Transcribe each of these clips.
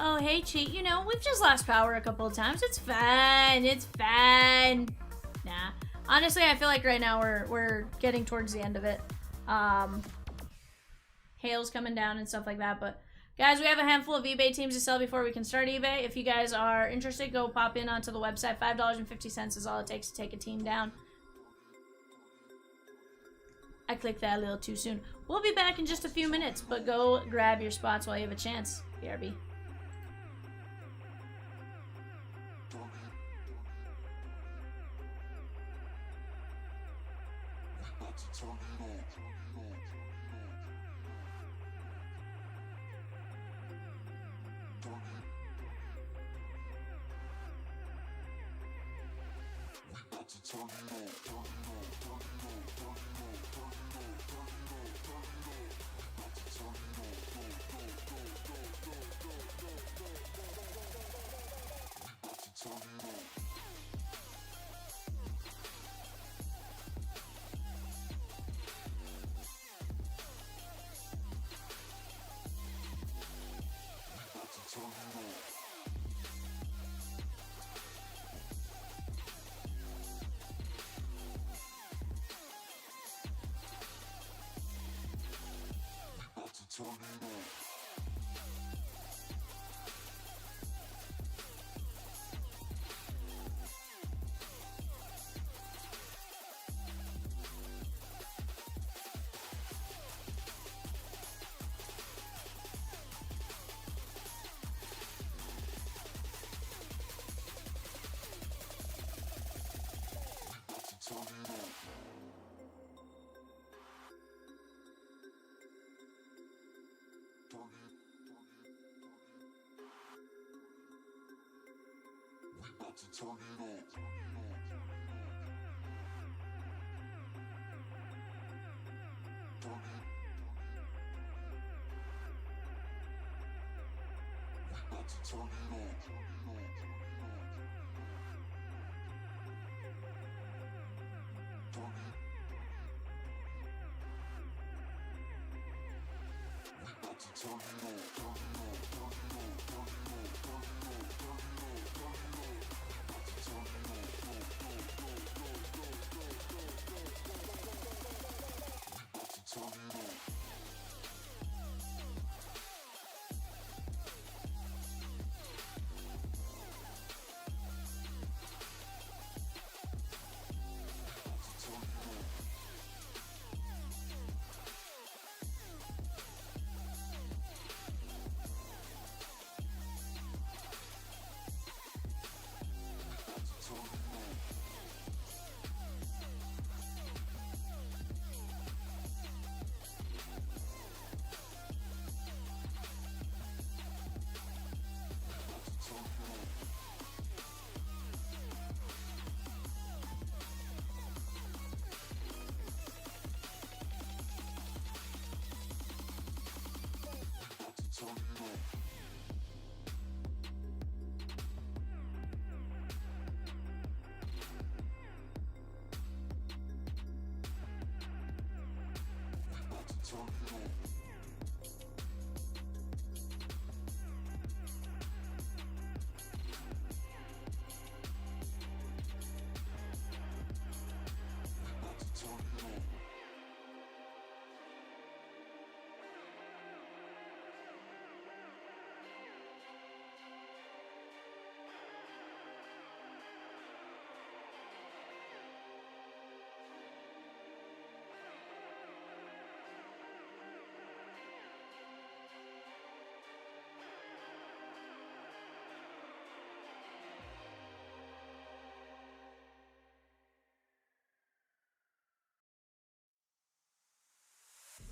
Oh, hey, cheat. You know, we've just lost power a couple of times. It's fine. It's fine. Nah. Honestly, I feel like right now we're getting towards the end of it. Hail's coming down and stuff like that, but guys, we have a handful of eBay teams to sell before we can start eBay. If you guys are interested, go pop in onto the website. $5.50 is all it takes to take a team down. I clicked that a little too soon. We'll be back in just a few minutes, but go grab your spots while you have a chance. BRB.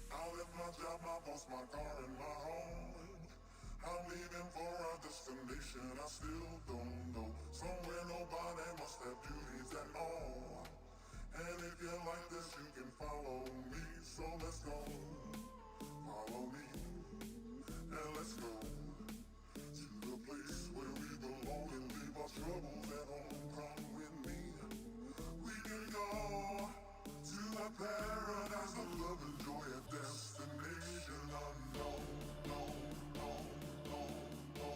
I left my job, my boss, my car, and my home. I'm leaving for a destination I still don't know. Somewhere nobody must have duties at all. And if you like this, you can follow me. So let's go, follow me, and let's go to the place where we belong and leave our troubles at home. Come with me, we can go to a paradise of love and joy, a destination unknown. No, no, no, no,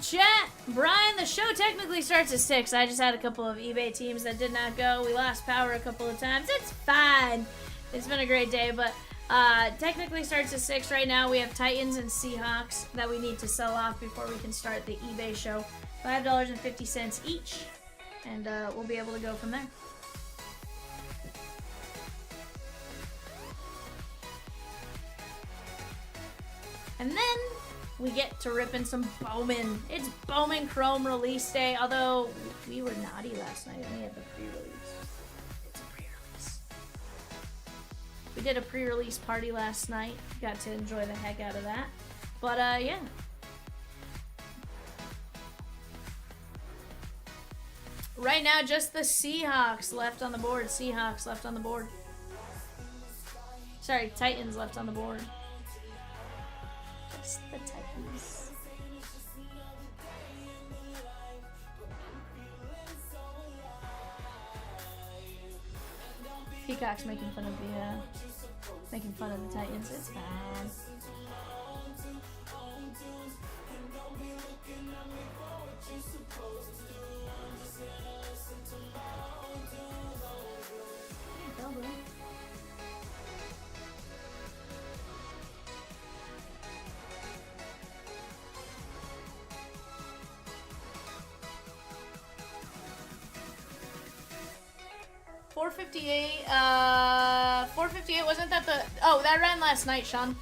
Chat, Brian, the show technically starts at 6. I just had a couple of eBay teams that did not go. We lost power a couple of times. It's fine. It's been a great day, but technically starts at 6 right now. We have Titans and Seahawks that we need to sell off before we can start the eBay show. $5.50 each, and we'll be able to go from there. And then we get to rip in some Bowman. It's Bowman Chrome release day, although we were naughty last night and we had the pre-release. It's a pre-release. We did a pre-release party last night. Got to enjoy the heck out of that. But yeah. Right now, just the Seahawks left on the board. Seahawks left on the board. Sorry, Titans left on the board. Just the Titans. Peacock's making fun of the Titans. It's fine. Probably. $458. 458. Wasn't that the? Oh, that ran last night, Sean.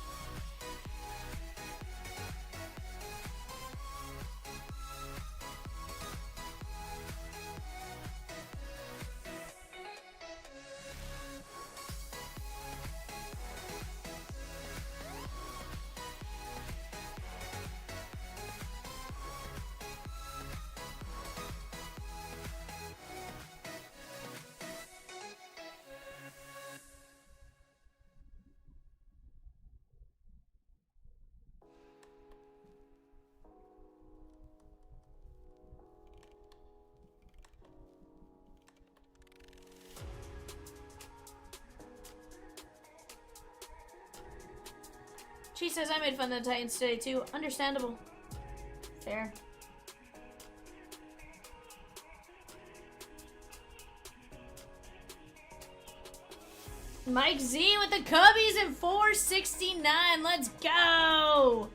She says I made fun of the Titans today too. Understandable. Fair. Mike Z with the Cubbies at 469. Let's go.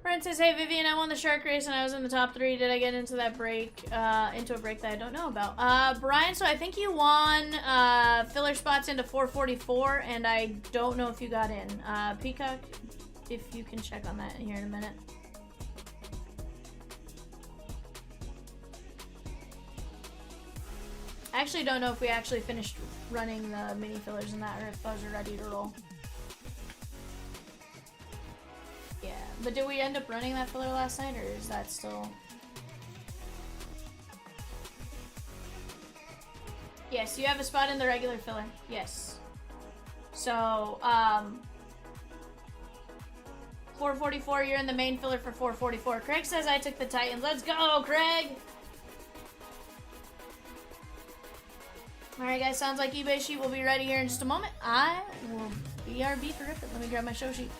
Brent says, hey Vivian, I won the shark race and I was in the top 3. Did I get into that break, into a break that I don't know about? Brian, so I think you won filler spots into 444 and I don't know if you got in. Peacock, if you can check on that here in a minute. I actually don't know if we actually finished running the mini fillers in that or if those are ready to roll. Yeah, but did we end up running that filler last night, or is that still... Yes, you have a spot in the regular filler. Yes. So, 444, you're in the main filler for 444. Craig says I took the Titans. Let's go, Craig! Alright guys, sounds like eBay sheet will be ready here in just a moment. I will BRB for Rip It. Let me grab my show sheet.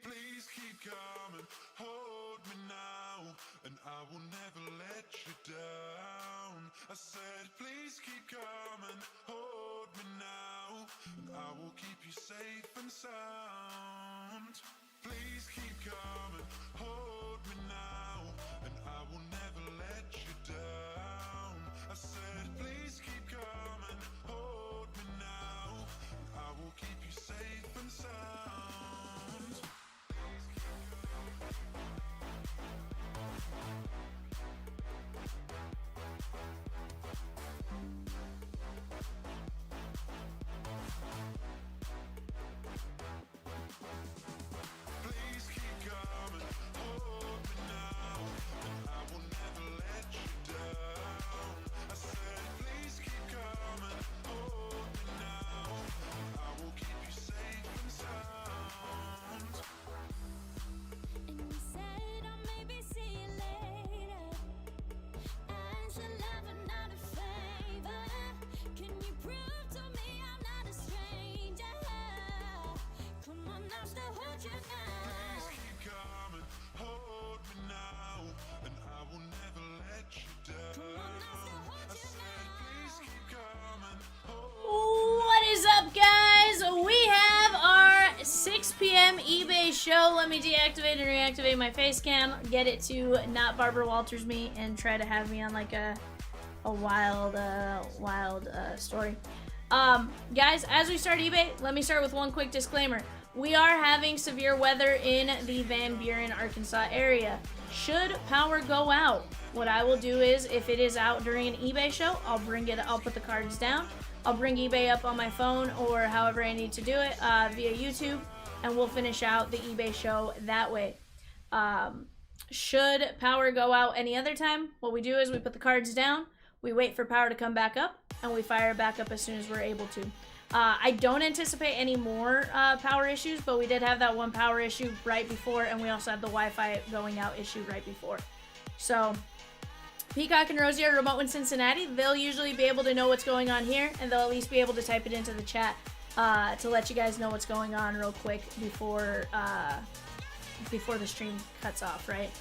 Please keep coming, hold me now, and I will never let you down. I said, please keep coming, hold me now, and I will keep you safe and sound. Please keep coming, hold me now, and I will never let you down. I said, please keep coming, hold me now, and I will keep you safe and sound. show, let me deactivate and reactivate my face cam, get it to not Barbara Walters me, and try to have me on like a wild story. Guys, as we start eBay, let me start with one quick disclaimer. We are having severe weather in the Van Buren, Arkansas area. Should power go out, what I will do is, if it is out during an eBay show, I'll put the cards down. I'll bring eBay up on my phone or however I need to do it via YouTube, and we'll finish out the eBay show that way. Should power go out any other time, what we do is we put the cards down, we wait for power to come back up, and we fire it back up as soon as we're able to. I don't anticipate any more power issues, but we did have that one power issue right before, and we also had the Wi-Fi going out issue right before. So, Peacock and Rosie are remote in Cincinnati. They'll usually be able to know what's going on here, and they'll at least be able to type it into the chat to let you guys know what's going on real quick before the stream cuts off, right?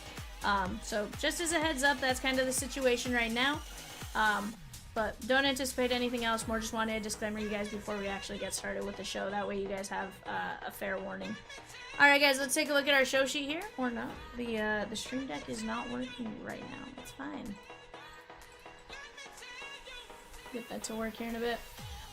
So, just as a heads up, that's kind of the situation right now. But don't anticipate anything else. More just wanted to disclaimer you guys before we actually get started with the show. That way you guys have a fair warning. Alright guys, let's take a look at our show sheet here. Or not. The stream deck is not working right now. It's fine. Get that to work here in a bit.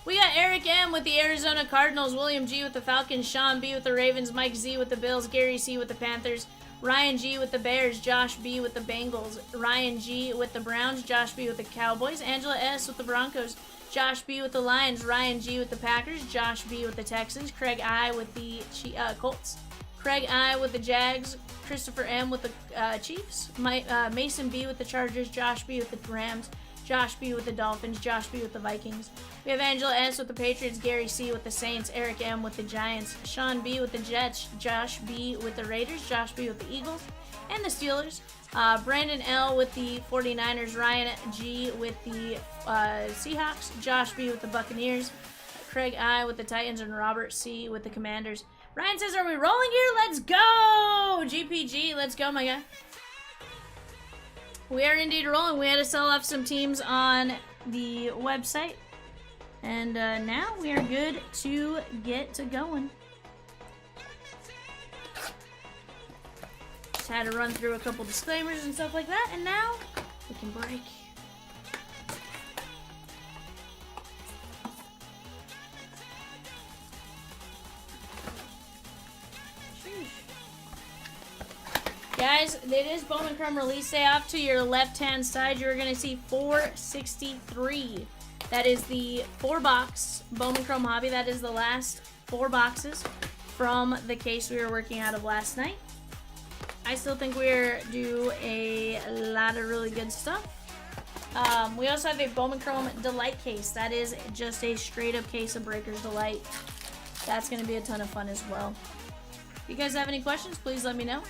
We got Eric M with the Arizona Cardinals, William G with the Falcons, Sean B with the Ravens, Mike Z with the Bills, Gary C with the Panthers, Ryan G with the Bears, Josh B with the Bengals, Ryan G with the Browns, Josh B with the Cowboys, Angela S with the Broncos, Josh B with the Lions, Ryan G with the Packers, Josh B with the Texans, Craig I with the Colts, Craig I with the Jags, Christopher M with the Chiefs, Mason B with the Chargers, Josh B with the Rams, Josh B with the Dolphins, Josh B with the Vikings. We have Angela S with the Patriots, Gary C with the Saints, Eric M with the Giants, Sean B with the Jets, Josh B with the Raiders, Josh B with the Eagles and the Steelers, Brandon L with the 49ers, Ryan G with the Seahawks, Josh B with the Buccaneers, Craig I with the Titans, and Robert C with the Commanders. Ryan says, are we rolling here? Let's go! GPG, let's go, my guy. We are indeed rolling. We had to sell off some teams on the website. And now we are good to get to going. Just had to run through a couple disclaimers and stuff like that. And now we can break. Guys, it is Bowman Chrome release day. Off to your left-hand side, you're going to see 463. That is the 4-box Bowman Chrome Hobby. That is the last 4 boxes from the case we were working out of last night. I still think we're due a lot of really good stuff. We also have a Bowman Chrome Delight case. That is just a straight-up case of Breakers Delight. That's going to be a ton of fun as well. If you guys have any questions, please let me know.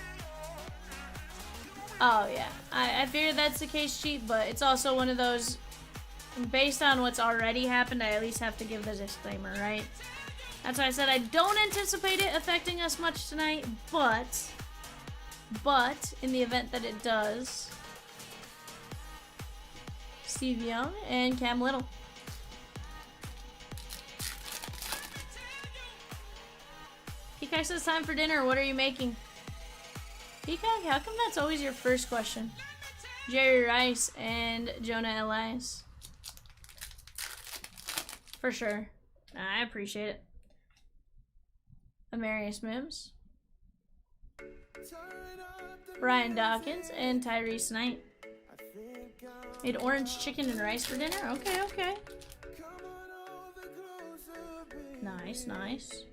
Oh, yeah. I figured that's the case cheat, but it's also one of those, based on what's already happened, I at least have to give the disclaimer, right? That's why I said I don't anticipate it affecting us much tonight, but in the event that it does, Steve Young and Cam Little. Peacock says, time for dinner. What are you making? Peacock, how come that's always your first question? Jerry Rice and Jonah Elias. For sure. I appreciate it. Amarius Mims. Brian Dawkins and Tyrese Knight. Made orange chicken and rice for dinner? Okay, okay. Nice, nice.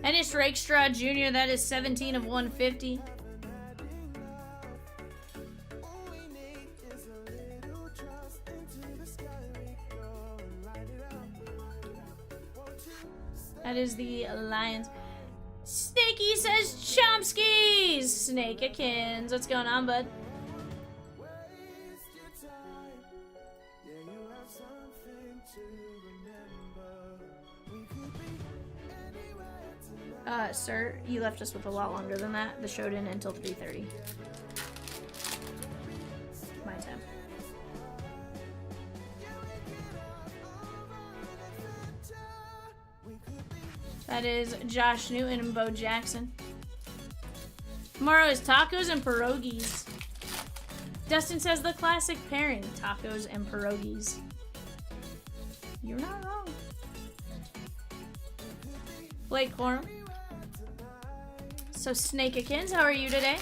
Ennis Rakestraw Jr., that is 17 of 150. That is the Lions. Snakey says Chomskis! Snakeikins. What's going on, bud? Sir, you left us with a lot longer than that. The show didn't until 3:30. My time. That is Josh Newton and Bo Jackson. Tomorrow is tacos and pierogies. Dustin says the classic pairing, tacos and pierogies. You're not wrong. Blake Corum. So Snakeikins, how are you today?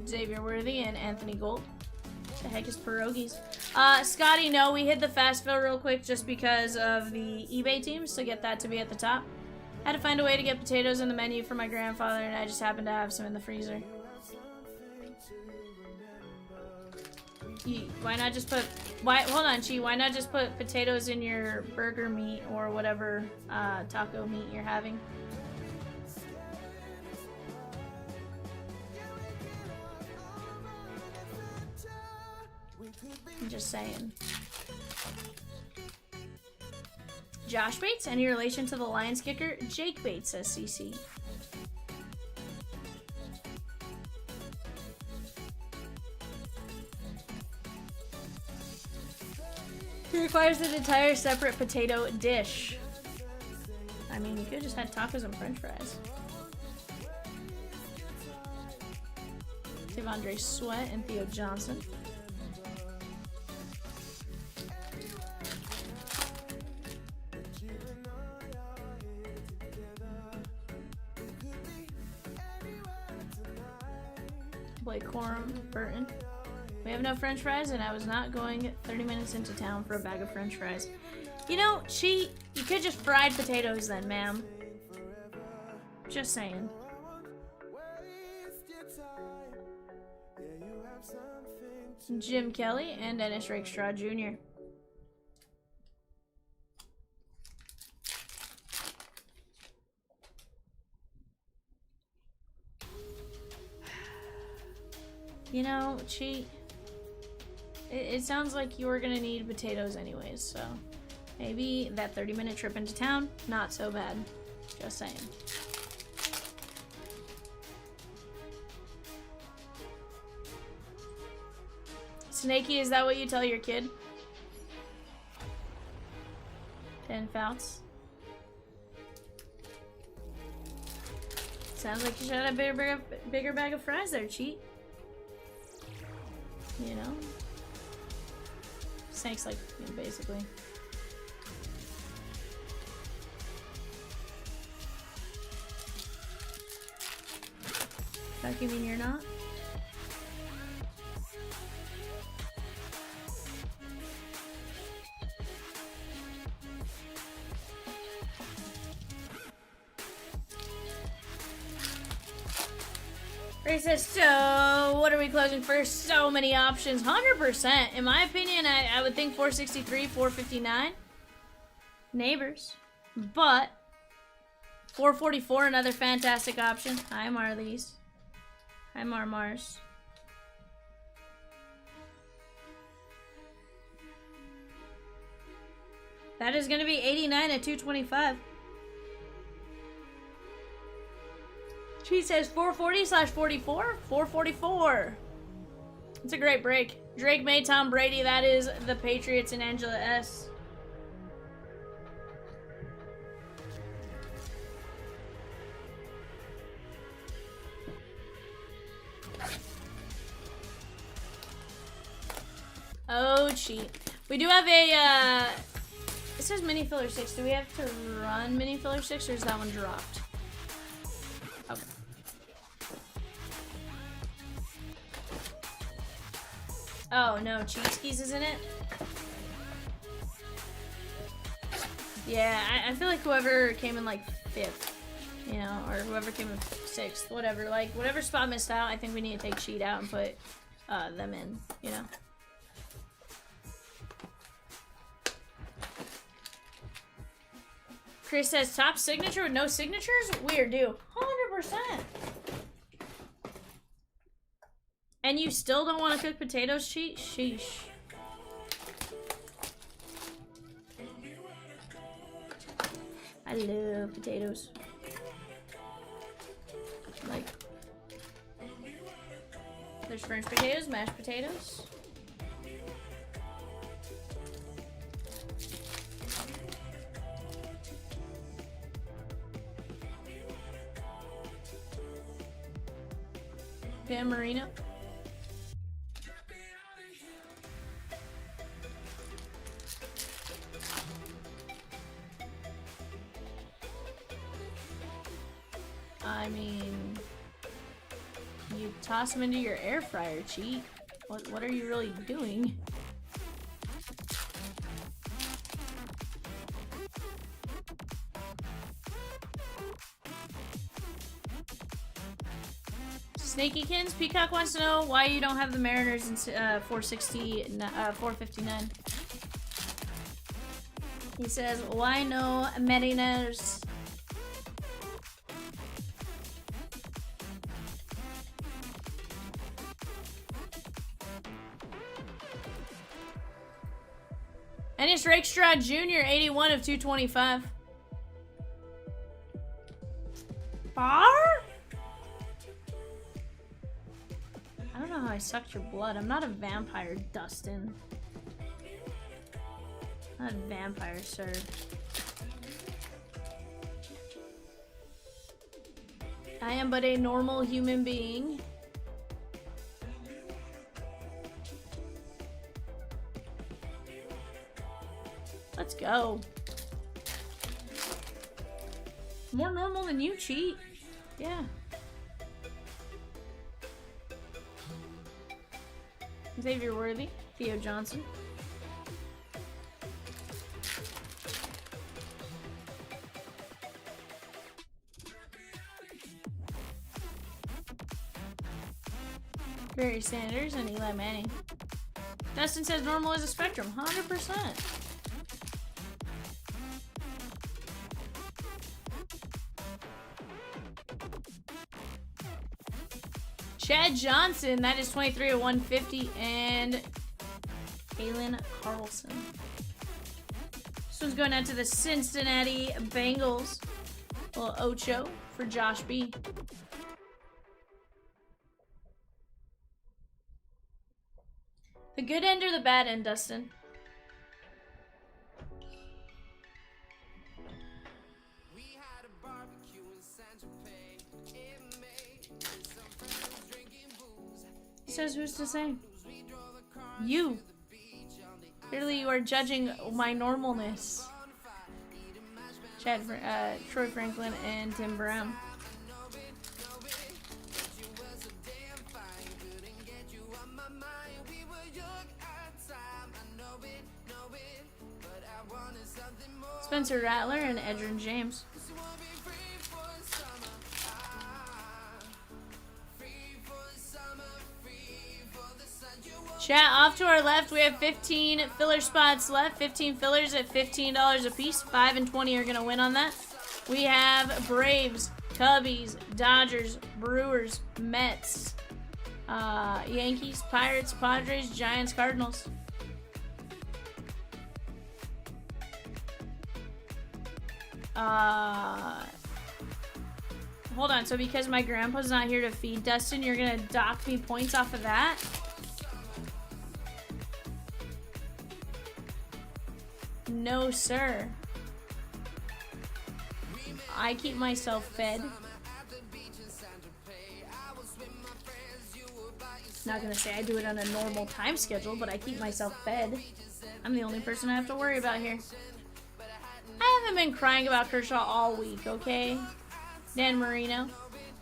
Xavier Worthy and Anthony Gold. The heck is pierogies? Scotty, no, we hit the fast fill real quick just because of the eBay teams to get that to be at the top. Had to find a way to get potatoes in the menu for my grandfather, and I just happened to have some in the freezer. Why not just put... hold on, Chi. Why not just put potatoes in your burger meat or whatever taco meat you're having? I'm just saying. Josh Bates, any relation to the Lions kicker? Jake Bates, says CC. He requires an entire separate potato dish. I mean, you could have just had tacos and french fries. Devondre Sweat and Theo Johnson. Blake Corum, Burton. We have no french fries, and I was not going 30 minutes into town for a bag of french fries. You know, you could just fried potatoes then, ma'am. Just saying. Jim Kelly and Dennis Rakestraw Jr. You know, it sounds like you were gonna need potatoes anyways, so maybe that 30-minute trip into town, not so bad. Just saying. Snakey, is that what you tell your kid? 10 Fouts. Sounds like you should have a bigger bag of fries there, Cheat. You know? Snake's like, you know, basically. Fuck, you mean you're not? Ray says, so what are we closing first? So many options. 100%. In my opinion, I would think 463, 459. Neighbors. But 444, another fantastic option. Hi, Marlies. Hi, Mars. That is going to be 89 at 225. She says 440/44. 444. It's a great break. Drake May, Tom Brady. That is the Patriots and Angela S. Oh, cheat. We do have a, it says mini filler 6. Do we have to run mini filler 6 or is that one dropped? Okay. Oh no, Cheat Skis is in it? Yeah, I feel like whoever came in like 5th, you know, or whoever came in 6th, whatever. Like, whatever spot missed out, I think we need to take Cheat out and put them in, you know. Chris says, top signature with no signatures? Weird, dude. 100%. And you still don't want to cook potatoes, Cheat? Sheesh. I love potatoes. Like, there's French potatoes, mashed potatoes. Dan Marino. I mean, you toss them into your air fryer, cheat. What are you really doing? Snakykins, Peacock wants to know why you don't have the Mariners in 459. He says, why no Mariners? Ennis Rakestraw Jr., 81 of 225. Bar? I don't know how I sucked your blood. I'm not a vampire, Dustin. I'm not a vampire, sir. I am but a normal human being. Let's go. More normal than you, cheat. Yeah. Xavier Worthy, Theo Johnson. Barry Sanders and Eli Manning. Dustin says normal is a spectrum, 100%. Chad Johnson, that is 23 of 150, and Kalen Carlson. This one's going out to the Cincinnati Bengals. A little Ocho for Josh B. The good end or the bad end, Dustin? Says who's to say? You. Clearly you are judging my normalness. Troy Franklin and Tim Brown. Spencer Rattler and Edrin James. Chat, off to our left, we have 15 filler spots left. 15 fillers at $15 a piece. 5 and 20 are going to win on that. We have Braves, Cubbies, Dodgers, Brewers, Mets, Yankees, Pirates, Padres, Giants, Cardinals. Hold on, so because my grandpa's not here to feed Dustin, you're going to dock me points off of that? No, sir. I keep myself fed. Not gonna say I do it on a normal time schedule, but I keep myself fed. I'm the only person I have to worry about here. I haven't been crying about Kershaw all week, okay? Dan Marino.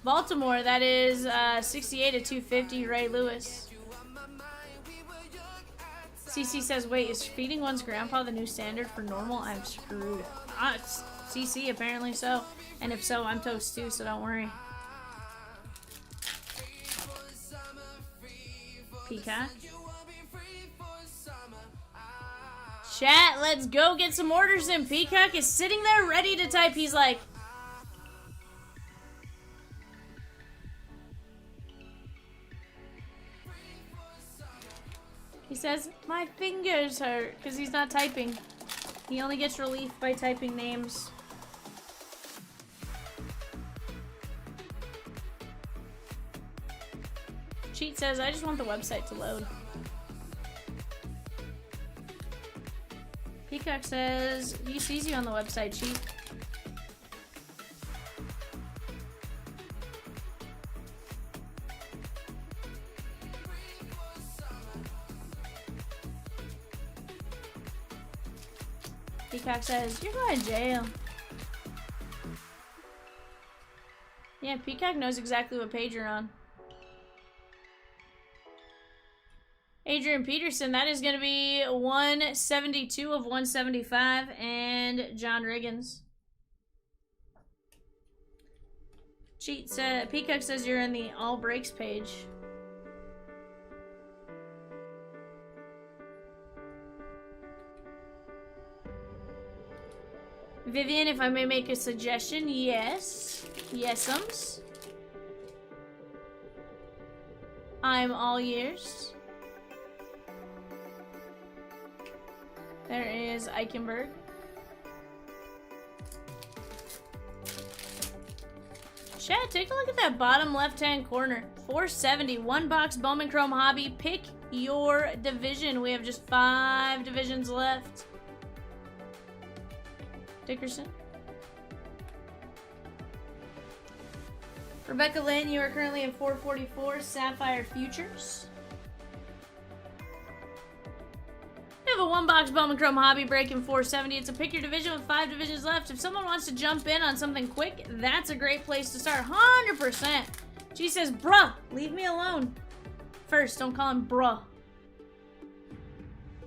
Baltimore, that is 68 of 250, Ray Lewis. CC says, wait, is feeding one's grandpa the new standard for normal? I'm screwed. CC, apparently so. And if so, I'm toast too, so don't worry. Peacock. Chat, let's go get some orders in. Peacock is sitting there ready to type. He's like... He says, my fingers hurt, because he's not typing. He only gets relief by typing names. Cheat says, I just want the website to load. Peacock says, he sees you on the website, Cheat. Peacock says, you're going to jail. Yeah, Peacock knows exactly what page you're on. Adrian Peterson, that is going to be 172 of 175. And John Riggins. Peacock says you're in the all breaks page. Vivian, if I may make a suggestion, yes. Yesums. I'm all ears. There is Eichenberg. Chat, take a look at that bottom left-hand corner. 470, one box Bowman Chrome Hobby. Pick your division. We have just 5 divisions left. Dickerson. Rebecca Lynn, you are currently in 444 Sapphire Futures. We have a one-box Bowman Chrome Hobby break in 470. It's a pick your division with 5 divisions left. If someone wants to jump in on something quick, that's a great place to start. 100%. She says, bruh, leave me alone. First, don't call him bruh.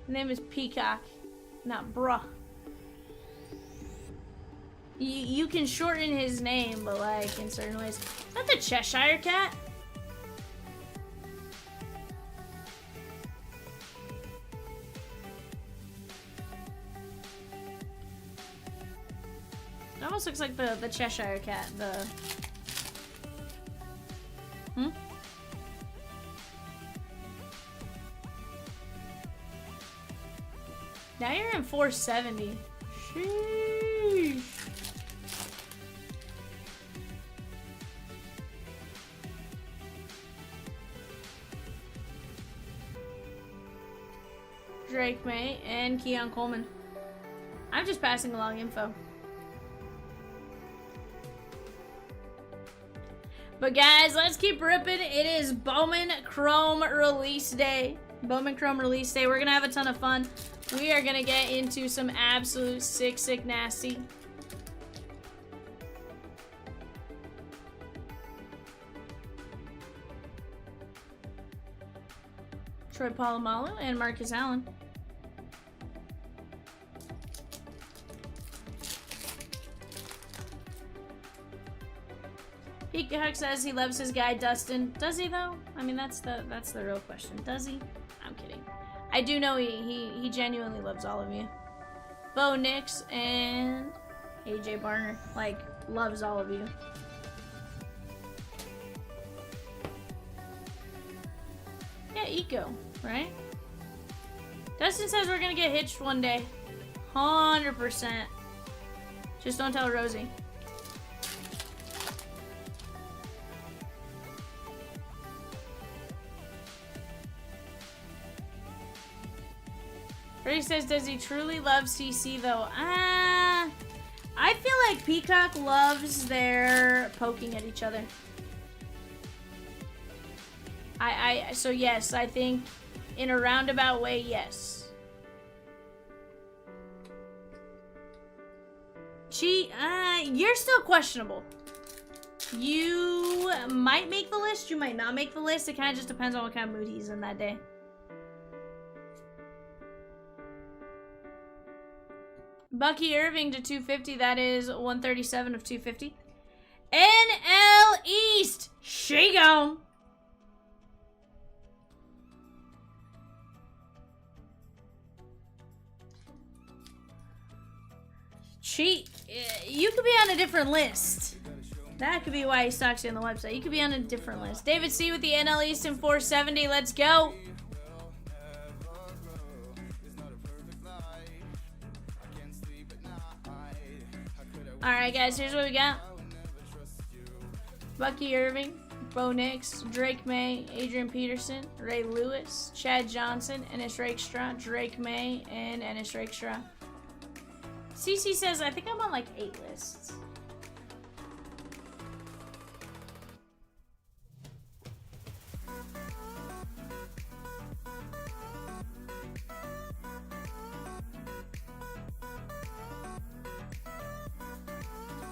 His name is Peacock, not bruh. You can shorten his name, but like in certain ways. Is that the Cheshire Cat? It almost looks like the Cheshire Cat. Now you're in 470. Sheesh. Drake May and Keon Coleman. I'm just passing along info. But guys, let's keep ripping. It is Bowman Chrome release day. Bowman Chrome release day. We're gonna have a ton of fun. We are gonna get into some absolute sick nasty. Troy Polamalu and Marcus Allen. Peacock says he loves his guy Dustin. Does he though? I mean, that's the real question. Does he? I'm kidding. I do know he genuinely loves all of you. Bo Nix and AJ Barner, like, loves all of you. Yeah, Eco, right? Dustin says we're gonna get hitched one day. 100%. Just don't tell Rosie. Ray says, does he truly love CC though? I feel like Peacock loves their poking at each other. So yes, I think in a roundabout way, yes. You're still questionable. You might make the list, you might not make the list. It kind of just depends on what kind of mood he's in that day. Bucky Irving to 250. That is 137 of 250. NL East. She gone. You could be on a different list. That could be why he stalks you on the website. You could be on a different list. David C with the NL East in 470. Let's go. Alright guys, here's what we got. Bucky Irving, Bo Nix, Drake May, Adrian Peterson, Ray Lewis, Chad Johnson, Ennis Rakestraw, Drake May, and Ennis Rakestraw. CC says, I think I'm on like 8 lists.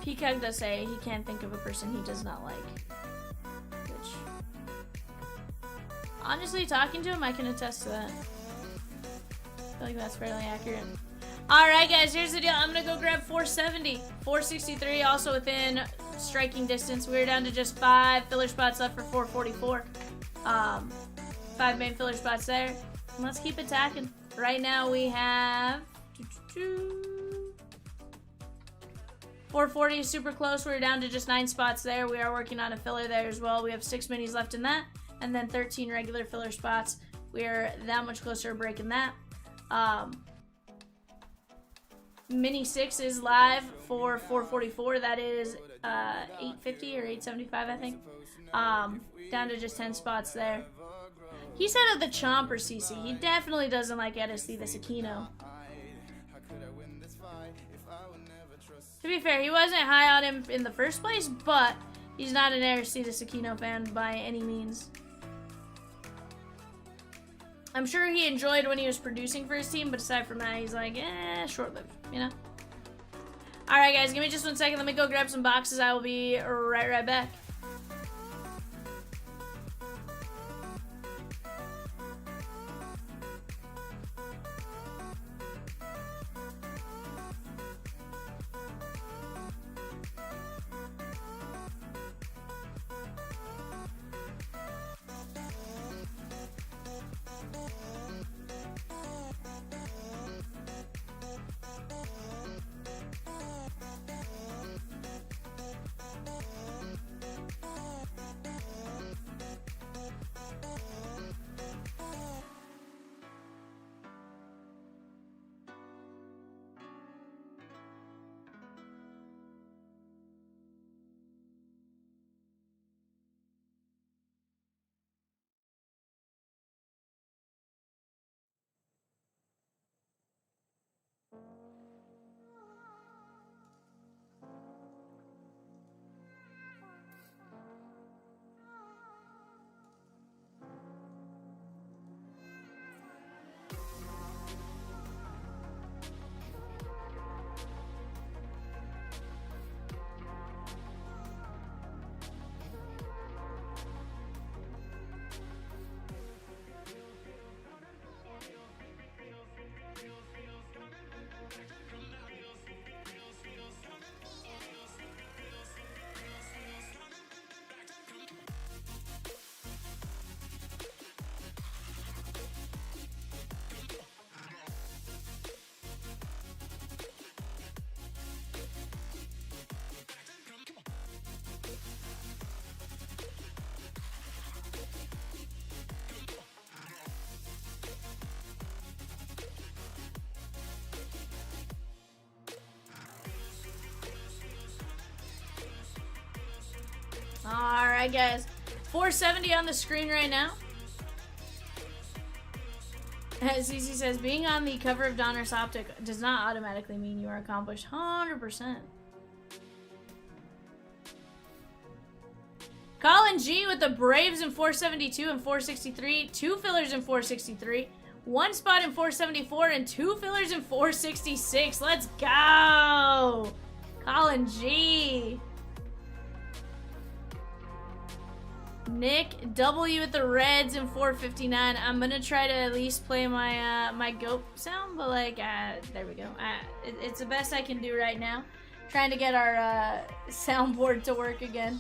Peacock does say he can't think of a person he does not like. Which, honestly, talking to him, I can attest to that. I feel like that's fairly accurate. Alright guys, here's the deal. I'm gonna go grab 470. 463 also within striking distance. We're down to just 5 filler spots left for 444. 5 main filler spots there. And let's keep attacking. Right now we have 440 is super close. We're down to just 9 spots there. We are working on a filler there as well. We have 6 minis left in that, and then 13 regular filler spots. We are that much closer to breaking that. Mini 6 is live for 444. That is 850 or 875, I think. Down to just 10 spots there. He said of the Chomper CC. He definitely doesn't like Edison the Sakino. To be fair, he wasn't high on him in the first place, but he's not an Edison the Sakino fan by any means. I'm sure he enjoyed when he was producing for his team, but aside from that, he's like, short-lived, you know? Alright, guys, give me just 1 second. Let me go grab some boxes. I will be right back. Alright, guys. 470 on the screen right now. As CC says, being on the cover of Donruss Optic does not automatically mean you are accomplished. 100%. Colin G with the Braves in 472 and 463. 2 fillers in 463. 1 spot in 474 and 2 fillers in 466. Let's go! Colin G. Nick W with the Reds in 459. I'm gonna try to at least play my my goat sound, but like there we go. It's the best I can do right now. Trying to get our soundboard to work again.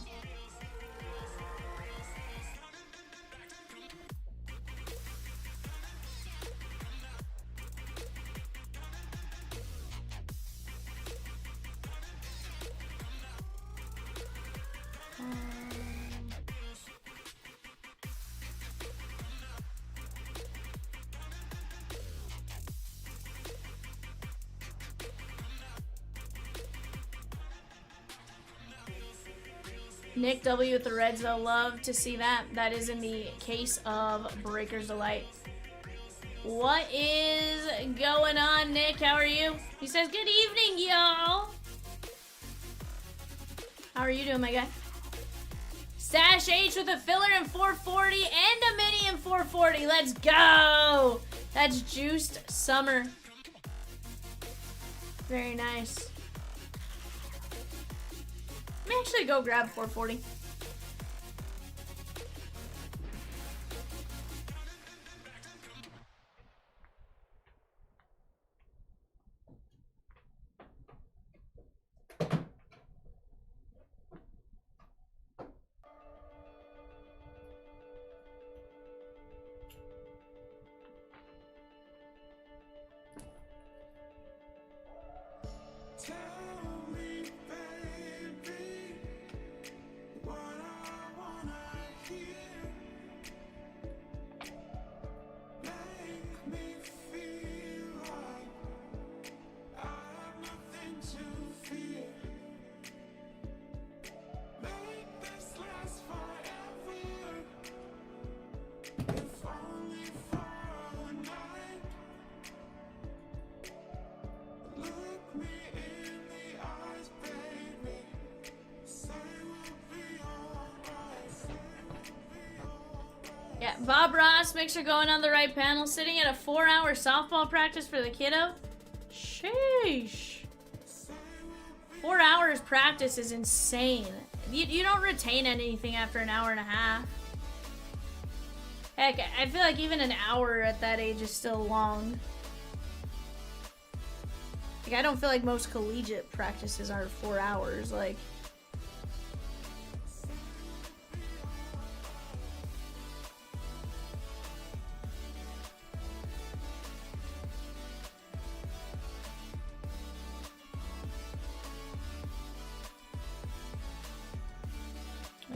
Nick W with the Reds, though. Love to see that. That is in the case of Breaker's Delight. What is going on, Nick? How are you? He says, good evening, y'all. How are you doing, my guy? Stash H with a filler in 440 and a mini in 440. Let's go. That's Juiced Summer. Very nice. actually go grab 440. Yeah, Bob Ross, makes sure going on the right panel. Sitting at a 4-hour softball practice for the kiddo. Sheesh. 4 hours practice is insane. You don't retain anything after an hour and a half. Heck, I feel like even an hour at that age is still long. Like, I don't feel like most collegiate practices are 4 hours. Like,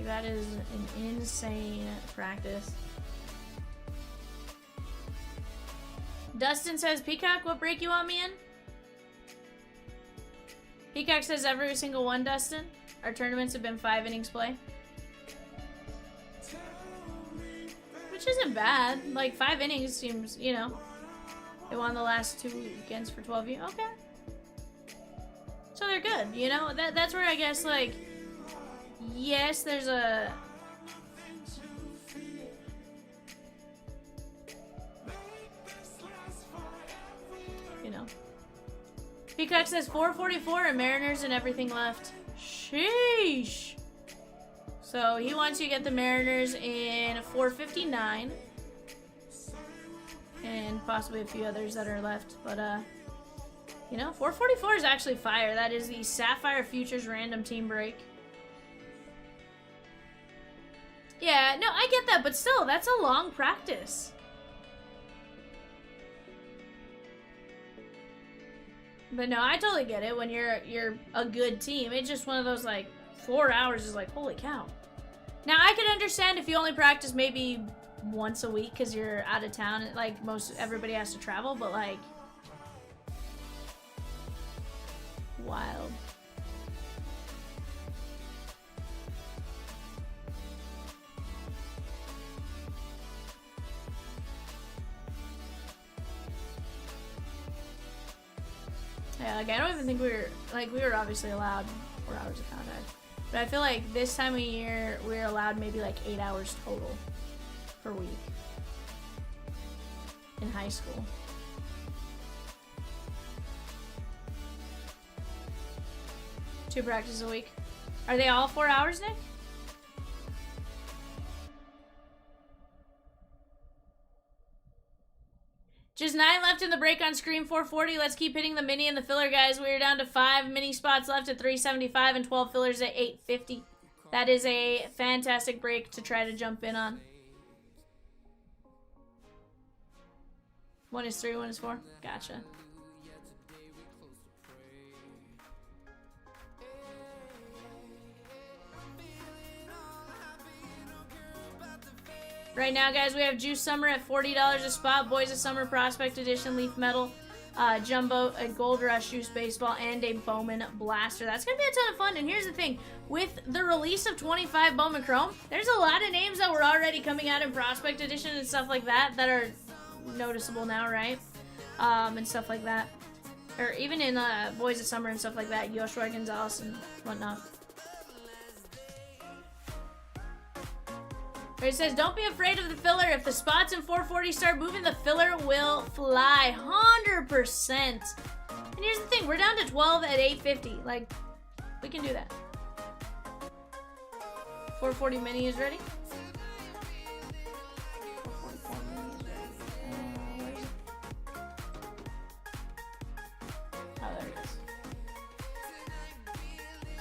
that is an insane practice. Dustin says, Peacock, what break you want me in? Peacock says every single one, Dustin. Our tournaments have been 5 innings play. Which isn't bad. Like, 5 innings seems, you know. They won the last 2 weekends for 12 years. Okay. So they're good, you know? That's where I guess, like, yes, there's a... You know. Peacock says 444 and Mariners and everything left. Sheesh. So he wants you to get the Mariners in 459. And possibly a few others that are left. But, you know, 444 is actually fire. That is the Sapphire Futures random team break. Yeah, no, I get that, but still, that's a long practice. But no, I totally get it when you're a good team. It's just one of those, like, 4 hours is like, holy cow. Now, I could understand if you only practice maybe once a week because you're out of town. Like, everybody has to travel, but, like, wild. Yeah, like, I don't even think we were obviously allowed 4 hours of contact. But I feel like this time of year, we're allowed maybe like 8 hours total per week in high school. Two practices a week. Are they all 4 hours, Nick? Just 9 left in the break on Scream 440. Let's keep hitting the mini and the filler, guys. We're down to 5 mini spots left at 375 and 12 fillers at 850. That is a fantastic break to try to jump in on. 1 is 3, 1 is 4. Gotcha. Right now, guys, we have Juice Summer at $40 a spot. Boys of Summer Prospect Edition, Leaf Metal, Jumbo, a Gold Rush Juice Baseball, and a Bowman Blaster. That's going to be a ton of fun. And here's the thing. With the release of 25 Bowman Chrome, there's a lot of names that were already coming out in Prospect Edition and stuff like that that are noticeable now, right? And stuff like that. Or even in Boys of Summer and stuff like that. Yoshua Gonzalez and whatnot. It says, don't be afraid of the filler. If the spots in 440 start moving, the filler will fly. 100%. And here's the thing. We're down to 12 at 850. Like, we can do that. 440 mini is ready. Where is it? Oh, there it is.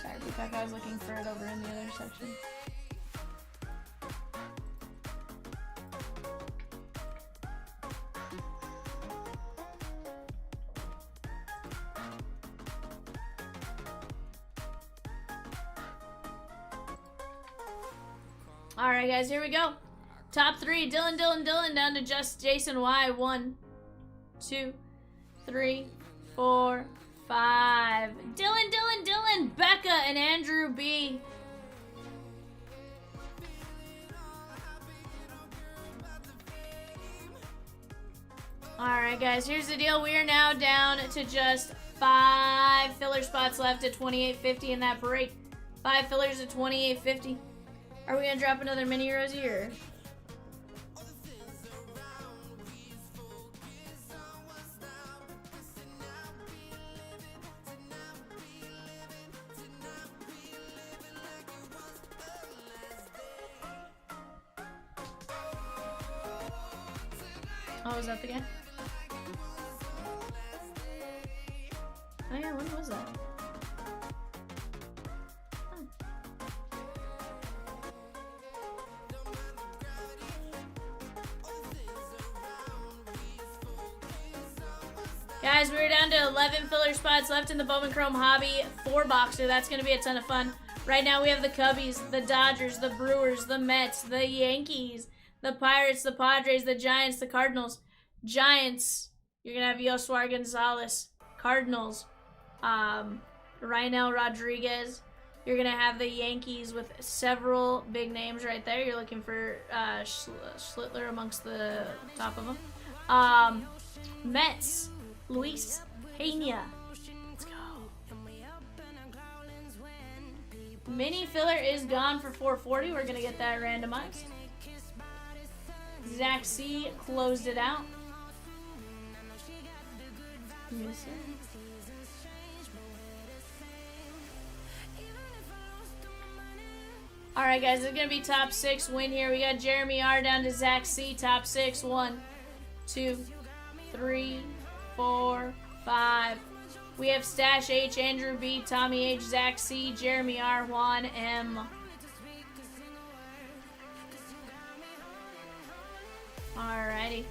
Sorry, Peacock, I was looking for it over in the other section. Alright guys, here we go. Top 3, Dylan down to just Jason Y. 1, 2, 3, 4, 5. Dylan, Becca, and Andrew B. Alright guys, here's the deal. We are now down to just 5 filler spots left at 28.50 in that break. 5 fillers at 28.50. Are we gonna drop another mini Rosie or? Oh, is that the guy? Oh yeah, when was that? Guys, we're down to 11 filler spots left in the Bowman Chrome Hobby 4-boxer. That's going to be a ton of fun. Right now we have the Cubbies, the Dodgers, the Brewers, the Mets, the Yankees, the Pirates, the Padres, the Giants, the Cardinals. Giants, you're going to have Yoswar Gonzalez. Cardinals, Reinel Rodriguez. You're going to have the Yankees with several big names right there. You're looking for Schlittler amongst the top of them. Mets, Luis Pena. Let's go. Mini filler is gone for 440. We're going to get that randomized. Zach C closed it out. Alright guys, it's going to be top 6 win here. We got Jeremy R down to Zach C. Top 6. 1, 2, 3, 4, 5. We have Stash H, Andrew B, Tommy H, Zach C, Jeremy R, Juan M. Alrighty.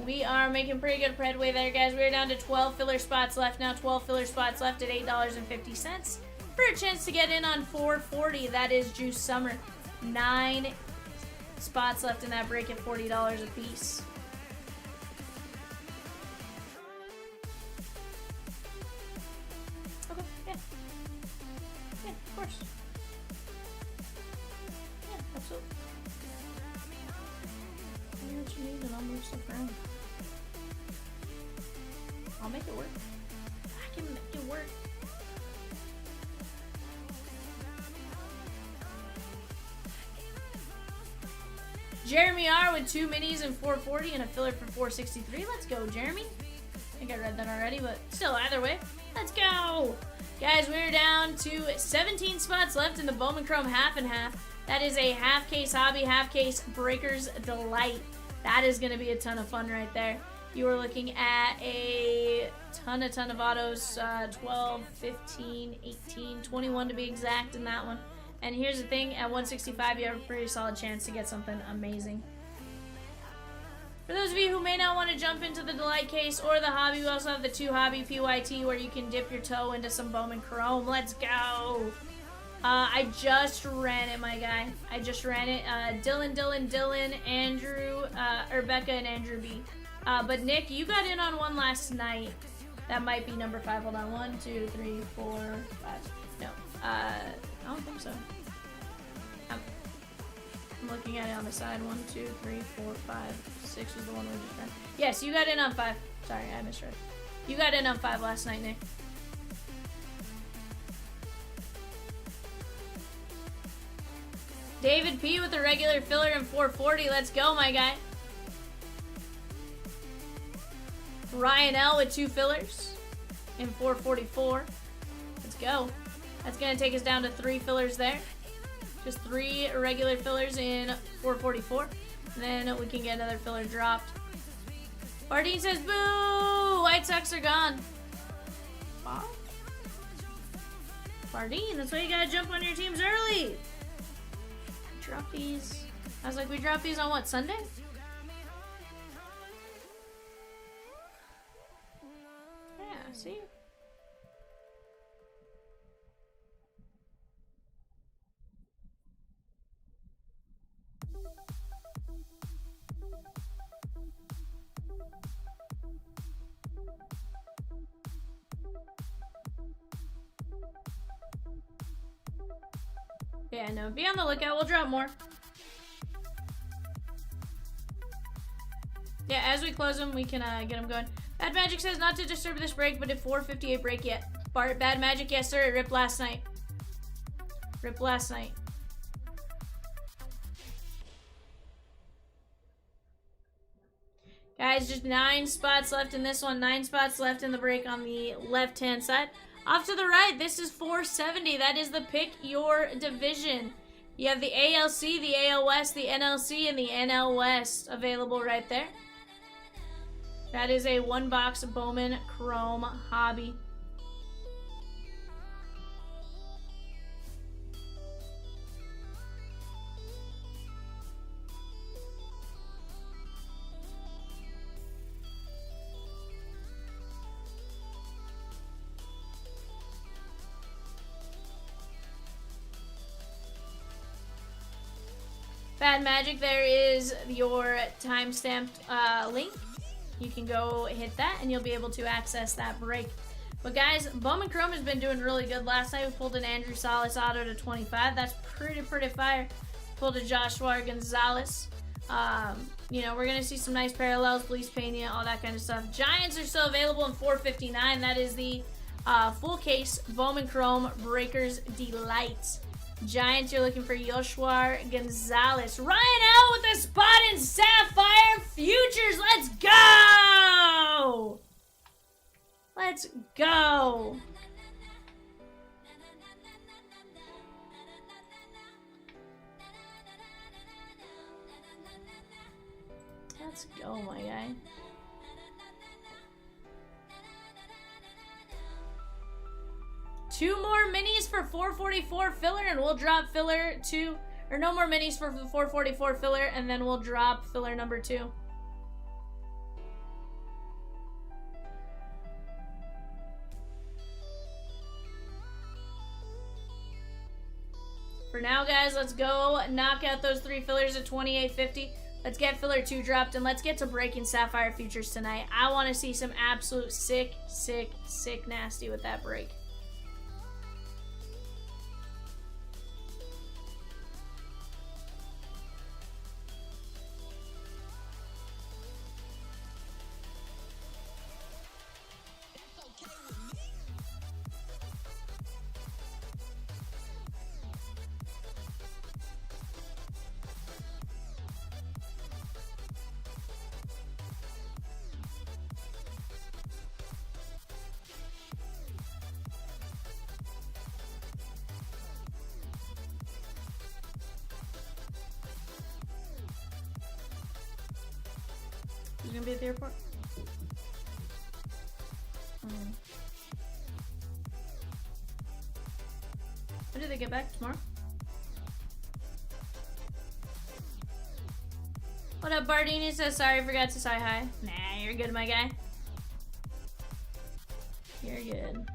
We are making pretty good headway there, guys. We're down to 12 filler spots left now. 12 filler spots left at $8.50 for a chance to get in on 440. That is Juice Summer. 9 spots left in that break at $40 a piece. Okay, yeah. Yeah, of course. Yeah, absolutely. I know what you need and I'll move stuff around. I'll make it work. I can make it work. Jeremy R with 2 minis and 440 and a filler for 463. Let's go, Jeremy. I think I read that already, but still, either way, let's go. Guys, we're down to 17 spots left in the Bowman Chrome half and half. That is a half case hobby, half case Breakers Delight. That is going to be a ton of fun right there. You are looking at a ton of autos, 12, 15, 18, 21 to be exact in that one. And here's the thing, at 165 you have a pretty solid chance to get something amazing. For those of you who may not want to jump into the Delight case or the hobby, we also have the 2 hobby PYT where you can dip your toe into some Bowman Chrome. Let's go! I just ran it, my guy. I just ran it. Dylan, Andrew, Becca, and Andrew B. But Nick, you got in on one last night. That might be number 5. Hold on. 1, 2, 3, 4, 5. No. I don't think so. I'm looking at it on the side. 1, 2, 3, 4, 5. 6 was the one we just ran. Yes, you got in on 5. Sorry, I misread. You got in on 5 last night, Nick. David P with a regular filler and 440. Let's go, my guy. Ryan L with 2 fillers and 444. Let's go. That's going to take us down to 3 fillers there. Just 3 regular fillers in 444. And then we can get another filler dropped. Bardeen says, boo! White Sox are gone. Wow. Bardeen, that's why you gotta jump on your teams early. Drop these. I was like, we drop these on what, Sunday? Yeah, see? Yeah, no, be on the lookout. We'll drop more. Yeah, as we close them, we can get them going. Bad Magic says not to disturb this break, but at 4:58 break yet. Bad Magic, yes sir, it ripped last night. Ripped last night. Guys, just 9 spots left in this one. 9 spots left in the break on the left-hand side. Off to the right, this is 470. That is the pick your division. You have the ALC, the AL West, the NLC, and the NL West available right there. That is a 1-box Bowman Chrome Hobby. Bad Magic, there is your time-stamped link. You can go hit that and you'll be able to access that break. But guys, Bowman Chrome has been doing really good. Last night we pulled an Andrew Salas auto to 25. That's pretty fire. Pulled a Joshua Gonzalez. You know, we're going to see some nice parallels, Bleach Pena, all that kind of stuff. Giants are still available in 459. That is the full case Bowman Chrome Breakers Delight. Giants, you're looking for Joshua Gonzalez. Ryan L with a spot in Sapphire Futures. Let's go! Let's go! Let's go, my guy. Two more minis for 444 filler, and we'll drop filler 2. Or no more minis for 444 filler, and then we'll drop filler number 2. For now, guys, let's go knock out those 3 fillers at 28.50. Let's get filler 2 dropped, and let's get to breaking Sapphire Futures tonight. I want to see some absolute sick nasty with that break. Who's gonna be at the airport? When do they get back? Tomorrow? What up, Bardini says, sorry, forgot to say hi. Nah, you're good, my guy. You're good.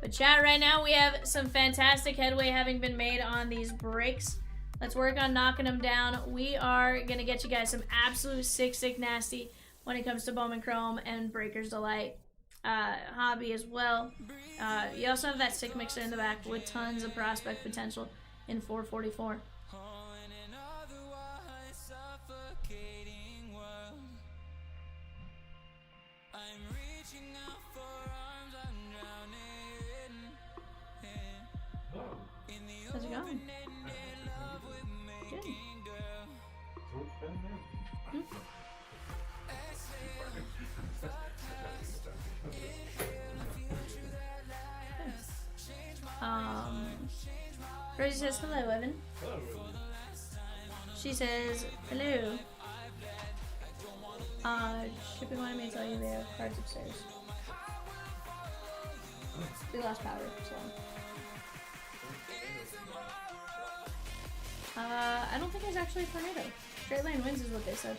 But chat, right now we have some fantastic headway having been made on these breaks. Let's work on knocking them down. We are going to get you guys some absolute sick nasty when it comes to Bowman Chrome and Breakers Delight hobby as well. You also have that sick mixer in the back with tons of prospect potential in 444. How's it going? Good. Rosie says hello, Evan. She says hello. Shipping wanted me to tell you they have cards upstairs. We lost power, so. I don't think it's actually a tornado. Straight line winds is what they said.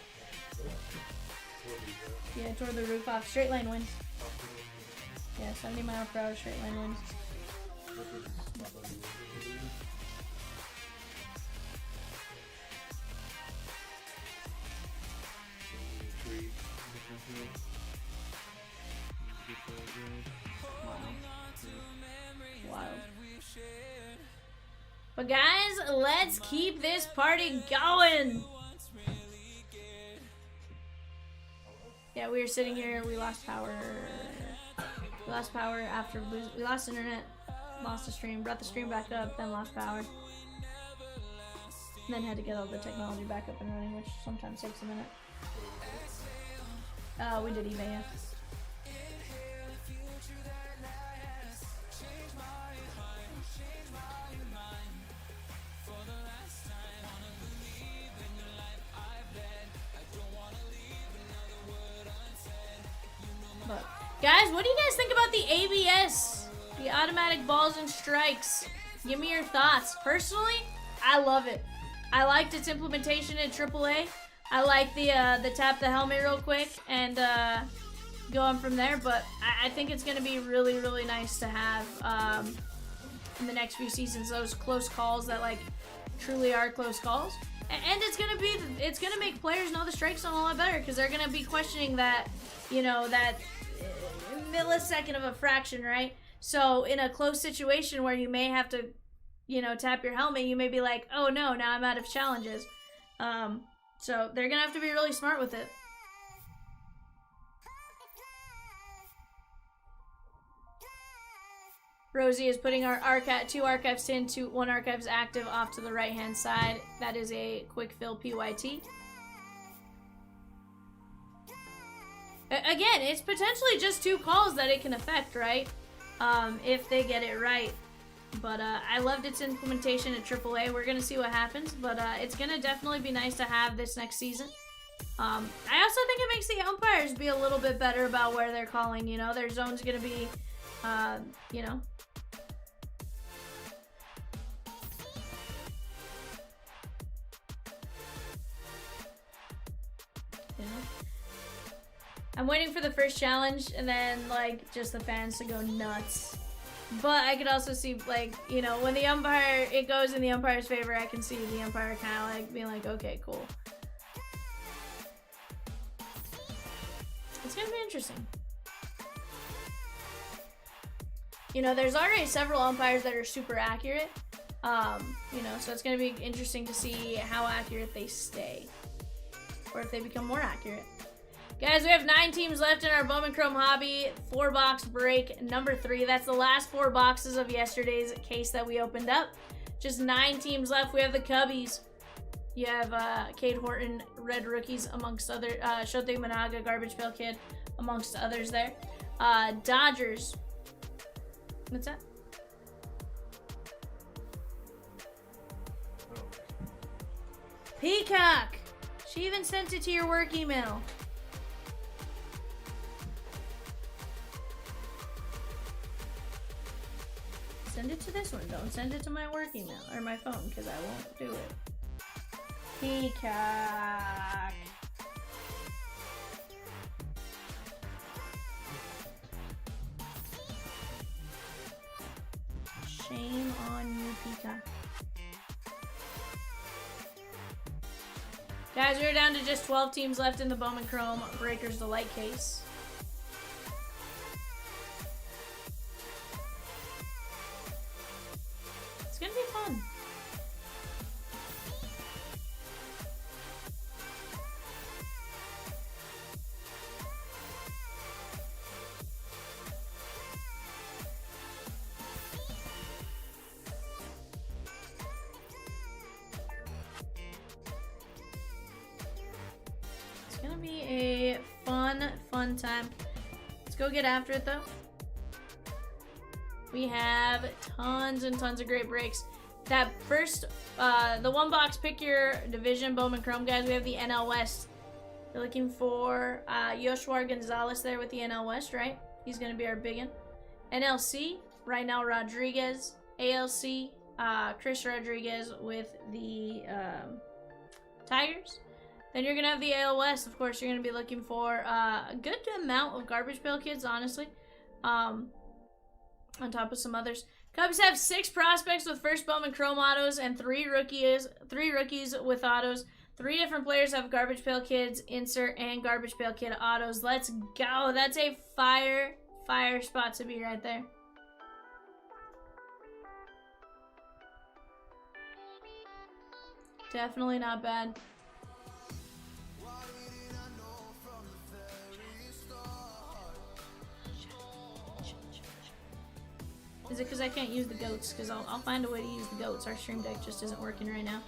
Yeah, tore the roof off. Straight line winds. Yeah, 70 mile per hour straight line winds. Wild. But guys, let's keep this party going. Yeah, we were sitting here. We lost power. We lost power after we lost internet, lost the stream, brought the stream back up, then lost power. And then had to get all the technology back up and running, which sometimes takes a minute. We did eBay, yeah. But guys, what do you guys think about the ABS? The automatic balls and strikes. Give me your thoughts. Personally, I love it. I liked its implementation in AAA. I like the tap the helmet real quick and go on from there. But I think it's going to be really, really nice to have in the next few seasons those close calls that like truly are close calls. And it's gonna make players know the strike zone a lot better because they're gonna be questioning that, you know, that millisecond of a fraction, right? So in a close situation where you may have to, you know, tap your helmet, you may be like, oh no, now I'm out of challenges. So they're gonna have to be really smart with it. Rosie is putting our two archives in, one archive's active off to the right hand side. That is a quick fill PYT. Again, it's potentially just 2 calls that it can affect, right? If they get it right. But I loved its implementation at AAA. We're going to see what happens, but it's going to definitely be nice to have this next season. I also think it makes the umpires be a little bit better about where they're calling, you know? Their zone's going to be, you know... I'm waiting for the first challenge and then like just the fans to go nuts. But I could also see like, you know, when the umpire, it goes in the umpire's favor, I can see the umpire kind of like being like, okay, cool. It's gonna be interesting. You know, there's already several umpires that are super accurate. You know, so it's gonna be interesting to see how accurate they stay. Or if they become more accurate. Guys, we have 9 teams left in our Bowman Chrome hobby. 4-box break number 3. That's the last 4 boxes of yesterday's case that we opened up. Just 9 teams left. We have the Cubbies. You have Cade Horton, Red Rookies, amongst other, Shote Managa, Garbage Pail Kid, amongst others there. Dodgers. What's that? Peacock. She even sent it to your work email. Send it to this one. Don't send it to my work email or my phone because I won't do it. Peacock. Shame on you, Peacock. Guys, we're down to just 12 teams left in the Bowman Chrome Breakers Delight case. It's gonna be fun. It's gonna be a fun time. Let's go get after it though. We have tons and tons of great breaks. that first, the one box pick your division Bowman Chrome, guys. We have the NL West. You're looking for Yoshua Gonzalez there with the NL West, right? He's going to be our big one. NLC, Reinel Rodriguez. ALC, Chris Rodriguez with the Tigers. Then you're going to have the AL West. Of course, you're going to be looking for a good amount of Garbage Pail Kids, honestly. On top of some others. Cubs have 6 prospects with first Bowman Chrome autos and 3 rookies with autos. 3 different players have Garbage Pail Kids, insert, and Garbage Pail Kid autos. Let's go. That's a fire spot to be right there. Definitely not bad. Is it because I can't use the goats? Because I'll find a way to use the goats. Our stream deck just isn't working right now.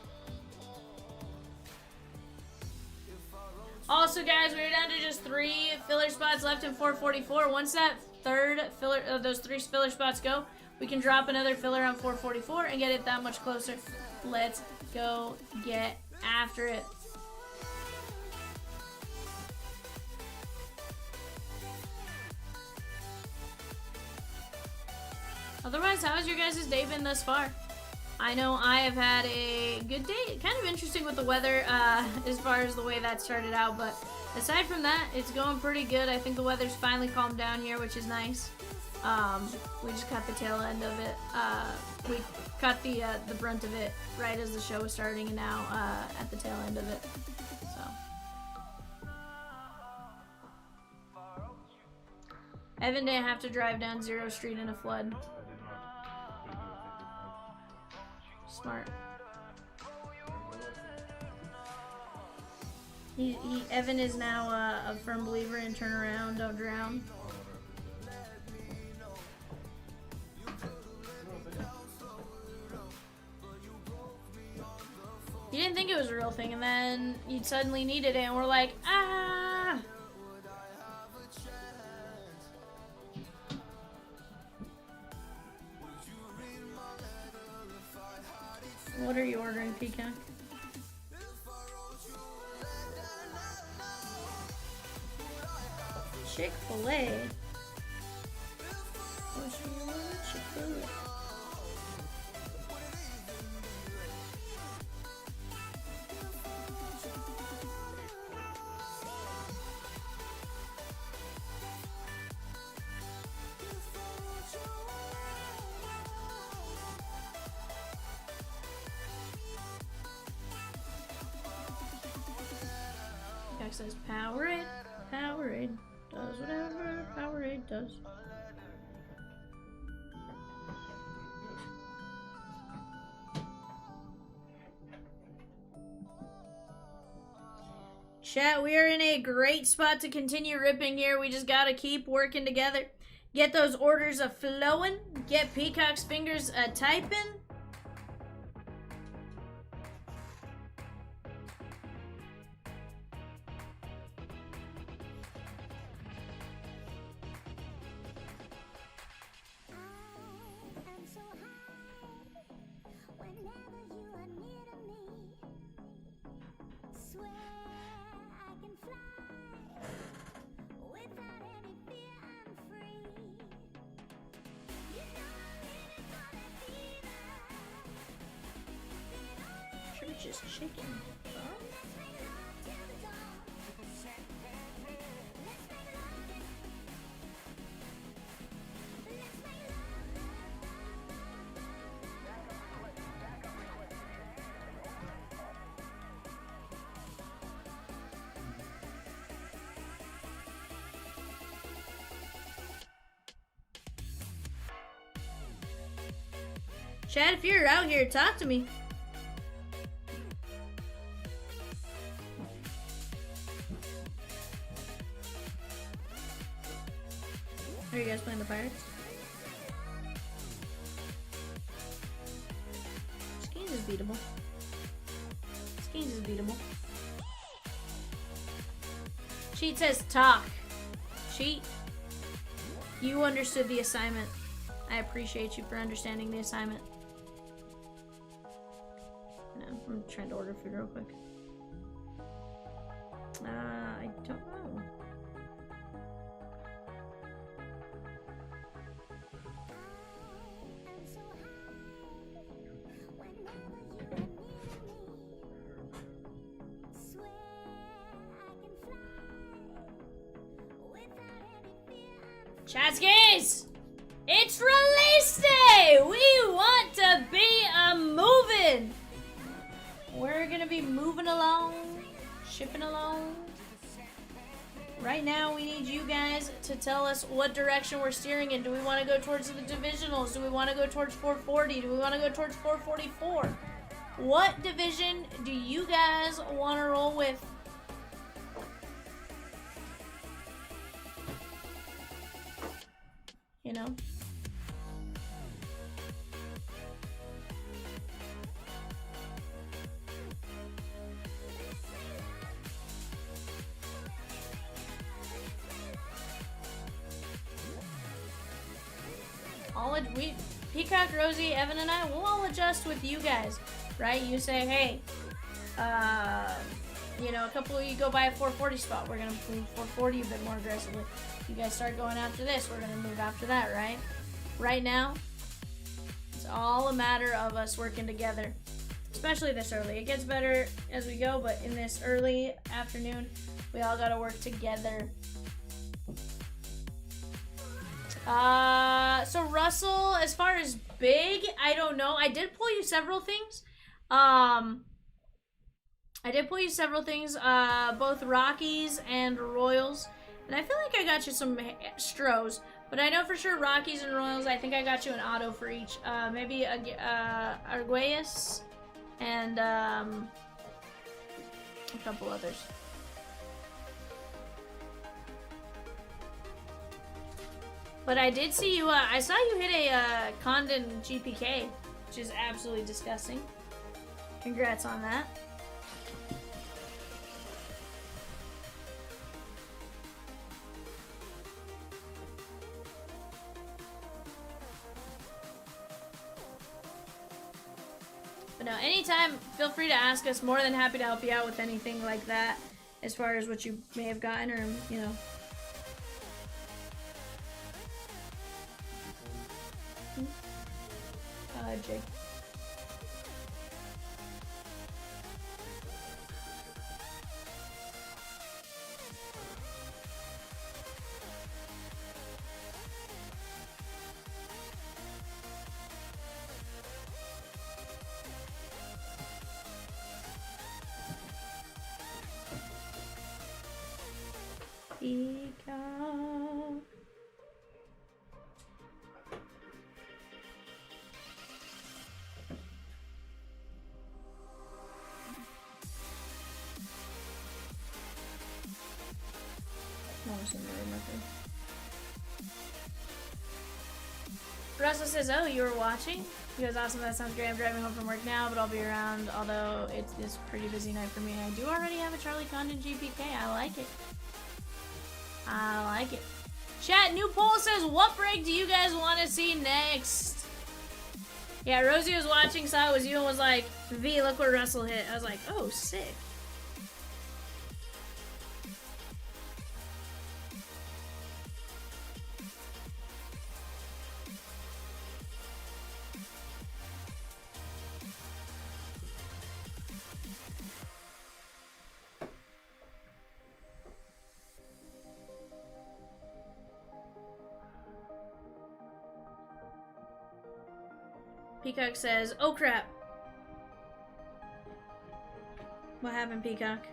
Also, guys, we're down to just 3 filler spots left in 444. Once that third filler, those 3 filler spots go, we can drop another filler on 444 and get it that much closer. Let's go get after it. Otherwise, how has your guys' day been thus far? I know I have had a good day. Kind of interesting with the weather as far as the way that started out. But aside from that, it's going pretty good. I think the weather's finally calmed down here, which is nice. We just caught the tail end of it. We caught the brunt of it right as the show was starting, and now at the tail end of it. So Evan didn't have to drive down 0 Street in a flood. Smart. Evan is now a firm believer in turn around, don't drown. You didn't think it was a real thing, and then you suddenly needed it, and we're like, ah! What are you ordering, Peacock? Chick-fil-A? What's your Chick-fil-A? Says Powerade, Powerade does whatever Powerade does. Chat, we are in a great spot to continue ripping here. We just gotta keep working together. Get those orders flowing. Get Peacock's fingers typing. Just chicken. Chad, if you're out here, talk to me. Are you guys playing the Pirates? Skeens is beatable. Skeens is beatable. Cheat says talk. Cheat. You understood the assignment. I appreciate you for understanding the assignment. trying to order food real quick. I don't know. Chatskis! It's release day! We want to be moving! We're gonna be moving along, shipping along. Right now, we need you guys to tell us what direction we're steering in. Do we want to go towards the divisionals? Do we want to go towards 440? Do we want to go towards 444? What division do you guys want to roll with? You know? Peacock, Rosie, Evan, and I, we'll all adjust with you guys, right? You say, hey, you know, a couple of you go by a 440 spot. We're gonna move 440 a bit more aggressively. You guys start going after this. We're gonna move after that, right? Right now, it's all a matter of us working together, especially this early. It gets better as we go, but in this early afternoon, we all gotta work together. So Russell, as far as big, I don't know. I did pull you several things. Both Rockies and Royals. And I feel like I got you some Stros. But I know for sure Rockies and Royals, I think I got you an auto for each. Maybe Arguelles and a couple others. But I did see you, I saw you hit a Conlon GPK, which is absolutely disgusting. Congrats on that. But no, anytime, feel free to ask us. More than happy to help you out with anything like that, as far as what you may have gotten or, you know. Jake. Peacock. Russell says, oh, you were watching? He goes, awesome, that sounds great. I'm driving home from work now, but I'll be around, although it's a pretty busy night for me. I do already have a Charlie Condon GPK. I like it. I like it. Chat, new poll says, what break do you guys want to see next? Yeah, Rosie was watching, saw it was you, and was like, V, look what Russell hit. I was like, oh, sick. Peacock says, oh crap. What happened, Peacock?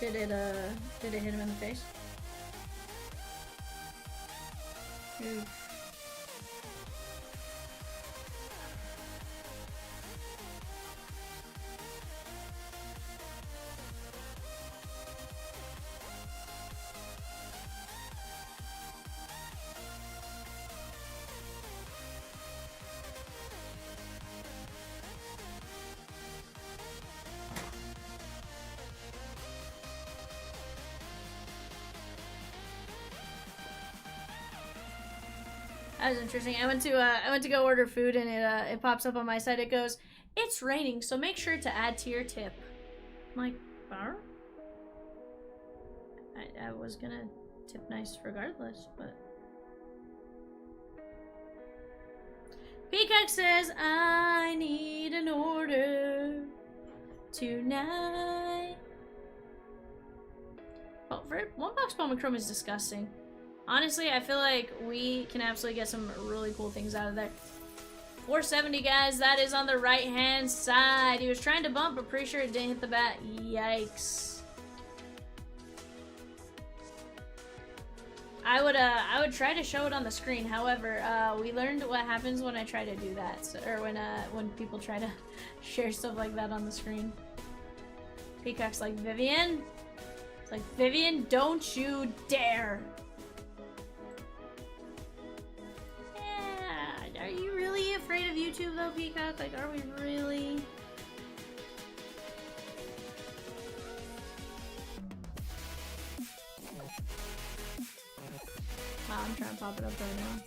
Did it hit him in the face? Ooh. That was interesting. I went to go order food and it pops up on my side. It goes, "It's raining, so make sure to add to your tip." I'm like, "Bar?" I was gonna tip nice regardless, but Peacock says, "I need an order tonight." Well, one box Bowman Chrome is disgusting. Honestly, I feel like we can absolutely get some really cool things out of there. 470, guys. That is on the right-hand side. He was trying to bump, but pretty sure it didn't hit the bat. Yikes. I would try to show it on the screen. However, we learned what happens when I try to do that, so, or when people try to share stuff like that on the screen. Peacock's like, "Vivian?" It's like, "Vivian, don't you dare." Are you really afraid of YouTube though, Peacock? Like, are we really? Wow, I'm trying to pop it up right now.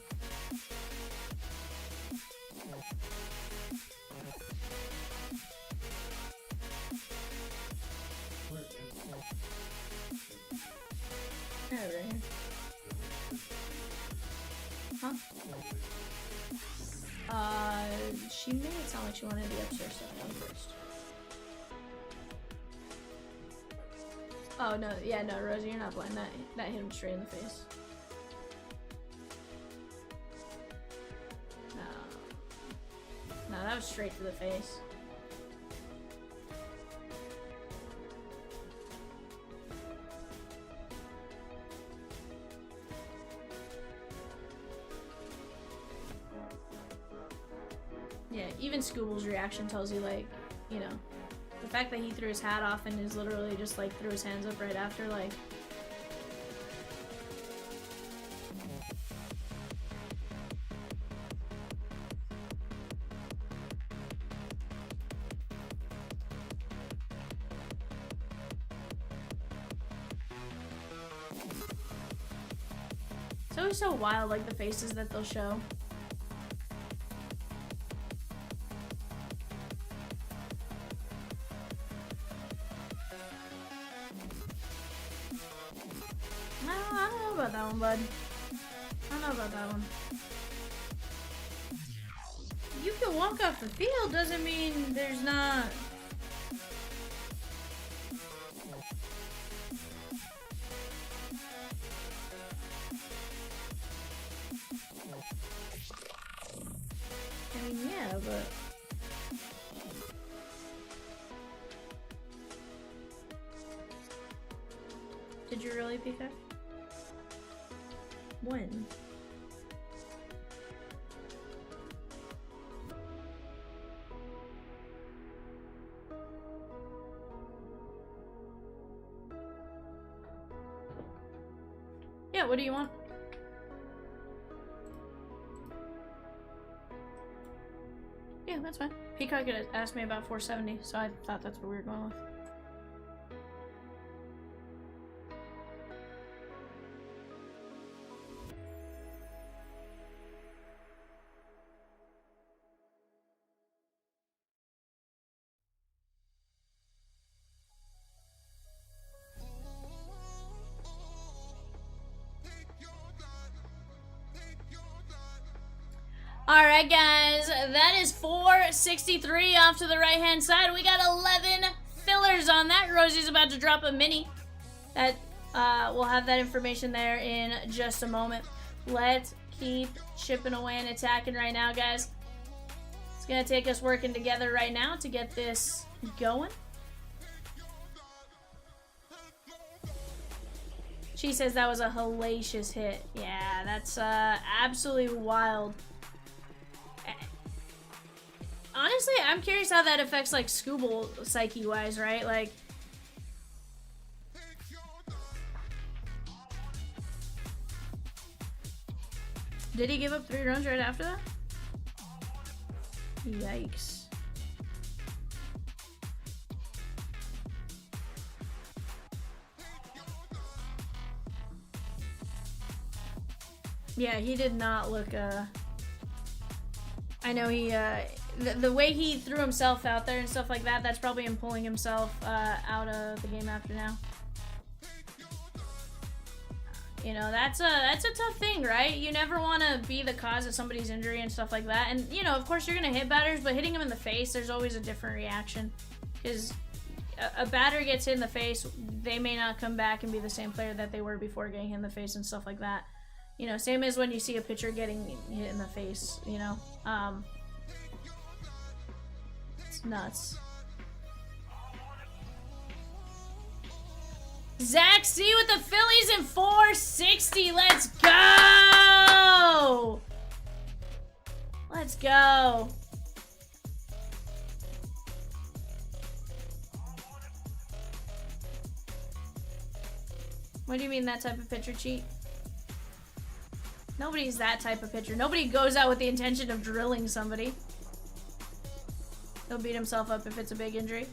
Yeah, right here. Huh? She made it sound like she wanted the upstairs stuff done first. Oh, no, yeah, no, Rosie, you're not blind. That hit him straight in the face. No, that was straight to the face. Yeah, even Scooble's reaction tells you, like, you know, the fact that he threw his hat off and is literally just, like, threw his hands up right after, like... It's always so wild, like, the faces that they'll show. I don't know about that one, bud. I don't know about that one. You can walk off the field doesn't mean there's not... I mean, yeah, but... Did you really, Pika? When? Yeah, what do you want? Yeah, that's fine. Peacock had asked me about 470, so I thought that's what we were going with. Alright guys, that is 463 off to the right hand side. We got 11 fillers on that. Rosie's about to drop a mini. That we'll have that information there in just a moment. Let's keep chipping away and attacking right now, guys. It's gonna take us working together right now to get this going. She says that was a hellacious hit. Yeah, that's absolutely wild. Honestly, I'm curious how that affects like Scooble psyche-wise, right? Like, did he give up 3 runs right after that? Yikes. Yeah, he did not look, I know he, the way he threw himself out there and stuff like that, that's probably him pulling himself, out of the game after now. You know, that's a tough thing, right? You never want to be the cause of somebody's injury and stuff like that. And, you know, of course you're going to hit batters, but hitting them in the face, there's always a different reaction. Because a batter gets hit in the face, they may not come back and be the same player that they were before getting hit in the face and stuff like that. You know, same as when you see a pitcher getting hit in the face, you know. It's nuts. Zach C with the Phillies in 460. Let's go! Let's go. What do you mean that type of pitcher cheat? Nobody's that type of pitcher. Nobody goes out with the intention of drilling somebody. He'll beat himself up if it's a big injury.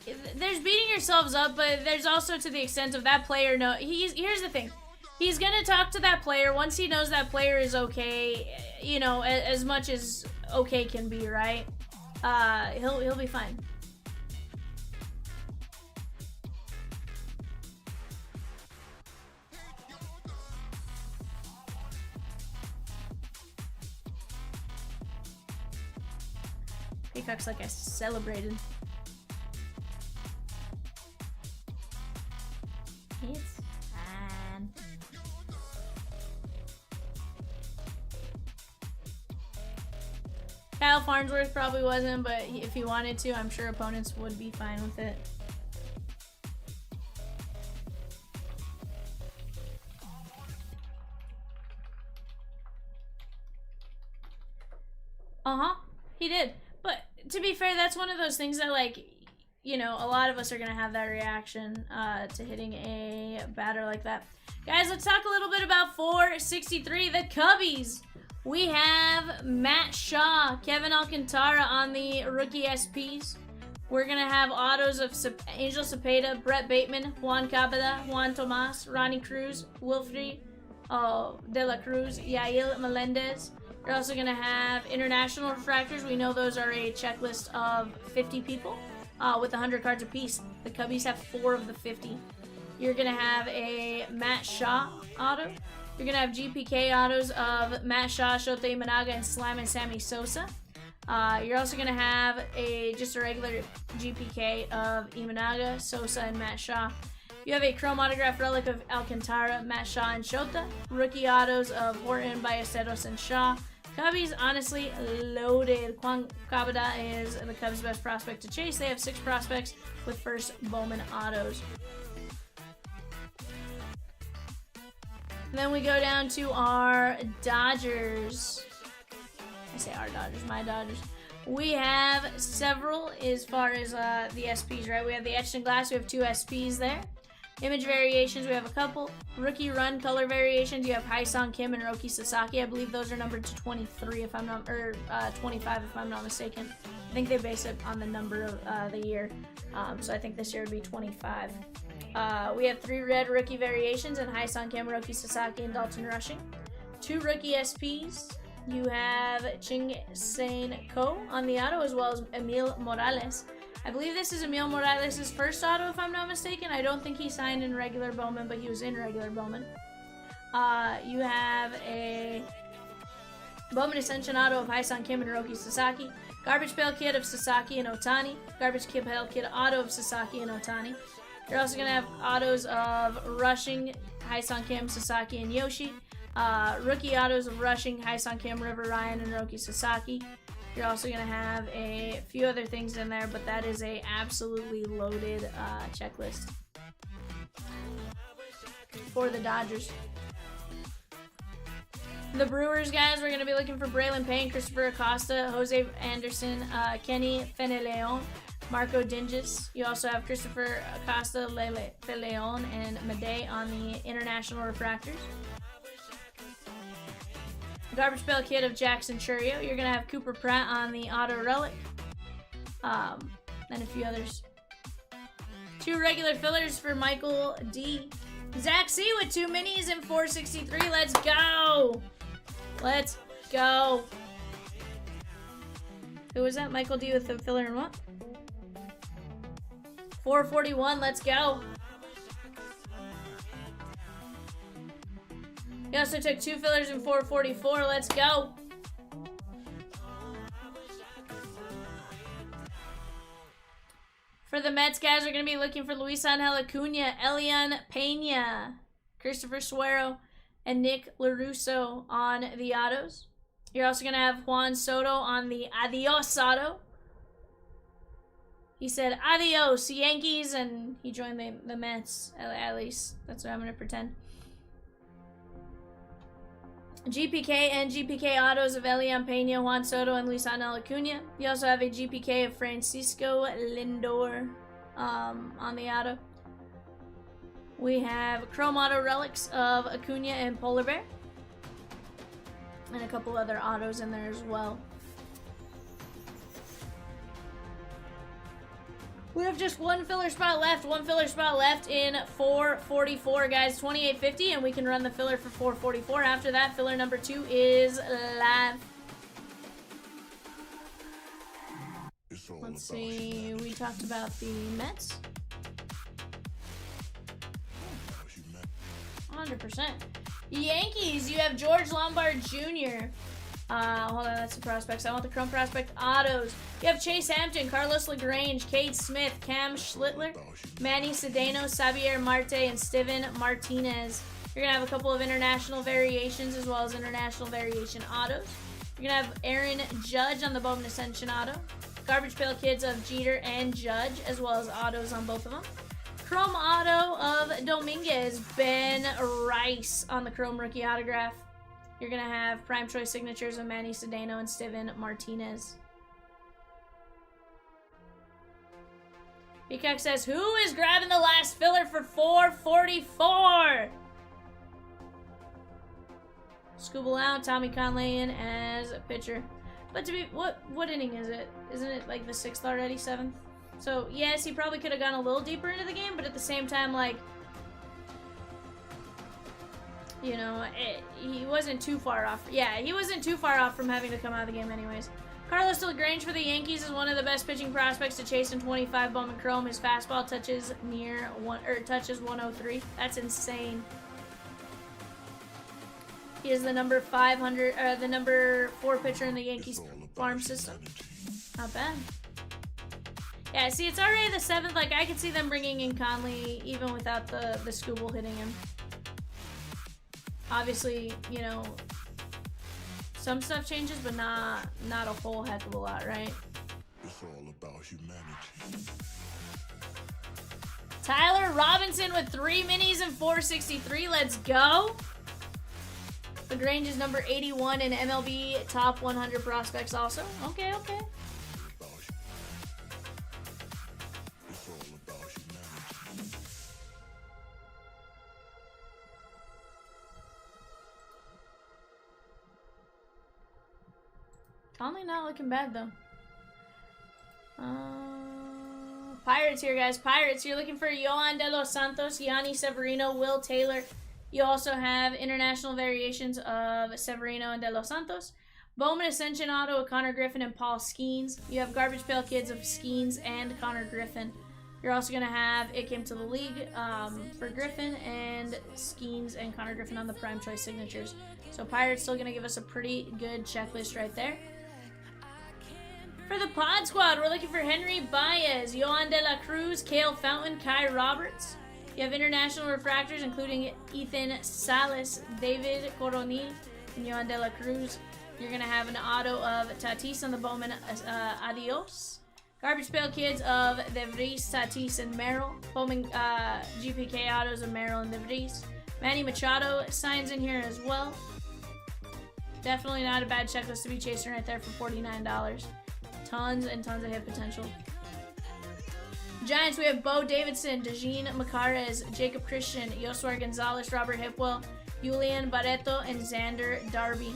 There's beating yourselves up, but there's also to the extent of that player. No, here's the thing. He's gonna talk to that player once he knows that player is okay. You know, as much as okay can be, right? He'll be fine. Peacock's like I celebrated. It's fine. Kyle Farnsworth probably wasn't, but if he wanted to, I'm sure opponents would be fine with it. He did. But to be fair, that's one of those things that, like, you know, a lot of us are going to have that reaction to hitting a batter like that. Guys, let's talk a little bit about 463, the Cubbies. We have Matt Shaw, Kevin Alcantara on the rookie SPs. We're going to have autos of Angel Cepeda, Brett Bateman, Juan Cabada, Juan Tomas, Ronnie Cruz, Wilfred De La Cruz, Yael Melendez. We're also going to have international refractors. We know those are a checklist of 50 people with 100 cards apiece. The Cubbies have 4 of the 50. You're going to have a Matt Shaw auto. You're going to have GPK autos of Matt Shaw, Shota Imanaga, and Slam and Sammy Sosa. You're also going to have just a regular GPK of Imanaga, Sosa, and Matt Shaw. You have a chrome autograph relic of Alcantara, Matt Shaw, and Shota. Rookie autos of Horton, Ballesteros, and Shaw. Cubbies, honestly, loaded. Juan Cabada is the Cubs' best prospect to chase. They have 6 prospects with first Bowman autos. And then we go down to our Dodgers. I say our Dodgers, my Dodgers. We have several as far as the SPs, right? We have the Etched in Glass. We have 2 SPs there. Image variations, we have a couple. Rookie run color variations, you have Haesung Kim and Roki Sasaki. I believe those are numbered to 23 if I'm not, or 25 if I'm not mistaken. I think they base it on the number of the year. So I think this year would be 25. We have 3 red rookie variations and Haesung Kim, Roki Sasaki, and Dalton Rushing. 2 rookie SPs. You have Ching Sain Ko on the auto as well as Emil Morales. I believe this is Emil Morales' first auto, if I'm not mistaken. I don't think he signed in regular Bowman, but he was in regular Bowman. You have a Bowman Ascension auto of Haesung Kim and Roki Sasaki. Garbage Pail Kid of Sasaki and Otani. Garbage Pail Kid auto of Sasaki and Otani. You're also going to have autos of Rushing, Haesung Kim, Sasaki, and Yoshi. Rookie autos of Rushing, Haesung Kim, River Ryan, and Roki Sasaki. You're also going to have a few other things in there, but that is a absolutely loaded checklist for the Dodgers. The Brewers, guys, we're going to be looking for Braylon Payne, Christopher Acosta, Jose Anderson, Kenny Feneleon, Marco Dinges. You also have Christopher Acosta, Feleon, and Madej on the International Refractors. Garbage Pail Kid of Jackson Churio. You're going to have Cooper Pratt on the Auto Relic. And a few others. 2 regular fillers for Michael D. Zach C with 2 minis and 463. Let's go! Let's go! Who was that? Michael D with the filler and what? 441. Let's go! He also took 2 fillers and 444. Let's go. For the Mets, guys, we're going to be looking for Luis Angel Acuna, Elian Pena, Christopher Suero, and Nick LaRusso on the autos. You're also going to have Juan Soto on the Adios auto. He said, adios, Yankees, and he joined the Mets, at least. That's what I'm going to pretend. GPK and GPK autos of Elian Pena, Juan Soto, and Luis Angel Acuna. You also have a GPK of Francisco Lindor on the auto. We have Chrome Auto Relics of Acuna and Polar Bear. And a couple other autos in there as well. We have just one filler spot left. One filler spot left in 444, guys. 2850, and we can run the filler for 444. After that, filler number 2 is live. Let's see. We talked about the Mets. 100%. Yankees, you have George Lombard Jr. Hold on, that's the prospects. I want the Chrome Prospect autos. You have Chase Hampton, Carlos LaGrange, Cade Smith, Cam Schlittler, Manny Cedeno, Xavier Marte, and Steven Martinez. You're going to have a couple of international variations as well as international variation autos. You're going to have Aaron Judge on the Bowman Ascension auto. Garbage Pail Kids of Jeter and Judge, as well as autos on both of them. Chrome auto of Dominguez, Ben Rice on the Chrome Rookie autograph. You're going to have Prime Choice signatures of Manny Cedeno and Steven Martinez. Peacock says, who is grabbing the last filler for 444? Scooble out, Tommy Conlon as a pitcher. But to be, what inning is it? Isn't it like the 6th already, 7th? So, yes, he probably could have gone a little deeper into the game, but at the same time, like, you know, he wasn't too far off. Yeah, he wasn't too far off from having to come out of the game anyways. Carlos LaGrange for the Yankees is one of the best pitching prospects to chase in 25 Bowman Chrome. His fastball touches touches 103. That's insane. He is the number 4 pitcher in the Yankees farm system. Not bad. Yeah, see, it's already the 7th. Like, I could see them bringing in Conley even without the Scooble hitting him. Obviously, you know, some stuff changes, but not a whole heck of a lot, right? It's all about humanity. Tyler Robinson with 3 minis and 463. Let's go. LaGrange is number 81 in MLB Top 100 Prospects also. Okay. Conley not looking bad, though. Pirates here, guys. Pirates, you're looking for Yohan De Los Santos, Yanni Severino, Will Taylor. You also have international variations of Severino and De Los Santos. Bowman Ascension auto of Connor Griffin and Paul Skeens. You have Garbage Pail Kids of Skeens and Connor Griffin. You're also going to have It Came to the League for Griffin and Skeens and Connor Griffin on the Prime Choice signatures. So Pirates still going to give us a pretty good checklist right there. For the Pod Squad, we're looking for Henry Baez, Yohan De La Cruz, Cale Fountain, Kai Roberts. You have international refractors, including Ethan Salas, David Coronil, and Yohan De La Cruz. You're going to have an auto of Tatis on the Bowman Adios. Garbage Pail Kids of De Vries, Tatis, and Merrill. Bowman GPK autos of Merrill and De Vries. Manny Machado signs in here as well. Definitely not a bad checklist to be chasing right there for $49. Tons and tons of hit potential. Giants, we have Bo Davidson, Dejin Macarez, Jacob Christian, Yoswar Gonzalez, Robert Hipwell, Julian Barreto, and Xander Darby.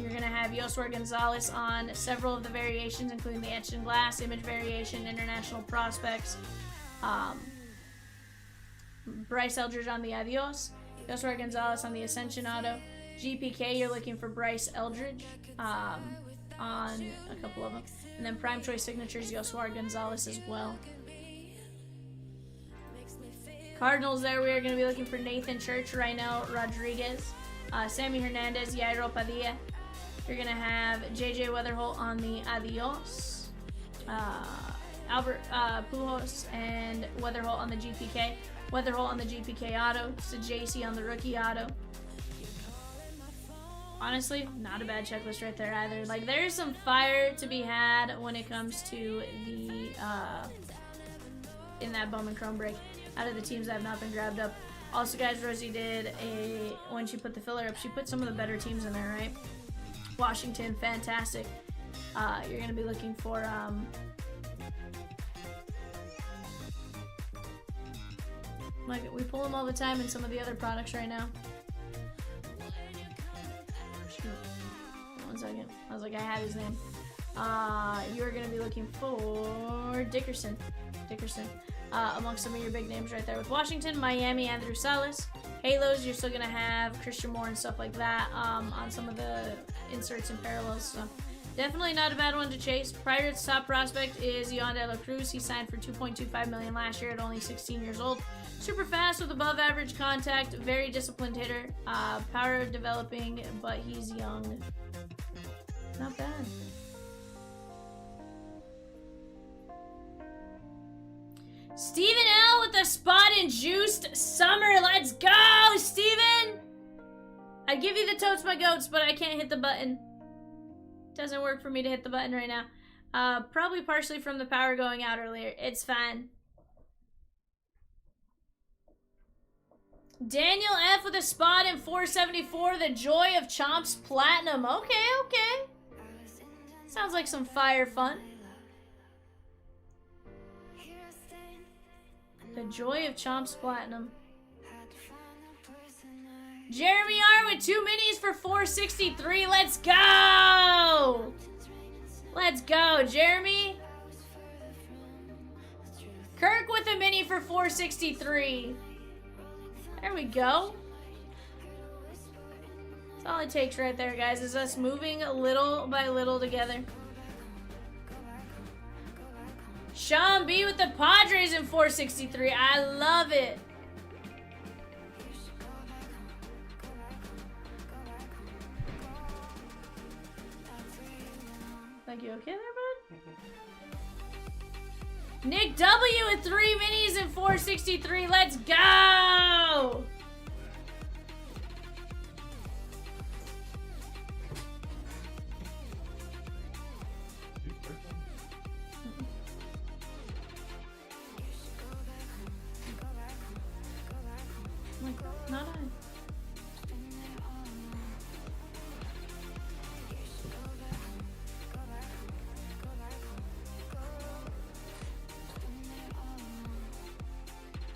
You're going to have Yoswar Gonzalez on several of the variations, including the Etched in Glass, Image Variation, International Prospects. Bryce Eldridge on the Adios. Yoswar Gonzalez on the Ascension Auto. GPK, you're looking for Bryce Eldridge on a couple of them. And then Prime Choice Signatures, Yoswar Gonzalez as well. Cardinals there, we are going to be looking for Nathan Church, Rhinel Rodriguez, Sammy Hernandez, Yairo Padilla. You're going to have JJ Weatherholt on the Adios. Albert Pujols and Weatherholt on the GPK. Weatherholt on the GPK auto. JC on the rookie auto. Honestly, not a bad checklist right there either. Like, there's some fire to be had when it comes to the in that Bowman Chrome break out of the teams that have not been grabbed up. Also, guys, Rosie did when she put the filler up, she put some of the better teams in there, right? Washington, fantastic. You're going to be looking for like, we pull them all the time in some of the other products right now. Shoot. 1 second. I was like, I had his name. You're going to be looking for Dickerson. Amongst some of your big names right there with Washington, Miami, Andrew Salas. Halos, you're still going to have Christian Moore and stuff like that on some of the inserts and parallels. So definitely not a bad one to chase. Pirates' top prospect is Yon De La Cruz. He signed for $2.25 million last year at only 16 years old. Super fast with above average contact. Very disciplined hitter. Power developing, but he's young. Not bad. Steven L with the spot and juiced summer. Let's go, Steven! I'd give you the totes my goats, but I can't hit the button. Doesn't work for me to hit the button right now. Probably partially from the power going out earlier. It's fine. Daniel F with a spot in 474. The Joy of Chomps Platinum. Okay. Sounds like some fire fun. The Joy of Chomps Platinum. Jeremy R with 2 minis for 463. Let's go! Let's go, Jeremy. Kirk with a mini for 463. There we go. That's all it takes right there, guys, is us moving little by little together. Sean B with the Padres in 463. I love it. Thank you. Okay there, bud? Nick W with 3 minis in 463. Let's go! Not I.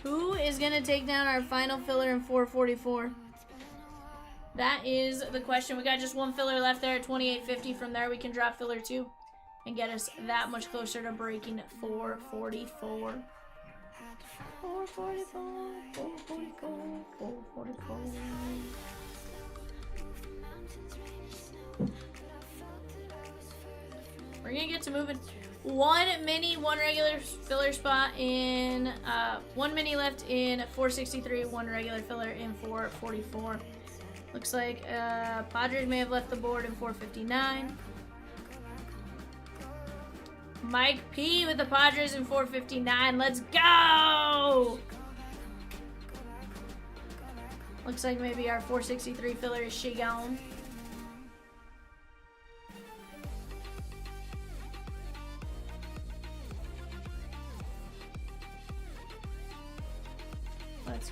Who is going to take down our final filler in 444? That is the question. We got just one filler left there at 2850. From there, we can drop filler 2 and get us that much closer to breaking 444. 444, 444, 444. We're gonna get to moving. 1 mini, 1 regular filler spot in 1 mini left in 463, 1 regular filler in 444. Looks like Padres may have left the board in 459. Mike P with the Padres in 459. Let's go! Looks like maybe our 463 filler is she gone.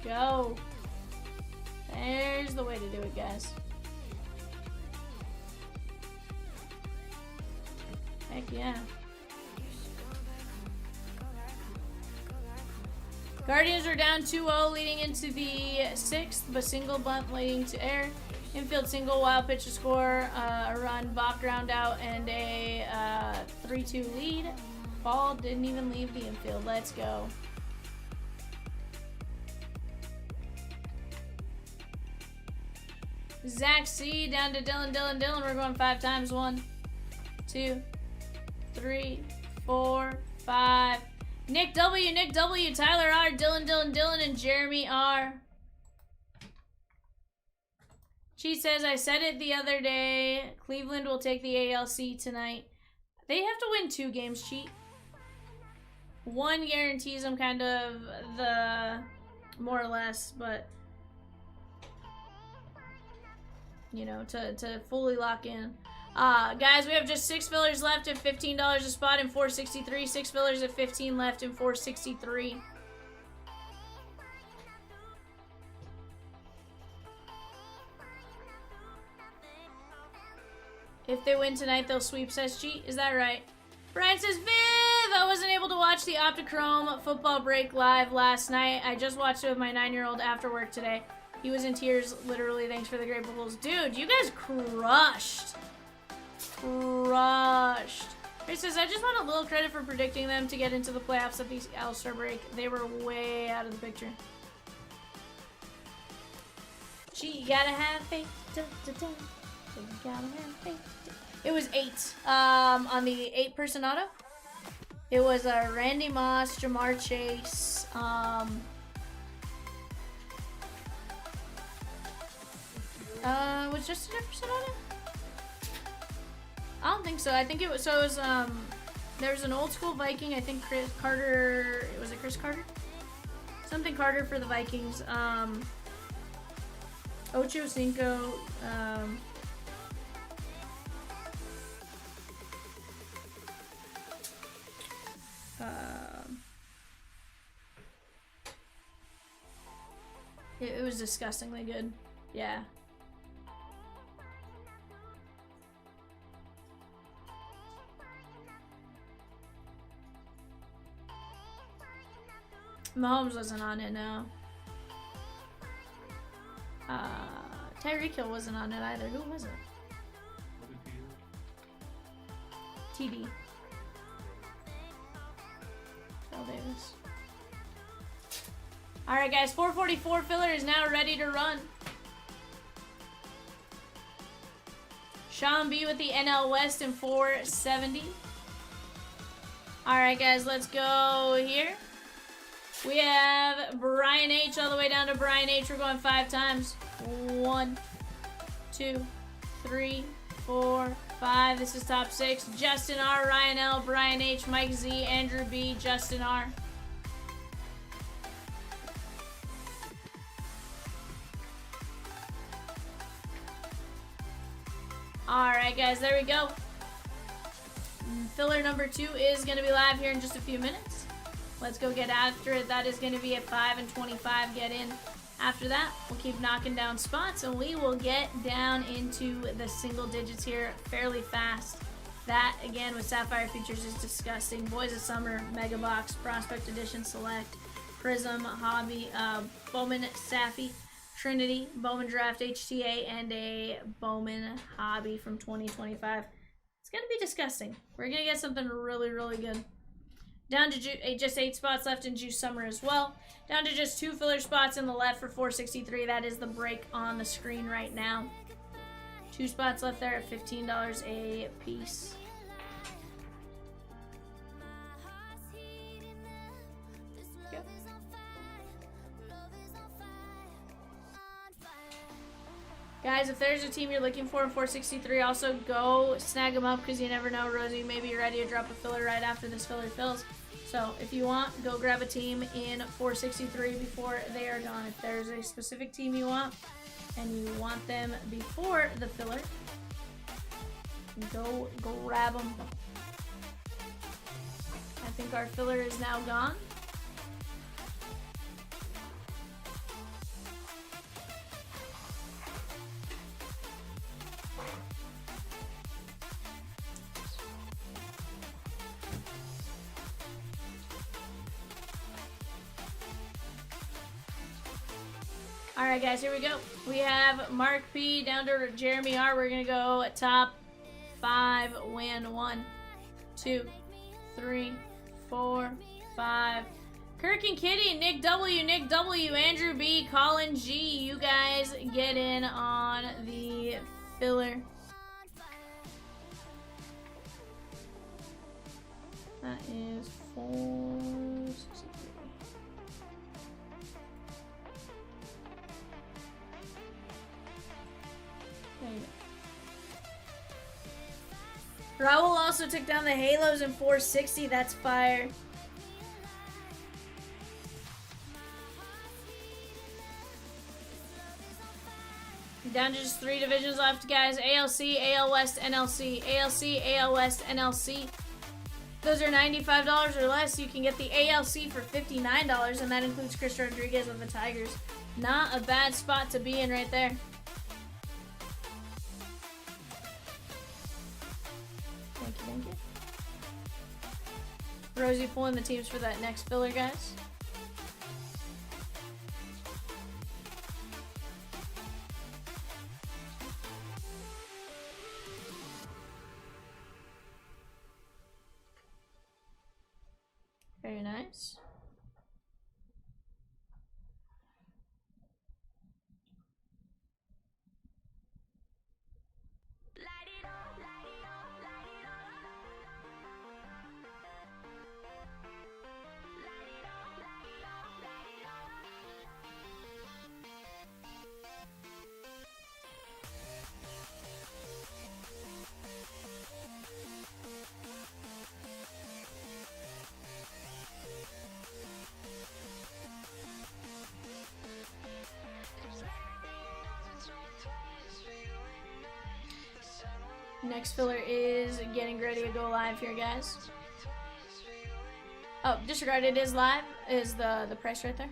go. There's the way to do it, guys. Heck yeah. Guardians are down 2-0 leading into the 6th, but single bunt leading to air. Infield single, wild pitch to score, a run, Bach ground out, and a 3-2 lead. Ball didn't even leave the infield. Let's go. Zach C down to Dylan. We're going 5 times. 1, 2, 3, 4, 5. Nick W, Tyler R, Dylan, and Jeremy R. She says, I said it the other day. Cleveland will take the ALC tonight. They have to win 2 games, Cheat. 1 guarantees them kind of the more or less, but you know, to fully lock in. Guys, we have just 6 fillers left at $15 a spot in 463. 6 fillers at 15 left in 463. If they win tonight, they'll sweep, says Cheat. Is that right? Brian says, Viv, I wasn't able to watch the Optichrome football break live last night. I just watched it with my 9-year-old after work today. He was in tears, literally. Thanks for the great bubbles. Dude, you guys crushed. He says, I just want a little credit for predicting them to get into the playoffs at the All-Star break. They were way out of the picture. Gee, you gotta have faith. You gotta have faith. It was 8 on the 8-person auto. It was Randy Moss, Jamar Chase, was just an 8-person auto? I don't think so. I think it was, so it was, there was an old school Viking, I think Chris Carter, was it Chris Carter? Something Carter for the Vikings, Ocho Cinco, it was disgustingly good. Yeah. Mahomes wasn't on it, no. Tyreek Hill wasn't on it either. Who was it? TD. Phil Davis. Alright guys, 444 filler is now ready to run. Sean B with the NL West in 470. Alright guys, let's go here. We have Brian H all the way down to Brian H. We're going 5 times. 1, 2, 3, 4, 5. This is top 6. Justin R, Ryan L, Brian H, Mike Z, Andrew B, Justin R. Alright guys, there we go. Filler number 2 is going to be live here in just a few minutes. Let's go get after it. That is going to be a 5 and 25 get in. After that, we'll keep knocking down spots and we will get down into the single digits here fairly fast. That, again, with Sapphire Features is disgusting. Boys of Summer, Mega Box, Prospect Edition Select, Prism, Hobby, Bowman Safi, Trinity, Bowman Draft HTA, and a Bowman Hobby from 2025. It's going to be disgusting. We're going to get something really, really good. Down to just 8 spots left in Juice Summer as well. Down to just 2 filler spots in the left for 463. That is the break on the screen right now. 2 spots left there at $15 a piece. Yep. Guys, if there's a team you're looking for in 463, also go snag them up because you never know. Rosie may be ready to drop a filler right after this filler fills. So if you want, go grab a team in 463 before they are gone. If there's a specific team you want and you want them before the filler, go grab them. I think our filler is now gone. All right, guys, here we go. We have Mark P down to Jeremy R. We're gonna go top 5 win 1, 2, 3, 4, 5. Kirk and Kitty, Nick W, Andrew B, Colin G. You guys get in on the filler. That is 463. There you go. Raul also took down the Halos in 460. That's fire. Down to just 3 divisions left, guys. ALC, AL West, NLC. ALC, AL West, NLC. Those are $95 or less. You can get the ALC for $59, and that includes Chris Rodriguez of the Tigers. Not a bad spot to be in right there. Thank you, thank you. Rosie pulling the teams for that next filler, guys. Very nice. Next filler is getting ready to go live here, guys. Oh, disregard, it is live, is the price right there.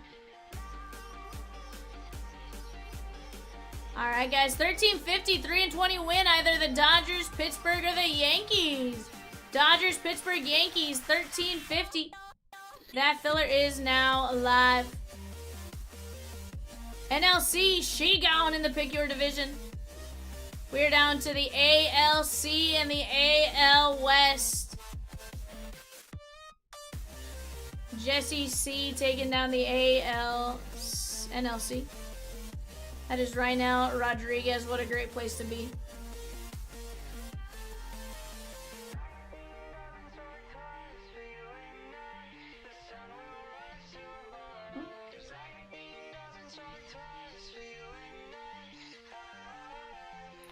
Alright, guys, 1350, 3-20 win, either the Dodgers, Pittsburgh, or the Yankees. Dodgers, Pittsburgh, Yankees, 1350. That filler is now live. NLC, she going in the pick your division. We're down to the ALC and the AL West. Jesse C taking down the NLC. That is right now Rodriguez. What a great place to be.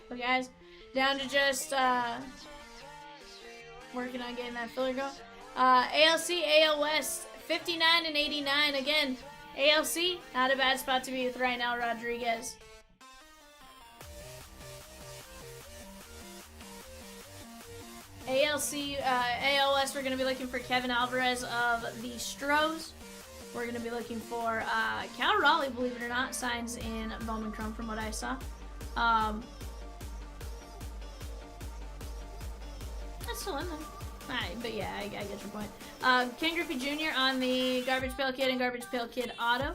So guys, down to just working on getting that filler going. ALC, AL West, 59 and 89. Again, ALC, not a bad spot to be with right now, Rodriguez. ALC, AL West, we're going to be looking for Kevin Alvarez of the Stros. We're going to be looking for Cal Raleigh, believe it or not, signs in Bowman Chrome from what I saw. That's still in there. Alright, but yeah, I get your point. Ken Griffey Jr. on the Garbage Pail Kid and Garbage Pail Kid auto.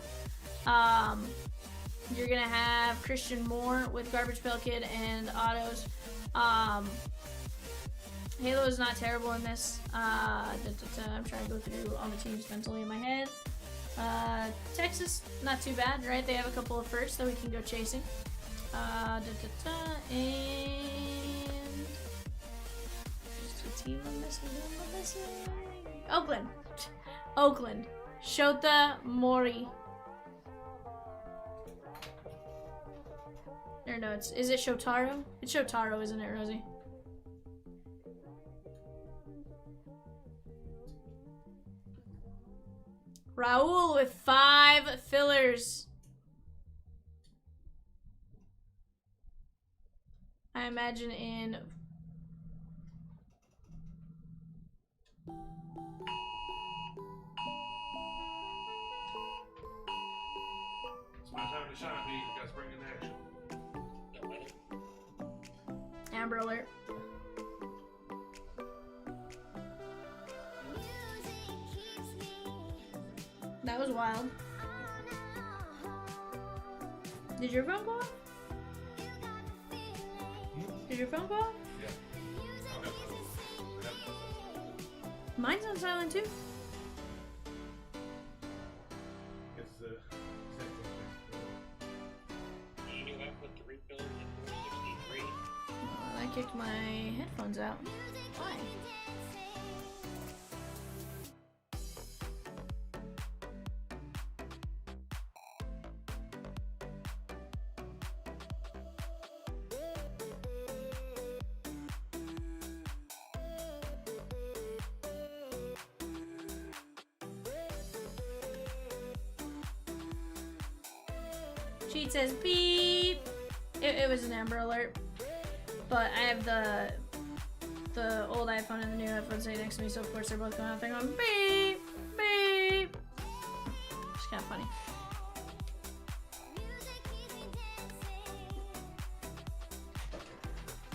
You're going to have Christian Moore with Garbage Pail Kid and autos. Halo is not terrible in this. I'm trying to go through all the teams mentally in my head. Texas, not too bad, right? They have a couple of firsts that we can go chasing. And team I'm missing. Oakland. Shota Mori. Or no, is it Shotaro? It's Shotaro, isn't it, Rosie? Raul with 5 fillers. I imagine in... It's my time to shine, me. You guys bring in action. Amber Alert. That was wild. Did your phone go off? Did your phone go off? Yeah. Mine's on silent too. It's You have put 3 fillers in 463. Oh, I kicked my headphones out. Why? Cheat says beep. It was an Amber Alert, but I have the old iPhone and the new iPhone sitting next to me, so of course they're both going out there going beep beep. It's kind of funny.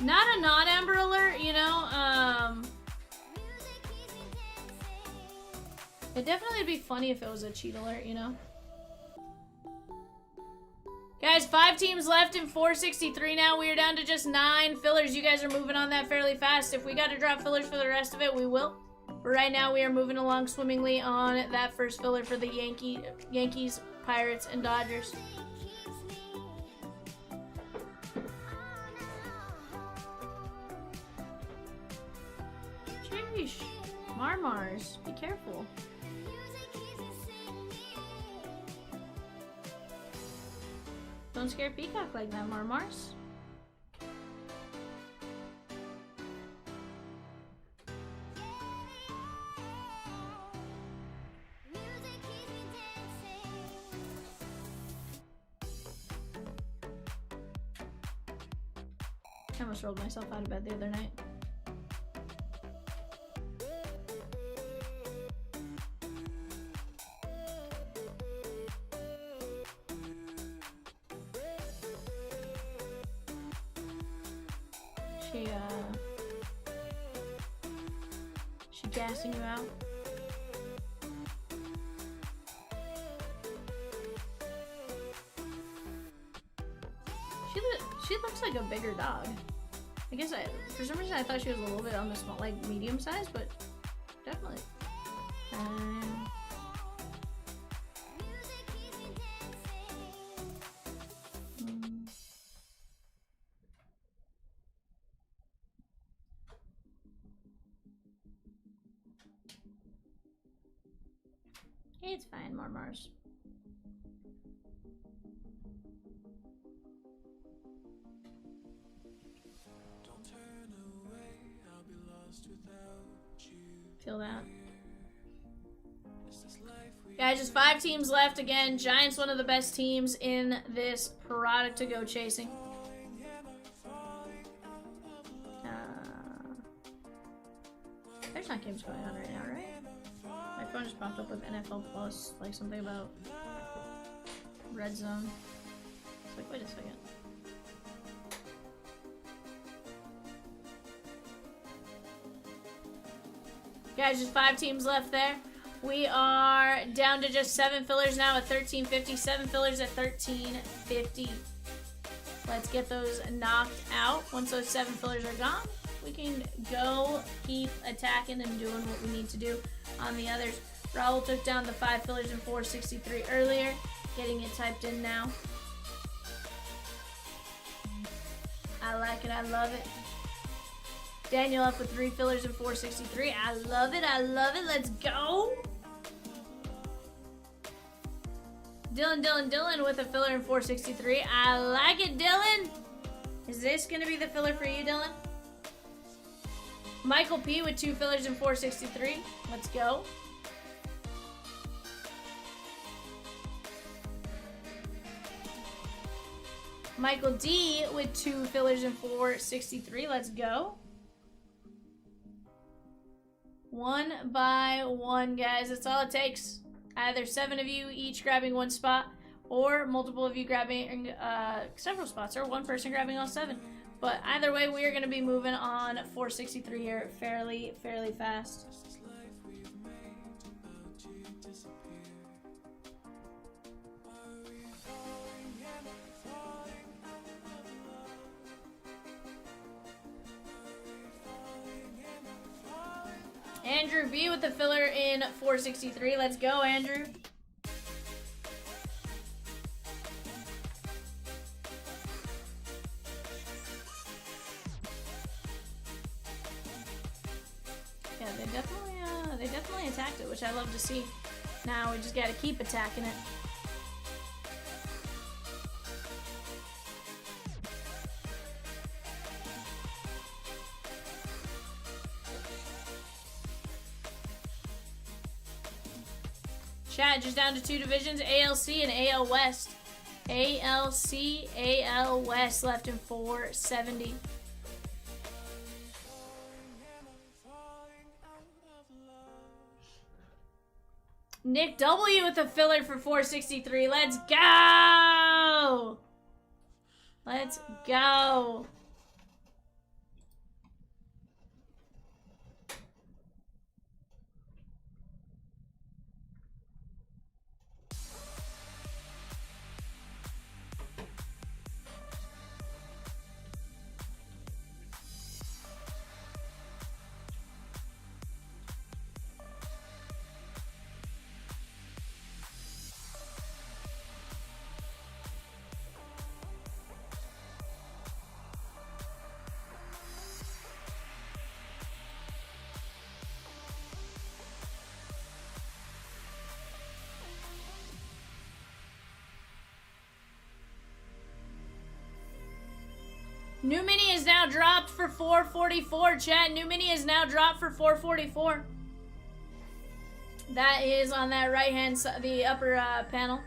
Not a not Amber Alert, you know. It'd definitely be funny if it was a cheat alert, you know. Guys, 5 teams left in 463 now. We are down to just 9 fillers. You guys are moving on that fairly fast. If we got to drop fillers for the rest of it, we will. But right now, we are moving along swimmingly on that first filler for the Yankees, Pirates, and Dodgers. Sheesh. Marmars, be careful. Don't scare Peacock like that, Marmars. I almost rolled myself out of bed the other night. She gassing you out? She looks like a bigger dog. I guess for some reason I thought she was a little bit on the small, like medium size, but definitely. It's fine, Marmars. Feel that. Guys, just 5 teams left. Again, Giants, one of the best teams in this product to go chasing. There's not games going on right now, right? My phone just popped up with NFL Plus, like something about Red Zone. It's like, wait a second. Guys, just 5 teams left there. We are down to just 7 fillers now at 1350. 7 fillers at 1350. Let's get those knocked out. Once those 7 fillers are gone, we can go keep attacking and doing what we need to do on the others. Raul took down the 5 fillers in 463 earlier. Getting it typed in now. I like it. I love it. Daniel up with 3 fillers in 463. I love it. I love it. Let's go. Dylan with a filler in 463. I like it, Dylan. Is this going to be the filler for you, Dylan? Michael P with 2 fillers in 463. Let's go. Michael D with 2 fillers in 463. Let's go. 1 by 1, guys. That's all it takes. Either 7 of you each grabbing 1 spot, or multiple of you grabbing several spots, or 1 person grabbing all 7. But either way, we are going to be moving on 463 here fairly fast. Andrew B with the filler in 463. Let's go, Andrew. Yeah, they definitely attacked it, which I love to see. Now we just gotta keep attacking it. Chat, just down to 2 divisions, ALC and AL West. ALC, AL West left in 470. Nick W with the filler for 463. Let's go! Let's go. New mini is now dropped for 444, chat. New mini is now dropped for 444. That is on that right hand side, the upper panel.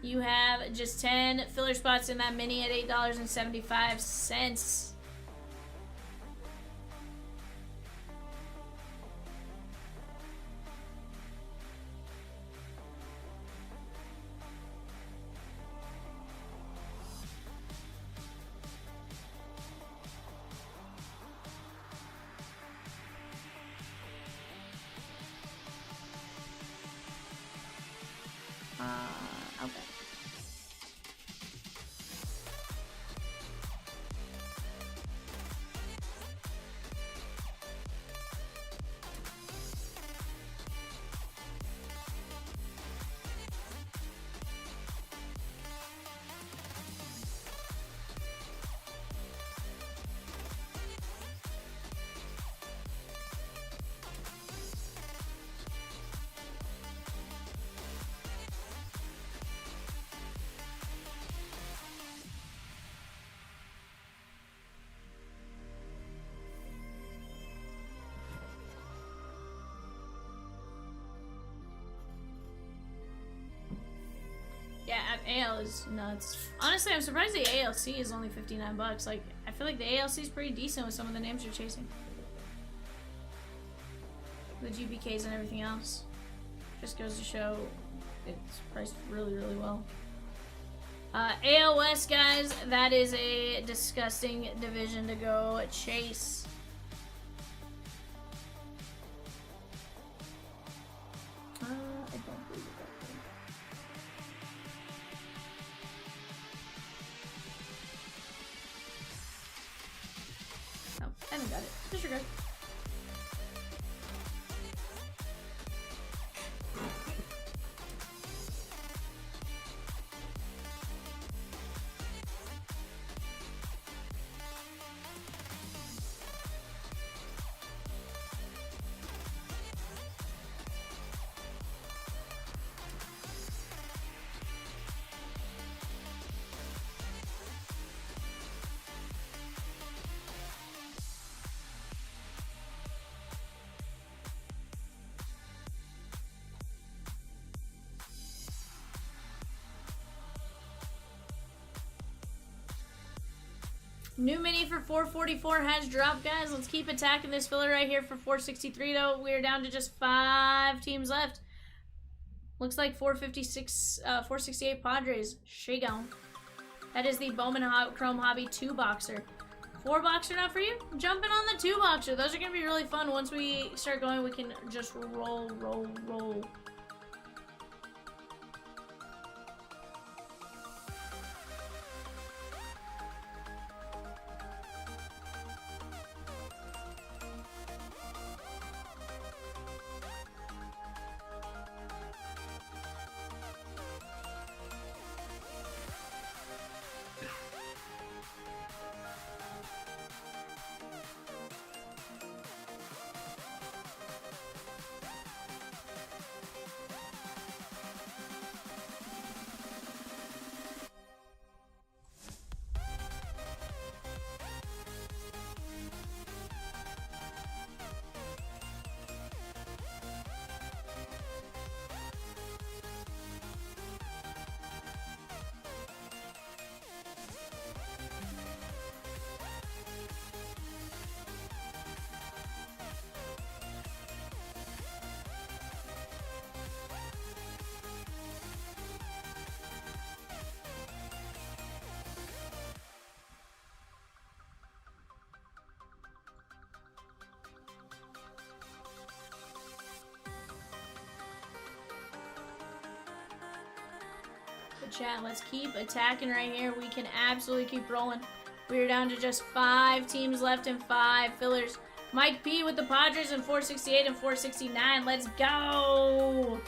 You have just 10 filler spots in that mini at $8.75. Okay. Yeah, AL is nuts. Honestly, I'm surprised the ALC is only 59 bucks. Like, I feel like the ALC is pretty decent with some of the names you're chasing. The GBKs and everything else. Just goes to show it's priced really, really well. AL West, guys, that is a disgusting division to go chase. I don't believe it. Oh, I haven't got it. Disregard. New mini for 444 has dropped, guys. Let's keep attacking this filler right here for 463, though. We're down to just 5 teams left. Looks like 456, 468 Padres. Shagon. That is the Bowman Chrome Hobby 2-boxer. 4-boxer not for you? Jumping on the 2-boxer. Those are going to be really fun. Once we start going, we can just roll, roll, roll. Chat, let's keep attacking right here. We can absolutely keep rolling. We're down to just 5 teams left and 5 fillers. Mike P with the Padres in 468 and 469. Let's go!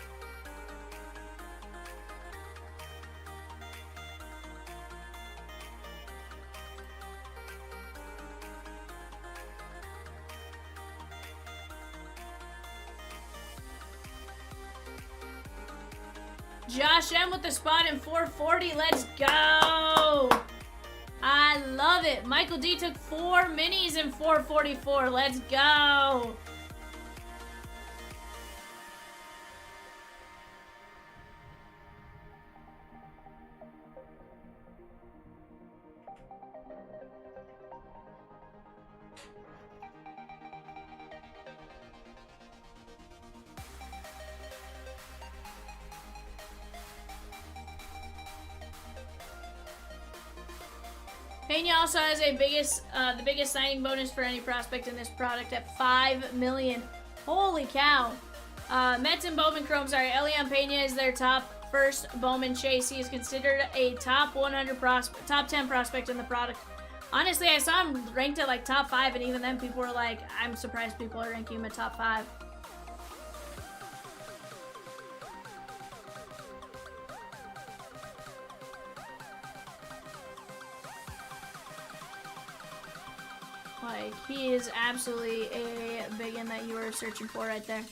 Josh M with the spot in 440. Let's go! I love it. Michael D took 4 minis in 444. Let's go! Pena also has the biggest signing bonus for any prospect in this product at $5 million. Holy cow! Mets and Bowman Chrome. Sorry, Elian Pena is their top first Bowman chase. He is considered a top 100 prospect, top 10 prospect in the product. Honestly, I saw him ranked at like top 5, and even then people were like, "I'm surprised people are ranking him at top 5." Like, he is absolutely a big one that you were searching for right there.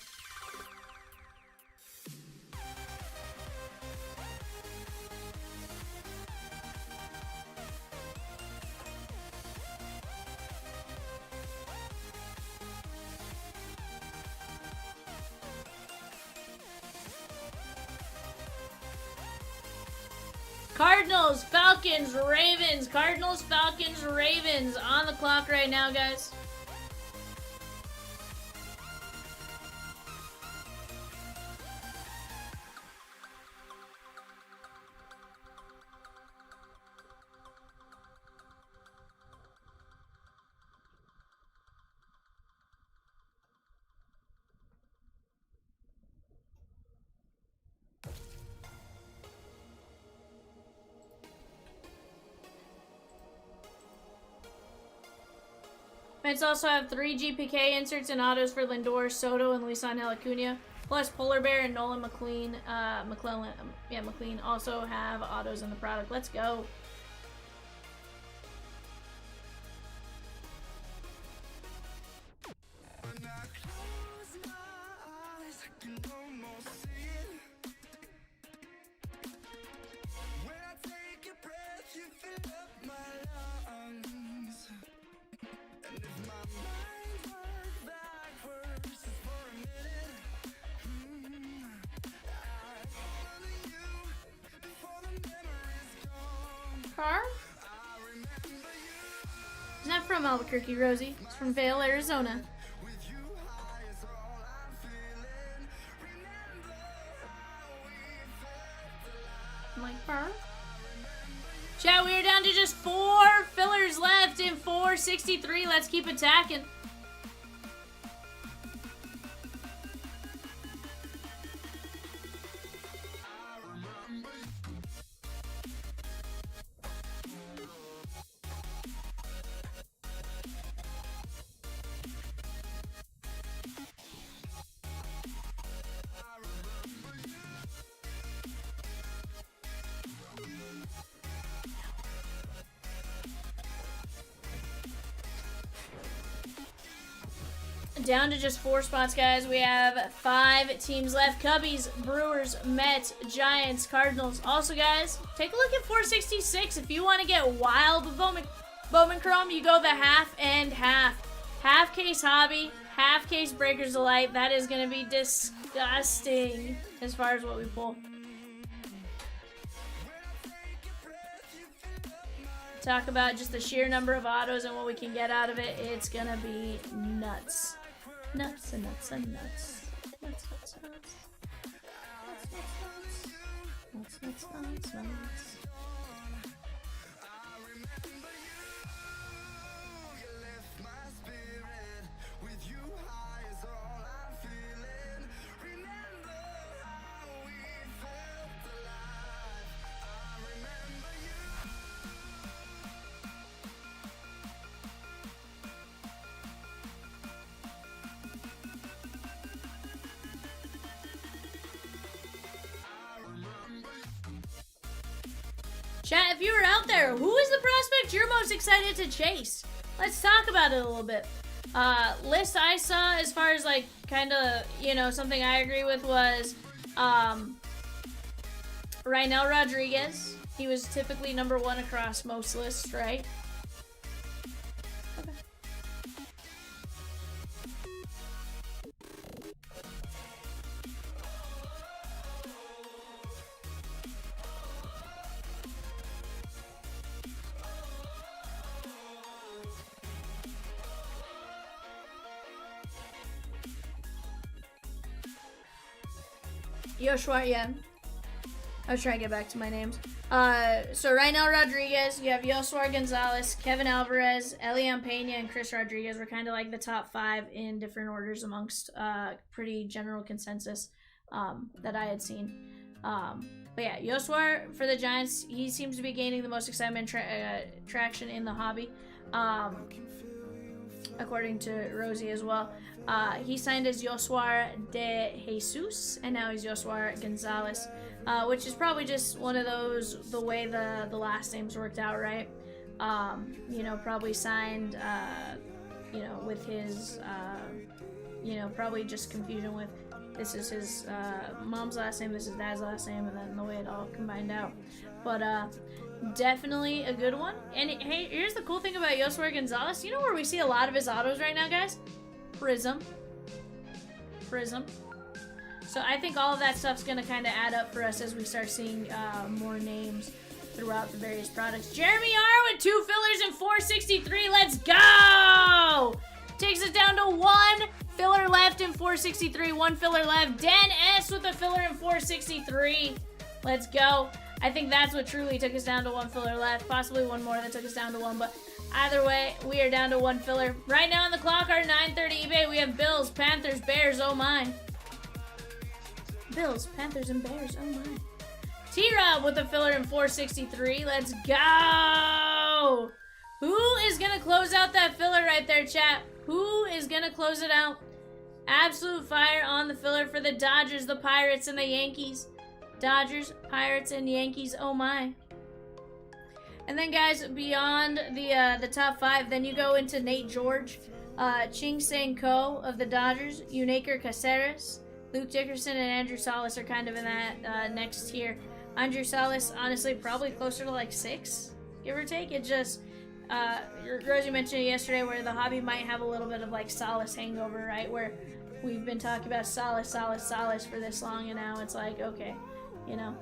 Cardinals, Falcons, Ravens. Cardinals, Falcons, Ravens. On the clock right now, guys. Mets also have 3 GPK inserts and autos for Lindor, Soto, and Luisangel Acuna. Plus Polar Bear and Nolan McLean, McLean also have autos in the product. Let's go. It's not from Albuquerque, Rosie. It's from Vail, Arizona. Like her. Chat, we are down to just 4 fillers left in 463. Let's keep attacking. Down to just 4 spots, guys. We have 5 teams left. Cubbies, Brewers, Mets, Giants, Cardinals. Also, guys, take a look at 466. If you want to get wild with Bowman Chrome, you go the half and half. Half case hobby, half case Breakers Delight. That is going to be disgusting as far as what we pull. Talk about just the sheer number of autos and what we can get out of it. It's going to be nuts. Nuts and nuts and nuts. Nuts, nuts, nuts. Nuts, nuts, nuts, nuts. Chat, if you were out there, who is the prospect you're most excited to chase? Let's talk about it a little bit. List I saw as far as like kind of, you know, something I agree with was Reinel Rodriguez. He was typically #1 across most lists, right? Okay. Yoshua, yeah. I was trying to get back to my names. So Reinel Rodriguez, you have Yosuar Gonzalez, Kevin Alvarez, Elian Pena, and Chris Rodriguez were kind of like the top 5 in different orders amongst pretty general consensus that I had seen. But yeah, Yosuar for the Giants, he seems to be gaining the most excitement traction in the hobby, according to Rosie as well. He signed as Yosuar de Jesus, and now he's Yosuar Gonzalez. Which is probably just one of those, the way the last names worked out, right? You know, probably signed, you know, with his, you know, probably just confusion with this is his mom's last name, this is dad's last name, and then the way it all combined out. But definitely a good one. And hey, here's the cool thing about Yosuar Gonzalez. You know where we see a lot of his autos right now, guys? Prism. So I think all of that stuff's going to kind of add up for us as we start seeing more names throughout the various products. Jeremy R with 2 fillers and 463. Let's go! Takes us down to 1 filler left in 463. 1 filler left. Dan S with a filler in 463. Let's go. I think that's what truly took us down to 1 filler left. Possibly one more that took us down to 1, but either way, we are down to 1 filler. Right now on the clock, our 9:30 eBay, we have Bills, Panthers, Bears, oh my. Bills, Panthers, and Bears. Oh my. T-Rob with a filler in 463. Let's go! Who is going to close out that filler right there, chat? Who is going to close it out? Absolute fire on the filler for the Dodgers, the Pirates, and the Yankees. Dodgers, Pirates, and Yankees. Oh my. And then, guys, beyond the top 5, then you go into Nate George, Ching Sang Ko of the Dodgers, Unaker Caceres, Luke Dickerson, and Andrew Salas are kind of in that next tier. Andrew Salas, honestly, probably closer to like 6, give or take. It just, Rosie mentioned it yesterday where the hobby might have a little bit of like Salas hangover, right? Where we've been talking about Salas for this long, and now it's like, okay, you know.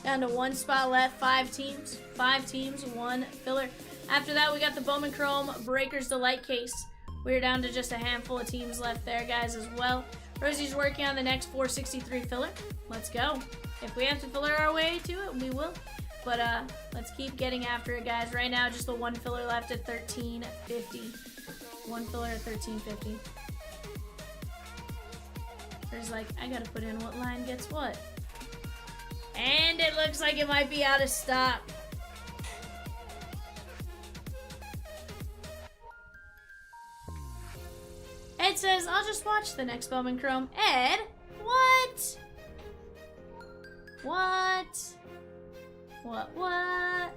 Down to 1 spot left, 5 teams. 5 teams, 1 filler. After that, we got the Bowman Chrome Breakers Delight case. We're down to just a handful of teams left there, guys, as well. Rosie's working on the next 463 filler. Let's go. If we have to filler our way to it, we will. But let's keep getting after it, guys. Right now, just the 1 filler left at 1350. 1 filler at 1350. There's like, I gotta put in what line gets what. And it looks like it might be out of stock. Ed says, I'll just watch the next Bowman Chrome. Ed? What? What? What?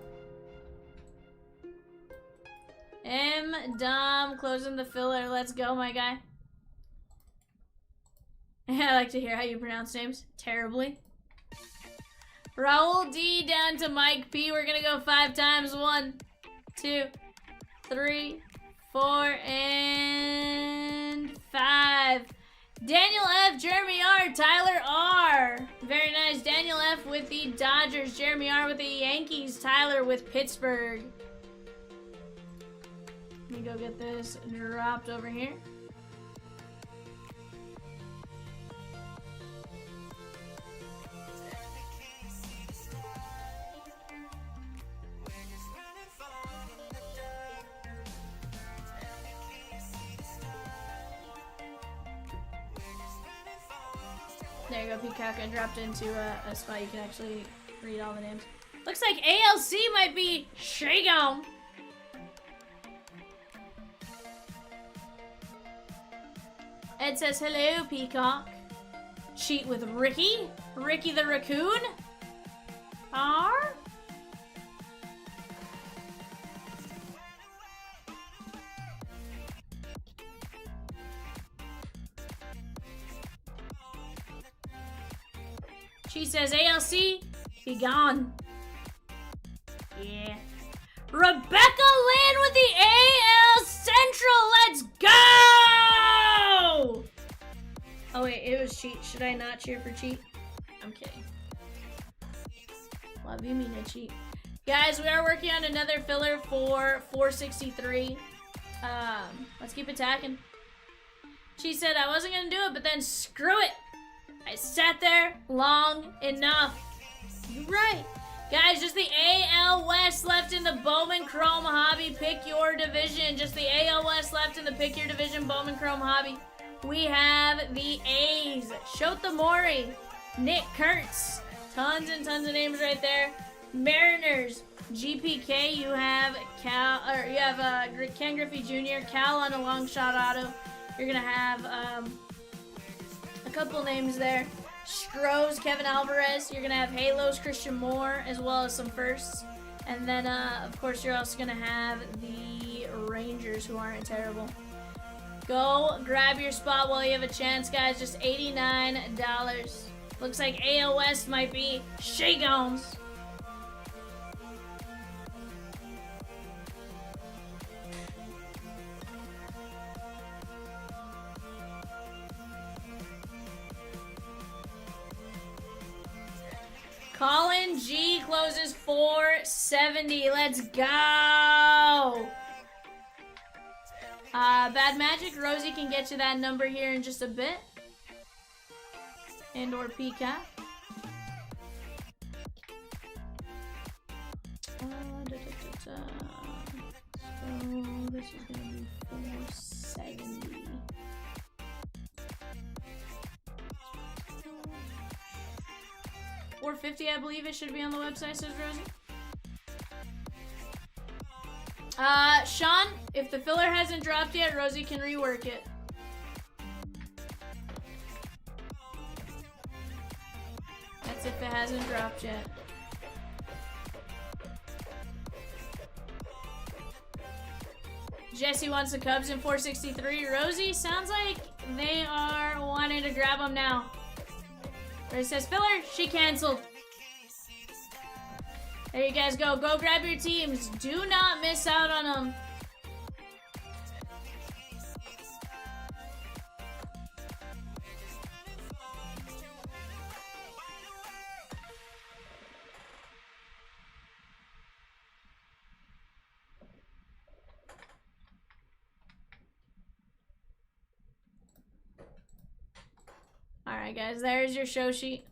M. Dom closing the filler. Let's go, my guy. I like to hear how you pronounce names. Terribly. Raul D down to Mike P. We're gonna go 5 times. 1, 2, 3, 4, and 5. Daniel F, Jeremy R, Tyler R. Very nice. Daniel F with the Dodgers, Jeremy R with the Yankees, Tyler with Pittsburgh. Let me go get this dropped over here. There you go, Peacock. I dropped into a spot you can actually read all the names. Looks like ALC might be Shagon. Ed says, hello, Peacock. Cheat with Ricky. Ricky the Raccoon. R. She says, ALC, be gone. Yeah. Rebecca Lynn with the AL Central. Let's go! Oh, wait, it was cheat. Should I not cheer for cheat? I'm kidding. Love you, mean to cheat. Guys, we are working on another filler for 463. Let's keep attacking. She said I wasn't going to do it, but then screw it. I sat there long enough. You're right. Guys, just the AL West left in the Bowman Chrome Hobby. Pick your division. Just the AL West left in the Pick Your Division Bowman Chrome Hobby. We have the A's. Shota Mori. Nick Kurtz. Tons and tons of names right there. Mariners. GPK. You have Cal, or you have Ken Griffey Jr. Cal on a long shot auto. You're gonna have a couple names there. Strohs, Kevin Alvarez. You're gonna have Halos, Christian Moore, as well as some firsts. And then, of course, you're also gonna have the Rangers, who aren't terrible. Go grab your spot while you have a chance, guys. Just $89. Looks like AL West might be Shea Gomes. Colin G closes 470. Let's go. Bad Magic. Rosie can get you that number here in just a bit. And or Peacock. So this is going to be 470. $450, I believe it should be on the website, says Rosie. Sean, if the filler hasn't dropped yet, Rosie can rework it. That's if it hasn't dropped yet. Jesse wants the Cubs in 463. Rosie, sounds like they are wanting to grab them now. It says filler, she canceled. There you guys go. Go grab your teams. Do not miss out on them. Alright guys, there's your show sheet.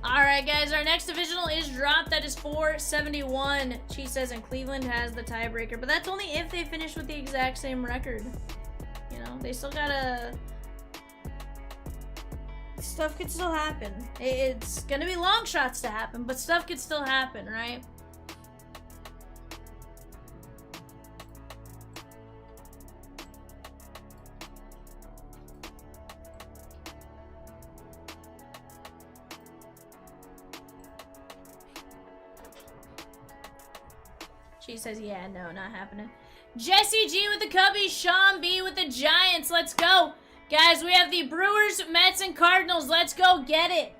Alright guys, our next divisional is dropped. That is 471. She says, and Cleveland has the tiebreaker. But that's only if they finish with the exact same record. You know, they still gotta... Stuff could still happen. It's gonna be long shots to happen, but stuff could still happen, right? She says, yeah, no, not happening. Jesse G with the Cubbies, Sean B with the Giants. Let's go. Guys, we have the Brewers, Mets, and Cardinals. Let's go get it.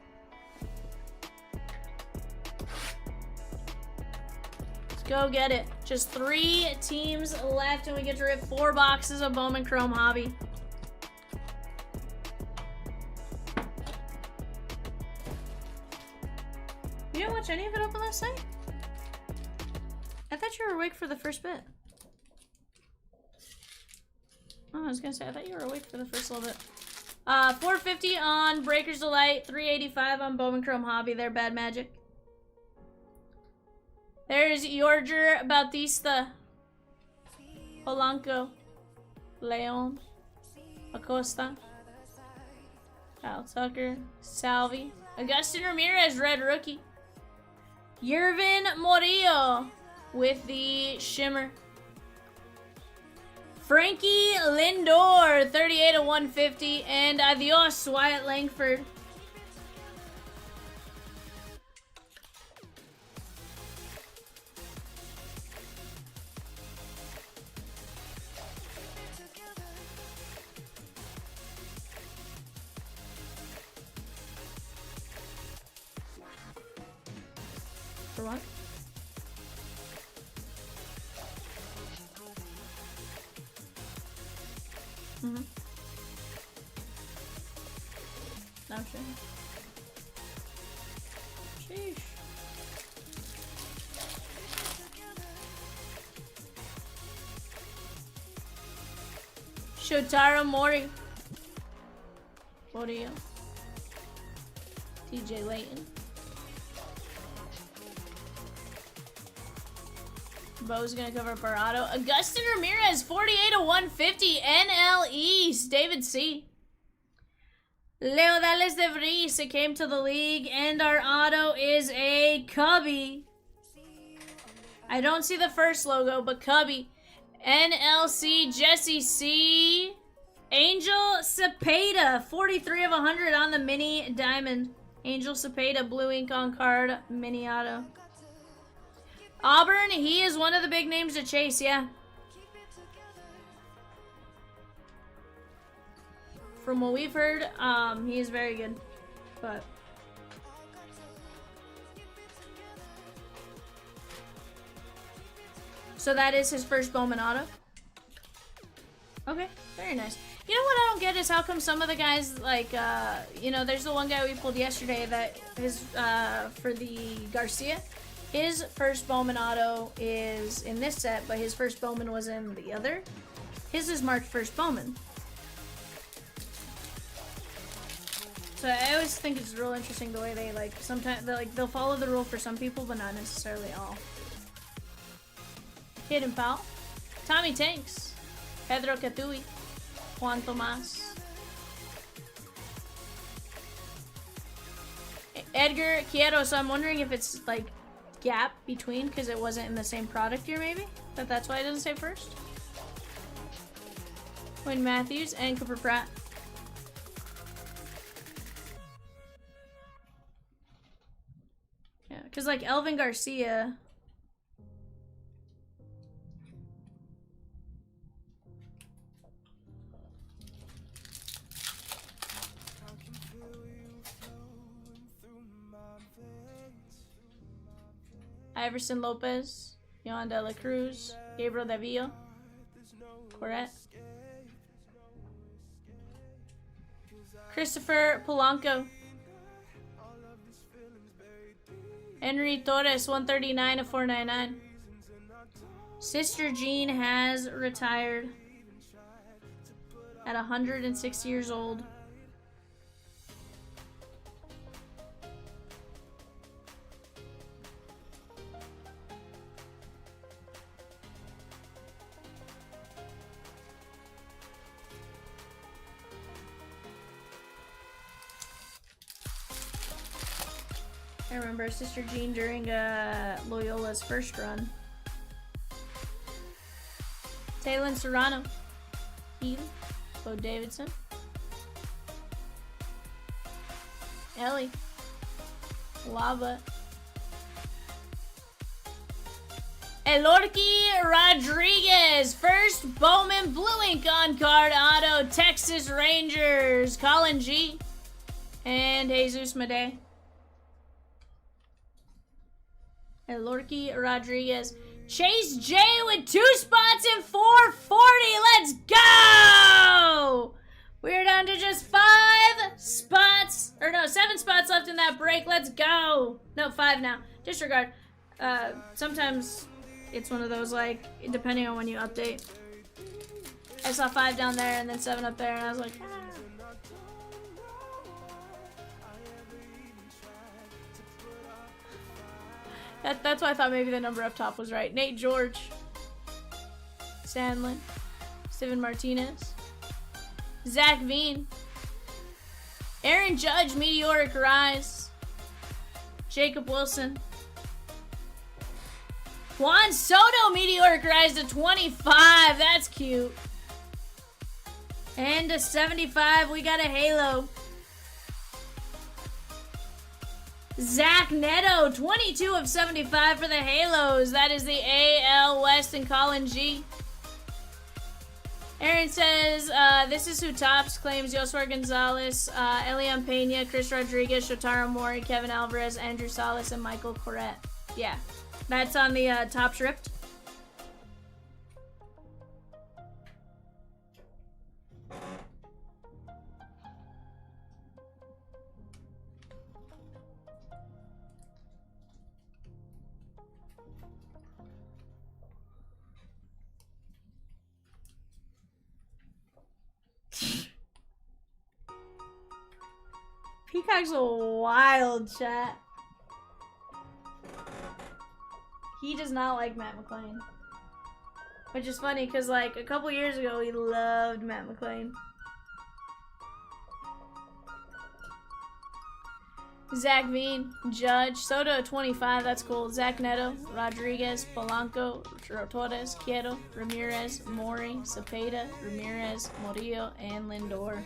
Let's go get it. Just 3 teams left, and we get to rip 4 boxes of Bowman Chrome Hobby. You didn't watch any of it open last night? I thought you were awake for the first bit. Oh, I was gonna say, I thought you were awake for the first little bit. 450 on Breaker's Delight, 385 on Bowman Chrome Hobby. They're Bad Magic. There's Yorger Bautista, Polanco, Leon, Acosta, Kyle Tucker, Salvi, Augustin Ramirez, red rookie, Yervin Morillo with the shimmer, Frankie Lindor, 38/150, and adios, Wyatt Langford. For what? Mm-hmm. No, sure. Sheesh. Shotaro Mori. Morio. TJ Layton. Bo's gonna cover up our auto. Augustin Ramirez, 48/150. NL East. David C. Leo Dales de Vries. It came to the league, and our auto is a Cubby. I don't see the first logo, but Cubby. NLC Jesse C. Angel Cepeda, 43/100 on the mini diamond. Angel Cepeda, blue ink on card, mini auto. Auburn, he is one of the big names to chase, yeah. From what we've heard, he is very good. But so that is his first Bowman auto. Okay, very nice. You know what I don't get is how come some of the guys, like, you know, there's the one guy we pulled yesterday that is, for the Garcia. His first Bowman auto is in this set, but his first Bowman was in the other. His is marked first Bowman. So I always think it's real interesting the way they, like, sometimes, they'll follow the rule for some people, but not necessarily all. Hidden Pal. Tommy Tanks. Pedro Catui. Juan Tomas. Edgar Quiero, so I'm wondering if it's, like, gap between because it wasn't in the same product year, maybe? That's why it doesn't say first. Wayne Matthews and Cooper Pratt. Yeah, because like Elvin Garcia. Iverson Lopez, Yohan De La Cruz, Gabriel Davillo, Correct. Christopher Polanco, Henry Torres, 139/499. Sister Jean has retired at 106 years old. I remember Sister Jean during Loyola's first run. Taylor Serrano, Eden, Bo Davidson, Ellie, Lava, Elorki Rodriguez. First Bowman blue ink on card auto. Texas Rangers. Colin G. And Jesus Madej. Elorki Rodriguez. Chase J with 2 spots in 440. Let's go! We're down to just 5 spots. Or no, 7 spots left in that break. Let's go. No, 5 now. Disregard. Sometimes it's one of those, like, depending on when you update. I saw 5 down there and then 7 up there, and I was like, ah. That's why I thought maybe the number up top was right. Nate George. Sandlin. Steven Martinez. Zach Veen. Aaron Judge, Meteoric Rise. Jacob Wilson. Juan Soto, Meteoric Rise to 25. That's cute. And to 75, we got a Halo. Zach Neto, 22 of 75 for the Halos. That is the AL West and Colin G. Aaron says, this is who tops. Claims Yoswar Gonzalez, Elian Pena, Chris Rodriguez, Shotaro Mori, Kevin Alvarez, Andrew Salas, and Michael Corrette. Yeah, that's on the top ripped. Peacock's a wild, chat. He does not like Matt McClain. Which is funny, because, like, a couple years ago, he loved Matt McClain. Zach Veen, Judge, Soto 25, that's cool. Zach Neto, Rodriguez, Polanco, Torres, Quieto, Ramirez, Mori, Cepeda, Ramirez, Morillo, and Lindor.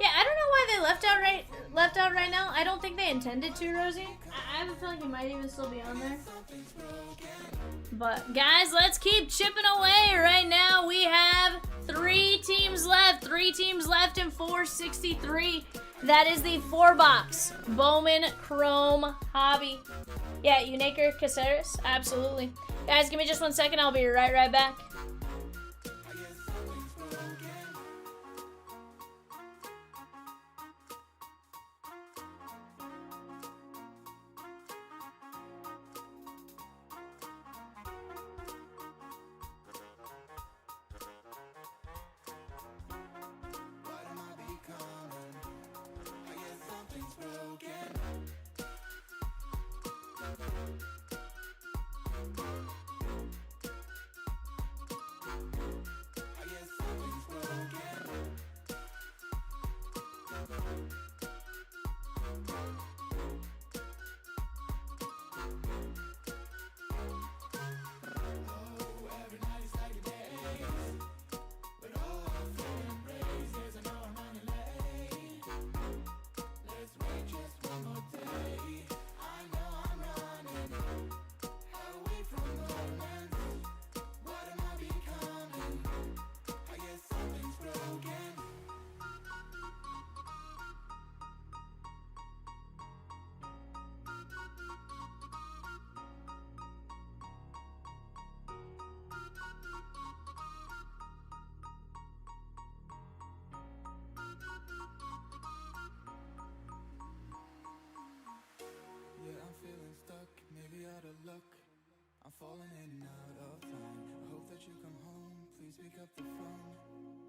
Yeah, I don't know why they left out right now. I don't think they intended to, Rosie. I have a feeling he might even still be on there. But guys, let's keep chipping away. Right now we have 3 teams left. 3 teams left in 463. That is the 4-box Bowman Chrome Hobby. Yeah, Unaker Caceres, absolutely. Guys, give me just 1 second. I'll be right back. I'm falling in and out of line. I hope that you come home. Please pick up the phone.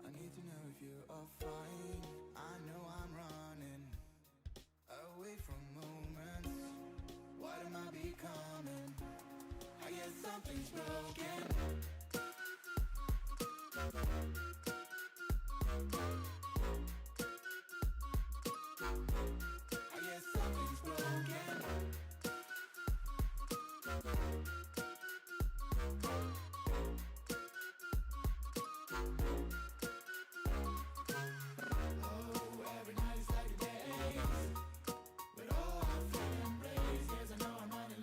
I need to know if you are fine. I know I'm running away from moments. What am I becoming? I guess something's broken. I guess something's broken. Every night is like a day, but all I feel embrace. Yes, I know I'm running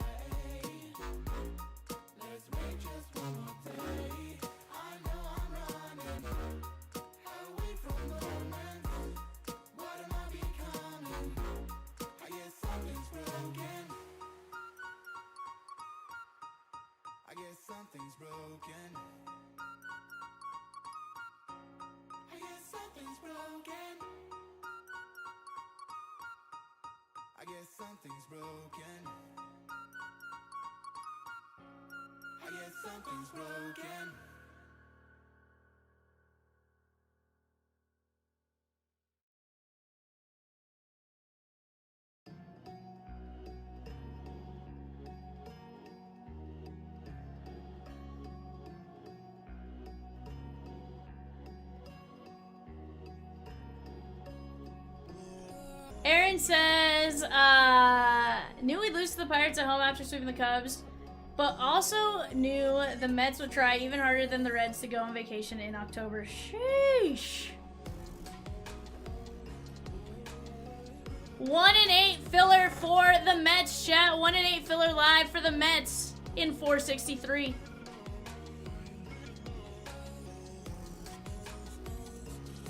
something's broken. Oh yeah, something's broken. Aaron says, knew we'd lose to the Pirates at home after sweeping the Cubs, but also knew the Mets would try even harder than the Reds to go on vacation in October. Sheesh. 1-8 filler for the Mets, chat. 1-8 filler live for the Mets in 463.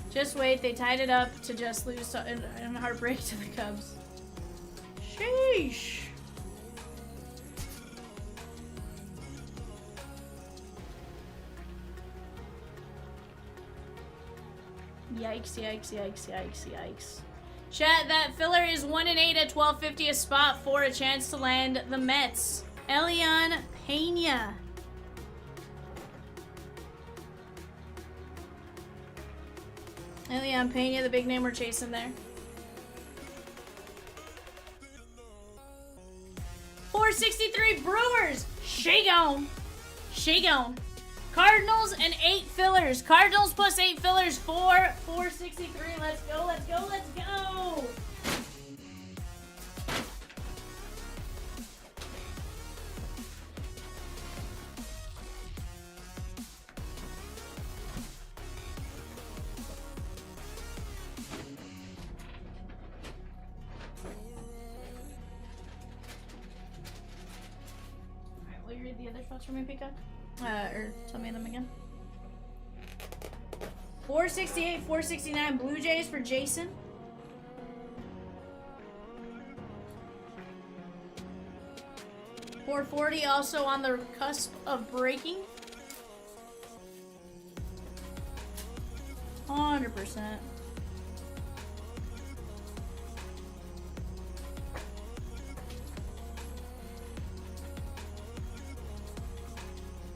Just wait, they tied it up to just lose in heartbreak to the Cubs. Sheesh. Yikes, yikes, yikes, yikes, yikes. Chat, that filler is 1-8 at 1250 a spot for a chance to land the Mets. Elian Pena. Elian Pena, the big name we're chasing there. 463 Brewers. She gone. She gone. Cardinals and 8 fillers. Cardinals plus 8 fillers for 463. Let's go, let's go, let's go. Alright, will you read the other spots for me, Pika? Or tell me them again. 468, 469 Blue Jays for Jason. .440 also on the cusp of breaking. 100%.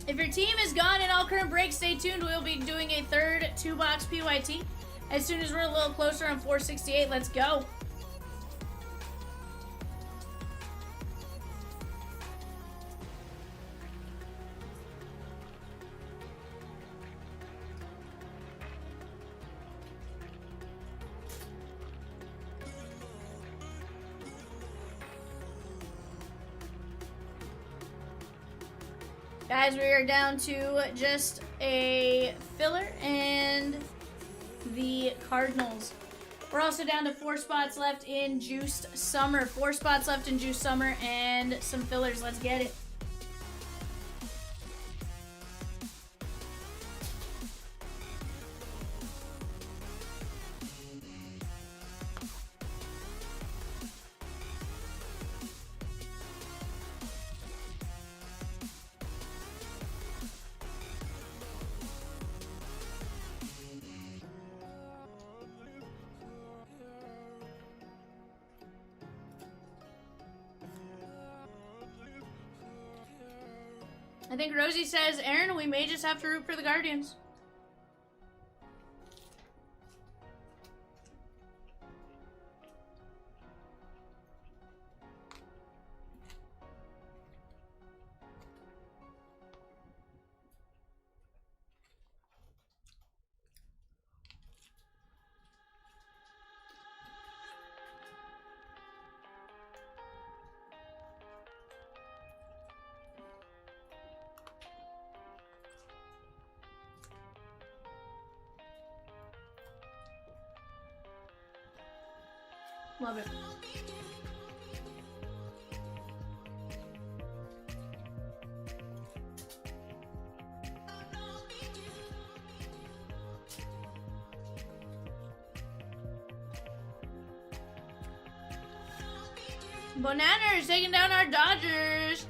If your team is gone in all current breaks, stay tuned. We'll be doing a third 2-box PYT as soon as we're a little closer on 468. Let's go. Guys, we are down to just a filler and the Cardinals. We're also down to 4 spots left in Juiced Summer. 4 spots left in Juiced Summer and some fillers. Let's get it. I think Rosie says, Aaron, we may just have to root for the Guardians. Love it. Bananas taking down our Dodgers.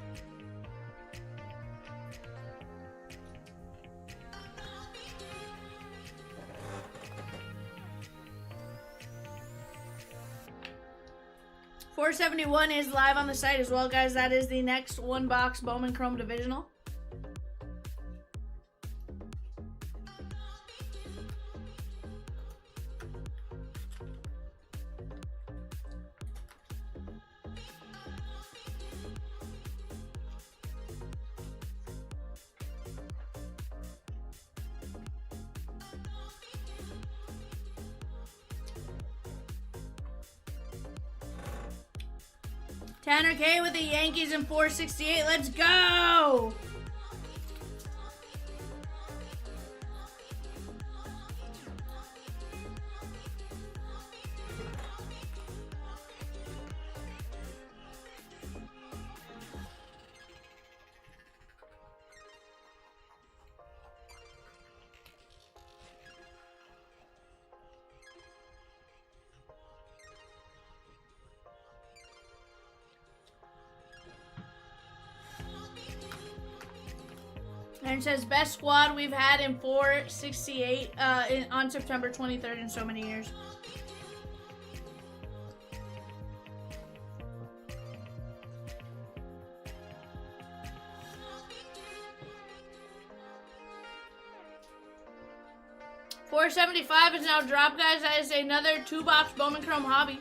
471 is live on the site as well, guys. That is the next one box Bowman Chrome Divisional. Tanner K with the Yankees in 468. Let's go! And it says best squad we've had in 468 on September 23rd in so many years. $475 is now dropped, guys. That is another 2-box Bowman Chrome Hobby.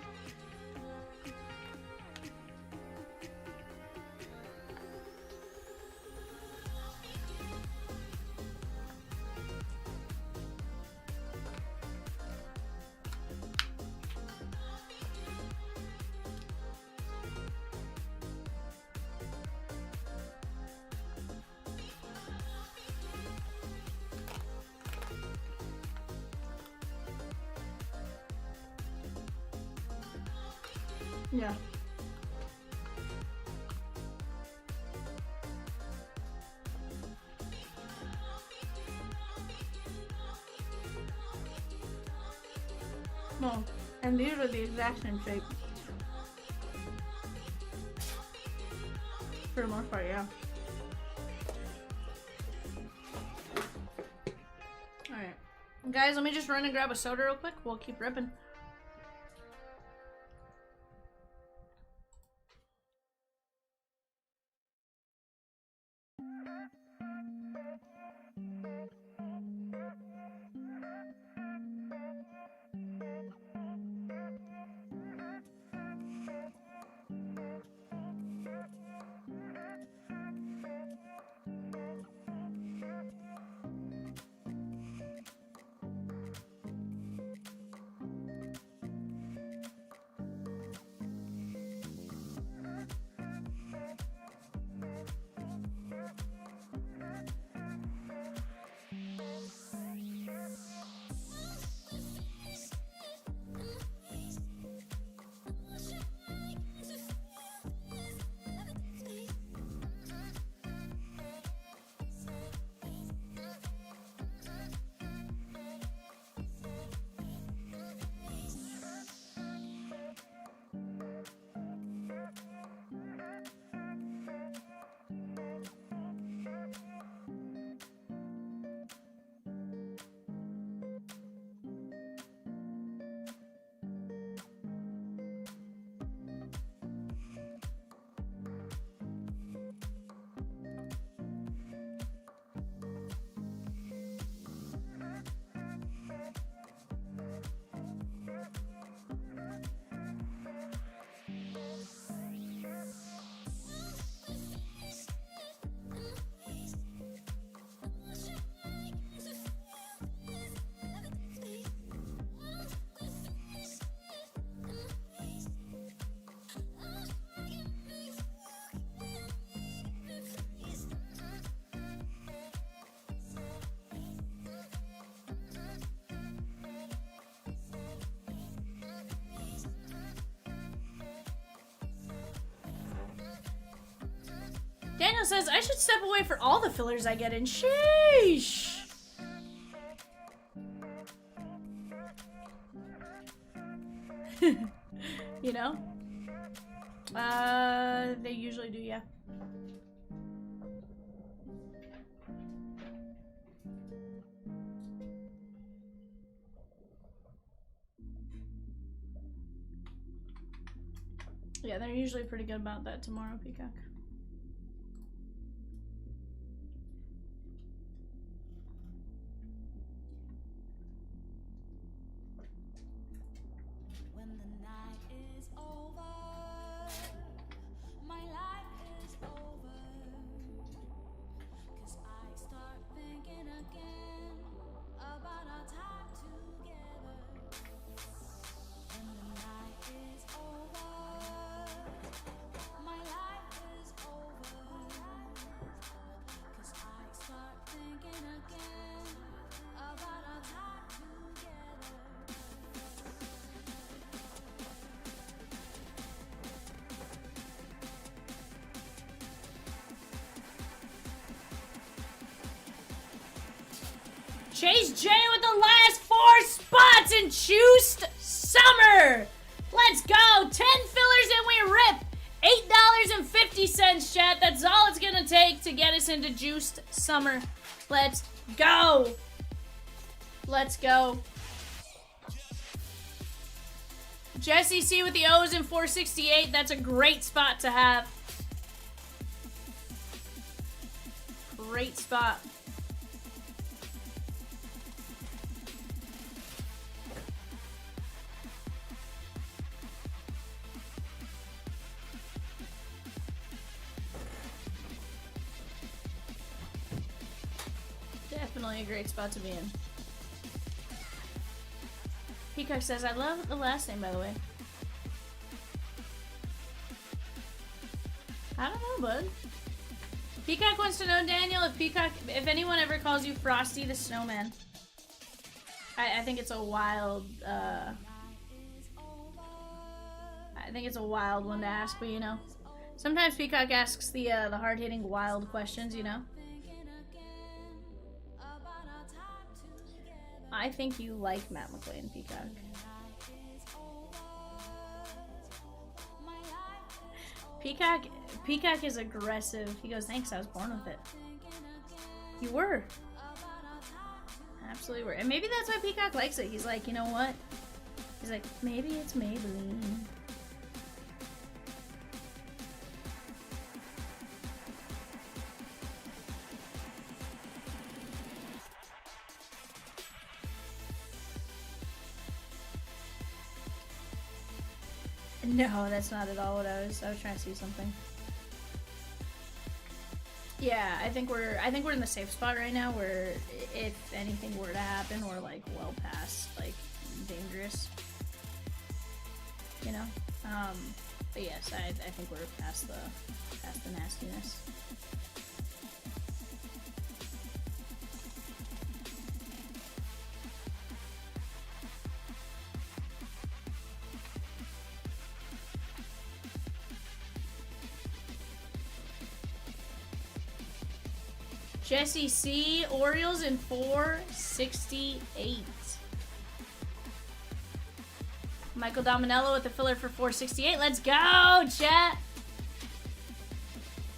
Yeah. No, and these are the exact same shape. For the most part, yeah. Alright. Guys, let me just run and grab a soda real quick. We'll keep ripping. Daniel says, I should step away for all the fillers I get in. Sheesh! You know? They usually do, yeah. Yeah, they're usually pretty good about that tomorrow, Peacock. When the night is over, my life is over. 'Cause I start thinking again about our time together. When the night is over, my life is over. 'Cause I start thinking again about our time together. Chase J with the last 4 spots in Juiced Summer. Let's go. 10 fillers and we rip. $8.50, chat. That's all it's going to take to get us into Juiced Summer. Let's go. Let's go. Jesse C with the O's in 468. That's a great spot to have. Great spot. Definitely a great spot to be in. Peacock says, I love the last name, by the way. I don't know, bud. Peacock wants to know, Daniel, if anyone ever calls you Frosty the Snowman. I think it's a wild, I think it's a wild one to ask, but you know. Sometimes Peacock asks the hard-hitting wild questions, you know. I think you like Matt McClain, Peacock. Peacock is aggressive. He goes, thanks, I was born with it. You were. Absolutely were. And maybe that's why Peacock likes it. He's like, you know what? He's like, maybe it's Maybelline. No, that's not at all what I was trying to see something. Yeah, I think we're in the safe spot right now where if anything were to happen, we're like well past like dangerous. You know? But yes, I think we're past the nastiness. Jesse C, Orioles in 468. Michael Dominello with the filler for 468. Let's go, chat.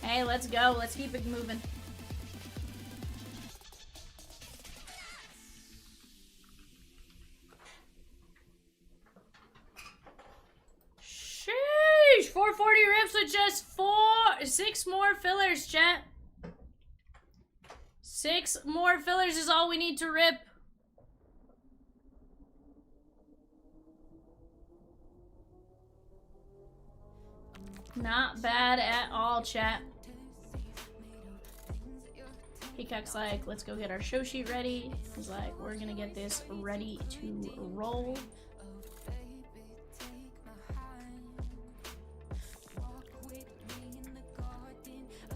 Hey, let's go. Let's keep it moving. Sheesh, 440 rips with just 6 more fillers, chat. 6 more fillers is all we need to rip. Not bad at all, chat. Peacock's like, let's go get our show sheet ready. He's like, we're gonna get this ready to roll.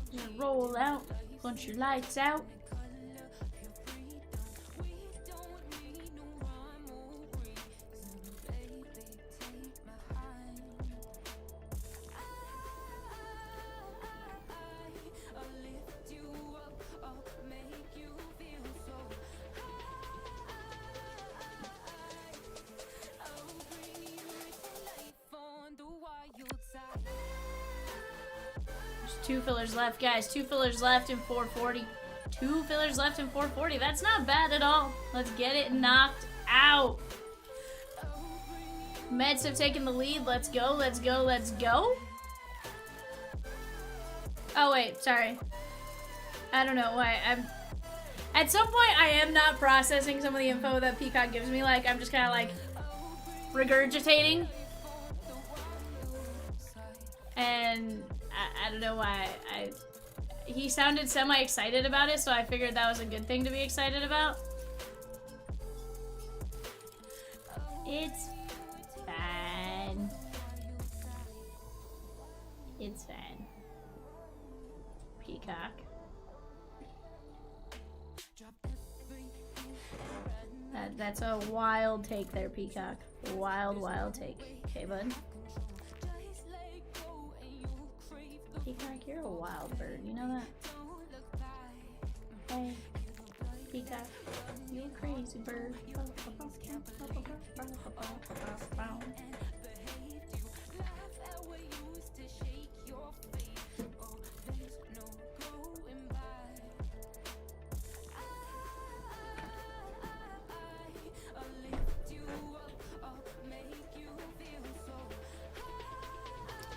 Just roll out, punch your lights out. There's 2 fillers left, guys. 2 fillers left in 440. 2 fillers left in 440. That's not bad at all. Let's get it knocked out. Mets have taken the lead. Let's go, let's go, let's go. Oh wait, sorry. I don't know why. At some point I am not processing some of the info that Peacock gives me. Like I'm just kind of like regurgitating, and I don't know why. He sounded semi-excited about it, so I figured that was a good thing to be excited about. It's fine. It's fine. Peacock. That's a wild take there, Peacock. Wild, wild take. Okay, bud. Peacock, you're a wild bird. You know that? Hey, Peacock, you a crazy bird.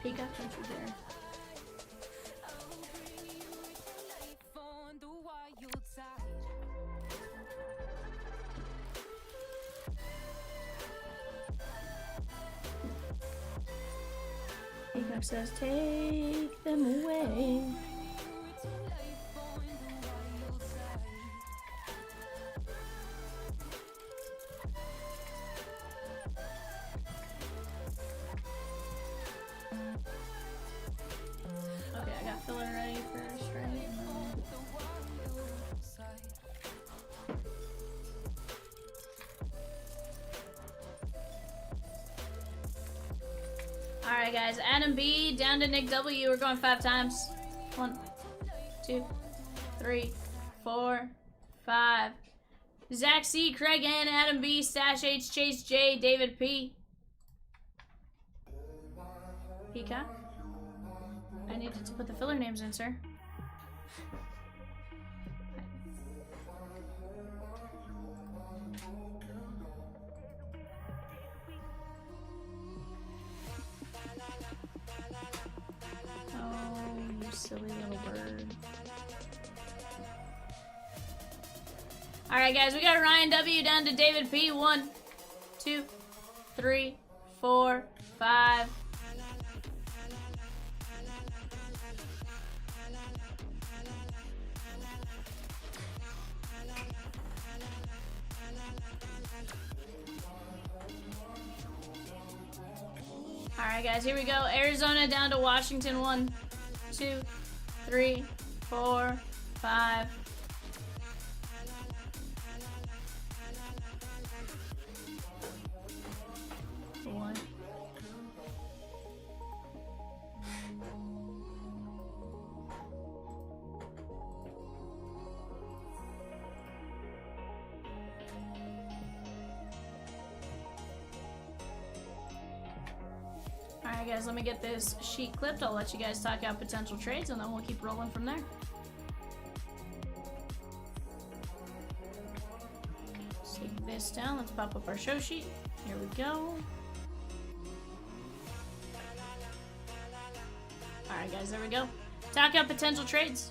Peacock, don't you dare. Peacock says, take them away. Okay, I got filler ready first, right? Alright guys, Adam B down to Nick W. We're going 5 times. 1, 2, 3, 4, 5. Zach C, Craig N, Adam B, Stash H, Chase J, David P. Peacock? I needed to put the filler names in, sir. Oh, you silly little bird. Alright guys, we got Ryan W down to David P. 1, 2, 3, 4, 5. Alright guys, here we go. Arizona down to Washington. 1, 2, 3, 4, 5. One. Alright guys, let me get this sheet clipped. I'll let you guys talk out potential trades and then we'll keep rolling from there. Let's take this down. Let's pop up our show sheet. Here we go. Alright guys, there we go. Talk out potential trades.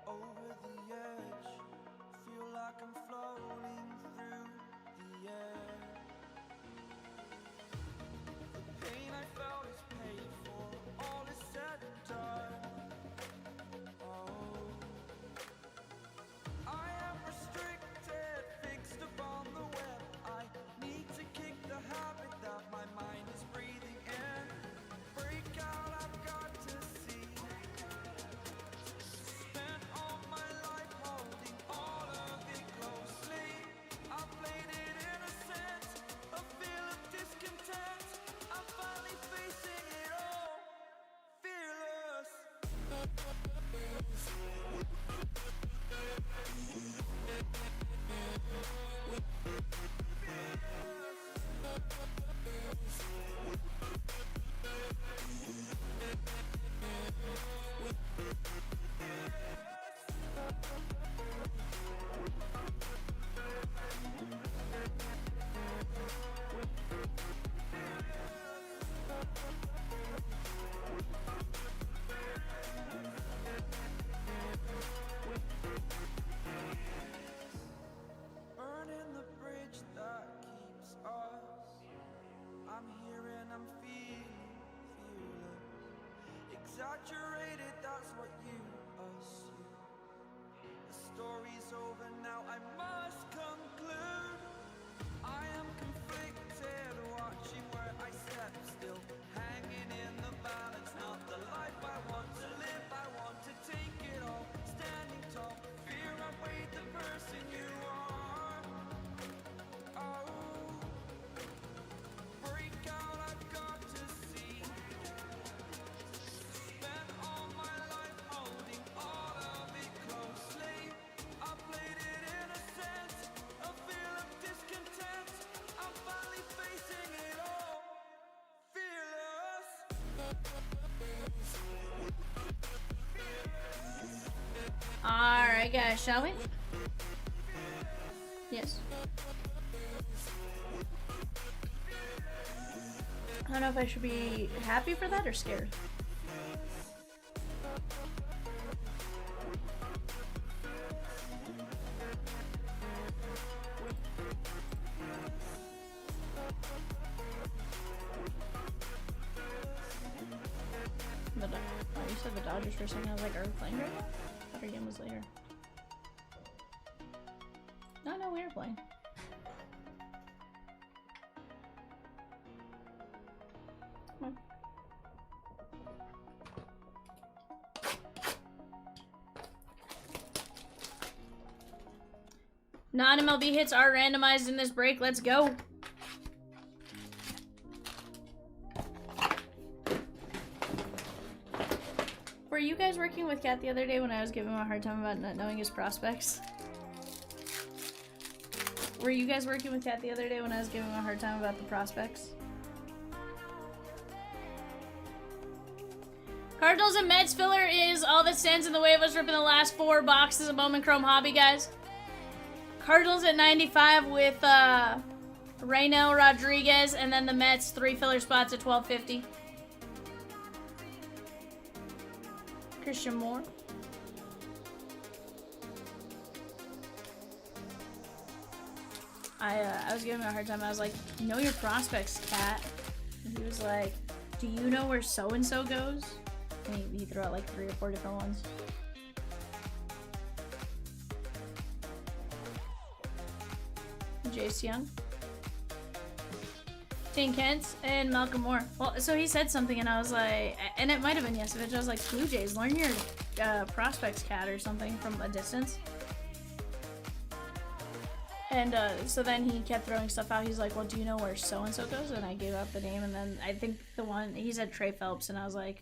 Over the edge, feel like I'm floating through the air. The pain I felt is paid for, all is said and done. Oh, I am restricted, fixed upon the web. I need to kick the habit. Burning the bridge that keeps us. I'm here and I'm feeling fearless. Exaggerated, that's what you assume. The story's over now, I must conclude. I am conflicted, watching where I step still. Hanging in the balance, not the life I want to live. I want to take it all, standing tall. Fear I weighed the person you are. Oh, break out, I've got to see. Spent all my life holding all of it closely. I played it innocent, a feel of discontent. I'm finally facing it all, fearless. Alright, guys, shall we? Yes. I don't know if I should be happy for that or scared. Oh, you said the Dodgers for a second. I was like, are we playing right now? I thought our game was later. No, we are playing. Come on. Non-MLB hits are randomized in this break. Let's go. Were you guys working with Kat the other day when I was giving him a hard time about not knowing his prospects? Were you guys working with Kat the other day when I was giving him a hard time about the prospects? Cardinals and Mets filler is all that stands in the way of us ripping the last 4 boxes of Bowman Chrome Hobby, guys. Cardinals at 95 with Reynel Rodriguez, and then the Mets 3 filler spots at 1250. Christian Moore. I was giving him a hard time. I was like, know your prospects, Kat. And he was like, do you know where so-and-so goes? And he threw out like 3 or 4 different ones. Jace Young. Tane Kent and Malcolm Moore. Well, so he said something and I was like, and it might have been Yesevich. I was like, Blue Jays, learn your prospects, Cat, or something from a distance. And so then he kept throwing stuff out. He's like, well, do you know where so-and-so goes? And I gave out the name, and then I think the one, he said Trey Phelps, and I was like,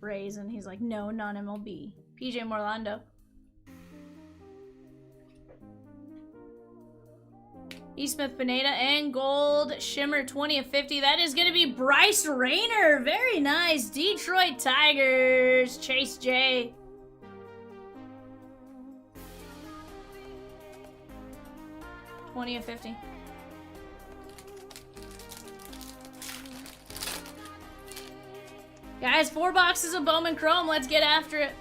Rays, and he's like, no, non-MLB. PJ Morlando. E. Smith Pineda and Gold Shimmer 20 of 50. That is going to be Bryce Rayner. Very nice. Detroit Tigers. Chase J. $20 of 50. Guys, 4 boxes of Bowman Chrome. Let's get after it.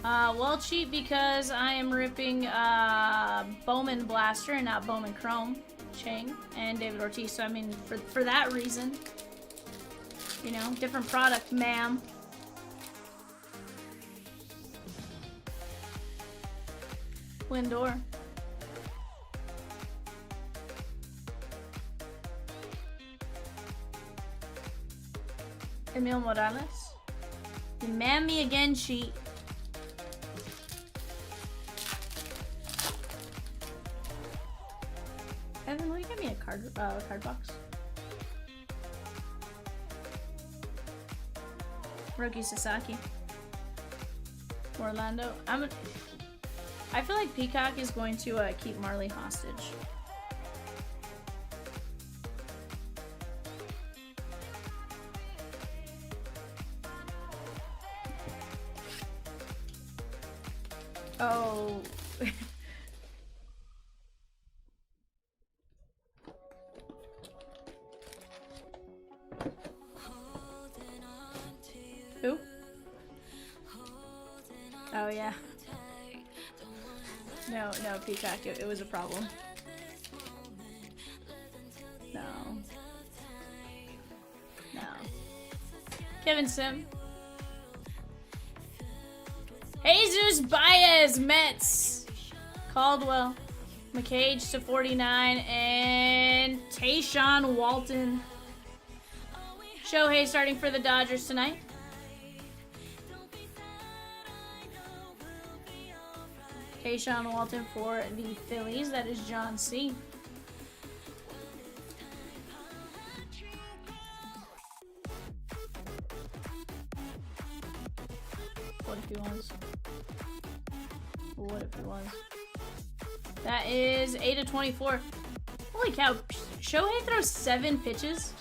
Well, cheap because I am ripping Bowman Blaster and not Bowman Chrome. Chang and David Ortiz. So, I mean, for that reason, you know, different product, ma'am. Lindor. Emil Morales. You man me again, cheat. Evan, will you give me a card box? Roki Sasaki. Orlando. I feel like Peacock is going to keep Marley hostage. Oh. Who? Oh, yeah. No, Peacock, it was a problem. No. Kevin Sim. Jesus Baez, Mets. Caldwell. McCage to 49. And Tayshaun Walton. Shohei starting for the Dodgers tonight. Tayshaun Walton for the Phillies. That is John C. What if he was? What if he was? That is 8/24. Holy cow. Shohei throws 7 pitches.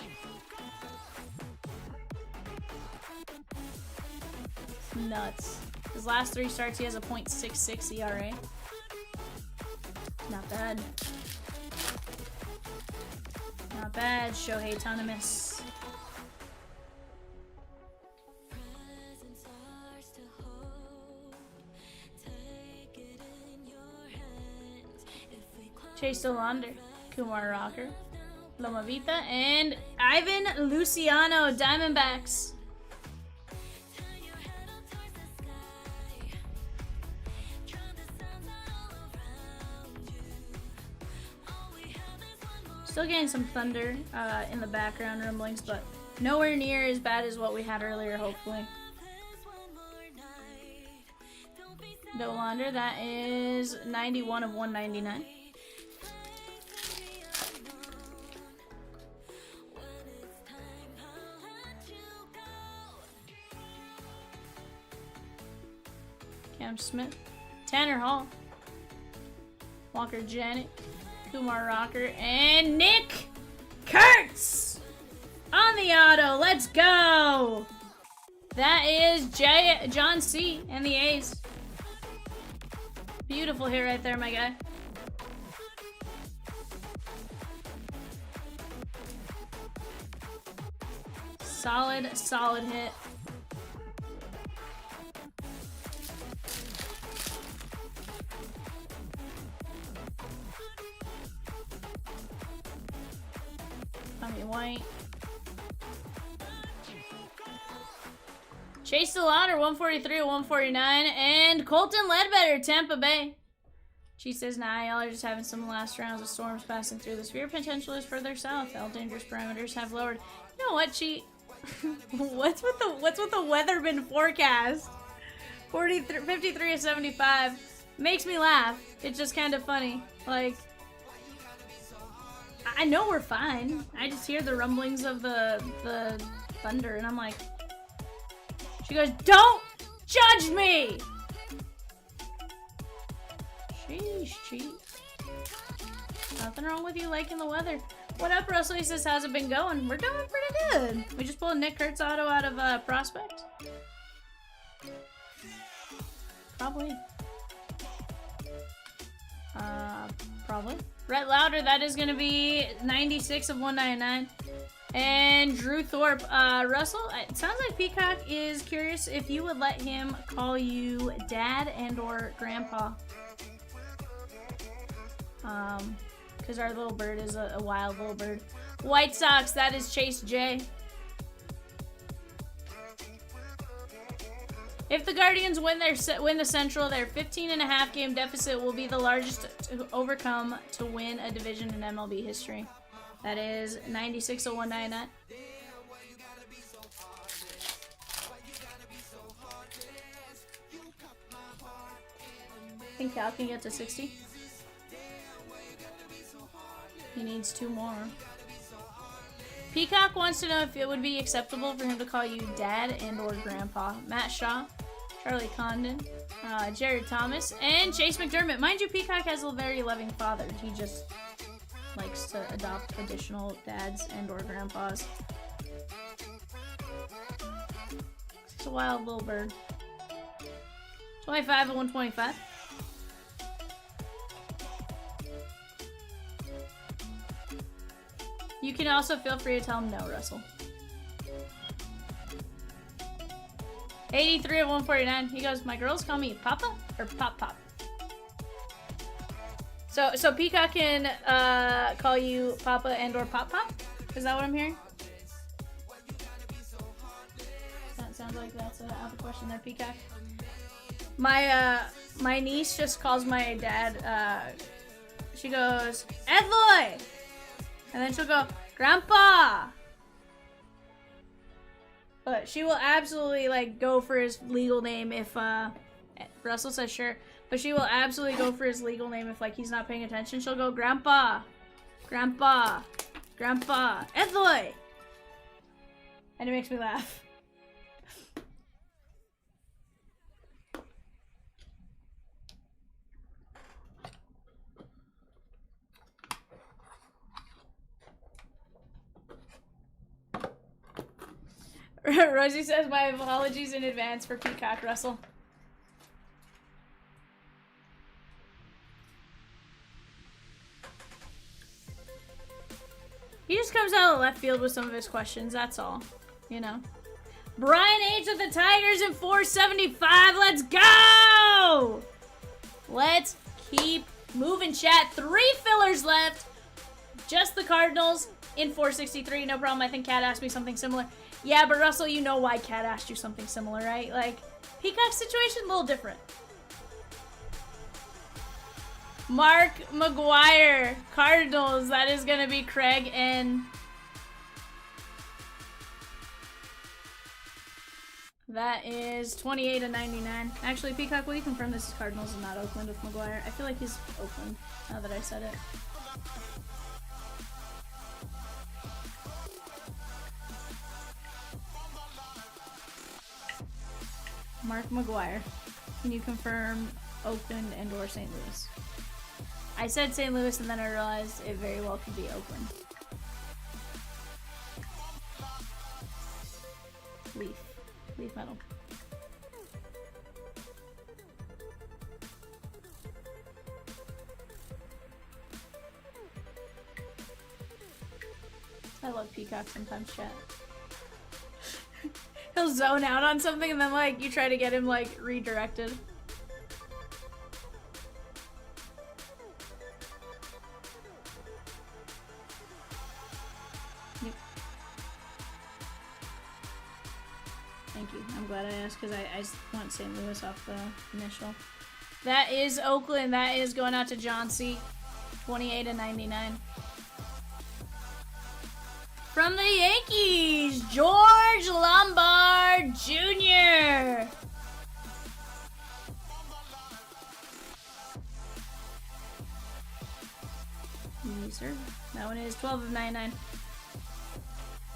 Nuts. His last 3 starts, he has a .66 ERA. Not bad. Not bad, Shohei Tanamis. Chase Delander, Kumar Rocker, Loma Vita, and Ivan Luciano, Diamondbacks. Still getting some thunder in the background rumblings, but nowhere near as bad as what we had earlier, hopefully. Dolander, that is 91/199. Cam Smith, Tanner Hall, Walker Janet, Kumar Rocker, and Nick Kurtz on the auto. Let's go. That is John C. and the A's. Beautiful hit right there, my guy. Solid hit. Tommy White. Chase Delander, 143/149. And Colton Ledbetter, Tampa Bay. She says, nah, y'all are just having some last rounds of storms passing through. The sphere potential is further south. All dangerous parameters have lowered. You know what, Cheat? What's with the Weatherman forecast? 53/75. Makes me laugh. It's just kind of funny. Like, I know we're fine. I just hear the rumblings of the thunder, and I'm like, she goes, don't judge me! Sheesh, Cheat. Nothing wrong with you liking the weather. What up, Russell? He says, how's it been going? We're doing pretty good. We just pulled Nick Kurtz auto out of Prospect. Probably. Probably. Rhett Lauder, that is going to be 96/199. And Drew Thorpe. Russell, it sounds like Peacock is curious if you would let him call you dad and or grandpa. Because our little bird is a wild little bird. White Sox, that is Chase J. If the Guardians win the Central, their 15.5 game deficit will be the largest to overcome to win a division in MLB history. That is 96/199. I think Cal can get to 60. He needs 2 more. Peacock wants to know if it would be acceptable for him to call you dad and or grandpa. Matt Shaw, Charlie Condon, Jared Thomas, and Chase McDermott. Mind you, Peacock has a very loving father. He just likes to adopt additional dads and or grandpas. It's a wild little bird. 25 and 125. You can also feel free to tell him no, Russell. 83 of 149. He goes, my girls call me Papa or Pop Pop. So Peacock can call you Papa and or Pop Pop? Is that what I'm hearing? That sounds like that's out of the question there, Peacock. My niece just calls my dad, she goes, Eloy! And then she'll go, Grandpa! But she will absolutely, like, go for his legal name if, Russell says sure. But she will absolutely go for his legal name if, like, he's not paying attention. She'll go, Grandpa! Grandpa! Grandpa! Eloy! And it makes me laugh. Rosie says, my apologies in advance for Peacock, Russell. He just comes out of left field with some of his questions, that's all. You know. Brian H. with the Tigers in 475. Let's go! Let's keep moving, chat. 3 fillers left. Just the Cardinals in 463. No problem. I think Kat asked me something similar. Yeah, but Russell, you know why Kat asked you something similar, right? Like, Peacock's situation, a little different. Mark McGuire, Cardinals. That is going to be Craig and... That is 28 and 99. Actually, Peacock, will you confirm this is Cardinals and not Oakland with McGuire? I feel like he's Oakland, now that I said it. Mark McGuire. Can you confirm Oakland and or St. Louis? I said St. Louis and then I realized it very well could be Oakland. Leaf. Leaf metal. I love Peacock sometimes, chat. He'll zone out on something and then, like, you try to get him, like, redirected. Yep. Thank you. I'm glad I asked because I want St. Louis off the initial. That is Oakland. That is going out to John C. 28 and 99. From the Yankees, George Lombard Jr. Yes, sir. That one is 12 of 99.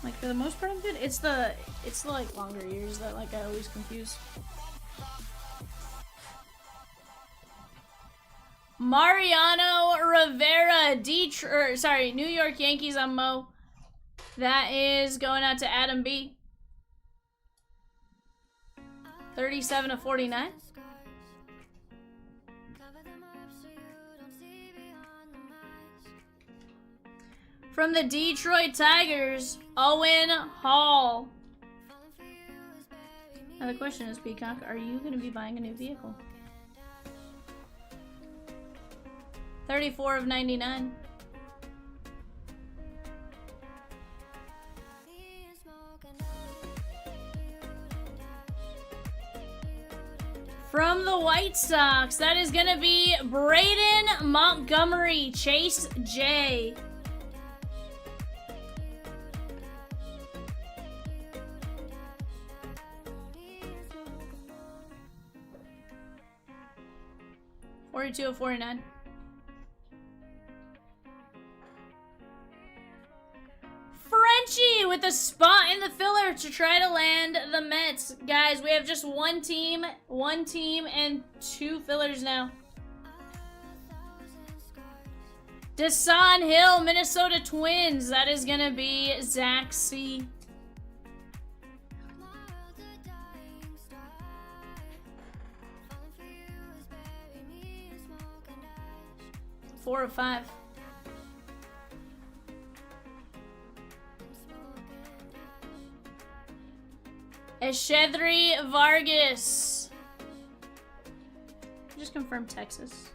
Like, for the most part, I'm good. It's the like longer years that, like, I always confuse. Mariano Rivera, New York Yankees on Mo. That is going out to Adam B. 37 of 49. From the Detroit Tigers, Owen Hall. Now the question is, Peacock, are you going to be buying a new vehicle? 34 of 99. From the White Sox, that is going to be Braden Montgomery, Chase J. $42 of 49. Frenchie the spot in the filler to try to land the Mets. Guys, we have just one team, and 2 fillers now. Desan Hill, Minnesota Twins. That is going to be Zach C. Four of 5. Eshedri Vargas. Just confirm Texas.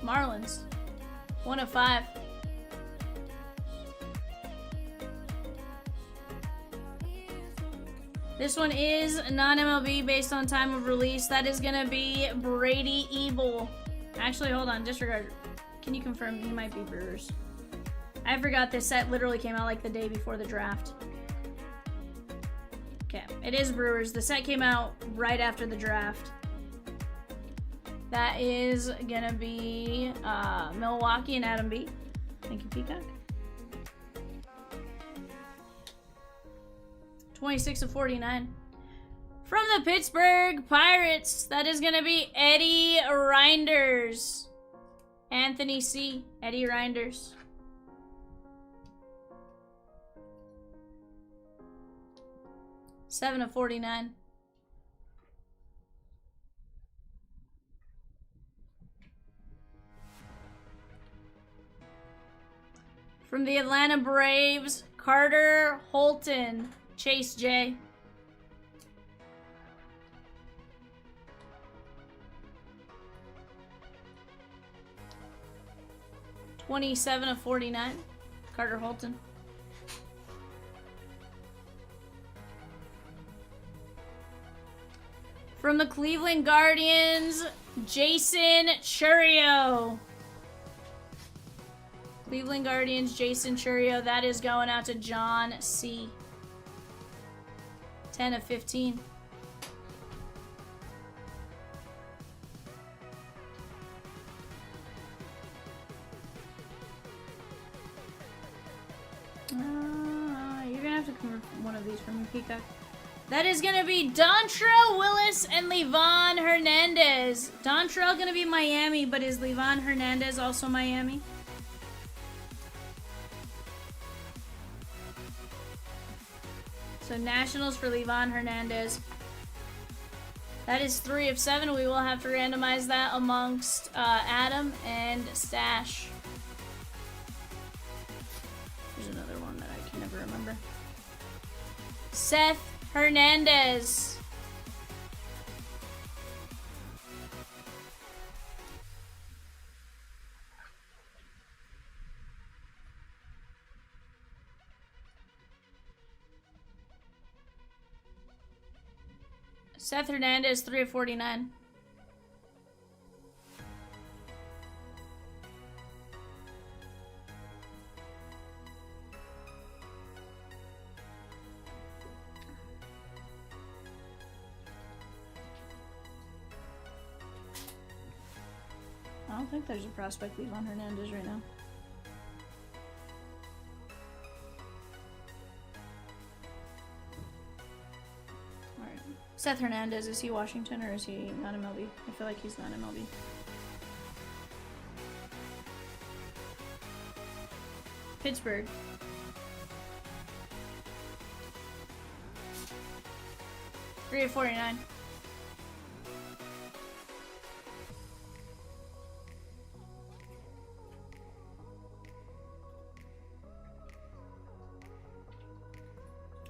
Marlins. 1 of 5. This one is non-MLB based on time of release. That is going to be Brady Ebel. Actually, hold on. Disregard. Can you confirm he might be Brewers? I forgot this set literally came out like the day before the draft. Okay, it is Brewers. The set came out right after the draft. That is going to be Milwaukee and Adam B. Thank you, Peacock. 26 of 49. From the Pittsburgh Pirates, that is going to be Eddie Reinders. Anthony C. Eddie Reinders. Seven of 49. From the Atlanta Braves, Carter Holton. Chase J. $27 of 49. Carter Holton. From the Cleveland Guardians, Jason Churio. Cleveland Guardians, Jason Churio. That is going out to John C. 10 of 15. You're gonna have to convert one of these from me, Peacock. That is gonna be Dontrell Willis and Livan Hernandez. Dontrell gonna be Miami, but is Livan Hernandez also Miami? So Nationals for Livan Hernandez. That is 3 of 7. We will have to randomize that amongst Adam and Stash. There's another one that I can never remember. Seth Hernandez. Seth Hernandez, 3 of 49. I don't think there's a prospect leave on Hernandez right now. Alright. Seth Hernandez, is he Washington or is he not MLB? I feel like he's not MLB. Pittsburgh. Three of 49.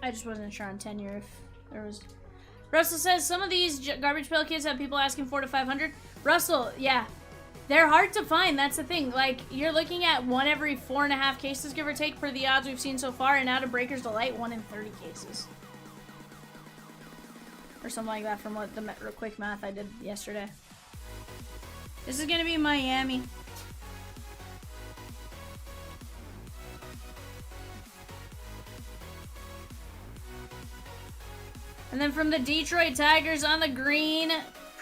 I just wasn't sure on tenure if there was. Russell says some of these garbage pail kids have people asking 400 to 500. Russell, yeah, they're hard to find. That's the thing. Like, you're looking at 1 every 4.5 cases, give or take, per the odds we've seen so far, and out of Breaker's Delight, 1 in 30 cases, or something like that from what the quick math I did yesterday. This is gonna be Miami. And then from the Detroit Tigers on the green,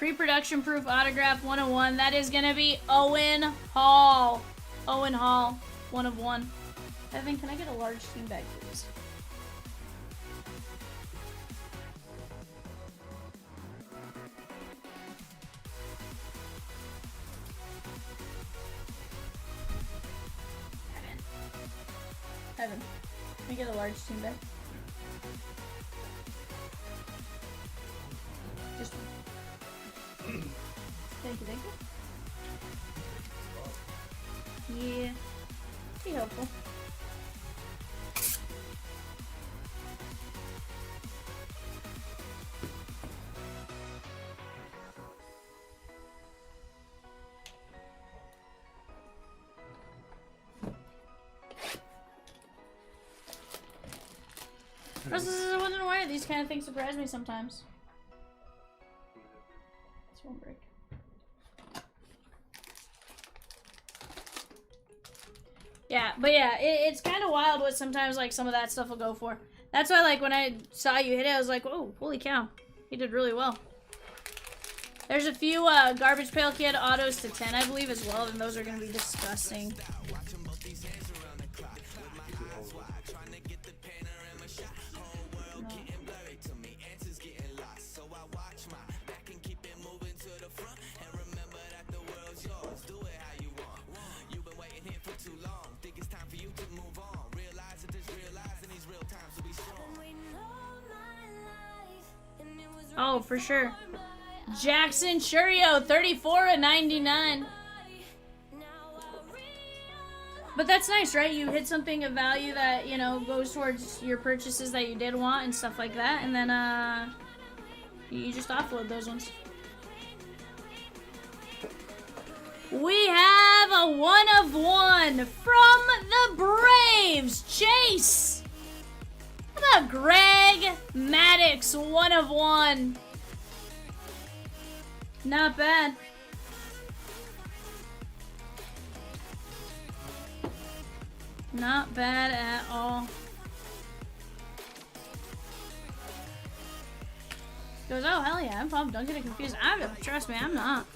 Pre-production proof autograph 101. That is gonna be Owen Hall. Owen Hall, 1 of 1. Evan, can I get a large team bag, please? Evan, can we get a large team bag? Just one. Thank you, thank you. Yeah, be helpful. I was wondering why these kind of things surprise me sometimes. This won't break. Yeah, but yeah, it's kind of wild what sometimes like some of that stuff will go for. That's why like when I saw you hit it, I was like, oh, holy cow, he did really well. There's a few Garbage Pail Kid autos to 10, I believe, as well, and those are going to be disgusting. Oh, for sure. Jackson Churio, 34 of 99. But that's nice, right? You hit something of value that, you know, goes towards your purchases that you did want and stuff like that. And then, you just offload those ones. We have a 1 of 1 from the Braves, Chase. How about Greg Maddux, 1 of 1. Not bad. Not bad at all. Goes, oh, hell yeah, I'm pumped. Don't get it confused. Trust me, I'm not.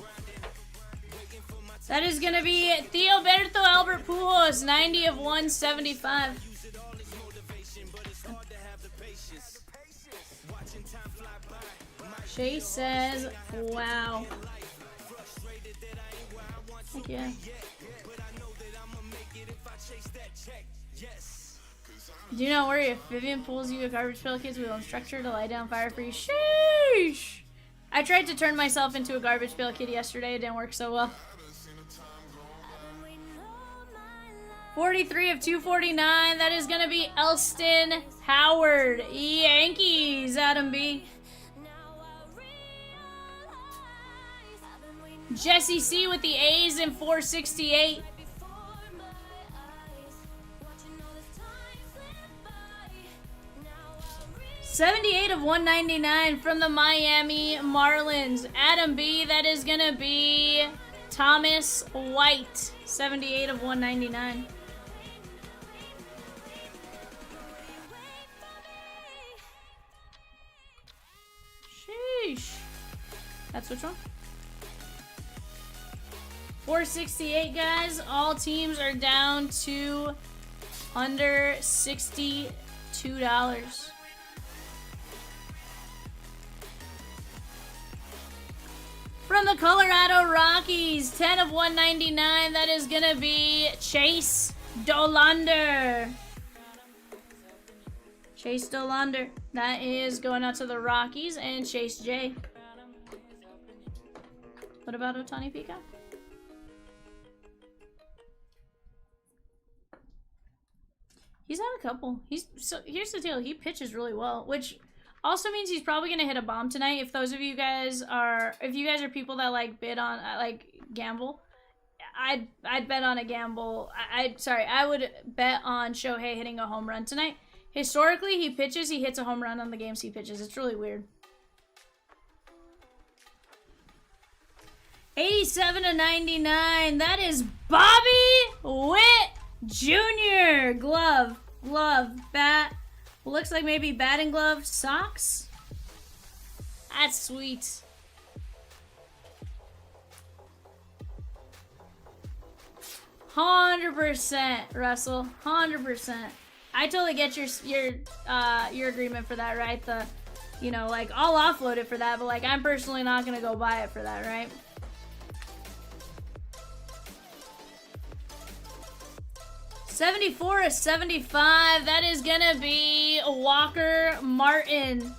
That is going to be Theoberto Albert Pujols, 90 of 175. Chase says, wow. Heck yeah. Do not worry, if Vivian pulls you a Garbage Pail Kids, we will instruct her to lie down fire for you. Sheesh! I tried to turn myself into a Garbage Pail Kid yesterday. It didn't work so well. 43 of 249. That is going to be Elston Howard. Yankees, Adam B. Jesse C with the A's in 468. $78 of 199 from the Miami Marlins. Adam B, that is going to be Thomas White. 78 of 199. Sheesh. That's which one? 468, guys. All teams are down to under $62. From the Colorado Rockies, 10 of 199. That is going to be Chase Dollander. Chase Dollander. That is going out to the Rockies and Chase J. What about Otani Pika? He's had a couple. So here's the deal. He pitches really well, which also means he's probably gonna hit a bomb tonight. If those of you guys are, if you guys are people that like bid on, like gamble, I'd bet on a gamble. I would bet on Shohei hitting a home run tonight. Historically, he hits a home run on the games he pitches. It's really weird. 87 of 99. That is Bobby Witt Jr. Glove, bat. Looks like maybe batting glove, socks. That's sweet. 100%, Russell. 100%. I totally get your agreement for that, right? The, you know, like, I'll offload it for that, but, like, I'm personally not gonna go buy it for that, right? $74 of 75. That is gonna be Walker Martin.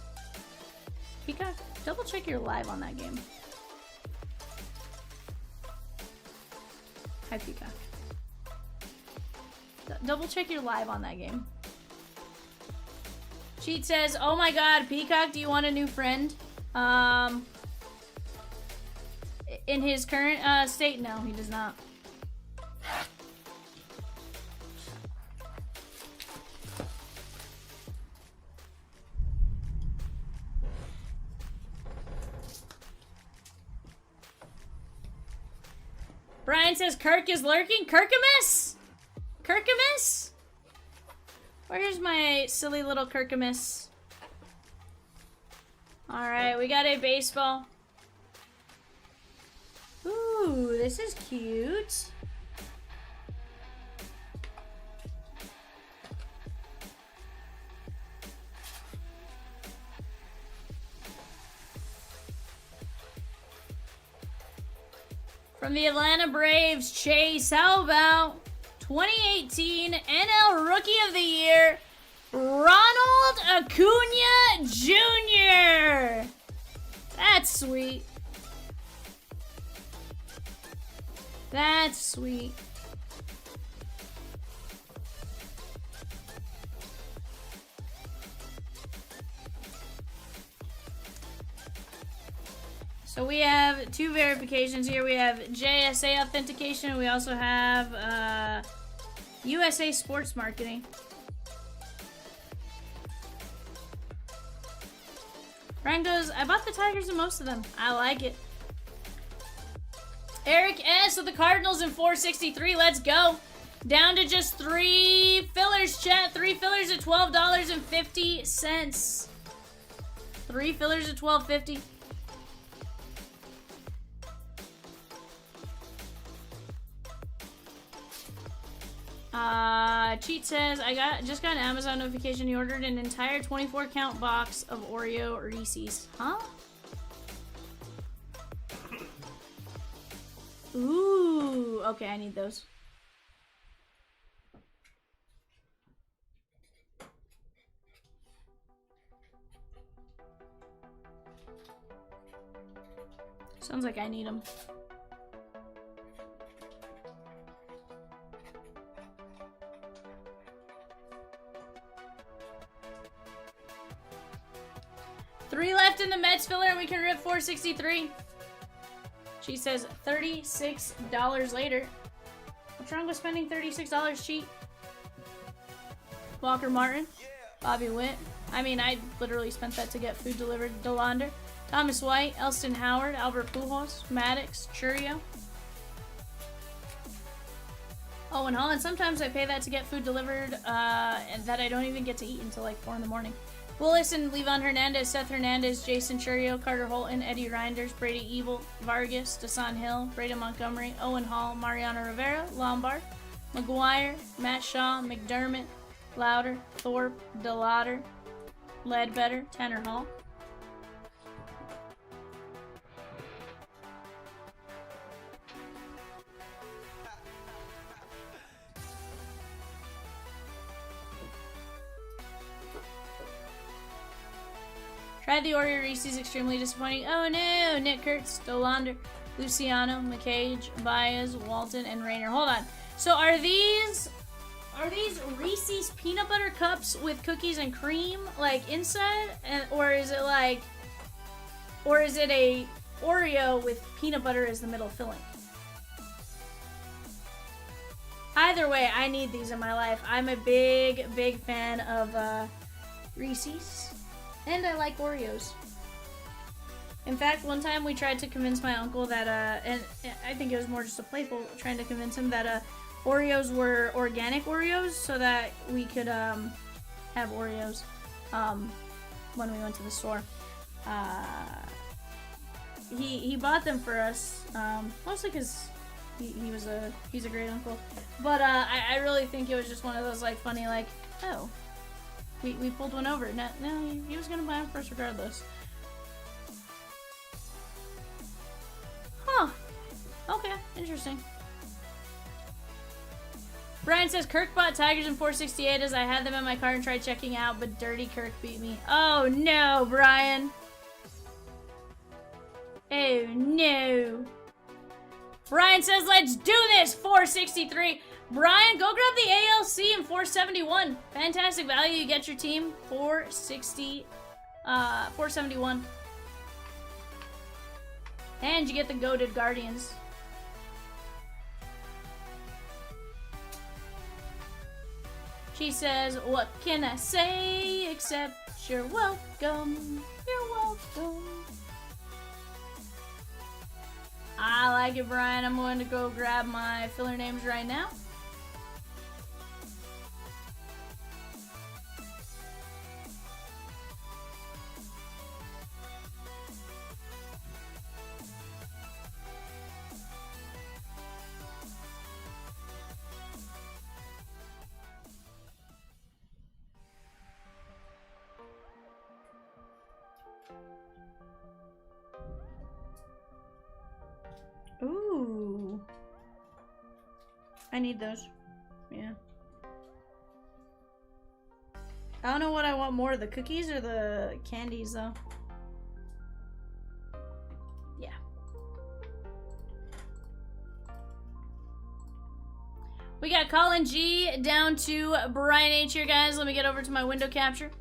Peacock, double check you're live on that game. Hi, Peacock. Double check you're live on that game. Cheat says, oh my god, Peacock, do you want a new friend? In his current state, no, he does not. Brian says Kirk is lurking. Kirkamus? Kirkamus? Where's my silly little Kirkamus? Alright, we got a baseball. Ooh, this is cute. From the Atlanta Braves, Chase, how about 2018 NL Rookie of the Year, Ronald Acuna Jr. That's sweet. That's sweet. So we have two verifications here. We have JSA authentication, and we also have USA Sports Marketing. Ryan goes, I bought the Tigers and most of them. I like it. Eric S. with the Cardinals in 463. Let's go. Down to just 3 fillers, chat. 3 fillers at $12.50. 3 fillers at $12.50. Cheat says, just got an Amazon notification. He ordered an entire 24 count box of Oreo Reese's. Huh? Ooh, okay, I need those. Sounds like I need them. Three left in the Mets filler and we can rip 463. She says $36 later. What's wrong with spending $36, cheat? Walker Martin. Bobby Witt. I mean, I literally spent that to get food delivered. Delander. Thomas White. Elston Howard. Albert Pujols. Maddox. Churio. Oh, and Holland. Sometimes I pay that to get food delivered and that I don't even get to eat until like 4 in the morning. Willis and Levon Hernandez, Seth Hernandez, Jason Churio, Carter Holton, Eddie Reinders, Brady Ebel, Vargas, Dasan Hill, Braden Montgomery, Owen Hall, Mariano Rivera, Lombard, McGuire, Matt Shaw, McDermott, Louder, Thorpe, DeLauder, Ledbetter, Tanner Hall. Tried the Oreo Reese's, extremely disappointing. Oh no! Nick Kurtz, Dolander, Luciano, McCage, Baez, Walton, and Rayner. Hold on. So are these Reese's peanut butter cups with cookies and cream like inside, or is it a Oreo with peanut butter as the middle filling? Either way, I need these in my life. I'm a big fan of Reese's. And I like Oreos. In fact, one time we tried to convince my uncle that, and I think it was more just a playful, trying to convince him that Oreos were organic Oreos so that we could have Oreos when we went to the store. He bought them for us, mostly because He's a great uncle. But I really think it was just one of those like funny like, oh, we pulled one over. No, he was gonna buy him first regardless. Huh. Okay, interesting. Brian says, Kirk bought Tigers in 468 as I had them in my car and tried checking out, but Dirty Kirk beat me. Oh no, Brian. Oh no. Brian says, let's do this, 463. Brian, go grab the ALC in 471. Fantastic value. You get your team, 471. And you get the goated Guardians. She says, what can I say except you're welcome. You're welcome. I like it, Brian. I'm going to go grab my filler names right now. Ooh. I need those. Yeah. I don't know what I want more, the cookies or the candies, though. Yeah. We got Colin G down to Brian H here, guys. Let me get over to my window capture.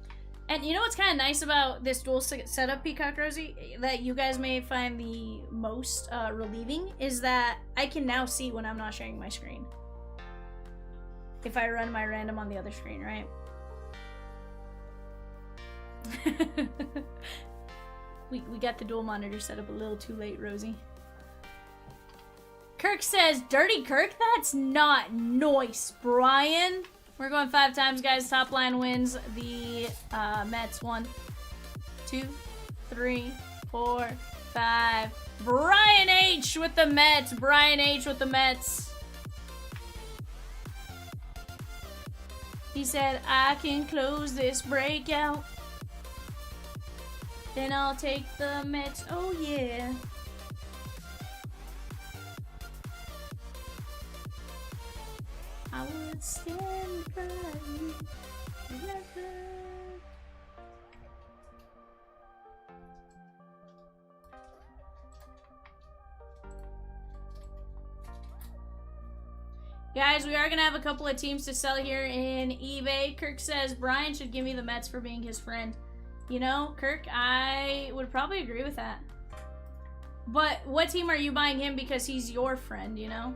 And you know what's kind of nice about this dual setup, Peacock Rosie, that you guys may find the most relieving, is that I can now see when I'm not sharing my screen. If I run my random on the other screen, right? we got the dual monitor set up a little too late, Rosie. Kirk says, Dirty Kirk? That's not nice, Brian. We're going 5 times, guys. Top line wins the Mets. 1, 2, 3, 4, 5. Brian H with the Mets. Brian H with the Mets. He said, I can close this breakout. Then I'll take the Mets. Oh, yeah. I would stand by you forever. Guys, we are going to have a couple of teams to sell here in eBay. Kirk says Brian should give me the Mets for being his friend. You know, Kirk, I would probably agree with that. But what team are you buying him because he's your friend, you know?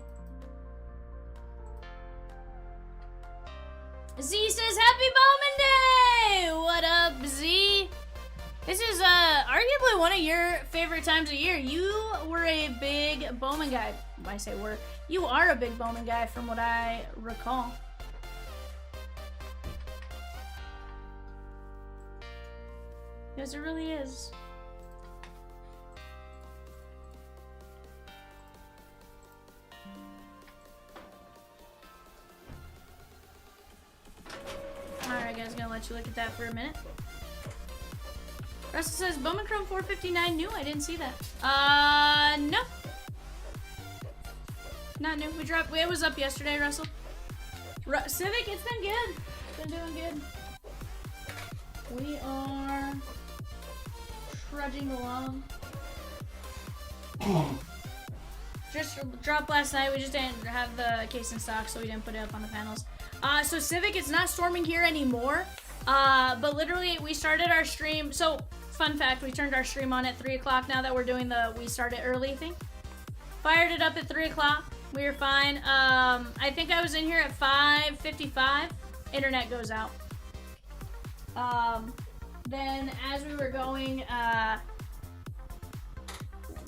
Z says, Happy Bowman Day! What up, Z? This is arguably one of your favorite times of year. You were a big Bowman guy. I say were. You are a big Bowman guy from what I recall. Because it really is. Alright guys, gonna let you look at that for a minute. Russell says Bowman Chrome 459 new. I didn't see that. No. Not new. It was up yesterday, Russell. Civic, it's been good. It's been doing good. We are trudging along. Just dropped last night. We just didn't have the case in stock, so we didn't put it up on the panels. So Civic, it's not storming here anymore. But literally, we started our stream. So, fun fact, we turned our stream on at 3 o'clock now that we're doing the we started early thing. Fired it up at 3 o'clock. We were fine. I think I was in here at 5:55. Internet goes out. Then as we were going,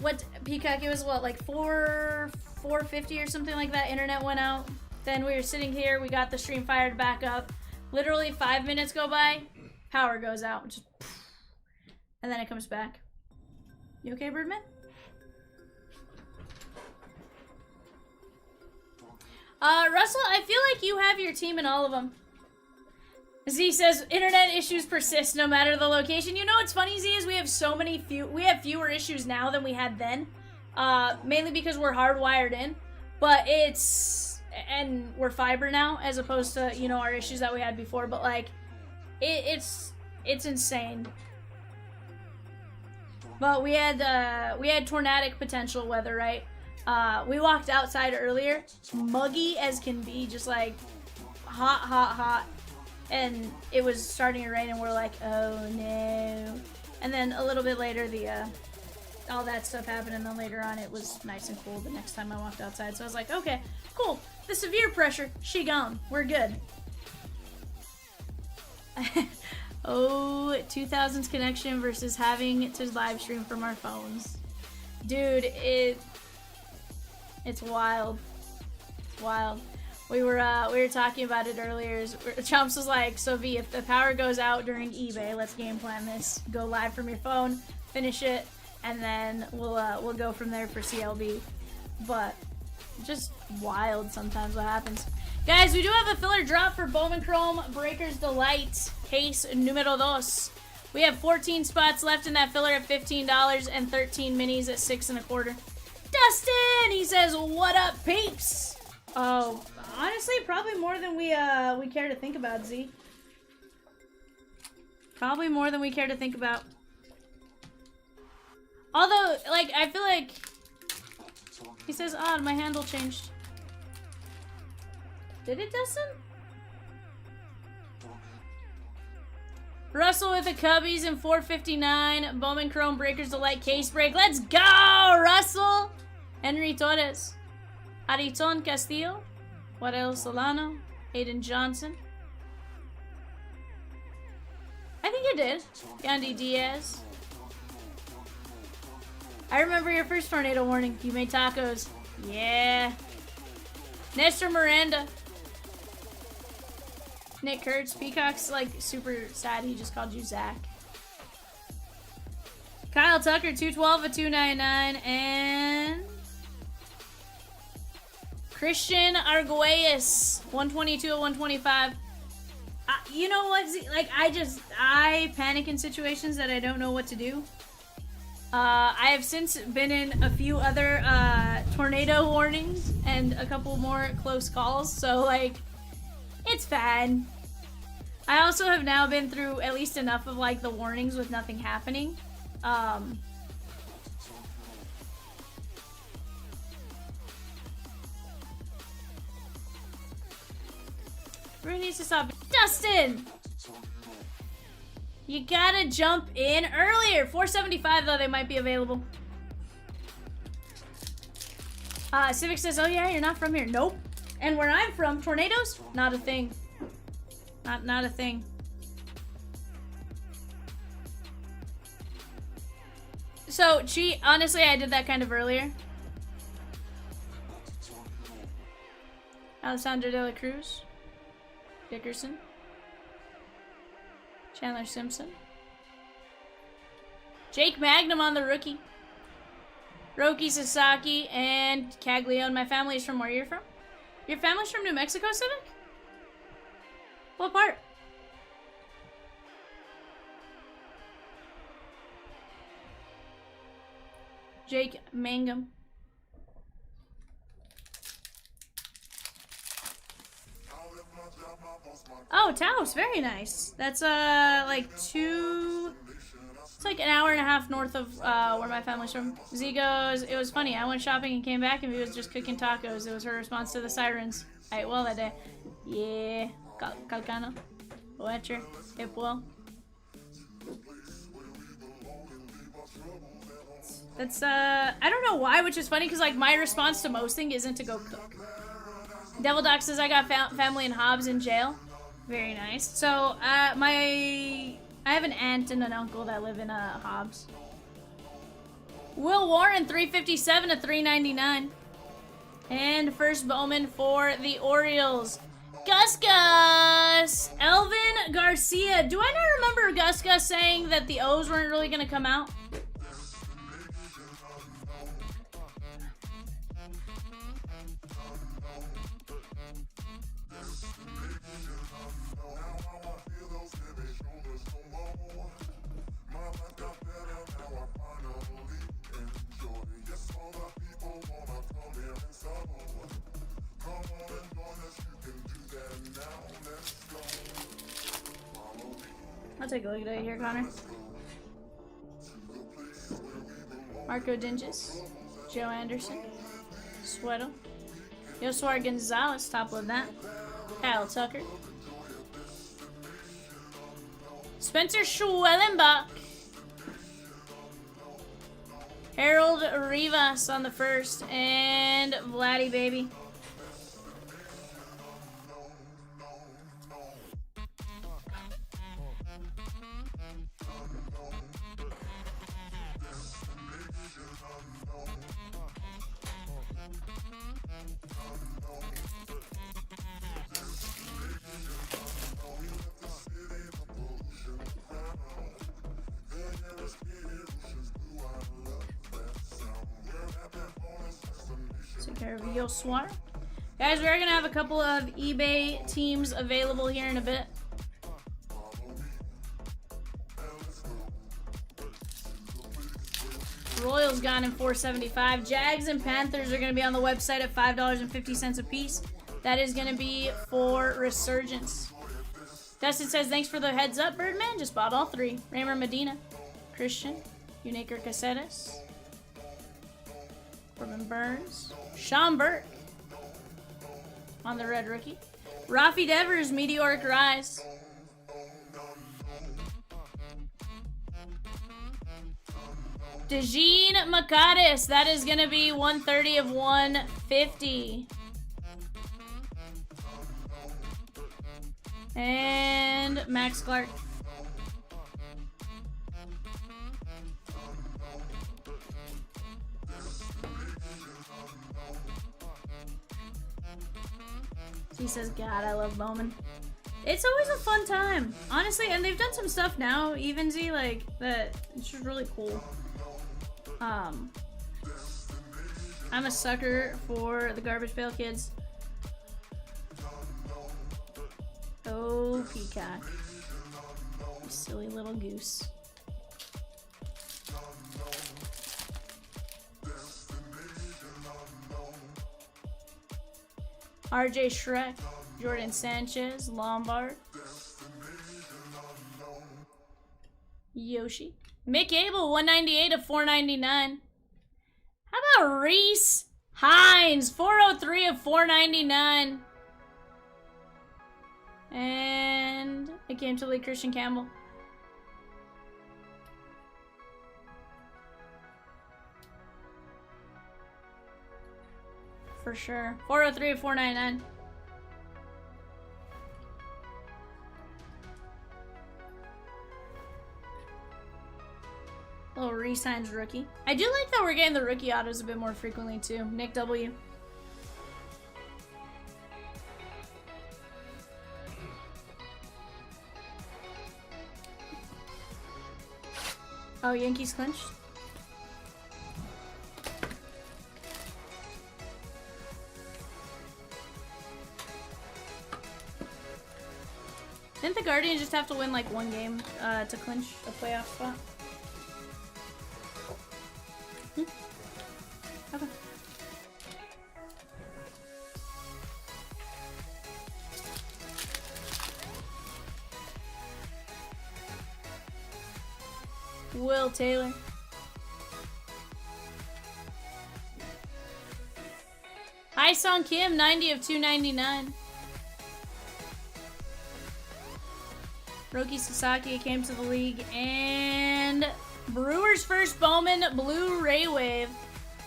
what Peacock? It was what, like 4:50 or something like that. Internet went out. Then we were sitting here. We got the stream fired back up. Literally 5 minutes go by, power goes out, just, and then it comes back. You okay, Birdman? Russell, I feel like you have your team in all of them. Z says, internet issues persist no matter the location. You know what's funny, Z, is we have fewer issues now than we had then. Mainly because we're hardwired in. But and we're fiber now, as opposed to, you know, our issues that we had before. But, like, it's insane. But we had tornadic potential weather, right? We walked outside earlier, muggy as can be, just like hot. And it was starting to rain, and we're like, oh no. And then a little bit later, all that stuff happened, and then later on, it was nice and cool the next time I walked outside. So I was like, okay, cool. The severe pressure, she gone. We're good. Oh, 2000's connection versus having to live stream from our phones. Dude, it's wild. It's wild. We were talking about it earlier. Chomps was like, so V, if the power goes out during eBay, let's game plan this. Go live from your phone, finish it, and then we'll go from there for CLB. But just wild sometimes what happens. Guys, we do have a filler drop for Bowman Chrome Breaker's Delight case numero dos. We have 14 spots left in that filler at $15 and 13 minis at $6.25. Dustin, he says, "What up, peeps?" Oh, honestly, probably more than we care to think about, Z. Probably more than we care to think about. Although, like, I feel like he says, "Odd, my handle changed." Did it, Dustin? Russell with the Cubbies in 459. Bowman Chrome Breakers Delight case break. Let's go, Russell! Henry Torres. Ariton Castillo. Warel Solano. Aiden Johnson. I think you did. Yandy Diaz. I remember your first tornado warning. You made tacos. Yeah. Nestor Miranda. Nick Kurtz. Peacock's like super sad he just called you Zach. Kyle Tucker, 212 of 299. And Christian Arguelles, 122 of 125. You know what? Like, I panic in situations that I don't know what to do. I have since been in a few other tornado warnings and a couple more close calls, so like, it's fine. I also have now been through at least enough of like the warnings with nothing happening. Everyone needs to stop. Dustin! You gotta jump in earlier. 475 though, they might be available. Civic says, oh yeah, you're not from here. Nope. And where I'm from, tornadoes? Not a thing. Not a thing. So, honestly, I did that kind of earlier. Alessandro De La Cruz. Dickerson. Chandler Simpson. Jake Magnum on the rookie. Roki Sasaki and Caglione. My family is from where you're from? Your family's from New Mexico, Civic? What part? Jake Mangum. Oh, Taos, very nice. That's like it's like an hour and a half north of where my family's from. Z goes, it was funny. I went shopping and came back and he was just cooking tacos. It was her response to the sirens. I ate well that day. Yeah. Calcano. Boetcher. Hip well. That's, I don't know why, which is funny because, like, my response to most things isn't to go cook. Devil Doc says I got family in Hobbs in jail. Very nice. So, I have an aunt and an uncle that live in Hobbs. Will Warren, 357 to 399. And first Bowman for the Orioles. Gus. Elvin Garcia. Do I not remember Gus saying that the O's weren't really going to come out? I'll take a look at it here, Connor. Marco Dinges, Joe Anderson, Sweatle, Yosuar Gonzalez, top of that. Kyle Tucker, Spencer Schwellenbach, Harold Rivas on the first, and Vladdy baby. Take care of Yosuar. Guys, we're going to have a couple of eBay teams available here in a bit. Royals gone in $4.75. Jags and Panthers are going to be on the website at $5.50 a piece. That is going to be for Resurgence. Dustin says, thanks for the heads up, Birdman. Just bought all three. Raymer Medina, Christian, Uniker Caceres, Corbin Burns, Sean Burke on the red rookie. Rafi Devers, Meteoric Rise. Dejeen Makatis, that is going to be 130 of 150. And Max Clark. He says, God, I love Bowman. It's always a fun time, honestly, and they've done some stuff now, Evensy, like, that, it's just really cool. I'm a sucker for the Garbage Pail Kids. Oh, Peacock. You silly little goose. RJ Shrek, Jordan Sanchez, Lombard, Yoshi, Mick Abel, 198 of 499. How about Reese Hines, 403 of 499. And it came to Lee Christian Campbell. For sure. 403 of 499. Little Reese Hines rookie. I do like that we're getting the rookie autos a bit more frequently too. Nick W. Oh, Yankees clinched. Didn't the Guardians just have to win like one game to clinch a playoff spot? Okay. Will Taylor. Hi Song Kim, 90 of 299. Roki Sasaki came to the league, and Brewers first Bowman Blu-ray Wave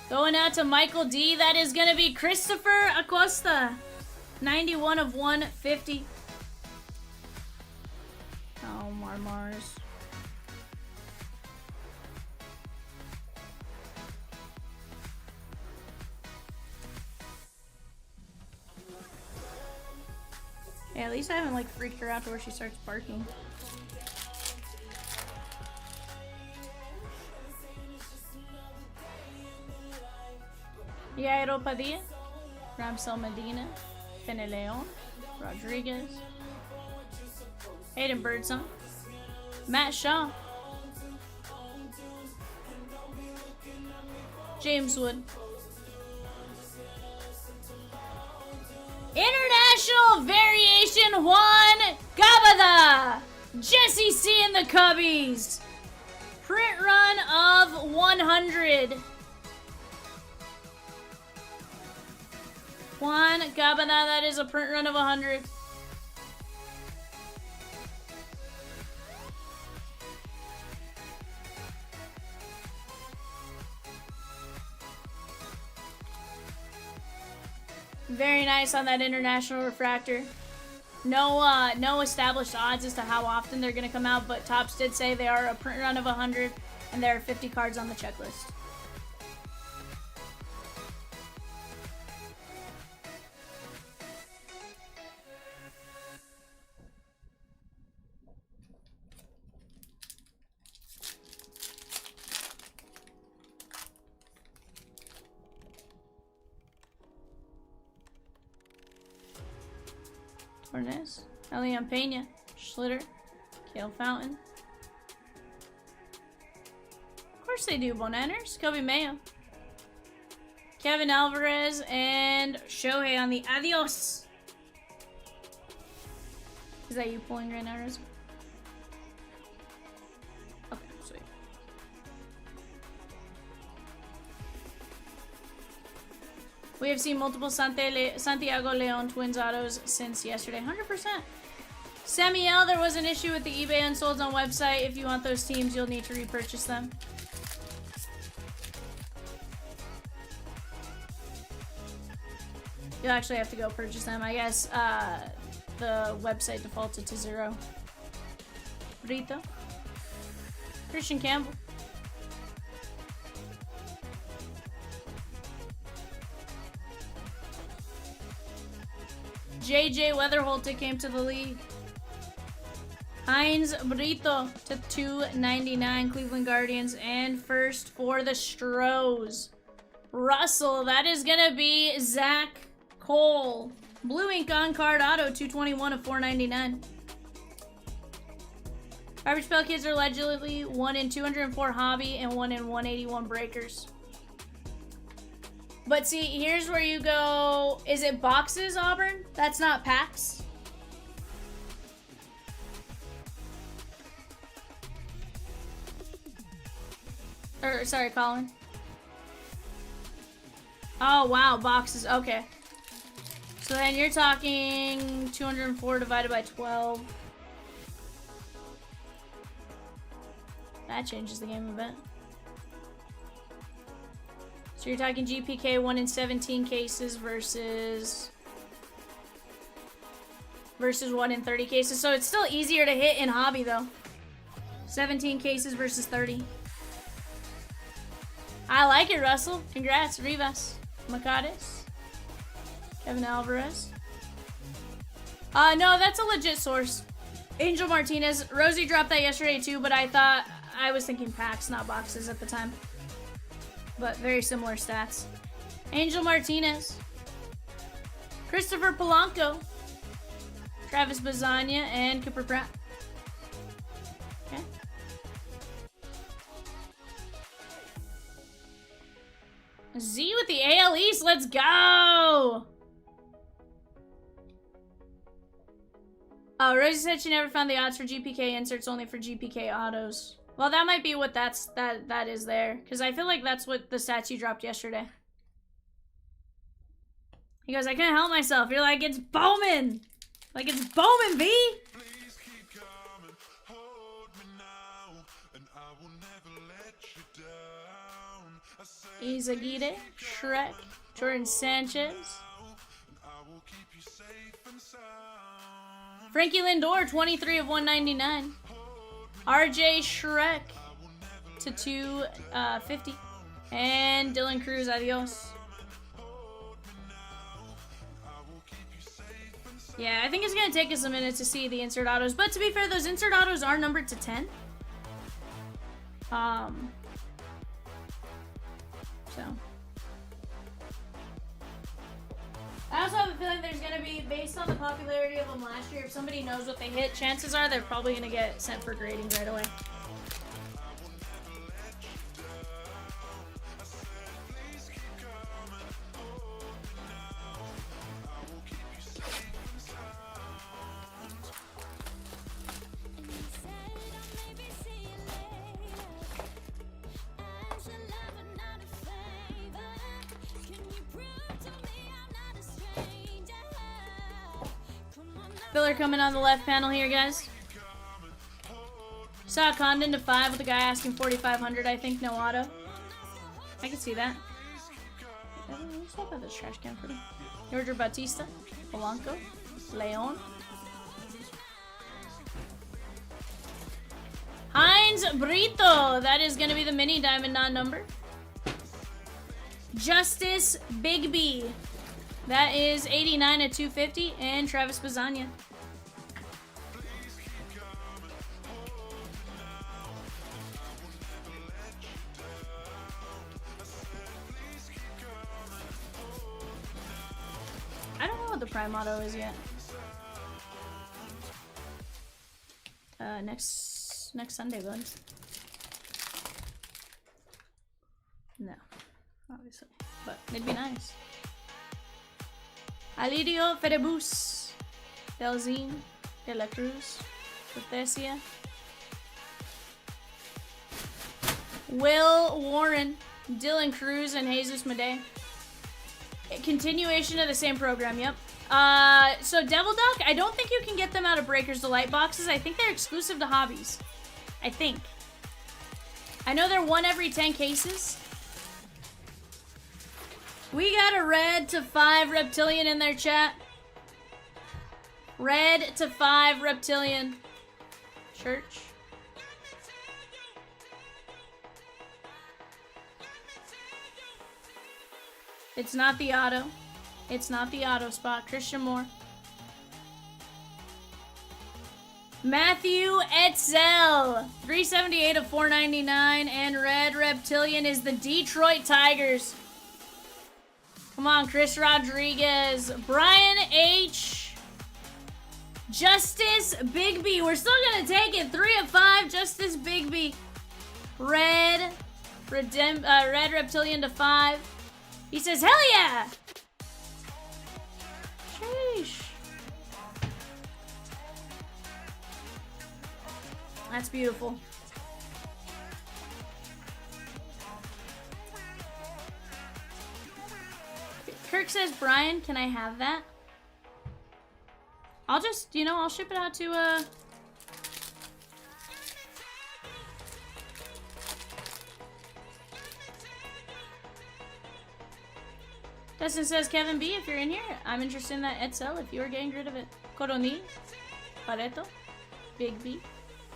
going out to Michael D. That is going to be Christopher Acosta, 91 of 150. Oh, Mars. Yeah, at least I haven't like freaked her out to where she starts barking. Yairo Padilla, Ramsel Medina, Feneleon, Rodriguez, Hayden Birdsong, Matt Shaw, James Wood. International Variation Juan Gabada. Jesse C in the Cubbies. Print run of 100. Juan Cabana, that is a print run of 100. Very nice on that international refractor. No established odds as to how often they're going to come out, but Topps did say they are a print run of 100, and there are 50 cards on the checklist. Tornes, Elian Pena, Schlitter, Kale Fountain. Of course they do, Bonanners, Kobe Mayo, Kevin Alvarez, and Shohei on the Adios. Is that you pulling right now, Rose? Okay, sweet. We have seen multiple Santiago Leon Twins autos since yesterday. 100%. Samuel, there was an issue with the eBay unsolds on website. If you want those teams, you'll need to repurchase them. You'll actually have to go purchase them. I guess the website defaulted to 0. Brito. Christian Campbell. JJ Weatherholt came to the league. Heinz Brito to 299 Cleveland Guardians. And first for the Stros. Russell, that is going to be Zach Cole. Blue ink on card auto, 221 of 499. Garbage Pail Kids are allegedly 1 in 204 hobby and 1 in 181 breakers. But see, here's where you go. Is it boxes, Auburn? That's not packs. Or, sorry, Colin. Oh, wow, boxes. Okay. So then you're talking 204 divided by 12. That changes the game a bit. So you're talking GPK 1 in 17 cases versus 1 in 30 cases. So it's still easier to hit in hobby though. 17 cases versus 30. I like it, Russell. Congrats, Rivas. Macades. Kevin Alvarez. No, that's a legit source. Angel Martinez. Rosie dropped that yesterday too, but I was thinking packs, not boxes at the time. But very similar stats. Angel Martinez. Christopher Polanco. Travis Bazania, and Cooper Pratt. Okay. Z with the AL East, let's go! Oh, Rosie said she never found the odds for GPK inserts, only for GPK autos. Well, that might be what that is there. Because I feel like that's what the stats you dropped yesterday. He goes, I couldn't help myself. You're like, it's Bowman! Like, it's Bowman, V! Please keep coming, hold me now, and I will never let you down. I said, Izagite, Shrek, Jordan Sanchez. I will keep you safe and sound. Frankie Lindor, 23 of 199. RJ Shrek to 250. And Dylan Cruz, adios. Yeah, I think it's going to take us a minute to see the insert autos. But to be fair, those insert autos are numbered to 10. So. I also have a feeling there's going to be, based on the popularity of them last year, if somebody knows what they hit, chances are they're probably going to get sent for grading right away. Filler coming on the left panel here, guys. Saw Condon to 5 with a guy asking 4,500, I think, no auto. I can see that. Let's talk about this trash can for me. Georgia Batista, Polanco, Leon. Heinz Brito, that is going to be the mini diamond non-number. Justice Bigby, that is 89 at 250, and Travis Bazania. I don't know what the Prime Auto is yet. Next Sunday, bud. No, obviously, but it'd be nice. Alidio Fedebus, Delzine, De La Cruz, Cortesia, Will Warren, Dylan Cruz, and Jesus Madej. Continuation of the same program, yep. So Devil Duck, I don't think you can get them out of Breakers Delight boxes. I think they're exclusive to hobbies. I think. I know they're 1 every 10 cases. We got a red to 5 Reptilian in their chat. Red to 5 Reptilian. Church. It's not the auto. It's not the auto spot. Christian Moore. Matthew Etzel. 378 of 499. And red Reptilian is the Detroit Tigers. Come on, Chris Rodriguez. Brian H. Justice Bigby. We're still going to take it. 3 of 5. Justice Bigby. Red Reptilian to 5. He says, hell yeah! Sheesh. That's beautiful. Kirk says, Brian, can I have that? I'll just, I'll ship it out to, Dustin says, Kevin B, if you're in here, I'm interested in that Etzel if you are getting rid of it. Coroni, Pareto, Big B,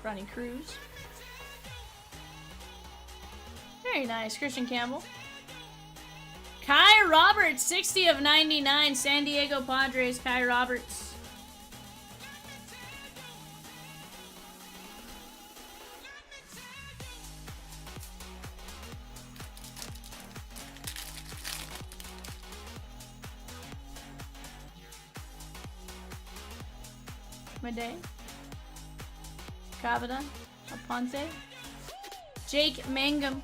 Ronnie Cruz. Very nice. Christian Campbell. Kai Roberts, 60 of 99. San Diego Padres, Kai Roberts. Madej, Cavada, Aponte, Jake Mangum,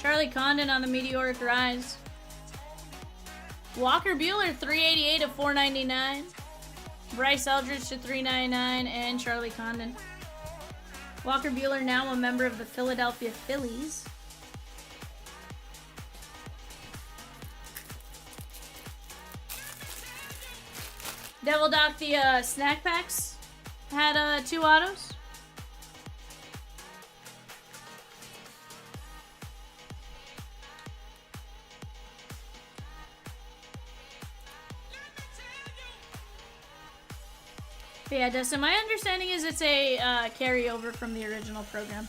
Charlie Condon on the meteoric rise, Walker Buehler 388 of 499, Bryce Eldridge to 399, and Charlie Condon. Walker Buehler now a member of the Philadelphia Phillies. Devil Doc, the snack packs had 2 autos. But yeah, Dustin, my understanding is it's a carryover from the original program.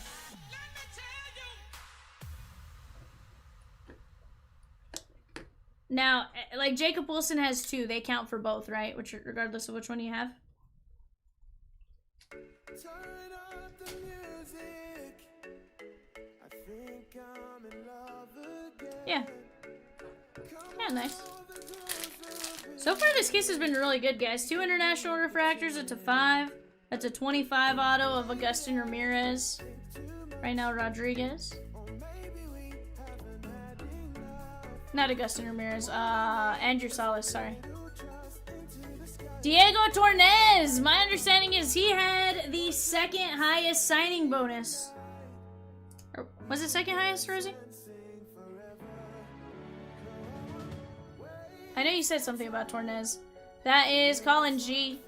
Now, like Jacob Wilson has 2, they count for both, right? Which, regardless of which one you have. Turn up the music. I think I'm in love again. Yeah. Yeah, nice. So far, this case has been really good, guys. 2 international refractors. It's a 5. That's a 25 auto of Agustin Ramirez. Right now, Rodriguez. Not Agustin Ramirez. Andrew Salas, sorry. Diego Tornez! My understanding is he had the 2nd highest signing bonus. Or was it 2nd highest, Rosie? I know you said something about Tornez. That is Colin G.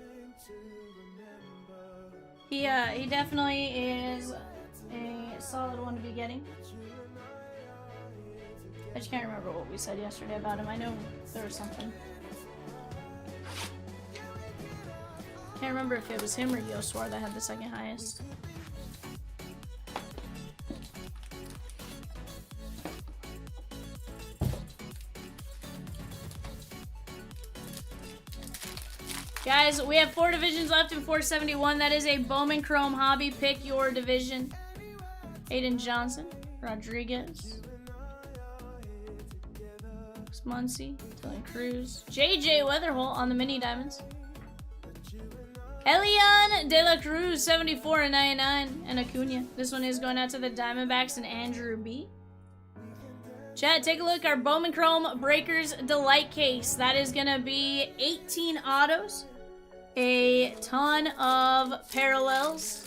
He definitely is a solid one to be getting. I just can't remember what we said yesterday about him. I know there was something. Can't remember if it was him or Yoswar that had the second highest. Guys, we have 4 divisions left in 471. That is a Bowman Chrome Hobby. Pick your division. Aiden Johnson, Rodriguez, Muncie, Dylan Cruz, JJ Weatherholt on the mini diamonds. Elian De La Cruz, 74 and 99, and Acuna. This one is going out to the Diamondbacks and Andrew B. Chat, take a look. Our Bowman Chrome Breakers Delight case. That is going to be 18 autos, a ton of parallels.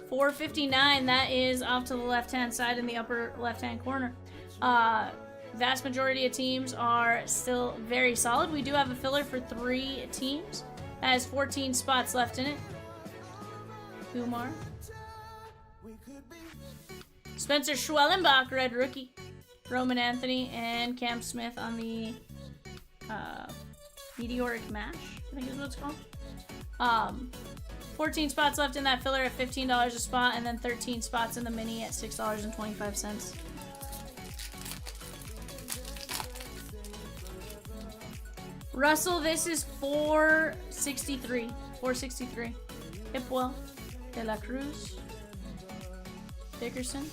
459. That is off to the left-hand side in the upper left-hand corner. Vast majority of teams are still very solid. We do have a filler for 3 teams. That has 14 spots left in it. Kumar. Spencer Schwellenbach, red rookie. Roman Anthony and Cam Smith on the Meteoric Mash, I think is what it's called. 14 spots left in that filler at $15 a spot, and then 13 spots in the mini at $6.25. Russell, this is 463. 463. Hipwell, De La Cruz, Dickerson.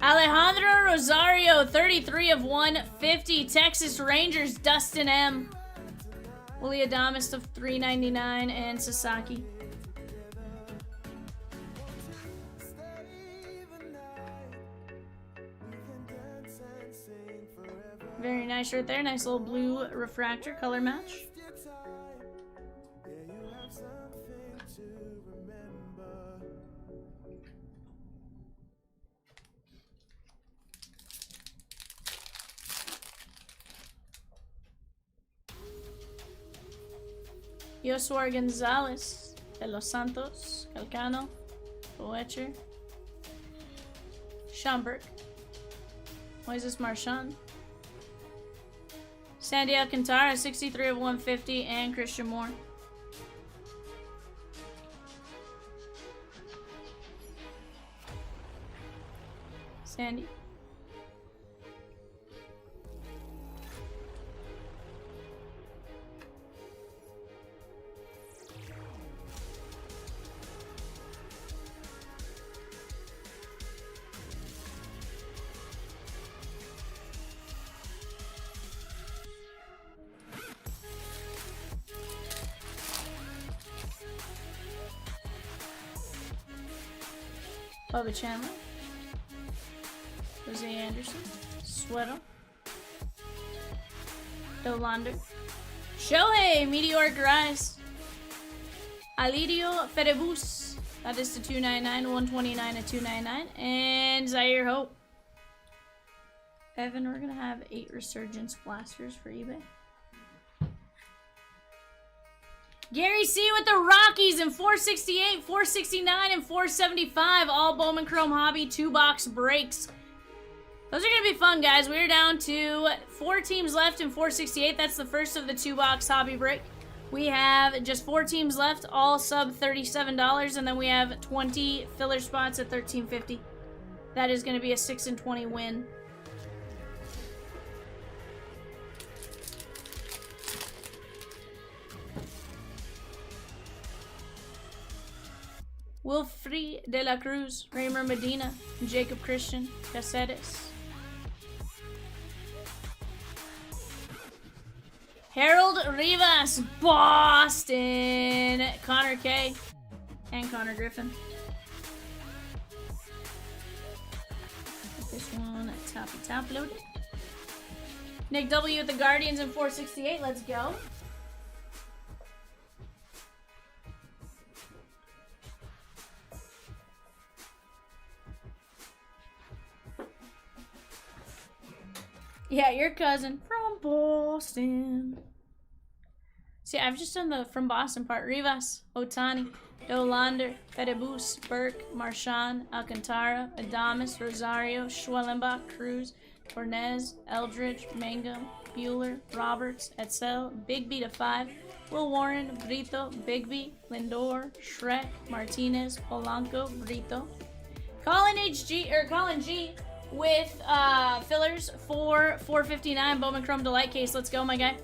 Alejandro Rosario, 33 of 150. Texas Rangers, Dustin M. Willie Adamas of 399 and Sasaki. Very nice shirt there. Nice little blue refractor color match. Yoswar Gonzalez, De Los Santos, Calcano, Boecher, Schomburg, Moises Marchand, Sandy Alcantara, 63 of 150, and Christian Moore. Sandy. Bubba Chandler, Jose Anderson, Sweato, Dolander, Shohei, Meteoric Rise, Alidio Ferebus, that is to 299, 129 to 299, and Zaire Hope. Evan, we're gonna have 8 Resurgence Blasters for eBay. Gary C with the Rockies in 468, 469, and 475. All Bowman Chrome Hobby 2-box breaks. Those are going to be fun, guys. We're down to 4 teams left in 468. That's the first of the 2-box hobby break. We have just 4 teams left, all sub $37, and then we have 20 filler spots at $13.50. That is going to be a 6 and 20 win. Wilfrey De La Cruz, Raymer Medina, Jacob Christian, Caceres. Harold Rivas, Boston, Connor K, and Connor Griffin. Put this one top loaded. Nick W with the Guardians in 468, let's go. Yeah, your cousin from Boston. See, I've just done the from Boston part. Rivas, Otani, Dolander, Fedebus, Burke, Marchand, Alcantara, Adames, Rosario, Schwellenbach, Cruz, Fornez, Eldridge, Mangum, Bueller, Roberts, Etzel, Bigby to 5, Will Warren, Brito, Bigby, Lindor, Shrek, Martinez, Polanco, Brito. Colin G with fillers for 459 Bowman Chrome Delight Case. Let's go, my guy.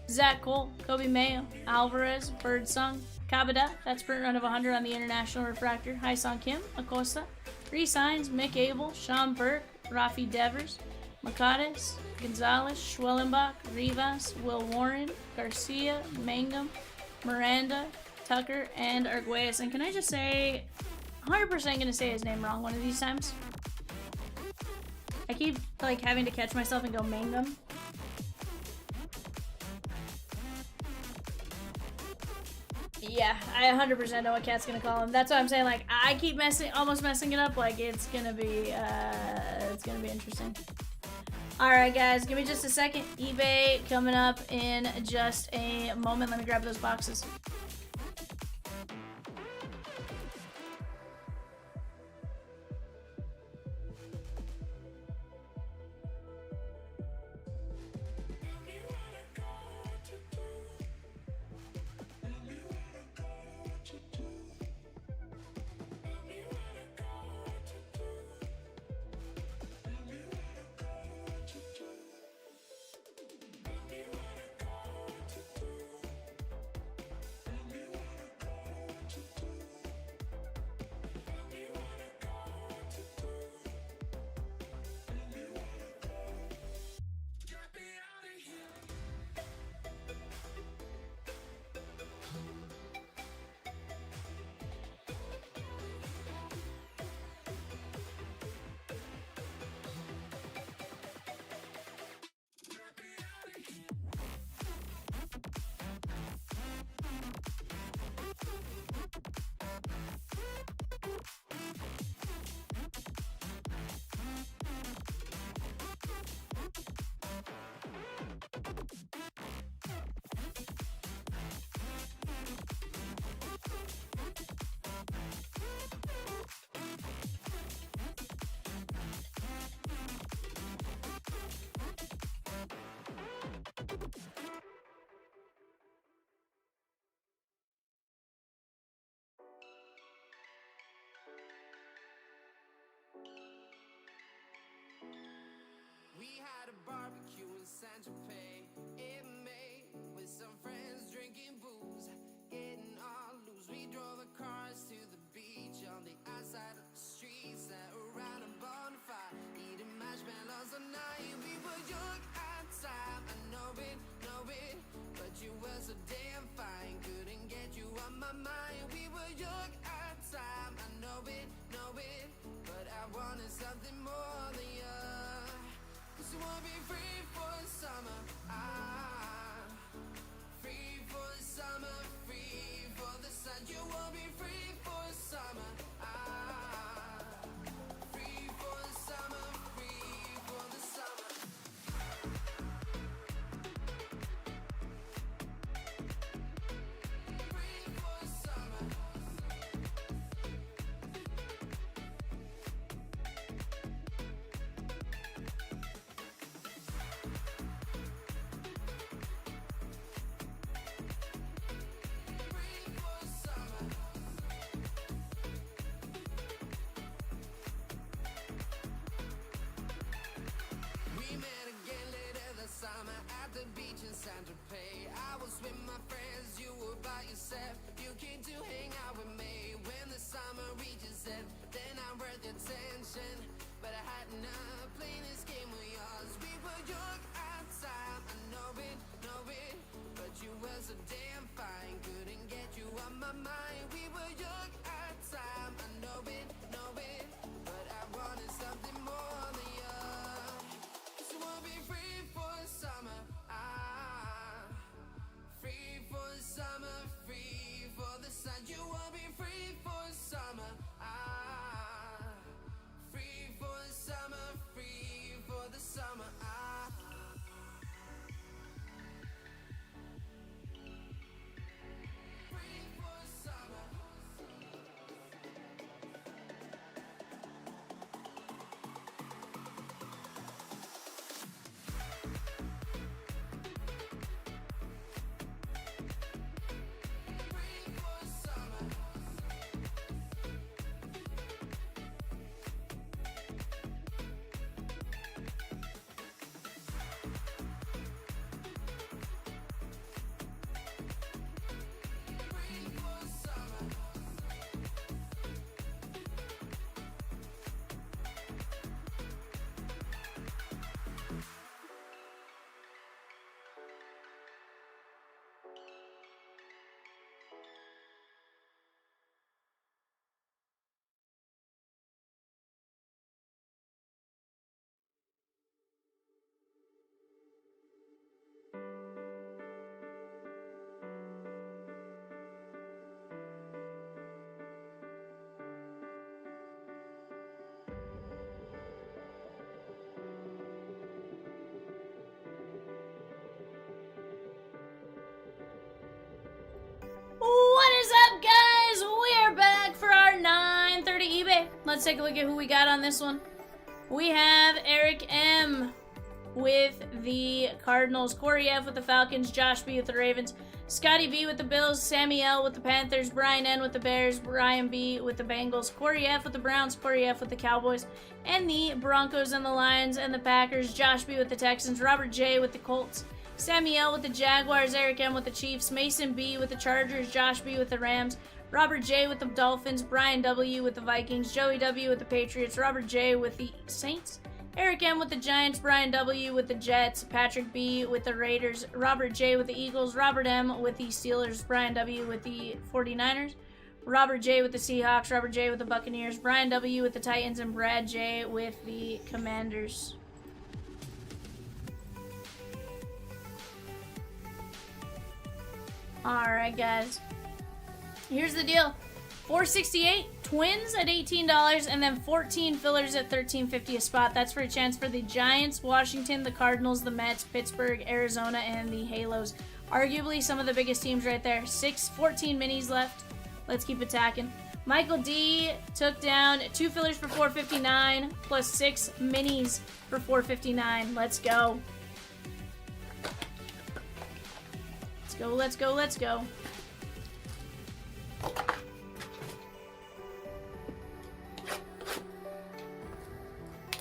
Zach Cole, Kobe Mayo, Alvarez, Birdsong, Kabada, that's print run of 100 on the International Refractor, Haisong Kim, Acosta, Resigns, Mick Abel, Sean Burke, Rafi Devers, Mercades, Gonzalez, Schwellenbach, Rivas, Will Warren, Garcia, Mangum, Miranda, Tucker, and Arguelles. And can I just say, 100% gonna say his name wrong one of these times. I keep like having to catch myself and go Mangum. Yeah, I 100% know what Cat's gonna call him. That's why I'm saying, like, I keep almost messing it up. Like, it's gonna be interesting. All right, guys, give me just a second. eBay coming up in just a moment. Let me grab those boxes. We had a barbecue in San Tropez in May with some friends drinking booze, getting all loose. We drove the cars to the beach on the outside of the street, sat around a bonfire, eating marshmallows all night. We were young at time, I know it, but you were so damn fine. Couldn't get you on my mind. We were young at time, I know it, but I wanted something more than you. Cause you wanna be free for the summer, free for the summer, free for the sun. You wanna be free for the summer, free for the summer, free for the summer. Free for the summer. We met again later this summer at the beach in San Tropez. I was with my friends, you were by yourself. You came to hang out with me when the summer reaches end. Then I'm worth your attention, but I had enough playing this game with yours. We were young at time, I know it, but you were so damn fine. Couldn't get you on my mind. We were young at time, I know it, but I wanted something more than you. You wanna be free for the summer, free for the summer, free for the sun. You wanna be free for the summer, free for the summer, free for the summer. Let's take a look at who we got on this one. We have Eric M. with the Cardinals, Corey F. with the Falcons, Josh B. with the Ravens, Scotty B. with the Bills, Sammy L. with the Panthers, Brian N. with the Bears, Brian B. with the Bengals, Corey F. with the Browns, Corey F. with the Cowboys, and the Broncos and the Lions and the Packers, Josh B. with the Texans, Robert J. with the Colts, Sammy L. with the Jaguars, Eric M. with the Chiefs, Mason B. with the Chargers, Josh B. with the Rams, Robert J. with the Dolphins, Brian W. with the Vikings, Joey W. with the Patriots, Robert J. with the Saints, Eric M. with the Giants, Brian W. with the Jets, Patrick B. with the Raiders, Robert J. with the Eagles, Robert M. with the Steelers, Brian W. with the 49ers, Robert J. with the Seahawks, Robert J. with the Buccaneers, Brian W. with the Titans, and Brad J. with the Commanders. Alright, guys. Here's the deal. 468 Twins at $18, and then 14 fillers at $13.50 a spot. That's for a chance for the Giants, Washington, the Cardinals, the Mets, Pittsburgh, Arizona, and the Halos. Arguably some of the biggest teams right there. 14 minis left. Let's keep attacking. Michael D took down 2 fillers for $4.59 plus 6 minis for $4.59. Let's go. Let's go, let's go, let's go.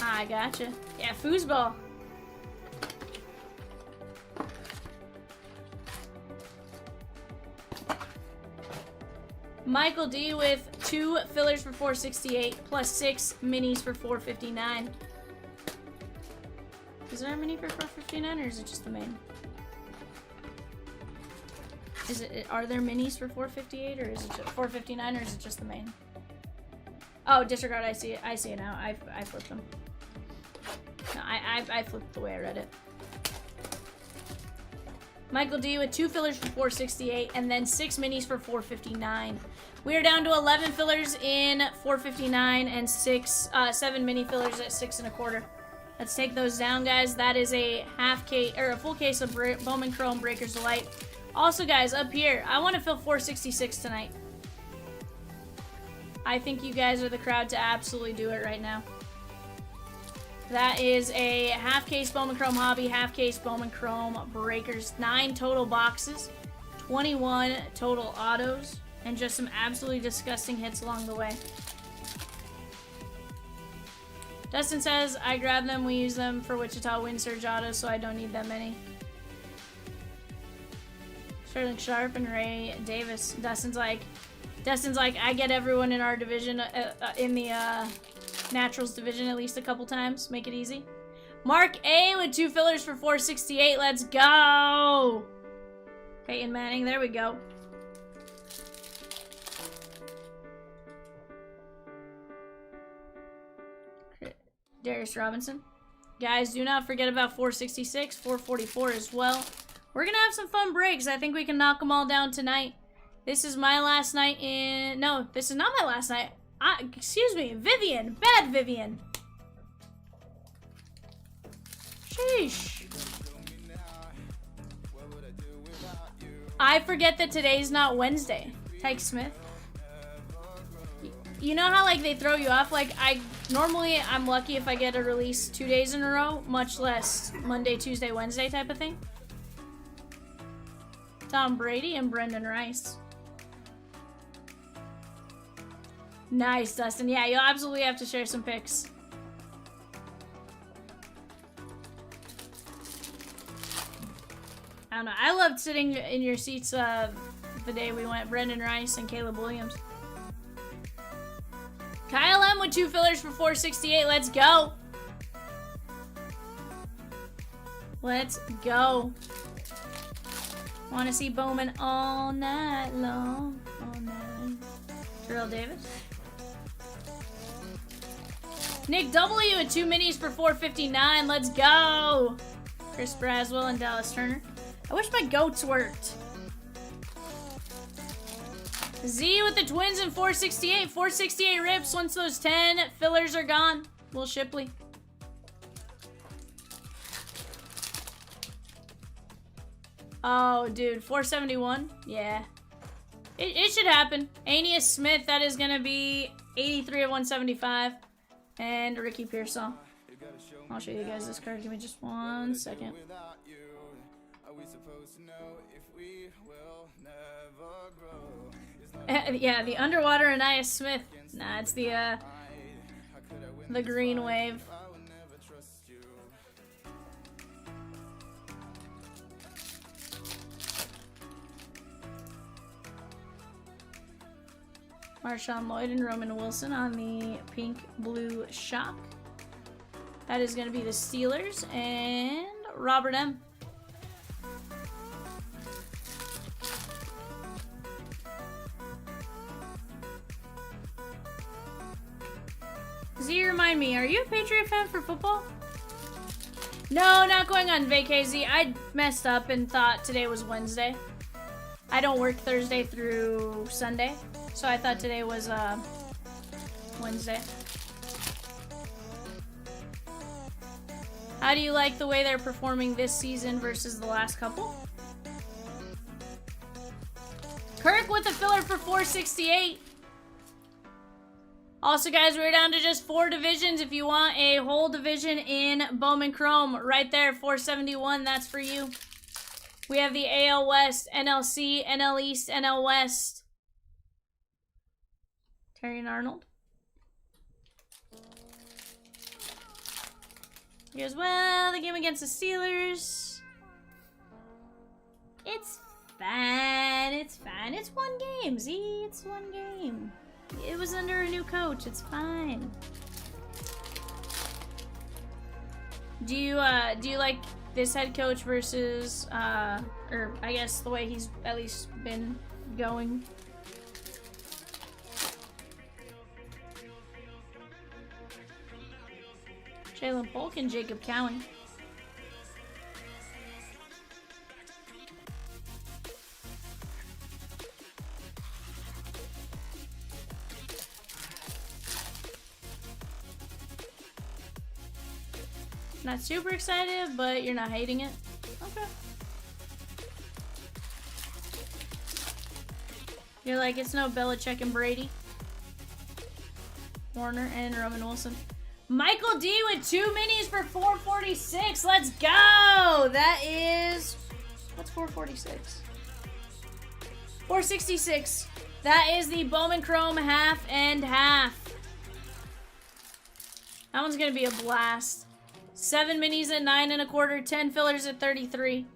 I gotcha. Yeah, foosball. Michael D with 2 fillers for $4.68 plus 6 minis for $4.59. Is there a mini for $4.59 or is it just the main? Are there minis for $4.58 or is it just $4.59 or is it just the main? Oh, disregard. I see it. I see it now. I flipped them. No, I flipped the way I read it. Michael D with 2 fillers for $4.68 and then 6 minis for $4.59. We are down to 11 fillers in $4.59 and 7 mini fillers at $6.25. Let's take those down, guys. That is a a full case of Bowman Chrome Breakers Delight. Also, guys, up here, I want to fill 466 tonight. I think you guys are the crowd to absolutely do it right now. That is a half case Bowman Chrome Hobby, half case Bowman Chrome Breakers. 9 total boxes, 21 total autos, and just some absolutely disgusting hits along the way. Dustin says, I grab them, we use them for Wichita Wind Surge autos, so I don't need that many. Sterling Sharp and Ray Davis. Dustin's like, I get everyone in our division, in the Naturals division at least a couple times. Make it easy. Mark A with 2 fillers for $4.68. Let's go. Peyton Manning. There we go. Darius Robinson. Guys, do not forget about 466, 444 as well. We're going to have some fun breaks. I think we can knock them all down tonight. This is my last night in... No, this is not my last night. Excuse me. Vivian. Bad Vivian. Sheesh. I forget that today's not Wednesday. Tyke Smith. You know how, like, they throw you off? Like, I'm lucky if I get a release 2 days in a row, much less Monday, Tuesday, Wednesday type of thing. Tom Brady and Brendan Rice. Nice, Dustin. Yeah, you'll absolutely have to share some pics. I don't know. I loved sitting in your seats the day we went. Brendan Rice and Caleb Williams. Kyle M with 2 fillers for $4.68. Let's go. Let's go. Want to see Bowman all night long. All night. Terrell Davis. Nick W with 2 minis for $4.59. Let's go. Chris Braswell and Dallas Turner. I wish my goats worked. Z with the Twins and $4.68. 468 rips once those 10 fillers are gone. Will Shipley. Oh, dude. 471? Yeah. It should happen. Aeneas Smith, that is going to be 83 of 175. And Ricky Pearsall. I'll show you guys this card. Give me just 1 second. Yeah, the underwater Anais Smith. Nah, it's the green wave. Marshawn Lloyd and Roman Wilson on the pink-blue shock. That is going to be the Steelers and Robert M. Z, remind me, are you a Patriot fan for football? No, not going on vacay, Z. I messed up and thought today was Wednesday. I don't work Thursday through Sunday, so I thought today was Wednesday. How do you like the way they're performing this season versus the last couple? Kirk with a filler for 468. Also, guys, we're down to just 4 divisions. If you want a whole division in Bowman Chrome, right there, 471, that's for you. We have the AL West, NLC, NL East, NL West. Terry and Arnold. He goes, well, the game against the Steelers. It's fine. It's fine. It's 1 game, Z. It's 1 game. It was under a new coach. It's fine. Do you like this head coach versus or I guess the way he's at least been going? Jalen Polk and Jacob Cowan. Not super excited, but you're not hating it. Okay. You're like, it's no Belichick and Brady. Warner and Roman Wilson. Michael D with 2 minis for 446. Let's go! That is... What's 446? 466. That is the Bowman Chrome half and half. That one's gonna be a blast. 7 minis at 9 1/4, 10 fillers at 33.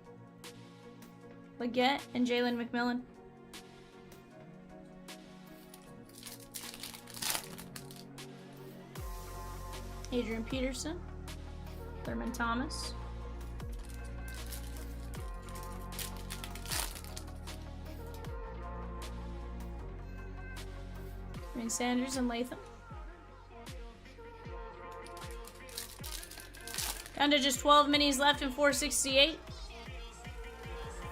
Leggett and Jalen McMillan. Adrian Peterson. Thurman Thomas. Green Sanders and Latham. Down to just 12 minis left in 468.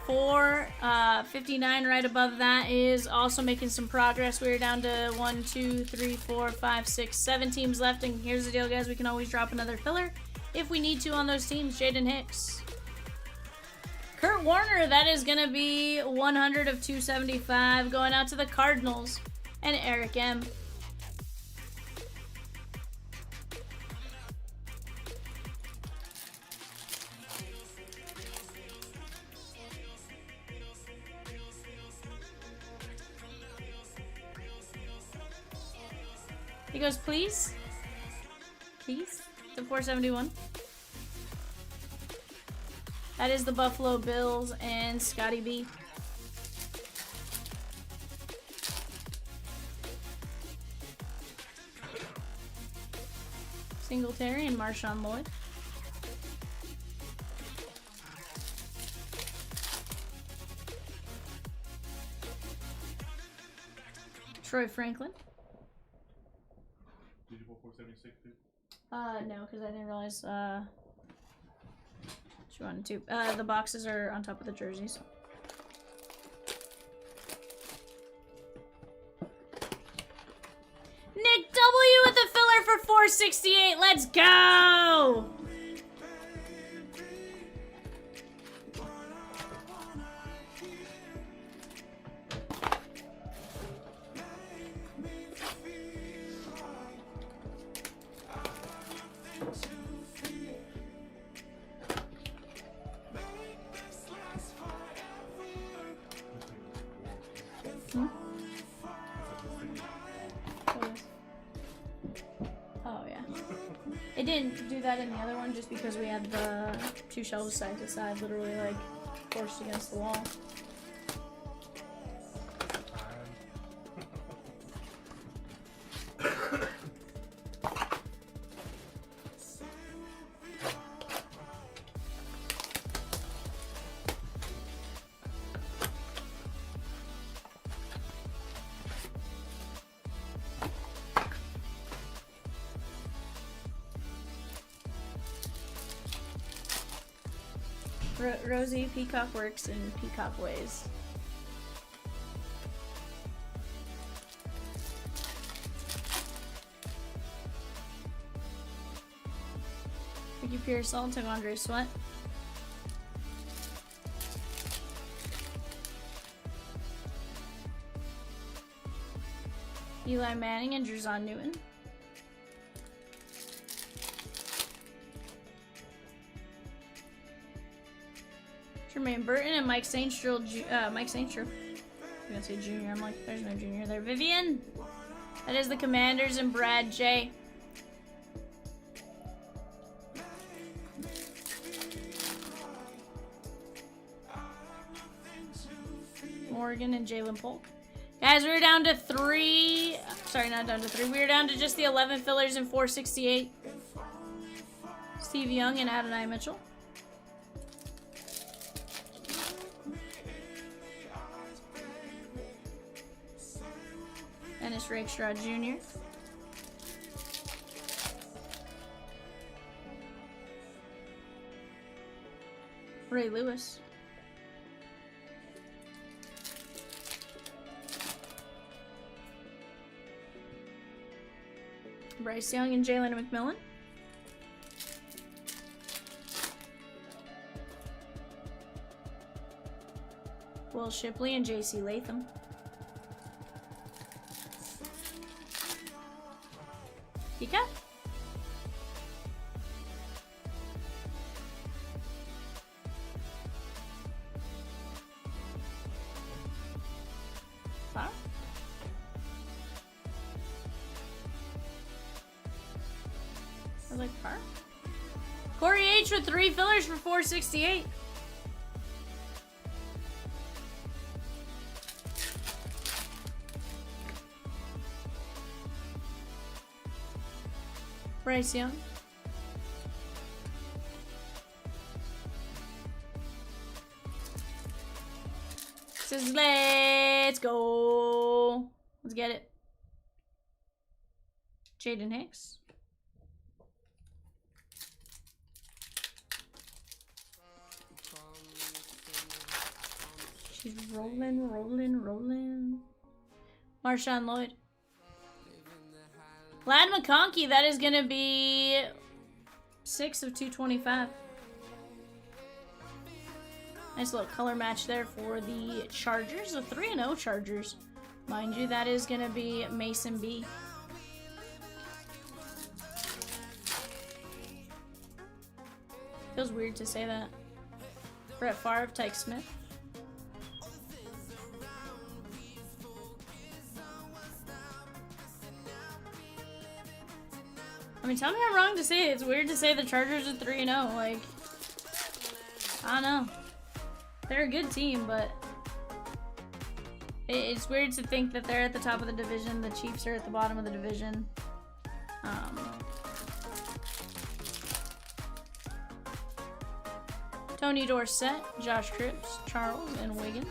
459 right above that is also making some progress. We're down to 1, 2, 3, 4, 5, 6, 7 teams left. And here's the deal, guys. We can always drop another filler if we need to on those teams. Jaden Hicks. Kurt Warner, that is going to be 100 of 275 going out to the Cardinals. And Eric M. He goes, please? Please? The 471. That is the Buffalo Bills and Scotty B. Singletary and Marshawn Lloyd. Troy Franklin. Did you pull 476 too? No, because I didn't realize, she wanted to. The boxes are on top of the jerseys. Nick W with a filler for 468. Let's go! Hmm? What is? Oh, yeah. It didn't do that in the other one just because we had the 2 shelves side to side, literally, like, forced against the wall. Rosie, Peacock works in Peacock ways. Ricky Pearsall took Andre Sweat. Eli Manning and Jerzon Newton. Jermaine Burton and Mike Saintstra. Mike Saintstra. I'm gonna say junior. I'm like, there's no junior there. Vivian. That is the Commanders and Brad J. Morgan and Jalen Polk. Guys, we were down to 3. Sorry, not down to 3. We were down to just the 11 fillers and 468. Steve Young and Adonai Mitchell. Ennis Rakestraw Jr. Ray Lewis. Bryce Young and Jalen McMillan. Will Shipley and JC Latham. Pika? Huh? I like par. Corey H with 3 fillers for 468. Bryce Young. Says, let's go. Let's get it. Jaden Hicks. She's rolling, rolling, rolling. Marshawn Lloyd. Lad McConkey, that is going to be 6 of 225. Nice little color match there for the Chargers. The 3-0 Chargers. Mind you, that is going to be Mason B. Feels weird to say that. Brett Favre, Tyke Smith. I mean, tell me I'm wrong to say it. It's weird to say the Chargers are 3-0. Like, I don't know. They're a good team, but it's weird to think that they're at the top of the division. The Chiefs are at the bottom of the division. Tony Dorsett, Josh Cripps, Charles, and Wiggins.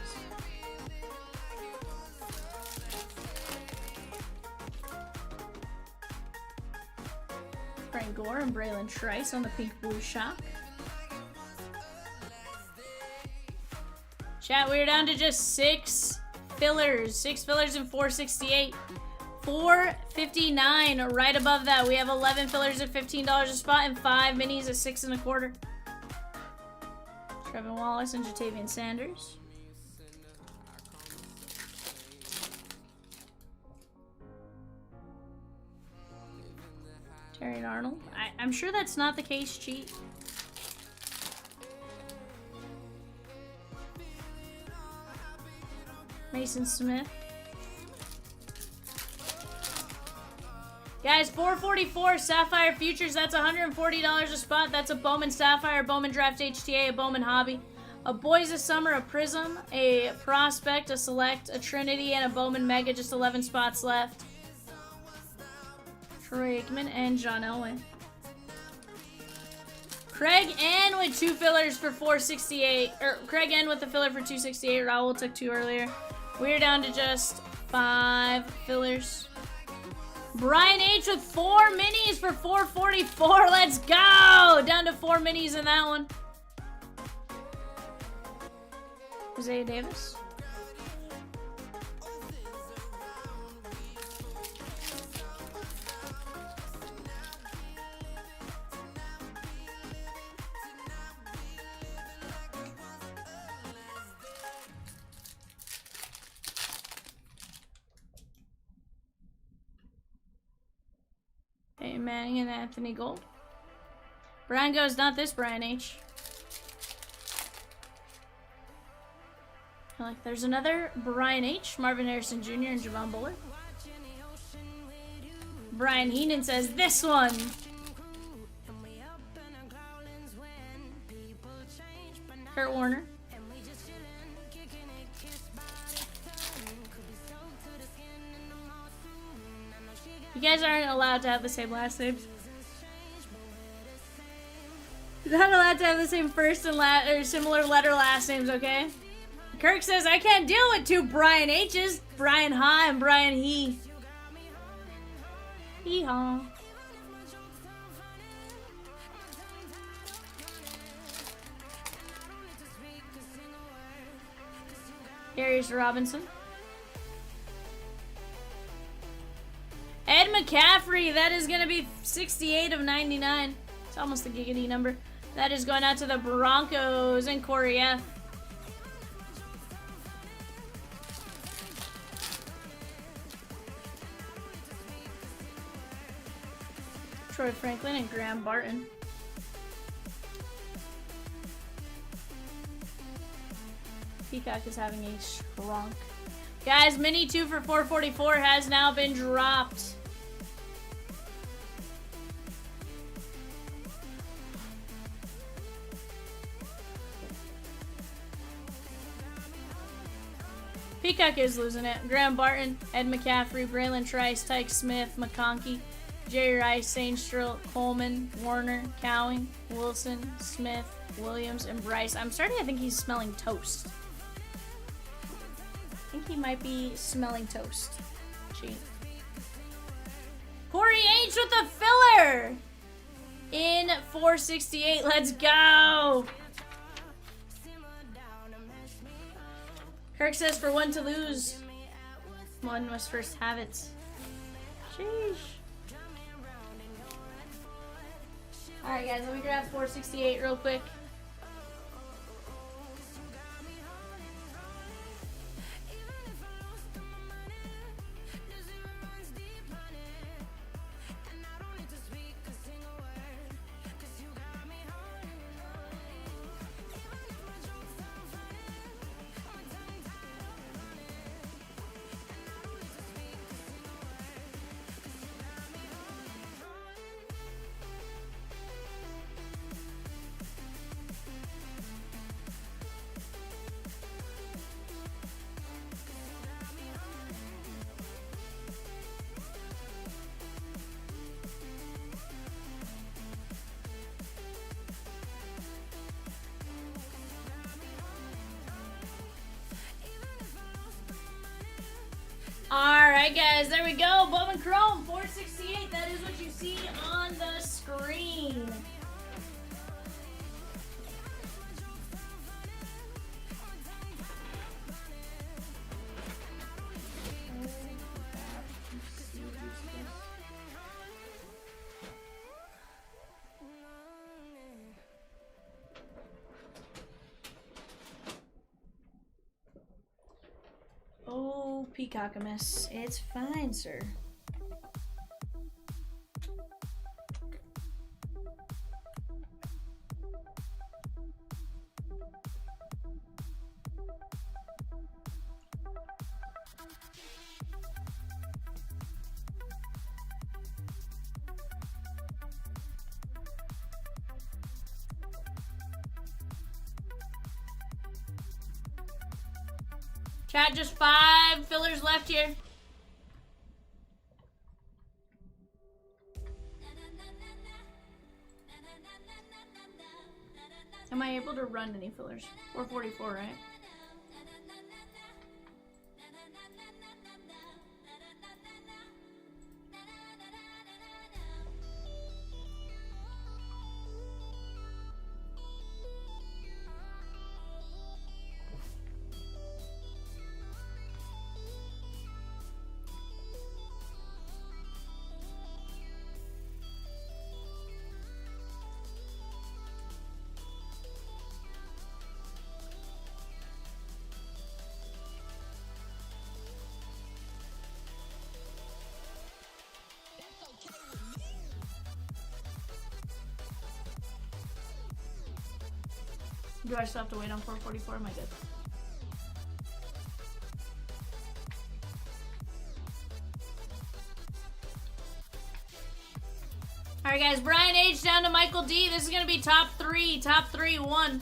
Frank Gore and Braylon Trice on the pink blue shock. Chat, we're down to just 6 fillers. 6 fillers and 468. 459 right above that. We have 11 fillers at $15 a spot and 5 minis at 6 1/4. Trevin Wallace and Jatavian Sanders. Terry Arnold. I'm sure that's not the case, cheat. Mason Smith. Guys, 444 Sapphire Futures. That's $140 a spot. That's a Bowman Sapphire, Bowman Draft HTA, a Bowman Hobby, a Boys of Summer, a Prism, a Prospect, a Select, a Trinity, and a Bowman Mega. Just 11 spots left. Troy Aikman and John Elway. Craig N with 2 fillers for 468. Or Craig N with the filler for 268. Raul took 2 earlier. We're down to just 5 fillers. Brian H with 4 minis for 444. Let's go! Down to 4 minis in that one. Isaiah Davis. Hey, Manning and Anthony Gold. Brian goes, not this Brian H. Like, there's another Brian H, Marvin Harrison Jr., and Javon Bullard. Brian Heenan says, this one. Kurt Warner. You guys aren't allowed to have the same last names. You're not allowed to have the same first and last or similar letter last names, okay? Kirk says, I can't deal with 2 Brian H's. Brian Ha and Brian He. Hee-haw. Darius Robinson. Ed McCaffrey, that is going to be 68 of 99. It's almost a giggity number. That is going out to the Broncos and Corey F. Troy Franklin and Graham Barton. Peacock is having a shrunk. Guys, mini 2 for 444 has now been dropped. Peacock is losing it. Graham Barton, Ed McCaffrey, Braylon Trice, Tyke Smith, McConkey, Jerry Rice, Sainstrel, Coleman, Warner, Cowing, Wilson, Smith, Williams, and Bryce. I'm starting to think he's smelling toast. I think he might be smelling toast. Gee. Corey H with the filler in 468. Let's go. Kirk says for 1 to lose, 1 must first have it. Sheesh. Alright guys, let me grab 468 real quick. Alright guys, there we go. Bowman Chrome 468. That is what you see on the screen. Oh, Peacockamus. It's fine, sir. Chat, just 5 fillers left here. Am I able to run any fillers? 444, right? Do I still have to wait on 444? Am I good? Alright guys, Brian H down to Michael D. This is gonna be top three. Top three. 1,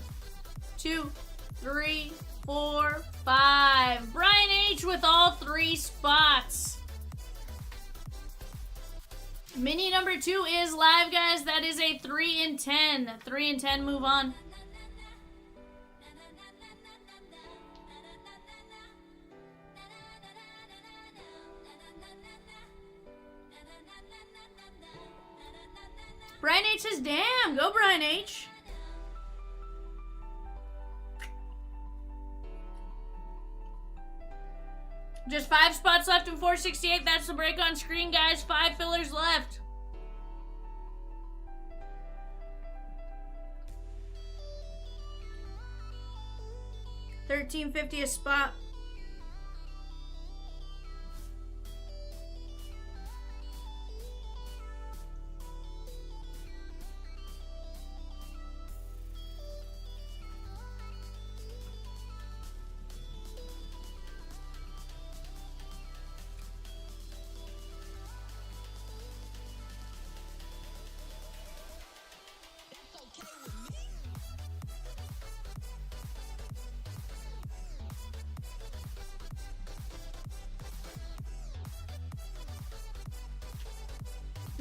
2, 3, 4, 5. Brian H with all 3 spots. Mini number 2 is live, guys. That is a 3 and 10. 3 and 10, move on. Brian H says, damn, go Brian H. Just 5 spots left in 468. That's the break on screen, guys. 5 fillers left. $13.50 a spot.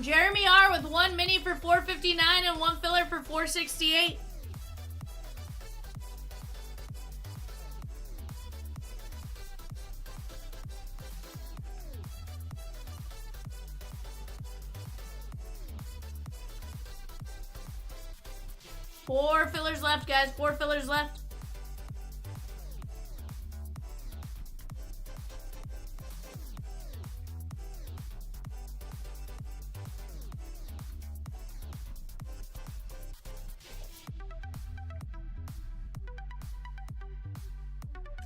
Jeremy R with 1 mini for 459 and 1 filler for 468. Four fillers left, guys. 4 fillers left.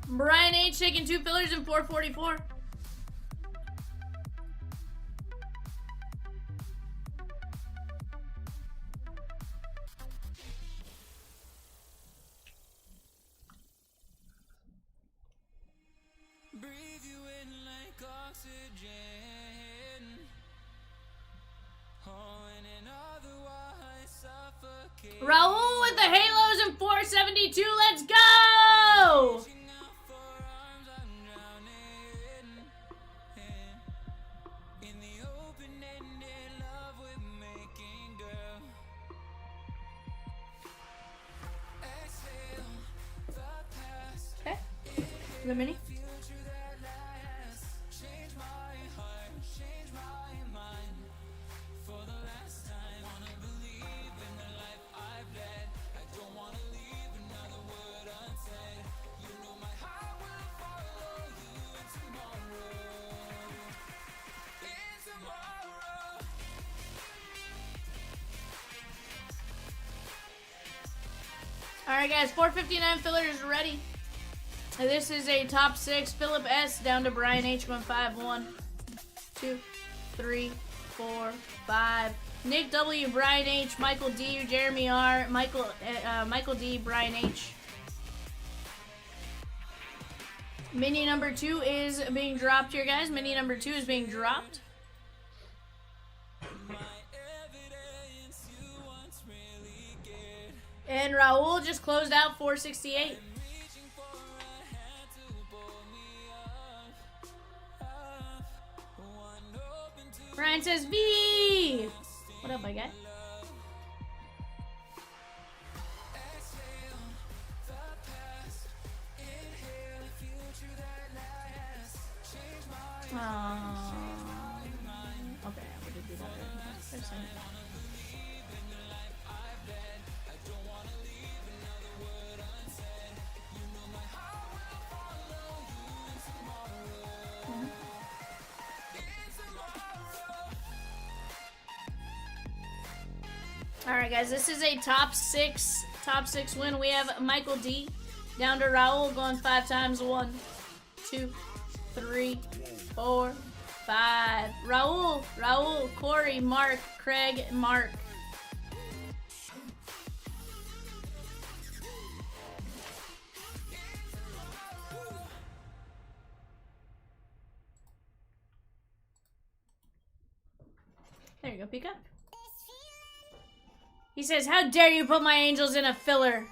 Brian H taking 2 fillers and 444. Breathe you in like oxygen. Oh, and otherwise suffocate. Raul with the halos and 472. Let's go! Okay. The mini. Alright guys, 459 fillers ready. And this is a top 6. Philip S down to Brian H going 5. 1, 2, 3, 4, 5. Nick W, Brian H, Michael D, Jeremy R, Michael D, Brian H. Mini number 2 is being dropped here, guys. Mini number 2 is being dropped. And Raul just closed out 468. Ryan says V. What up, my guy? Okay, I'm gonna do that. There's some. All right, guys, this is a top six win. We have Michael D down to Raul going 5 times. 1, 2, 3, 4, 5. Raul, Corey, Mark, Craig, Mark. There you go, Pika. He says, how dare you put my angels in a filler?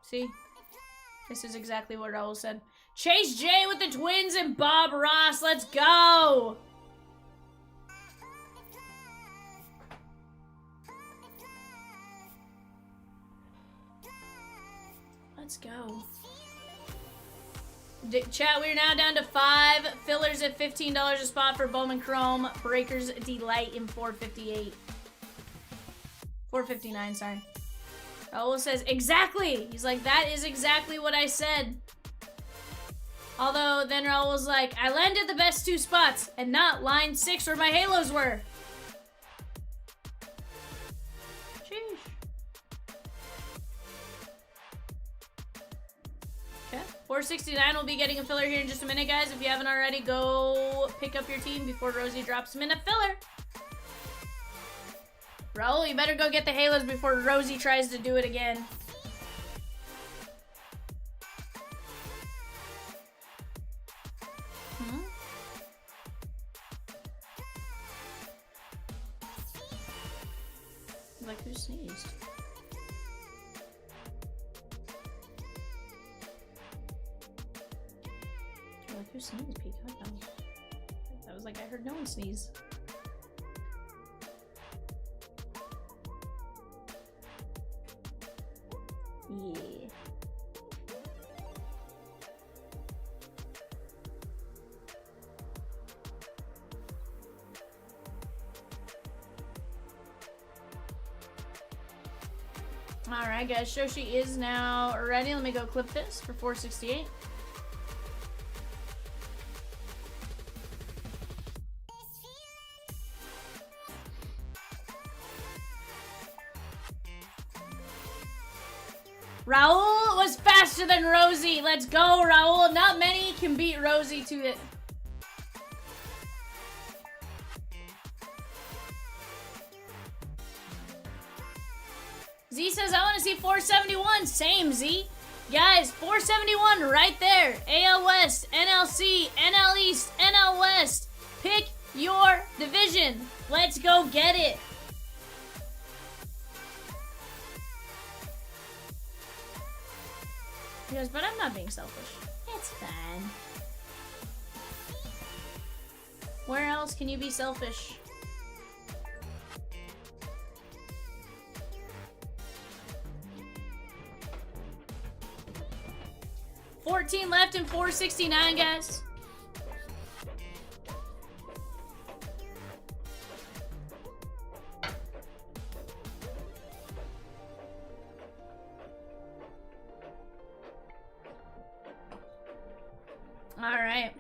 See? This is exactly what Raul said. Chase J with the twins and Bob Ross. Let's go! Let's go. Chat, we're now down to 5 fillers at $15 a spot for Bowman Chrome. Breakers Delight in $4.58. $4.59, sorry. Raul says, exactly! He's like, that is exactly what I said. Although, then Raul was like, I landed the best 2 spots, and not line 6 where my halos were. Sheesh. Okay, 469 will be getting a filler here in just a minute, guys. If you haven't already, go pick up your team before Rosie drops them in a filler. Raul, you better go get the halos before Rosie tries to do it again. Like, who sneezed? Like, who sneezed, Peacock? I was like, I heard no one sneeze. Yeah. Alright, guys, Shoshi is now ready. Let me go clip this for 468. Raul was faster than Rosie. Let's go, Raul. Not many can beat Rosie to it. Z says, I want to see 471. Same, Z. Guys, 471 right there. AL West, NLC, NL East, NL West. Pick your division. Let's go get it. Yes, but I'm not being selfish. It's fine. Where else can you be selfish? $14 left in 469, guys. All right.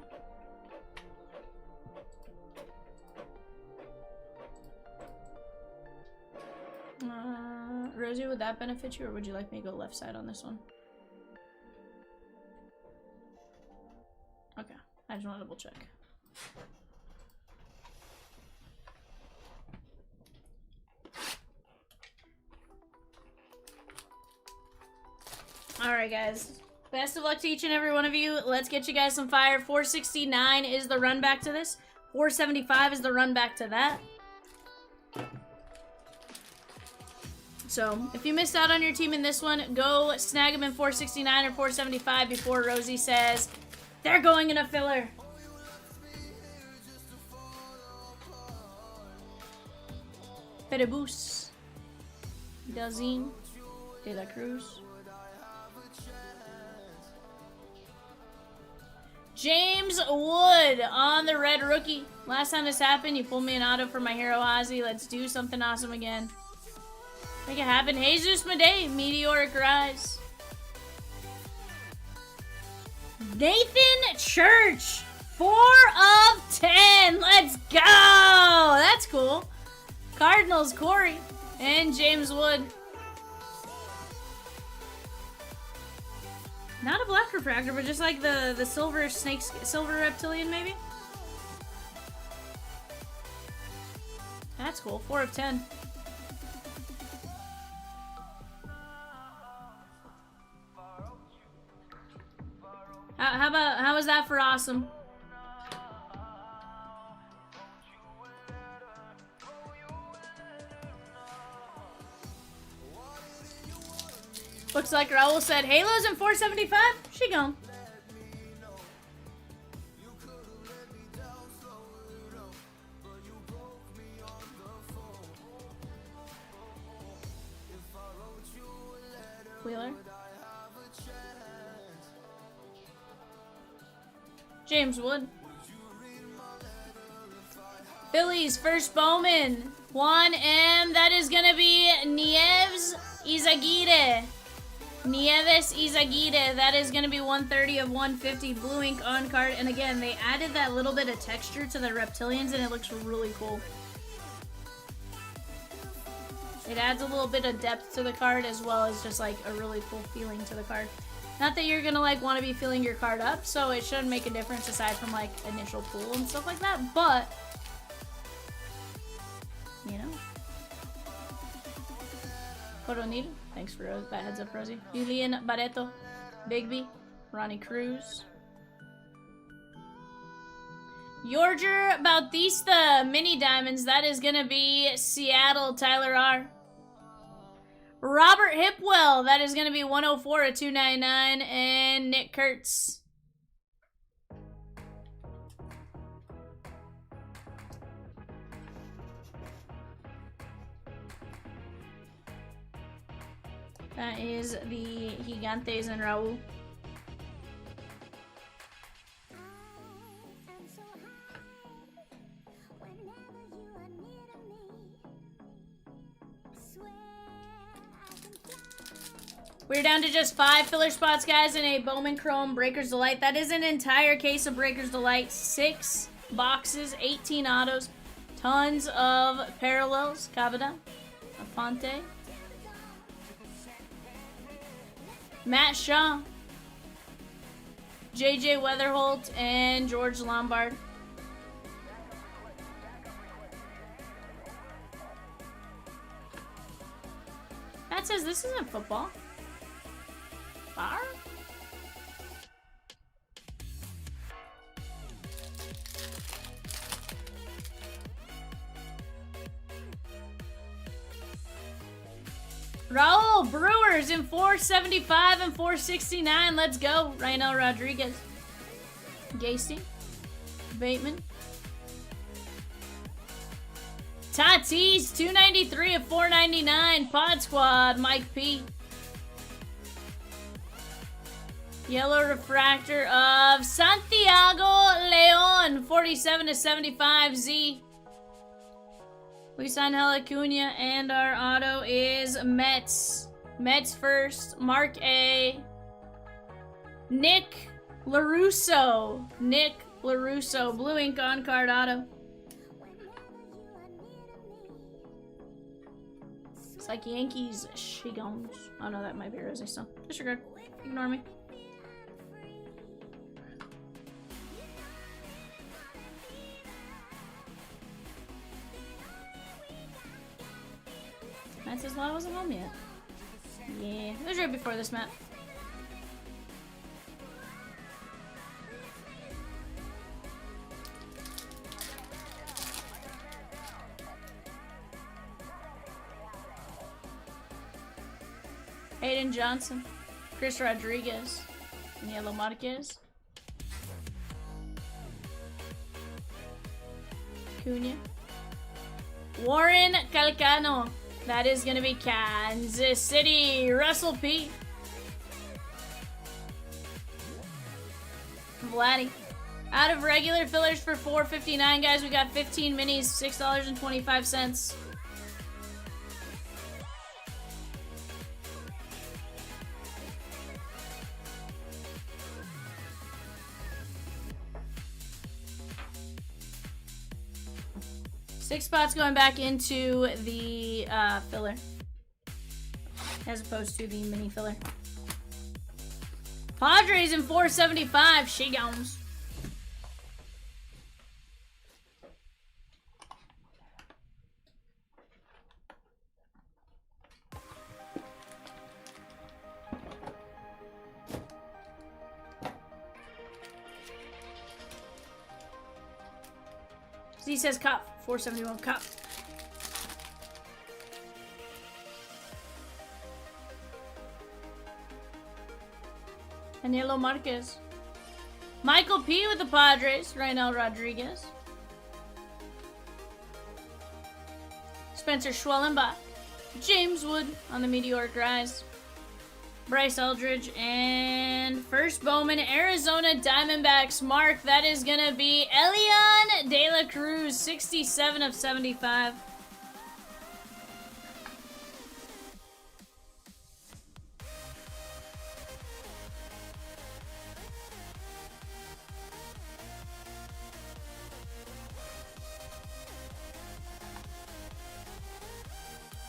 Rosie, would that benefit you, or would you like me to go left side on this one? Okay, I just want to double check. Alright, guys. Best of luck to each and every one of you. Let's get you guys some fire. 469 is the run back to this. 475 is the run back to that. So, if you missed out on your team in this one, go snag them in 469 or 475 before Rosie says they're going in a filler. Perebus. Delzine. De la Cruz. James Wood on the red rookie. Last time this happened, you pulled me an auto for my hero Ozzy. Let's do something awesome again. Make it happen. Jesus Madej, Meteoric Rise. Nathan Church, 4 of 10. Let's go. That's cool. Cardinals, Corey, and James Wood. Not a black refractor, but just like the silver snakes, silver reptilian maybe. That's cool. 4 of 10. How was that for awesome? Looks like Raul said Halo's in 475. She gone. Wheeler. James Wood. Phillies first Bowman. Juan M. That is gonna be Nieves Izaguirre. Nieves Izaguirre. That is gonna be 130 of 150 blue ink on card. And again, they added that little bit of texture to the reptilians and it looks really cool. It adds a little bit of depth to the card as well as just like a really cool feeling to the card. Not that you're gonna like want to be filling your card up, so it shouldn't make a difference aside from like initial pool and stuff like that, but you know. Coronel, thanks for that heads up, Rosie. Julian Barreto, Bigby, Ronnie Cruz. Yorger Bautista Mini Diamonds, that is gonna be Seattle Tyler R. Robert Hipwell, that is going to be 104 of 299, and Nick Kurtz. That is the Gigantes and Raul. We're down to just 5 filler spots, guys, in a Bowman Chrome Breaker's Delight. That is an entire case of Breaker's Delight. 6 boxes, 18 autos, tons of parallels. Cavada, Aponte, Matt Shaw, JJ Weatherholt, and George Lombard. Matt says this isn't football. Bar? Raul Brewers in 475 and 469. Let's go. Ryanel Rodriguez. Gasty. Bateman. Tatis 293 of 499. Pod Squad. Mike P. Yellow refractor of Santiago Leon, 47 to 75 Z. Luis Angel Acuna, and our auto is Mets. Mets first. Mark A. Nick LaRusso. Nick LaRusso. Blue ink on card auto. It's like Yankees Shigons. Oh no, that might be Rosie still. Disregard. Ignore me. Matt says, well, I wasn't home yet. Yeah, it was right before this, Matt. Hayden Johnson, Chris Rodriguez, Danielo Marquez, Cunha, Warren Calcano. That is going to be Kansas City. Russell P. Vladdy. Out of regular fillers for $4.59, guys, we got 15 minis, $6.25. Six spots going back into the filler, as opposed to the mini filler. Padres in 475. She goes. Z says cup. 471 cup. Anelo Marquez. Michael P. with the Padres. Raynel Rodriguez. Spencer Schwellenbach. James Wood on the Meteoric Rise. Bryce Eldridge. And first Bowman, Arizona Diamondbacks. Mark, that is going to be Elian De La Cruz, 67 of 75.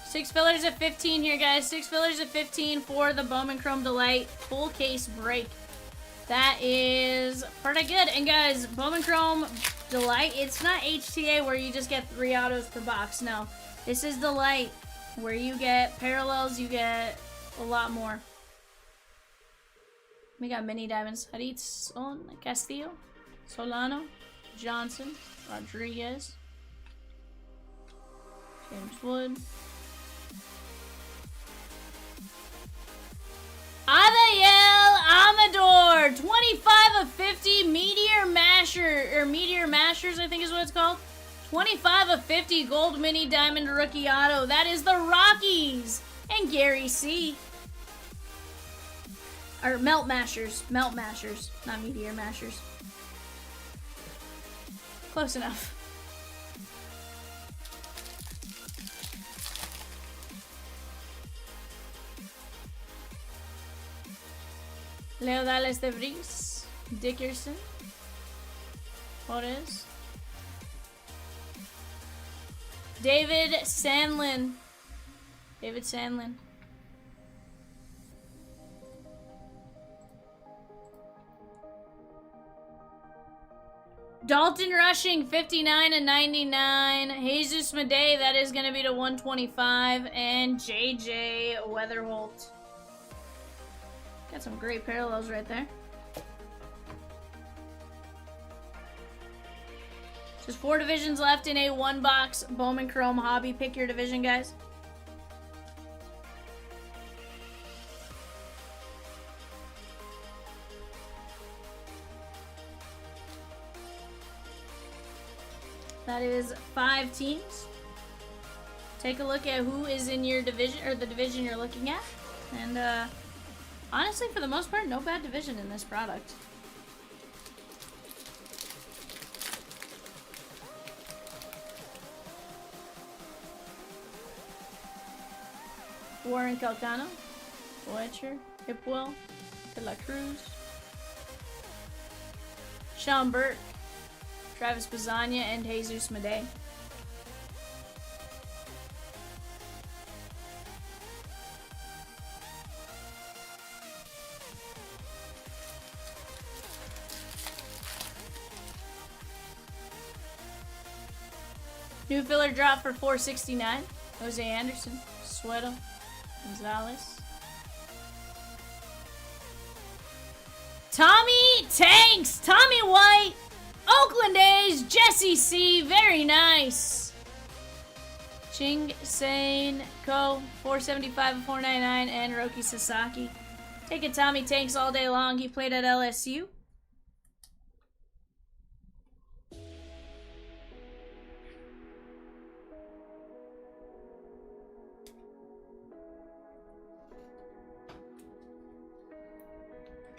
Six fillers at 15 here, guys. Six fillers at 15 for the Bowman Chrome Delight full case break. That is pretty good. And guys, Bowman Chrome Delight, it's not HTA where you just get 3 autos per box. No, this is Delight where you get parallels, you get a lot more. We got mini diamonds. Haritz Castillo, Solano, Johnson, Rodriguez, James Wood. Adael Amador, 25 of 50, Meteor Masher, or Meteor Mashers, I think is what it's called. 25 of 50, Gold Mini Diamond Rookie Auto. That is the Rockies. And Gary C. Or Melt Mashers, not Meteor Mashers. Close enough. Leo Dallas de Vries, Dickerson, Torres, David Sandlin, Dalton Rushing, 59 and 99, Jesus Madej, that is going to be to 125, and JJ Weatherholt. Got some great parallels right there. Just 4 divisions left in a 1-box Bowman Chrome Hobby. Pick your division, guys. That is 5 teams. Take a look at who is in your division, or the division you're looking at. And, honestly, for the most part, no bad division in this product. Warren Calcano, Fletcher, Hipwell, De La Cruz, Sean Burke, Travis Pizzagna, and Jesus Madej. New filler drop for $4.69. Jose Anderson, Sueto, Gonzalez. Tommy Tanks, Tommy White, Oakland A's, Jesse C, very nice. Ching Sane Ko, $4.75 and $4.99, and Roki Sasaki. Taking Tommy Tanks all day long. He played at LSU.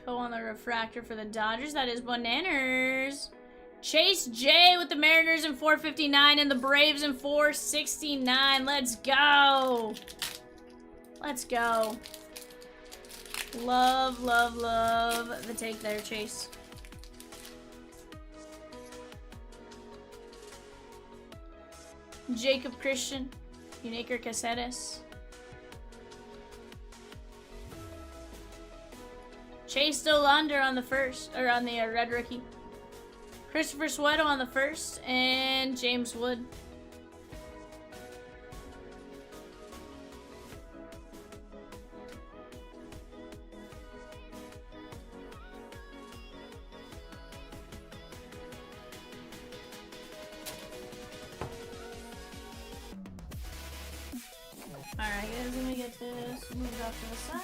Go on the refractor for the Dodgers. That is bananas. Chase J with the Mariners in 459 and the Braves in 469. Let's go. Let's go. Love, love, love the take there, Chase. Jacob Christian, Uniker Caceres. Chase Dolander on the first, or on the red rookie. Christopher Sueto on the first, and James Wood. Alright guys, let me get this moved off to the side.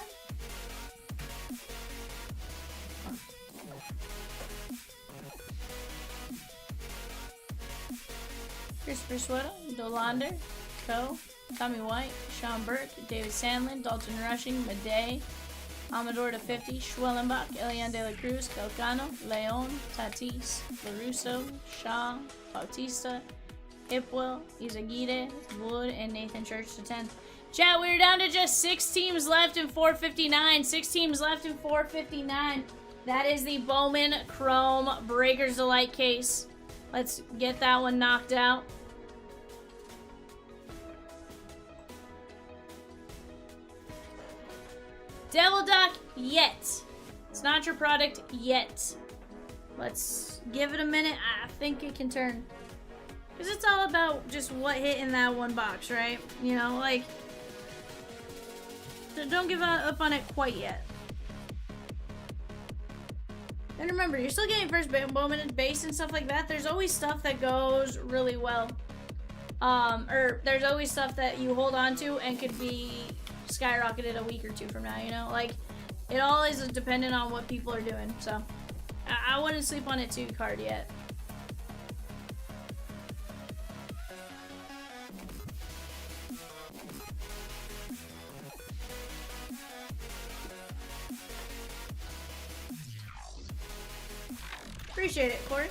Christopher Sueto, Dolander, Coe, Tommy White, Sean Burke, David Sandlin, Dalton Rushing, Madej, Amador to 50, Schwellenbach, Elian De La Cruz, Calcano, Leon, Tatis, LaRusso, Shaw, Bautista, Hipwell, Izaguirre, Wood, and Nathan Church to 10. Chat, we're down to just 6 teams left in 459. 6 teams left in 459. That is the Bowman Chrome Breakers Delight case. Let's get that one knocked out. Devil Duck, yet. It's not your product yet. Let's give it a minute. I think it can turn. Because it's all about just what hit in that one box, right? You know, like, don't give up on it quite yet. And remember, you're still getting first Bowman base and stuff like that. There's always stuff that goes really well. Or there's always stuff that you hold on to and could be skyrocketed a week or two from now, you know? Like, it all is dependent on what people are doing. So, I wouldn't sleep on it too hard yet. Appreciate it, Corey.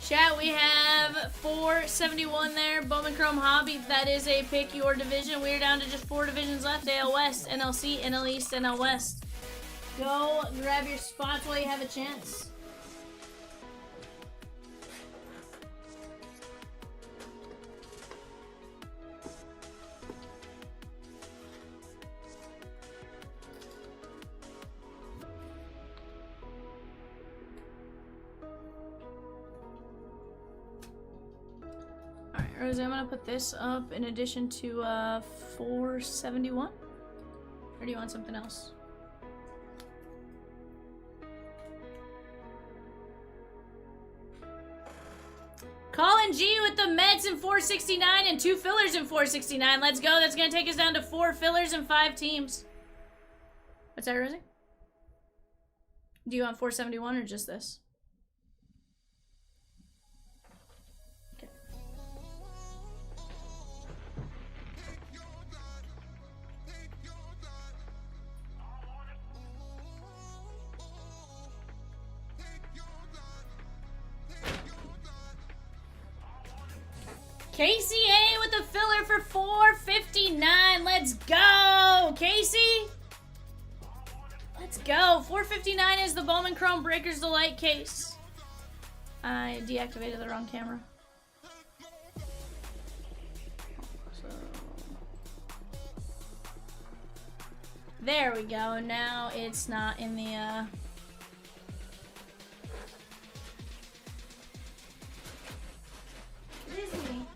Chat, we have 471 there. Bowman Chrome Hobby. That is a pick your division. We're down to just 4 divisions left. AL West, NLC, NL East, NL West. Go grab your spots while you have a chance. Rosie, I'm gonna put this up in addition to 471. Or do you want something else? Colin G with the Mets in 469 and 2 fillers in 469. Let's go. That's gonna take us down to 4 fillers and 5 teams. What's that, Rosie? Do you want 471 or just this? Casey A with the filler for 459. Let's go, Casey. Let's go. 459 is the Bowman Chrome Breakers Delight case. I deactivated the wrong camera. So, there we go. Now it's not in the It is me.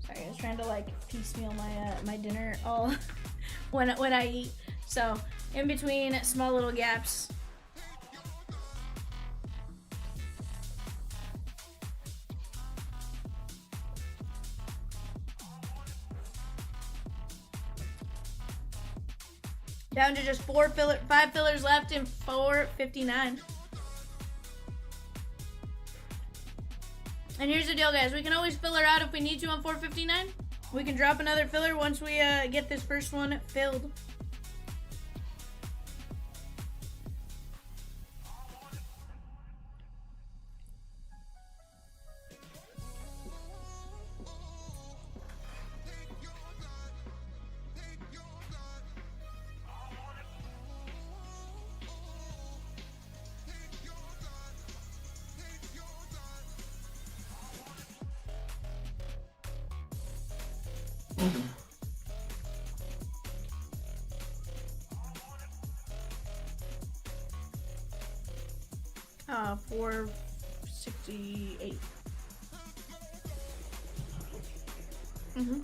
Sorry, I was trying to like piecemeal my my dinner all when I eat. So in between small little gaps. Down to just 5 fillers left in 459. And here's the deal, guys. We can always fill her out if we need to on 459. We can drop another filler once we get this first one filled. Uh, 468. Mm-hmm.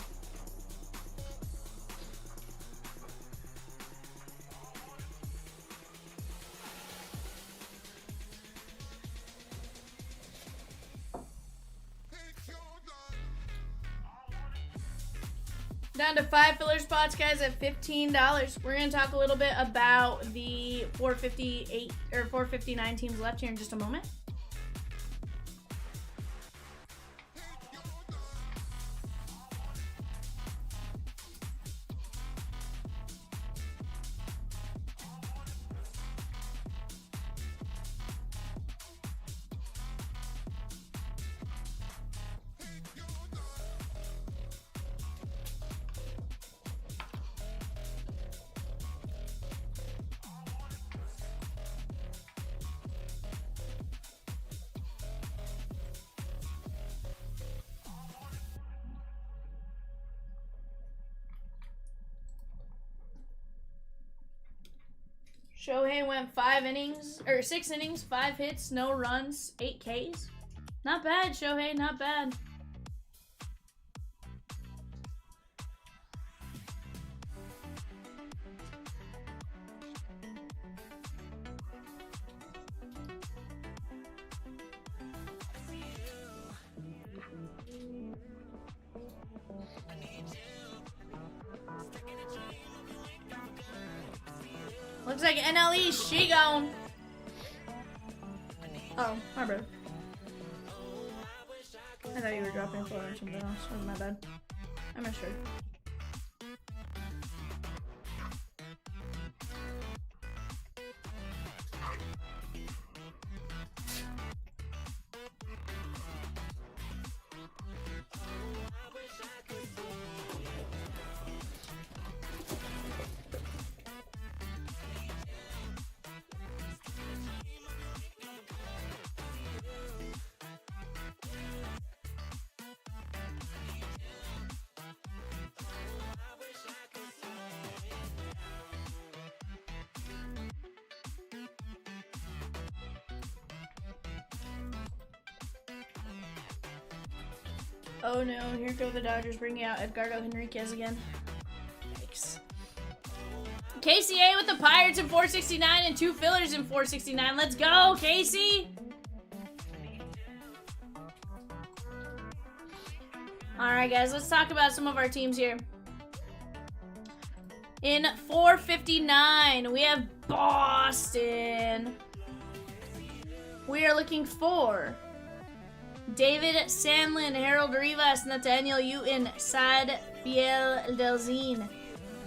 Down to 5 filler spots, guys, at $15. We're going to talk a little bit about the 458 or 459 teams left here in just a moment. Shohei went 6 innings, 5 hits, no runs, 8 Ks. Not bad, Shohei, not bad. Looks like NLE, she gone. Oh, my bad. I thought you were dropping floor or something else. That was my bad. I misheard. Oh no, here go the Dodgers bringing out Edgardo Henriquez again. Yikes. KCA with the Pirates in 469 and 2 fillers in 469. Let's go, Casey! Alright guys, let's talk about some of our teams here. In 459, we have Boston. We are looking for David Sandlin, Harold Rivas, Nathaniel Uton, Sad Fiel Delzine.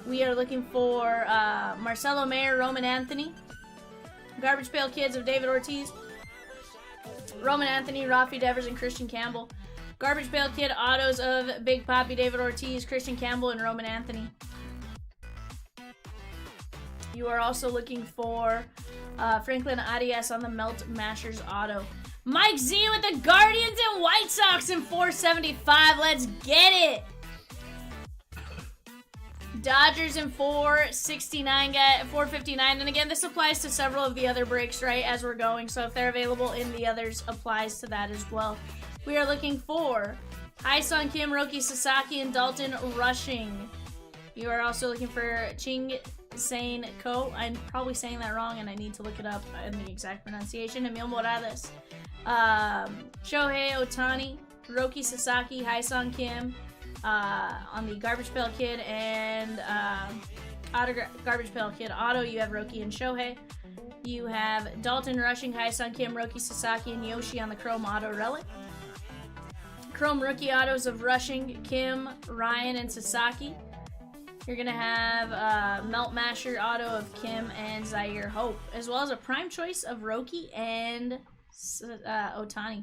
We are looking for Marcelo Mayer, Roman Anthony. Garbage Pail Kids of David Ortiz. Roman Anthony, Rafi Devers, and Christian Campbell. Garbage Pail Kid autos of Big Papi, David Ortiz, Christian Campbell, and Roman Anthony. You are also looking for Franklin Arias on the Melt Mashers auto. Mike Z with the Guardians and White Sox in 475. Let's get it. Dodgers in 469, 459. And again, this applies to several of the other breaks, right, as we're going. So if they're available in the others, applies to that as well. We are looking for Hai-Sung Kim, Roki Sasaki, and Dalton Rushing. You are also looking for Ching Sain Ko. I'm probably saying that wrong, and I need to look it up in the exact pronunciation. Emil Morales. Shohei Ohtani, Roki Sasaki, Hai-Sung Kim on the Garbage Pail Kid, and Garbage Pail Kid auto, you have Roki and Shohei. You have Dalton Rushing, Hai-Sung Kim, Roki Sasaki, and Yoshi on the Chrome Auto Relic. Chrome rookie autos of Rushing, Kim, Ryan, and Sasaki. You're going to have Melt Masher auto of Kim and Zaire Hope, as well as a prime choice of Roki and Otani.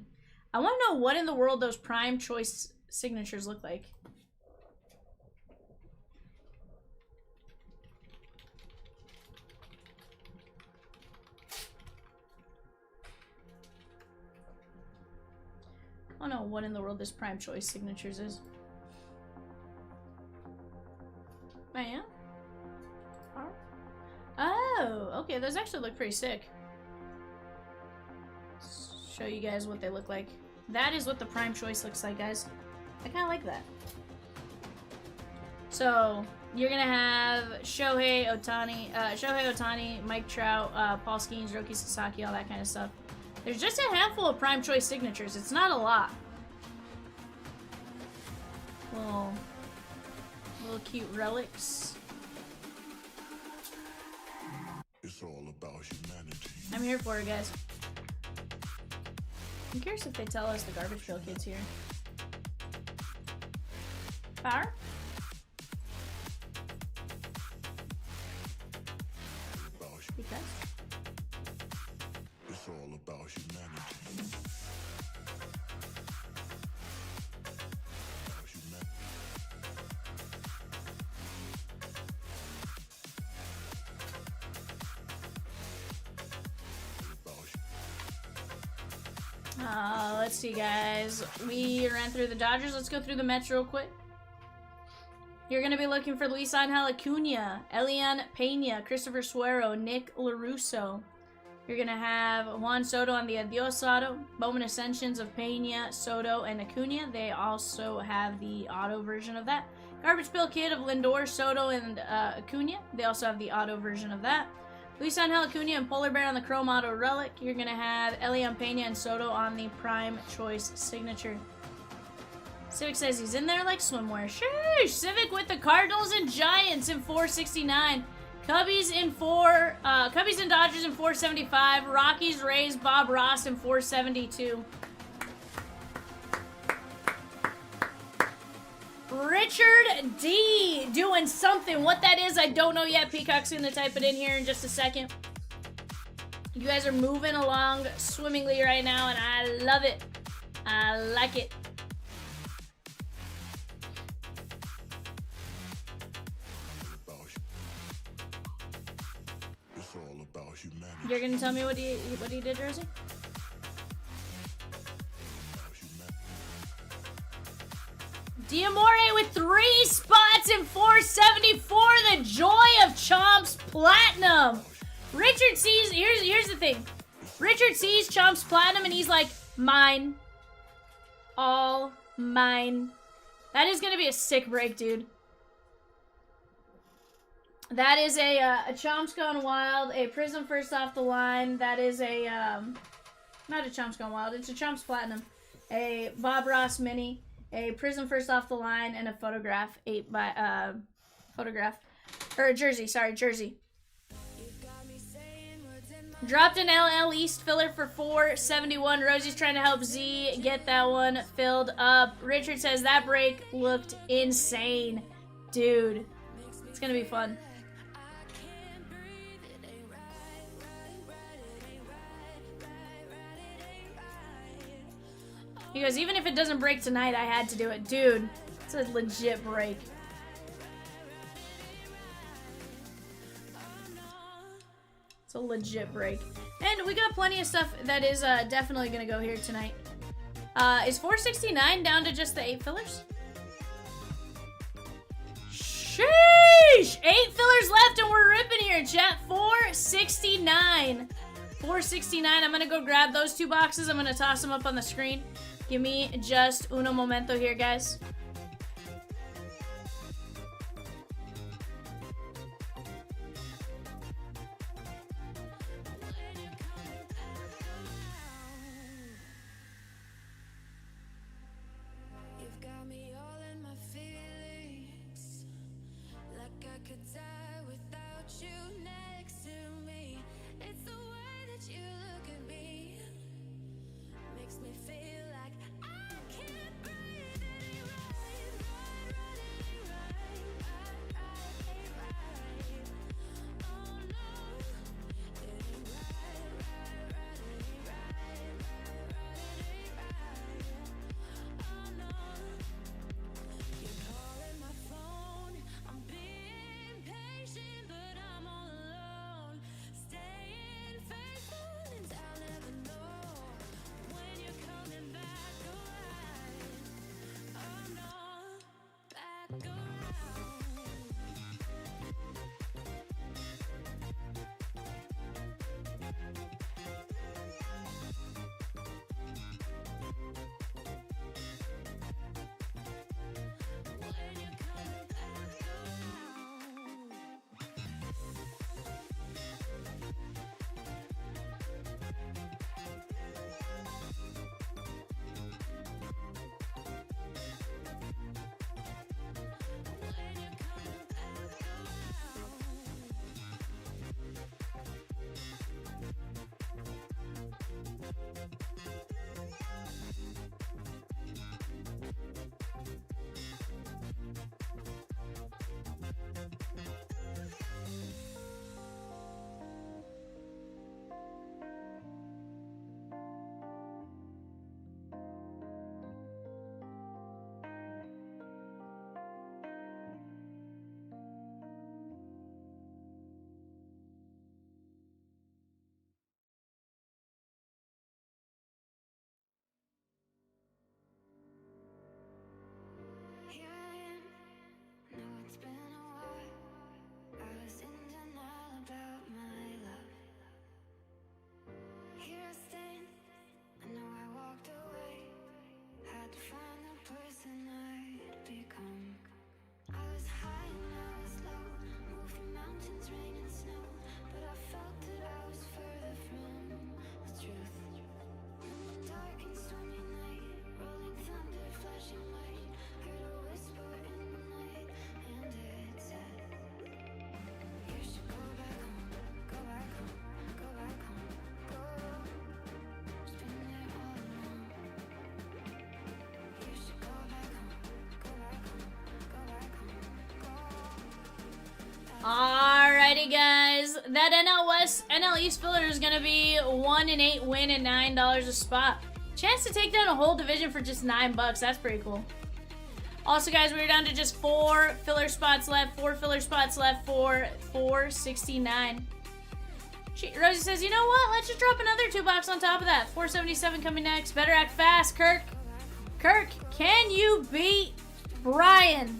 I want to know what in the world those prime choice signatures look like. I don't know what in the world this prime choice signatures is. I am? Oh, okay, those actually look pretty sick. Show you guys what they look like. That is what the prime choice looks like, guys. I kind of like that. So you're gonna have Shohei Otani, Mike Trout, Paul Skeens, Roki Sasaki, all that kind of stuff. There's just a handful of prime choice signatures. It's not a lot. Little cute relics. It's all about humanity. I'm here for it, guys. I'm curious if they tell us the Garbage Pail Kid's here. Power? Because? It's all about humanity. Let's see, guys. We ran through the Dodgers. Let's go through the Mets real quick. You're going to be looking for Luis Angel Acuna, Elian Pena, Christopher Suero, Nick LaRusso. You're going to have Juan Soto on the Adios auto, Bowman Ascensions of Pena, Soto, and Acuna. They also have the auto version of that. Garbage Pail Kid of Lindor, Soto, and Acuna. They also have the auto version of that. Luis Angel Acuna and Polar Bear on the Chrome Auto Relic. You're going to have Elian Pena and Soto on the Prime Choice Signature. Civic says he's in there like swimwear. Sheesh! Civic with the Cardinals and Giants in 469. Cubbies and Dodgers in 475. Rockies, Rays, Bob Ross in 472. Richard D doing something. What that is, I don't know yet. Peacock's gonna type it in here in just a second. You guys are moving along swimmingly right now, and I love it. I like it. It's all about humanity. You're gonna tell me what he did, Rosie? Diamore with 3 spots in 474. The joy of Chomps Platinum. Richard sees, here's the thing. Richard sees Chomps Platinum and he's like, mine. All mine. That is going to be a sick break, dude. That is a Chomps Gone Wild, a Prism First Off the Line. That is a, not a Chomps Gone Wild, it's a Chomps Platinum. A Bob Ross Mini. A Prism First Off the Line, and a photograph, jersey. Dropped an LL East filler for 471. Rosie's trying to help Z get that one filled up. Richard says that break looked insane. Dude, it's gonna be fun. He goes, even if it doesn't break tonight, I had to do it. Dude, it's a legit break. It's a legit break. And we got plenty of stuff that is definitely going to go here tonight. Is 469 down to just the 8 fillers? Sheesh! 8 fillers left and we're ripping here, chat. 469. 469. I'm going to go grab those 2 boxes. I'm going to toss them up on the screen. Give me just uno momento here, guys. You've got me all in my feelings, like I could die without you next to me. It's the way that you look at me, makes me feel like I can't breathe. Alrighty, guys. That NL East filler is going to be 1-8 win at $9 a spot. Chance to take down a whole division for just $9. That's pretty cool. Also, guys, we're down to just 4 filler spots left. 4 filler spots left for $469. Rosie says, you know what? Let's just drop another $2 on top of that. $477 coming next. Better act fast, Kirk. Kirk, can you beat Brian?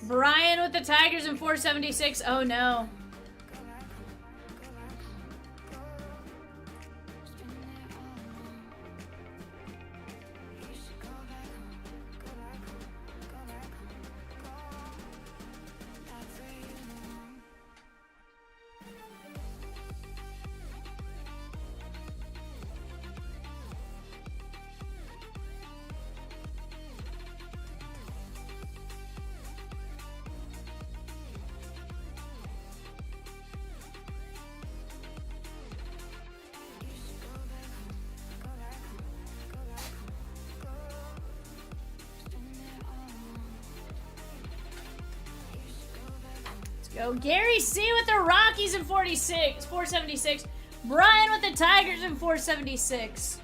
Brian with the Tigers in 476. Oh no. Go Gary C with the Rockies in 476. Brian with the Tigers in 476.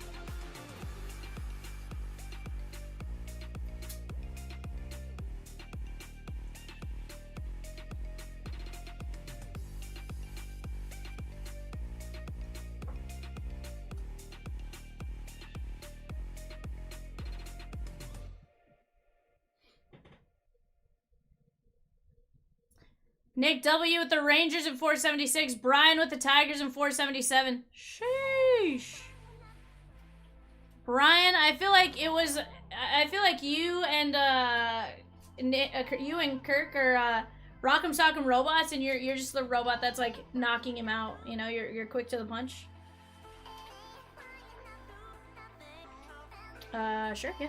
Nick W with the Rangers in 476. Brian with the Tigers in 477. Sheesh. Brian, I feel like you and Kirk are Rock'em Sock'em robots, and you're just the robot that's like knocking him out. You know, you're quick to the punch. Sure, yeah.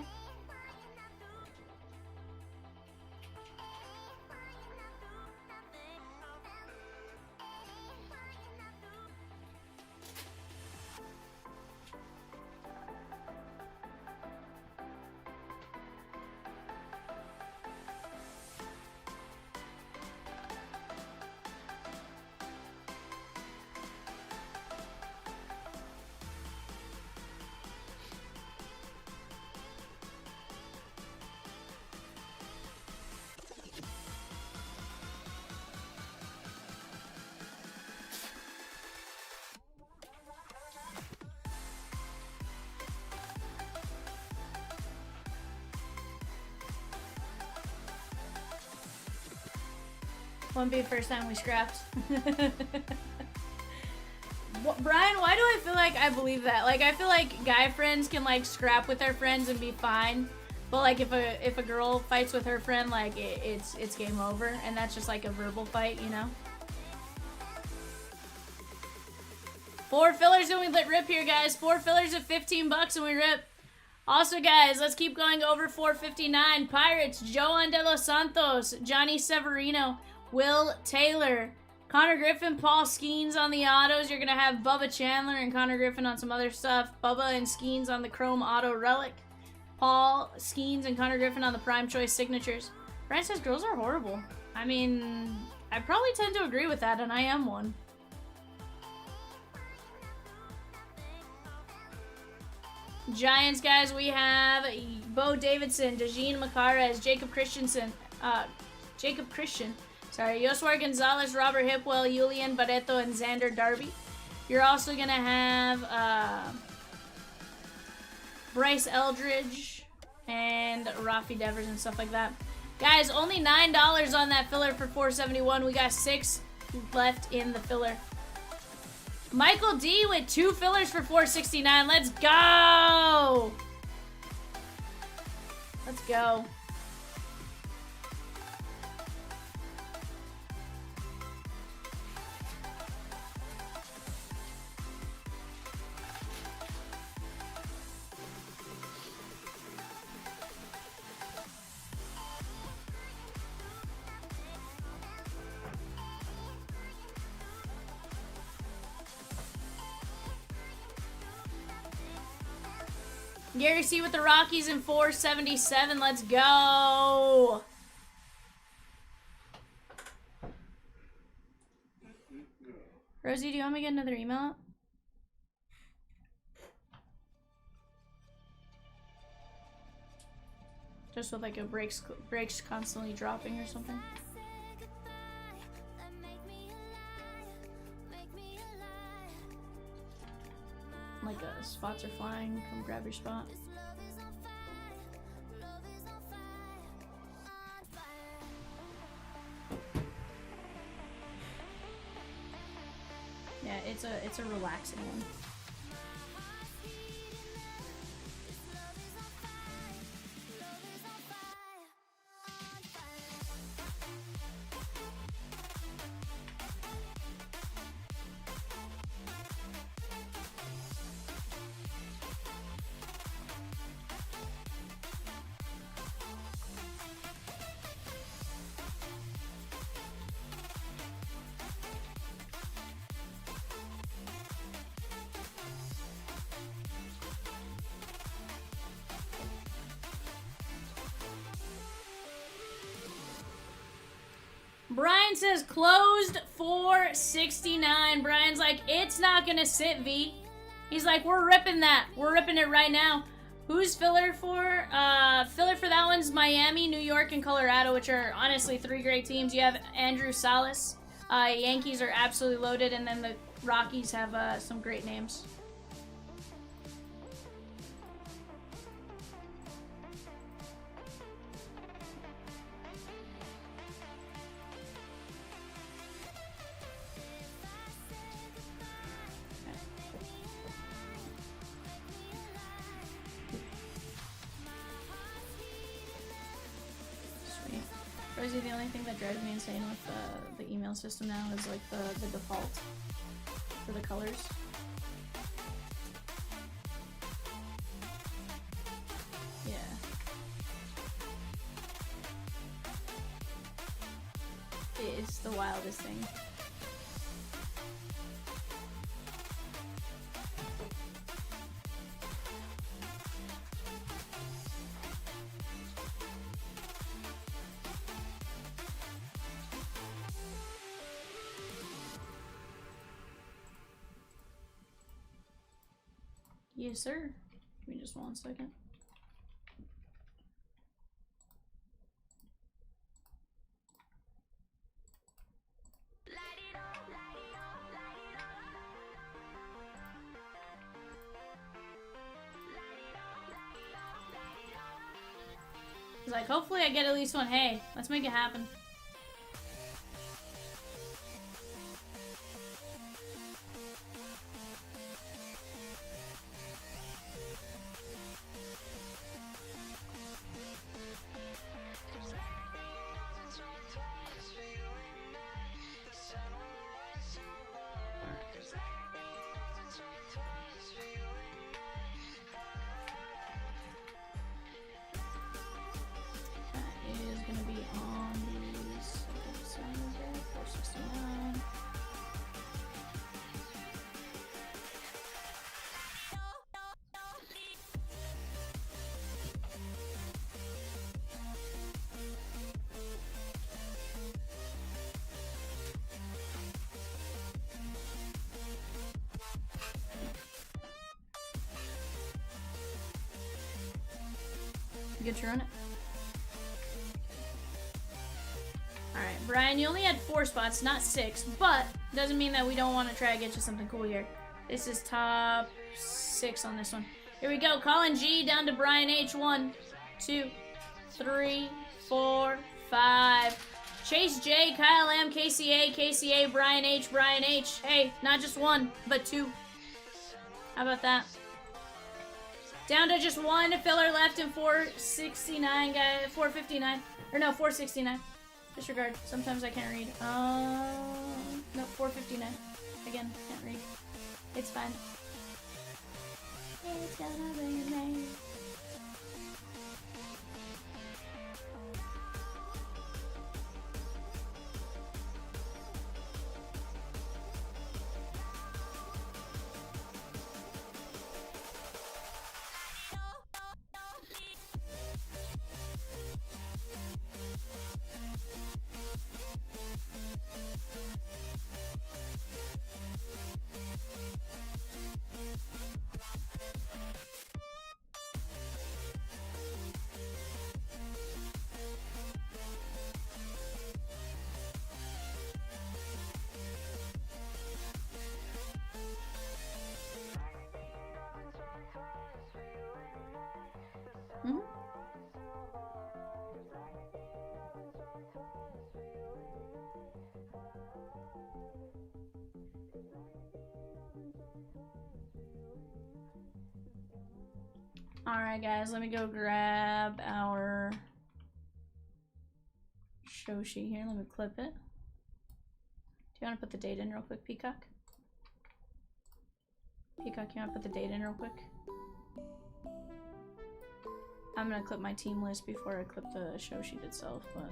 Wouldn't be the first time we scrapped. Brian, why do I feel like I believe that? Like, I feel like guy friends can, like, scrap with their friends and be fine. But, like, if a girl fights with her friend, like, it's game over. And that's just, like, a verbal fight, you know? 4 fillers and we rip here, guys. 4 fillers at $15 and we rip. Also, guys, let's keep going over 459. Pirates, Joan De Los Santos, Johnny Severino, Will Taylor, Connor Griffin, Paul Skeens on the autos. You're going to have Bubba Chandler and Connor Griffin on some other stuff. Bubba and Skeens on the Chrome Auto Relic. Paul Skeens and Connor Griffin on the Prime Choice Signatures. Brian says girls are horrible. I mean, I probably tend to agree with that, and I am one. Giants, guys, we have Bo Davidson, Dejeen Macarez, Jacob Christian, Yoswar Gonzalez, Robert Hipwell, Julian Barreto, and Xander Darby. You're also going to have Bryce Eldridge and Rafi Devers and stuff like that. Guys, only $9 on that filler for $471. We got 6 left in the filler. Michael D with 2 fillers for 469. Let's go! Let's go. Gary C with the Rockies in 477. Let's go. Rosie, do you want me to get another email up? Just with like a breaks constantly dropping or something. Like spots are flying, come grab your spot. Yeah, it's a relaxing one. Brian says closed 469. Brian's like, it's not gonna sit, V. He's like, we're ripping that. We're ripping it right now. Who's filler for? Filler for that one's Miami, New York, and Colorado, which are honestly 3 great teams. You have Andrew Salas. Yankees are absolutely loaded, and then the Rockies have some great names. Rosie, the only thing that drives me insane with the email system now is like the default for the colors. Yeah. It's the wildest thing. Yes, sir. Give me just 1 second. He's like, hopefully I get at least one. Hey, let's make it happen. You get to run it? Alright, Brian, you only had 4 spots, not 6, but doesn't mean that we don't want to try to get you something cool here. This is top 6 on this one. Here we go, Colin G down to Brian H. 1, 2, 3, 4, 5. Chase J, Kyle M, KCA, Brian H, Hey, not just one, but two. How about that? Down to just one filler left in 469, guys. 459. Or no, 469. Disregard. Sometimes I can't read. No, 459. Again, can't read. It's fine. It's gonna be Alright guys, let me go grab our show sheet here. Let me clip it. Do you want to put the date in real quick, Peacock? Peacock, you want to put the date in real quick? I'm going to clip my team list before I clip the show sheet itself, but...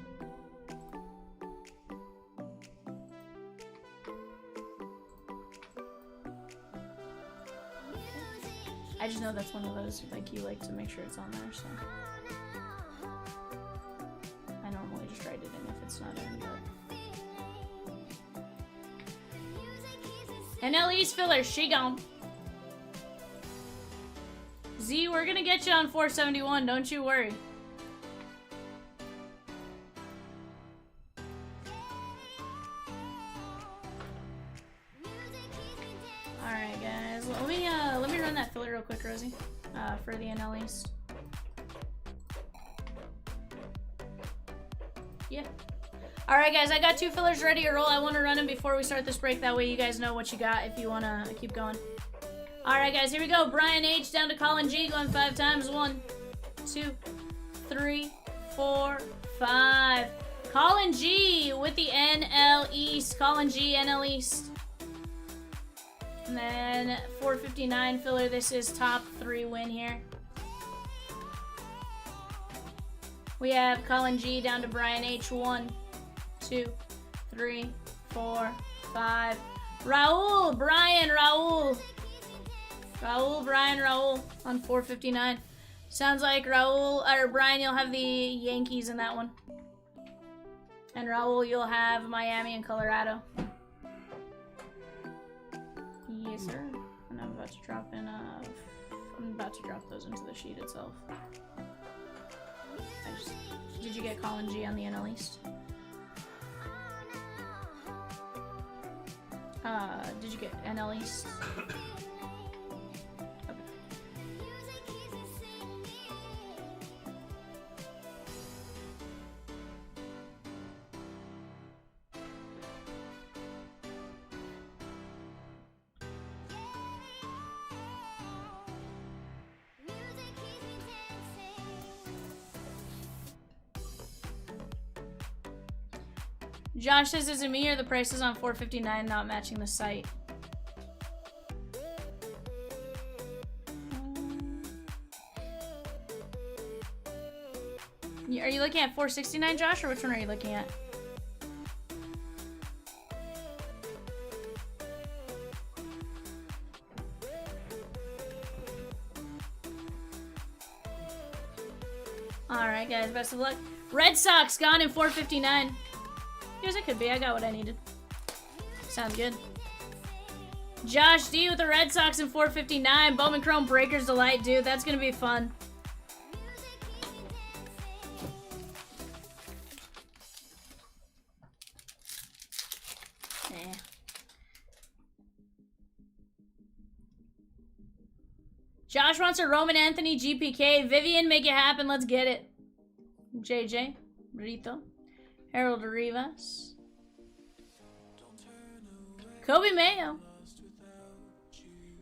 I just know that's one of those, like, you like to make sure it's on there, so... I normally just write it in if it's not in, but... And Ellie's filler, she gone. Z, we're gonna get you on 471, don't you worry. Alright guys, let me run that filler real quick, Rosie, for the NL East. Yeah. Alright guys, I got 2 fillers ready to roll. I want to run them before we start this break, that way you guys know what you got if you want to keep going. Alright guys, here we go. Brian H down to Colin G, going 5 times. 1, 2, 3, 4, 5. Colin G with the NL East. Colin G, NL East. And then 459 filler. This is top 3 win here. We have Colin G down to Brian H. 1, 2, 3, 4, 5. Raul, Brian, Raul. Raul, Brian, Raul on 459. Sounds like Raul, or Brian, you'll have the Yankees in that one. And Raul, you'll have Miami and Colorado. Yes, sir. And I'm about to drop in, I'm about to drop those into the sheet itself. Did you get Colin G on the NL East? Did you get NL East? Josh says, is it me or the prices on 459 not matching the site? Are you looking at 469, Josh, or which one are you looking at? Alright, guys, best of luck. Red Sox gone in 459. Here's it could be. I got what I needed. Sounds good. Josh D with the Red Sox in 459. Bowman Chrome Breakers Delight, dude. That's gonna be fun. Josh wants a Roman Anthony GPK. Vivian, make it happen. Let's get it. JJ. Rito. Harold Rivas. Kobe Mayo.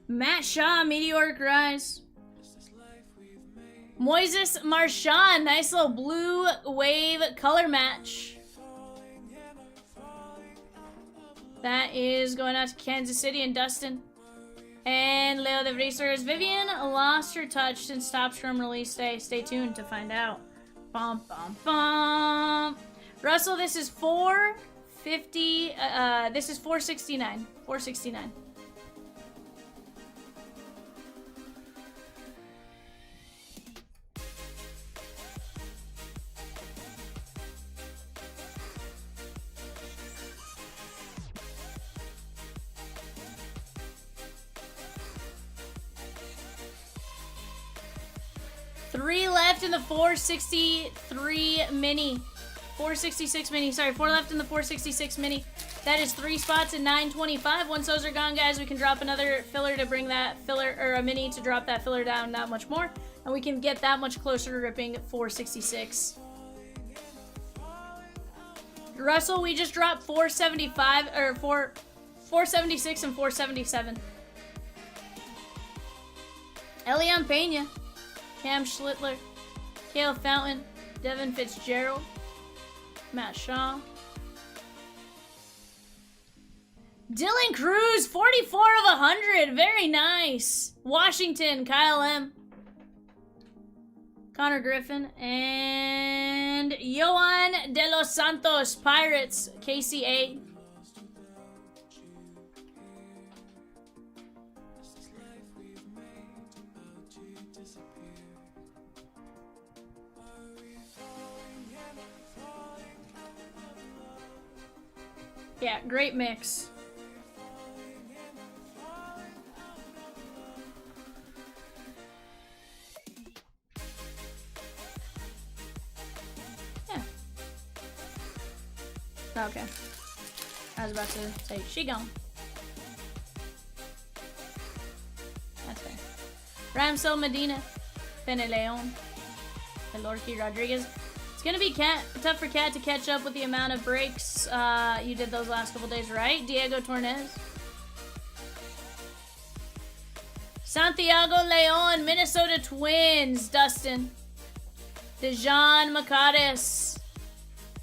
Matt Shaw, Meteoric Rise. Moises Marchand, nice little blue wave color match. That is going out to Kansas City and Dustin. And Leo de Vries. Vivian lost her touch since Top Strum release day. Stay tuned to find out. Bum, bum, bum. Russell, this is 450. This is 469. 469. Three left in the 463 mini. 466 mini. Sorry, 4 left in the 466 mini. That is 3 spots at 925. Once those are gone, guys, we can drop another filler to bring that filler, or a mini to drop that filler down that much more. And we can get that much closer to ripping 466. Russell, we just dropped 475, or 476 and 477. Elian Pena. Cam Schlittler, Cale Fountain, Devin Fitzgerald, Matt Shaw. Dylan Cruz, 44 of 100. Very nice. Washington, Kyle M. Connor Griffin. And Yohan De Los Santos, Pirates, KCA. Yeah, great mix. Yeah. Okay. I was about to say, she gone. That's fair. Ramsel Medina, Feneleon, Elorki Rodriguez. It's gonna be tough for Cat to catch up with the amount of breaks you did those last couple days, right? Diego Tornez. Santiago Leon, Minnesota Twins, Dustin. Dejan Macaris.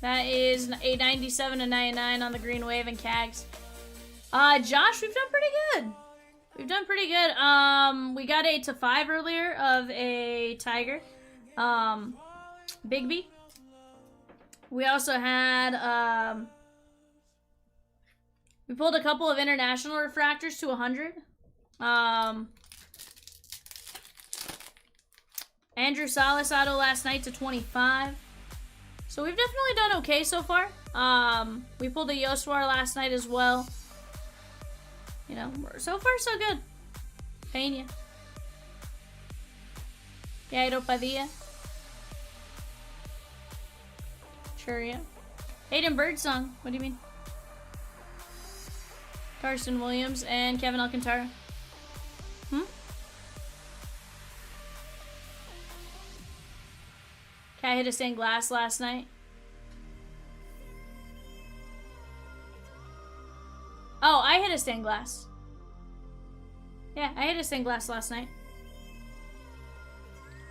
That is 897 to 99 on the Green Wave and Cags. Josh, we've done pretty good. We've done pretty good. We got 8 to 5 earlier of a Tiger. Bigby. We also had, we pulled a couple of international refractors to 100. Andrew Salas auto last night to 25. So we've definitely done okay so far. We pulled a Yoswar last night as well. You know, so far so good. Pena. Jairo Padilla. Churia. Hayden Birdsong. What do you mean? Carson Williams and Kevin Alcantara. Cat hit a stained glass last night. Oh, I hit a stained glass. Yeah, I hit a stained glass last night.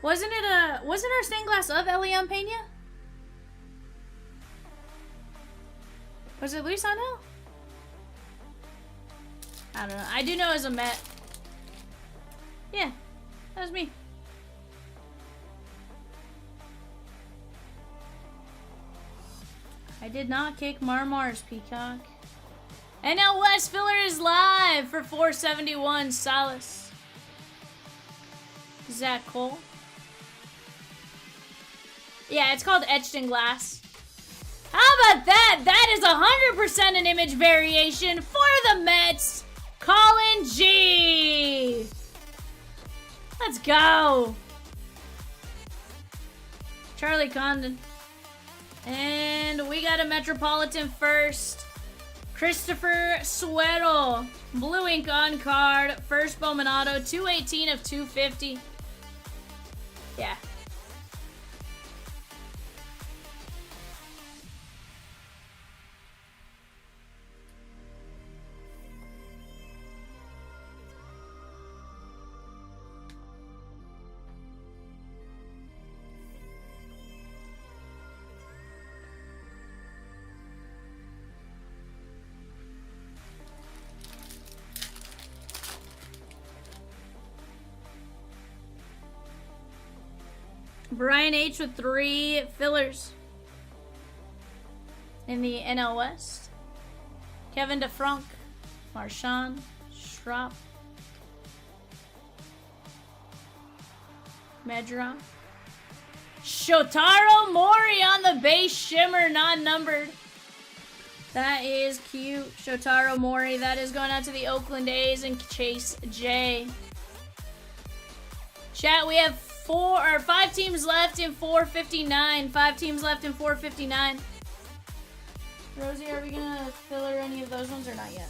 Wasn't our stained glass of Elian Pena? Was it Luis Angel? I don't know. I do know it was a Met. Yeah, that was me. I did not kick Marmar's Peacock. NL West filler is live for 471. Salas. Zach Cole. Yeah, it's called Etched in Glass. How about that? That is 100% an image variation for the Mets. Colin G. Let's go. Charlie Condon. And we got a Metropolitan first. Christopher Suero. Blue ink on card. First Bowman auto. 218 of 250. Yeah. Brian H with 3 fillers in the NL West. Kevin DeFranc, Marshawn, Schropp, Medron. Shotaro Mori on the base shimmer, non-numbered. That is cute. Shotaro Mori. That is going out to the Oakland A's and Chase J. Chat, we have 5 teams left in 459. 5 teams left in 459. Rosie, are we gonna filler any of those ones or not yet?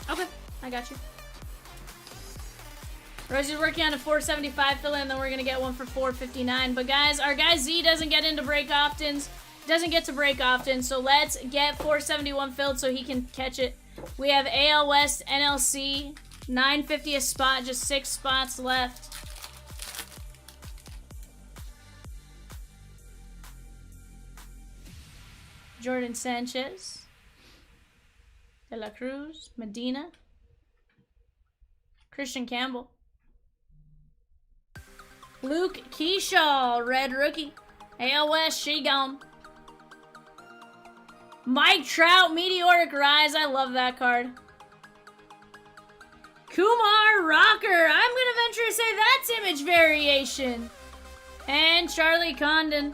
Okay, I got you. Rosie's working on a 475 fill and then we're gonna get one for 459. But guys, our guy Z doesn't get into break often. Doesn't get to break often, so let's get 471 filled so he can catch it. We have AL West, NLC, 950 a spot, just 6 spots left. Jordan Sanchez, De La Cruz, Medina, Christian Campbell, Luke Keyshaw, red rookie, AL West, she gone. Mike Trout, meteoric rise, I love that card. Kumar Rocker, I'm gonna venture to say that's image variation. And Charlie Condon.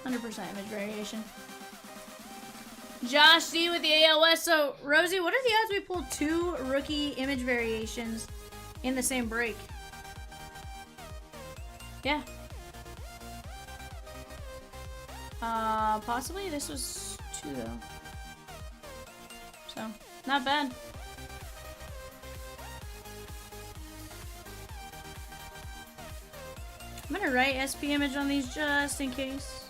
100% image variation. Josh D with the AL West. So, Rosie, what are the odds we pull 2 rookie image variations in the same break? Yeah. Possibly this was 2 though. So, not bad. I'm gonna write SP image on these just in case.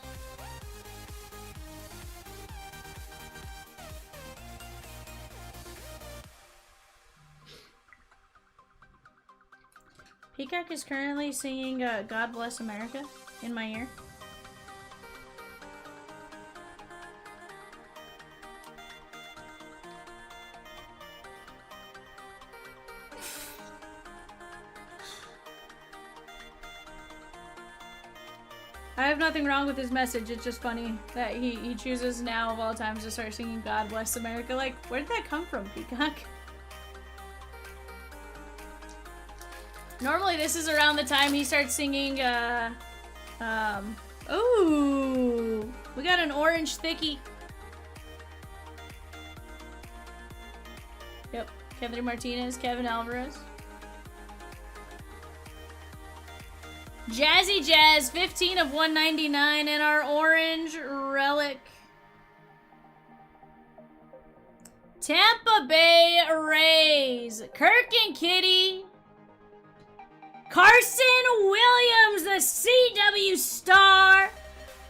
Peacock is currently singing God Bless America in my ear. I have nothing wrong with his message. It's just funny that he chooses now of all times to start singing God Bless America. Like, where did that come from, Peacock? Normally this is around the time he starts singing, ooh, we got an orange thickie. Yep, Kevin Martinez, Kevin Alvarez. Jazzy Jazz, 15 of 199, and our orange relic. Tampa Bay Rays, Kirk and Kitty. Carson Williams, the CW star.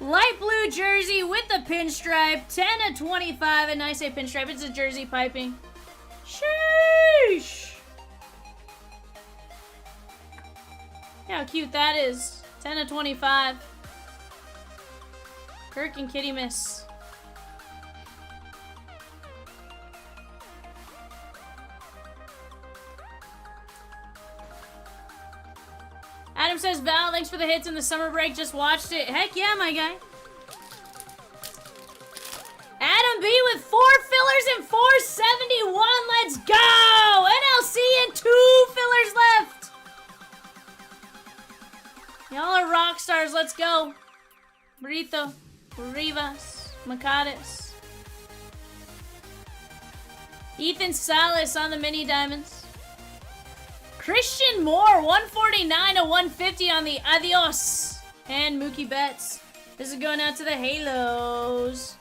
Light blue jersey with the pinstripe. 10 of 25. And I say pinstripe, it's a jersey piping. Sheesh. Yeah, how cute that is. 10 of 25. Kirk and Kitty miss. Adam says, Val, thanks for the hits in the summer break. Just watched it. Heck yeah, my guy. Adam B with 4 fillers and 471. Let's go. NLC and 2 fillers left. Y'all are rock stars. Let's go. Brito, Rivas, Macadas. Ethan Salas on the mini diamonds. Christian Moore, 149 to 150 on the Adios. And Mookie Betts. This is going out to the Halos.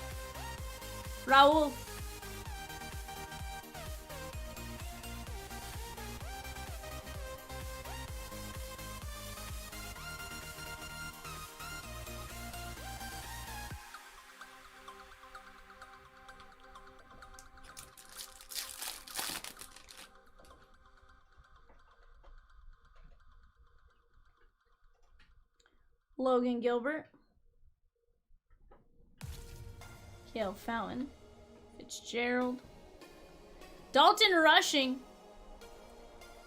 Raul. Logan Gilbert. Cale Fountain. Fitzgerald. Dalton Rushing.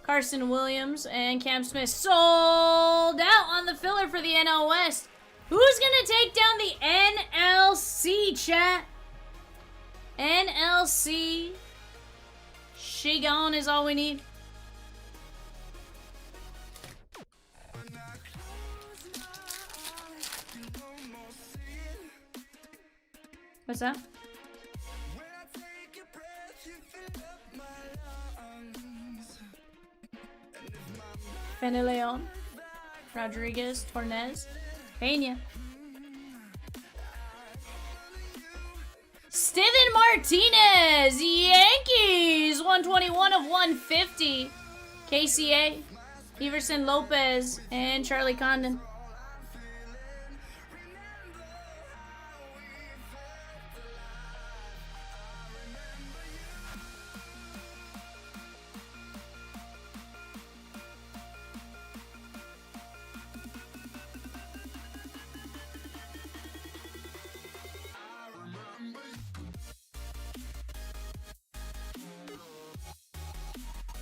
Carson Williams and Cam Smith sold out on the filler for the NL West. Who's gonna take down the NLC, chat? NLC. Shigon is all we need. What's that? Feneleon, Rodriguez, Tornez, Pena. Steven Martinez, Yankees, 121 of 150. KCA, Everson Lopez, and Charlie Condon.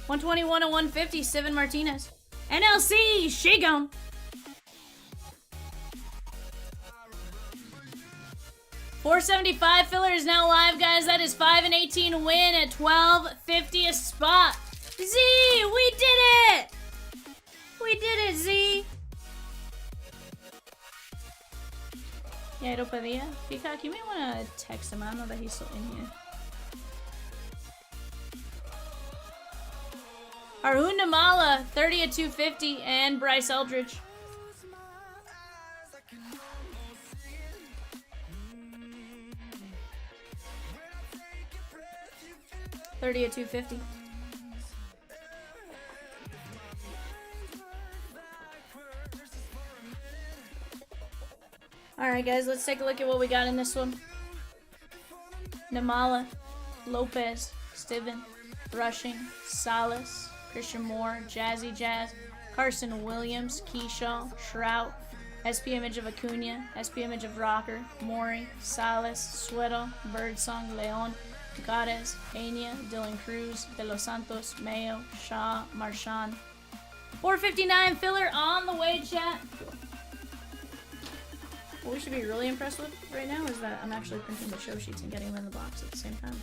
$121 to $150, Steven Martinez. NLC, Shigon. $475 filler is now live, guys. That is 5 and 18 win at $12.50 a spot. Z, we did it! We did it, Z. Yeah, Padilla. Peacock, you may want to text him. I don't know that he's still in here. Arun Namala, 30 at 250, and Bryce Eldridge. $30 at 250. Alright guys, let's take a look at what we got in this one. Namala, Lopez, Steven, Rushing, Salas, Christian Moore, Jazzy Jazz, Carson Williams, Keyshaw, Shrout, SP image of Acuna, SP image of Rocker, Maury, Salas, Suero, Birdsong, Leon, Gares, Pena, Dylan Cruz, De Los Santos, Mayo, Shaw, Marchand. 459 filler on the way, chat. What we should be really impressed with right now is that I'm actually printing the show sheets and getting them in the box at the same time.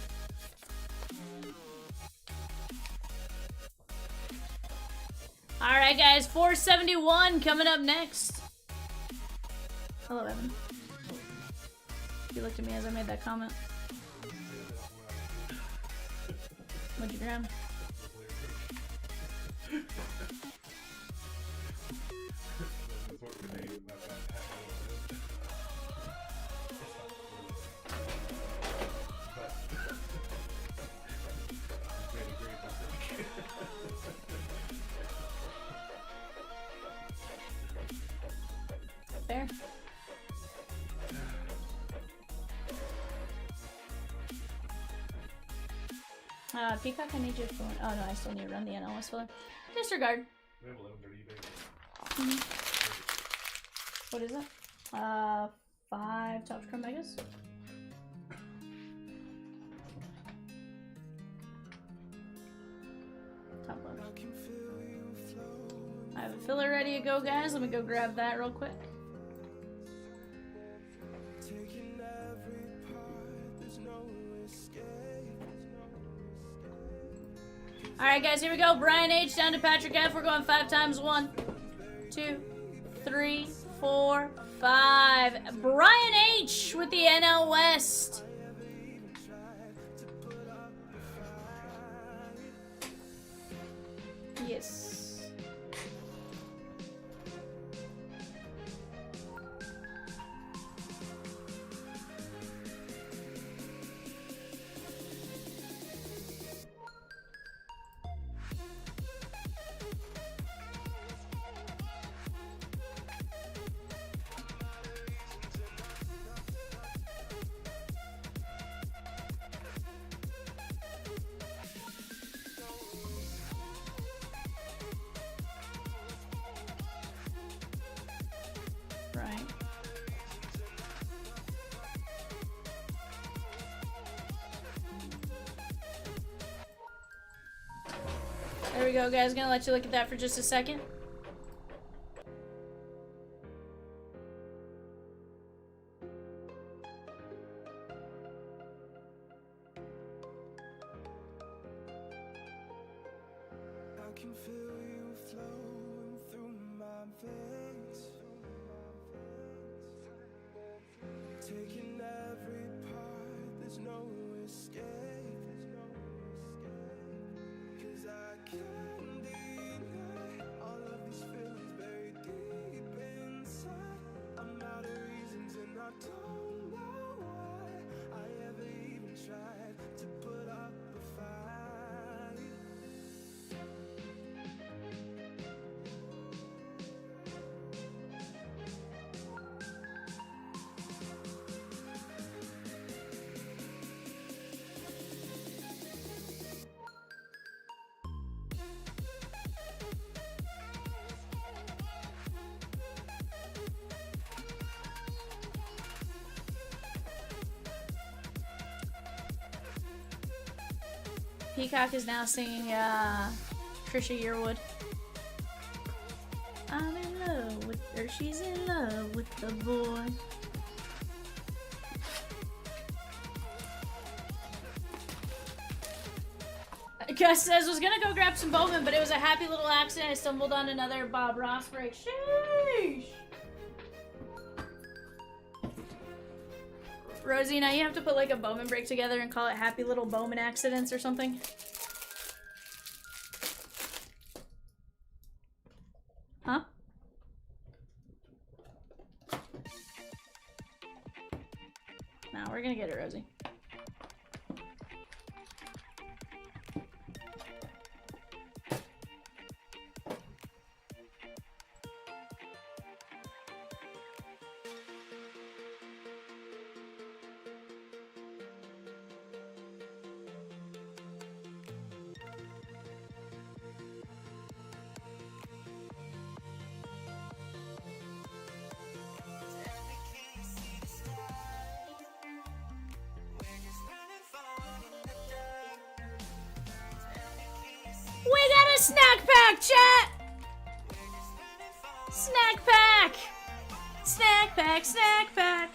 Alright guys, 471 coming up next. Hello Evan. You looked at me as I made that comment. What'd you grab? Fair. Peacock, I need you for. Oh no, I still need to run the NLS filler. Disregard. We have 11:30 eBay. What is it? 5 Top Chrome Megas. Top left. I have a filler ready to go, guys. Let me go grab that real quick. Alright guys, here we go. Brian H down to Patrick F. We're going 5 times. 1, 2, 3, 4, 5. Brian H with the NL West. Yes. There we go, guys. Gonna let you look at that for just a second. I can feel you flowing through my veins, taking every part, there's no escape, 'cause I can't deny all of these feelings buried deep inside. I'm out of reasons and I don't know why I ever even tried to put up a fight. Peacock is now singing Trisha Yearwood. I'm in love with her, she's in love with the boy. Gus says, was gonna go grab some Bowman, but it was a happy little accident. I stumbled on another Bob Ross break. Sheesh! Rosie, now you have to put like a Bowman break together and call it Happy Little Bowman Accidents or something. Huh? No, we're gonna get it, Rosie. We got a snack pack, chat! Snack pack! Snack pack, snack pack!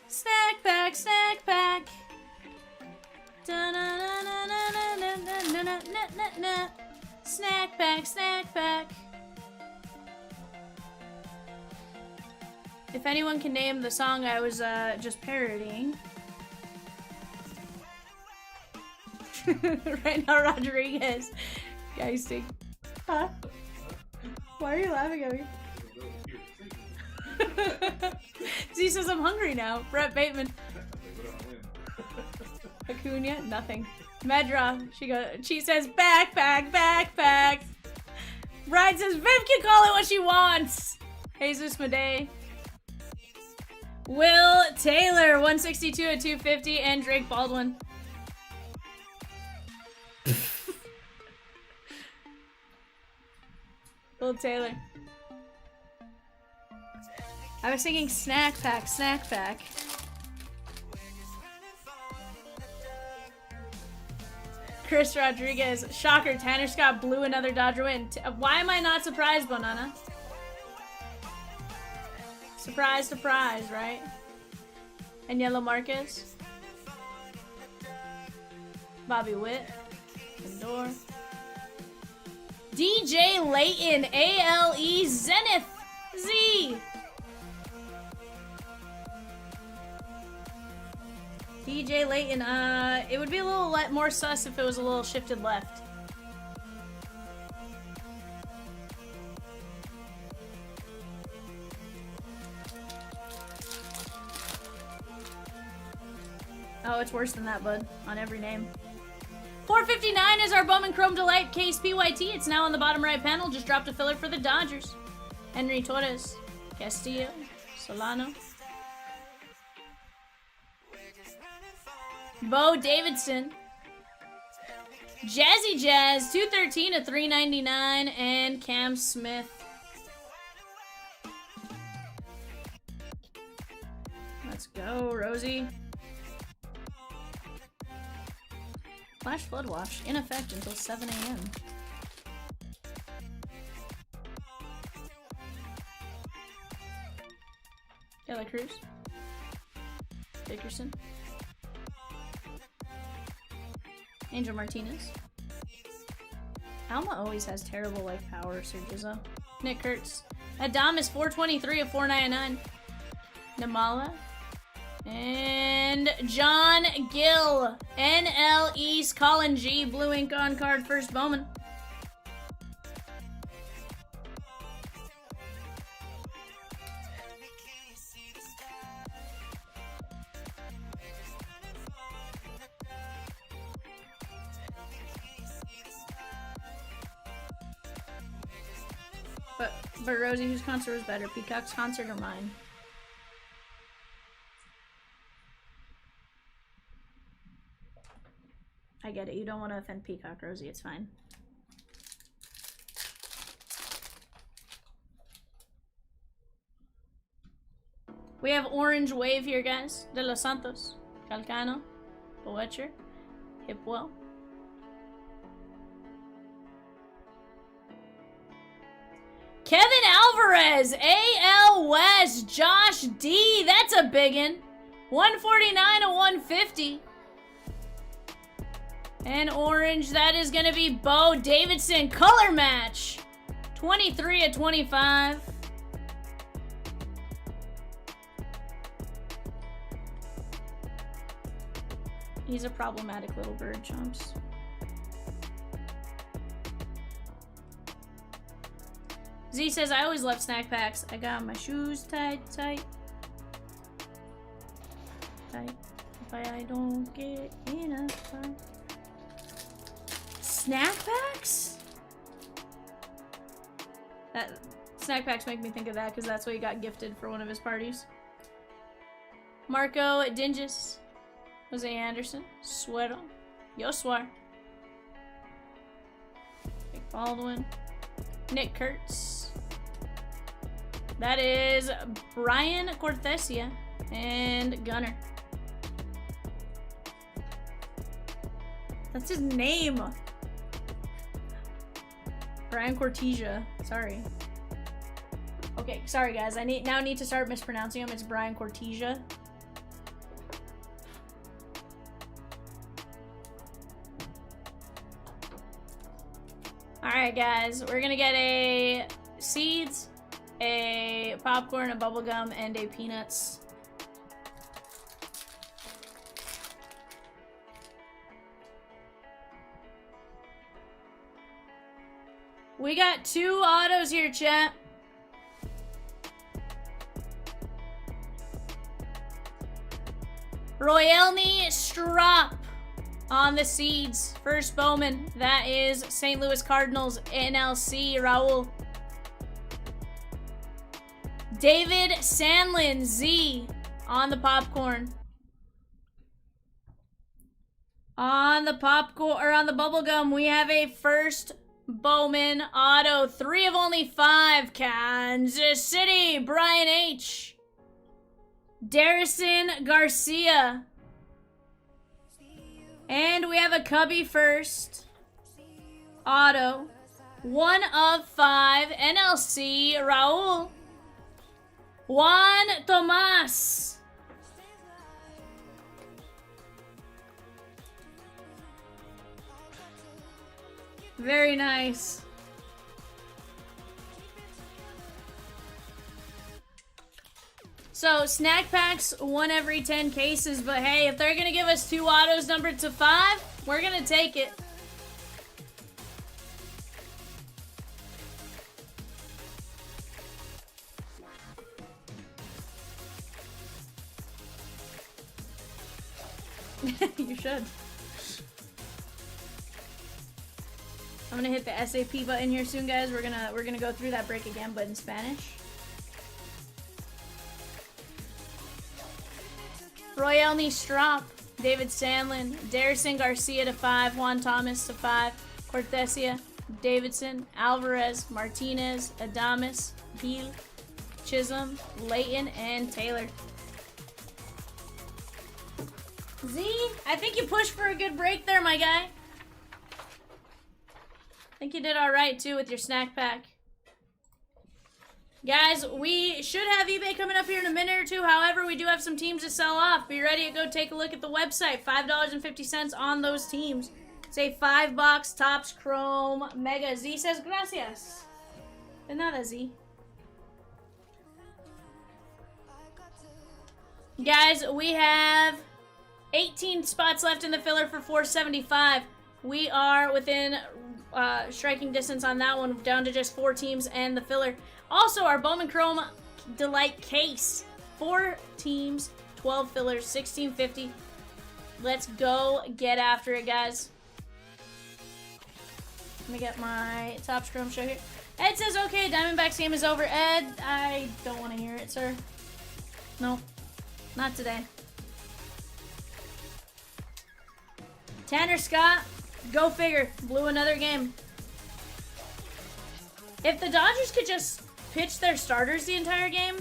Snack pack, snack pack! Da-na-na-na-na-na-na-na-na-na-na. Snack pack, snack pack! If anyone can name the song I was just parodying. Right now, Rodriguez. Geisting. Huh? Why are you laughing at me? Z says I'm hungry now. Brett Bateman. Acuna, nothing. Medra, she says backpack, backpack. Ride says Viv can call it what she wants. Jesus Madej. Will Taylor, 162 at 250, and Drake Baldwin. Will Taylor. I was thinking snack pack, snack pack. Chris Rodriguez. Shocker, Tanner Scott blew another Dodger win. Why am I not surprised, Bonana? Surprise, surprise, right? And Yellow Marcus. Bobby Witt. Lindor. DJ Layton, ALE Zenith Z. DJ Layton, it would be a little more sus if it was a little shifted left. Oh, it's worse than that, bud. On every name. 459 is our Bowman Chrome Delight case PYT. It's now on the bottom right panel. Just dropped a filler for the Dodgers. Henry Torres, Castillo, Solano. Bo Davidson. Jazzy Jazz, 213 to 399, and Cam Smith. Let's go, Rosie. Flash Flood Watch in effect until 7 a.m. Taylor Cruz. Dickerson. Angel Martinez. Alma always has terrible like power surges though. Nick Kurtz. Adamas 423 of 499. Namala. And John Gill. NL East Colin G. Blue ink on card first Bowman. But Rosie, whose concert was better? Peacock's concert or mine? I get it. You don't want to offend Peacock, Rosie. It's fine. We have Orange Wave here, guys. De Los Santos. Calcano. Boetcher. Hipwell. Kevin Alvarez, AL West, Josh D. That's a biggin. 149 to 150. And orange, that is going to be Bo Davidson. Color match. 23 of 25. He's a problematic little bird, Chomps. Z says, I always love snack packs. I got my shoes tight. But I don't get enough time. Snack packs? Snack packs make me think of that because that's what he got gifted for one of his parties. Marco Dingus. Jose Anderson. Suero. Yoswar. Nick Baldwin. Nick Kurtz. That is Brian Cortesia and Gunner. That's his name. Brian Cortesia. Sorry. Okay, sorry guys. I now need to start mispronouncing him. It's Brian Cortesia. Alright guys, we're gonna get a seeds, a popcorn, a bubblegum, and a peanuts. We got 2 autos here, chat. Royelny Strop on the seeds. First Bowman. That is St. Louis Cardinals NLC. Raul. David Sandlin Z on the popcorn. On the popcorn or on the bubblegum, we have a first Bowman auto. 3 of only 5. Kansas City. Brian H. Darrison Garcia. And we have a Cubby first auto. 1 of 5. NLC. Raul. Juan Tomas. Very nice. So, snack packs, 1 every 10 cases, but hey, if they're gonna give us 2 autos numbered to 5, we're gonna take it. You should. I'm gonna hit the SAP button here soon, guys. We're gonna go through that break again, but in Spanish. Royelny Strop, David Sandlin, Darrison Garcia to 5, Juan Thomas to 5, Cortesia, Davidson, Alvarez, Martinez, Adames, Gil, Chisholm, Layton, and Taylor. Z, I think you pushed for a good break there, my guy. I think you did alright, too, with your snack pack. Guys, we should have eBay coming up here in a minute or two. However, we do have some teams to sell off. Be ready to go take a look at the website. $5.50 on those teams. Say 5-box, Tops, Chrome, Mega. Z says gracias. De nada, Z. Guys, we have 18 spots left in the filler for 475. We are within striking distance on that one, down to just 4 teams and the filler. Also, our Bowman Chrome Delight case. 4 teams, 12 fillers, 1650. Let's go get after it, guys. Let me get my Topps Chrome show here. Ed says, okay, Diamondbacks game is over. Ed, I don't want to hear it, sir. No, not today. Tanner Scott, go figure. Blew another game. If the Dodgers could just pitch their starters the entire game,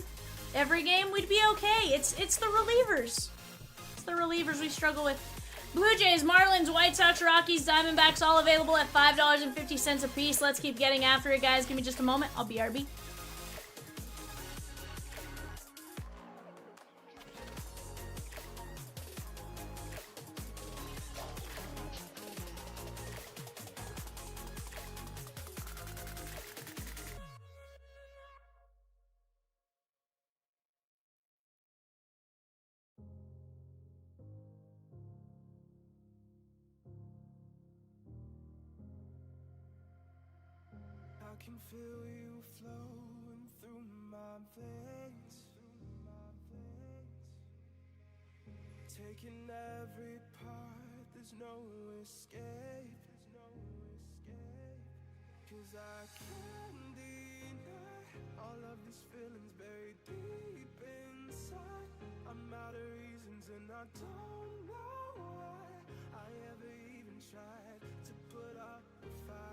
every game, we'd be okay. It's the relievers. It's the relievers we struggle with. Blue Jays, Marlins, White Sox, Rockies, Diamondbacks, all available at $5.50 a piece. Let's keep getting after it, guys. Give me just a moment. I'll BRB. I can feel you flowing through my veins, taking every part, there's no escape, 'cause I can't deny all of these feelings buried deep inside. I'm out of reasons and I don't know why I ever even tried to put up a fight.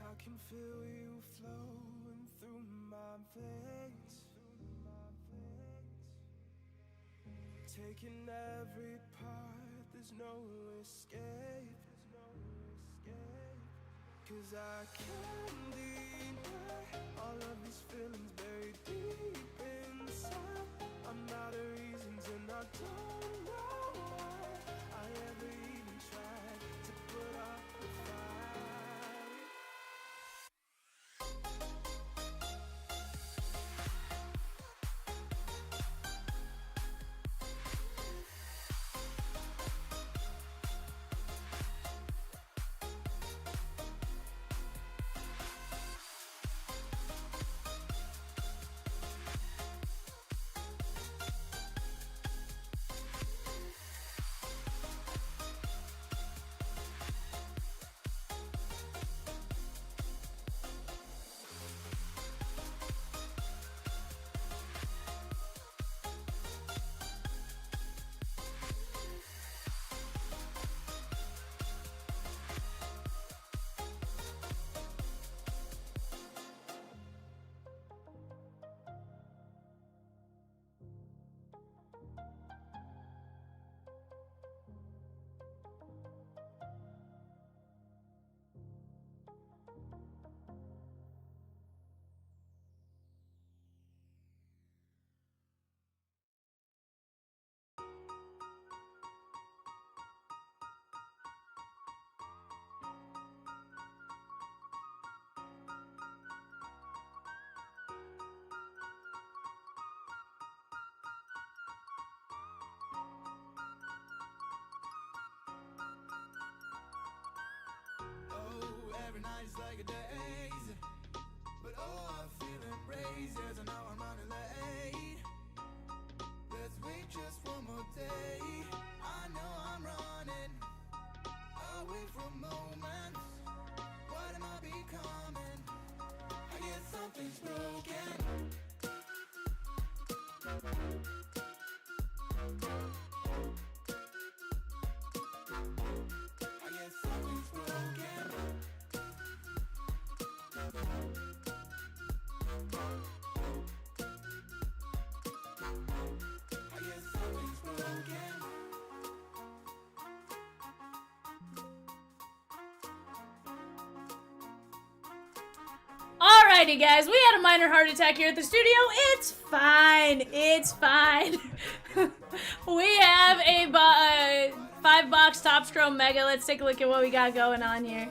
I can feel you flowing through my veins, taking every part, there's no escape, 'cause I can't deny all of these feelings buried deep inside. I'm out of reasons and I don't know why I ever even tried to put up a fight. Alrighty, guys, we had a minor heart attack here at the studio. It's fine. It's fine. We have a 5-box Topps Chrome Mega. Let's take a look at what we got going on here.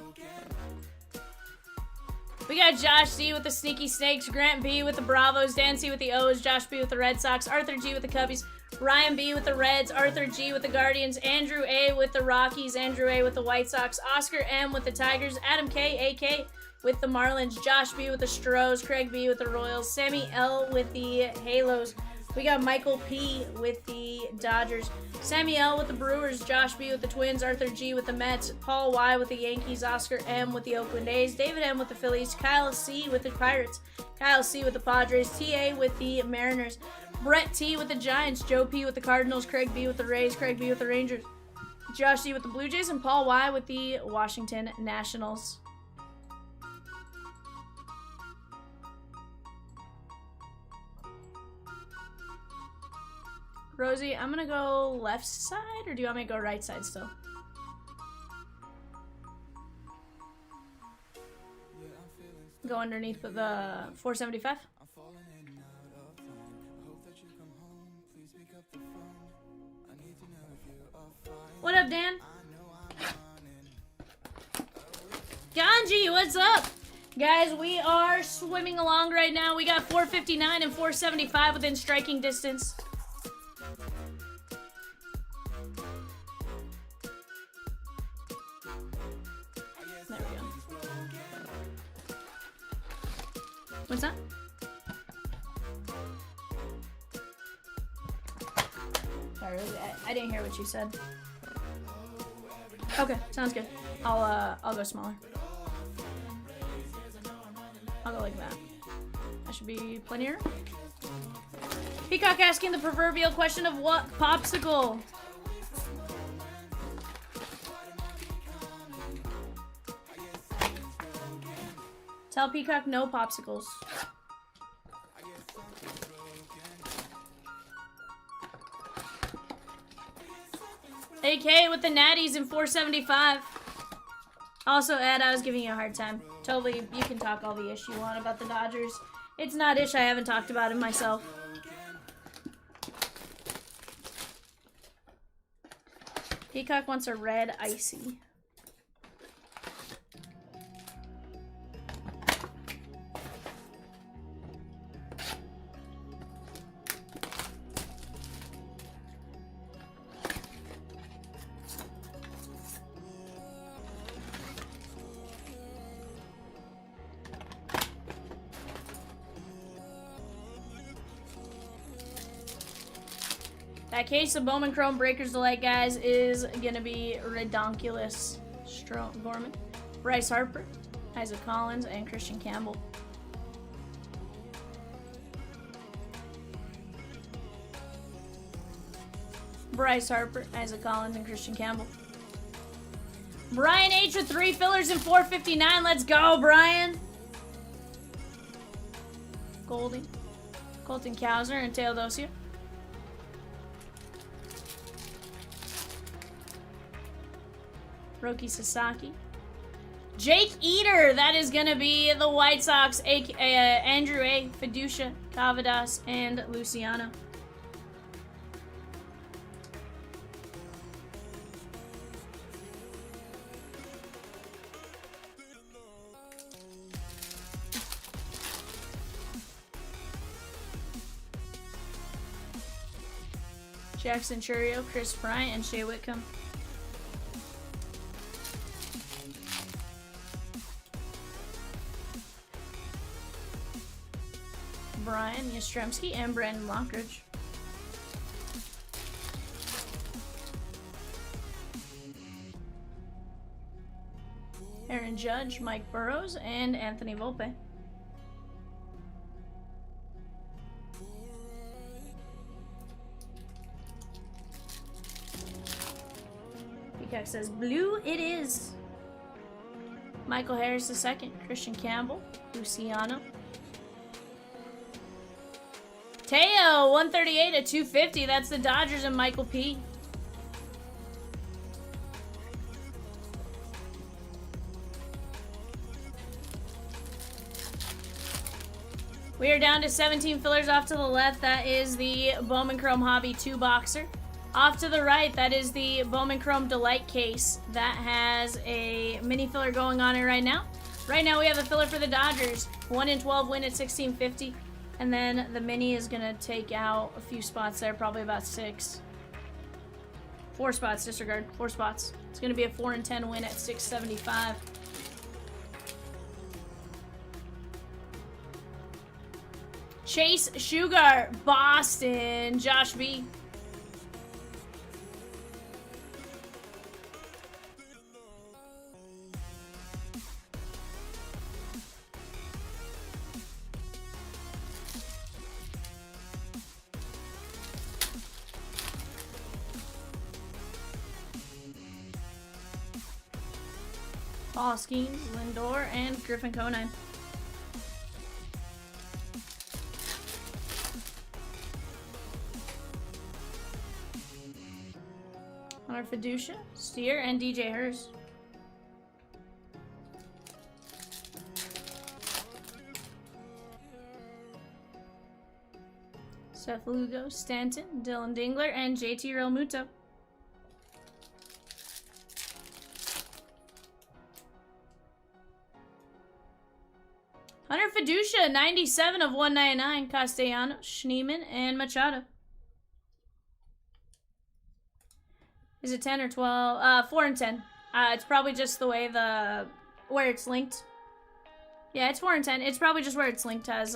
We got Josh D with the Sneaky Snakes, Grant B with the Bravos, Dan C with the O's, Josh B with the Red Sox, Arthur G with the Cubbies, Ryan B with the Reds, Arthur G with the Guardians, Andrew A with the Rockies, Andrew A with the White Sox, Oscar M with the Tigers, Adam K, AK with the Marlins, Josh B with the Stros, Craig B with the Royals, Sammy L with the Halos. We got Michael P with the Dodgers, Sammy L with the Brewers, Josh B with the Twins, Arthur G with the Mets, Paul Y with the Yankees, Oscar M with the Oakland A's, David M with the Phillies, Kyle C with the Pirates, Kyle C with the Padres, TA with the Mariners, Brett T with the Giants, Joe P with the Cardinals, Craig B with the Rays, Craig B with the Rangers, Josh D with the Blue Jays, and Paul Y with the Washington Nationals. Rosie, I'm gonna go left side, or do you want me to go right side still? Go underneath the 475. What up, Dan? Ganji, what's up? Guys, we are swimming along right now. We got 459 and 475 within striking distance. There we go. What's that? Sorry, I didn't hear what you said. Okay, sounds good. I'll go smaller. I'll go like that. That should be plenty of room. Peacock asking the proverbial question of what popsicle? Tell Peacock no popsicles. AK with the natties in 475. Also, Ed, I was giving you a hard time. Totally, you can talk all the ish you want about the Dodgers. It's not ish I haven't talked about it myself. Peacock wants a red icy. That case of Bowman Chrome Breakers Delight, guys, is gonna be redonkulous. Strong Gorman, Bryce Harper, Isaac Collins, and Christian Campbell. Bryce Harper, Isaac Collins, and Christian Campbell. Brian H with 3 fillers in 459. Let's go, Brian. Goldie, Colton Cowser, and Teodosio. Roki Sasaki. Jake Eater, that is going to be the White Sox, Andrew A, Fiducia, Cavadas, and Luciano. Jackson Churio, Chris Bryant, and Shea Whitcomb. Brian Yastrzemski and Brandon Lockridge. Aaron Judge, Mike Burrows, and Anthony Volpe. Peacock says, blue it is. Michael Harris II, Christian Campbell, Luciano. Teo, 138 at 250. That's the Dodgers and Michael P. We are down to 17 fillers off to the left. That is the Bowman Chrome Hobby 2-boxer. Off to the right, that is the Bowman Chrome Delight case. That has a mini filler going on it right now. Right now we have a filler for the Dodgers. 1 in 12 win at 1650. And then the mini is going to take out a few spots there, probably about 6. 4 spots, disregard. 4 spots. It's going to be a 4 in 10 win at 675. Chase Sugar, Boston, Josh B. Paul Skeens, Lindor, and Griffin Conine. Hunter Fiducia, Steer, and DJ Hurst. Seth Lugo, Stanton, Dylan Dingler, and JT Realmuto. Hunter Fiducia, 97 of 199. Castellanos, Schneemann, and Machado. Is it 10 or 12? 4 and 10. It's probably just the way where it's linked. Yeah, it's 4 and 10. It's probably just where it's linked has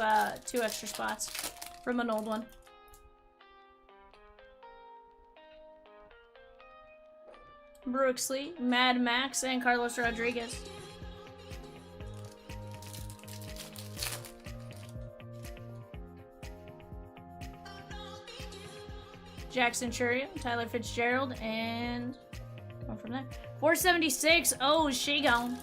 2 extra spots from an old one. Brooks Lee, Mad Max, and Carlos Rodriguez. Jackson Churio, Tyler Fitzgerald, and going from there. 476. Oh, she gone.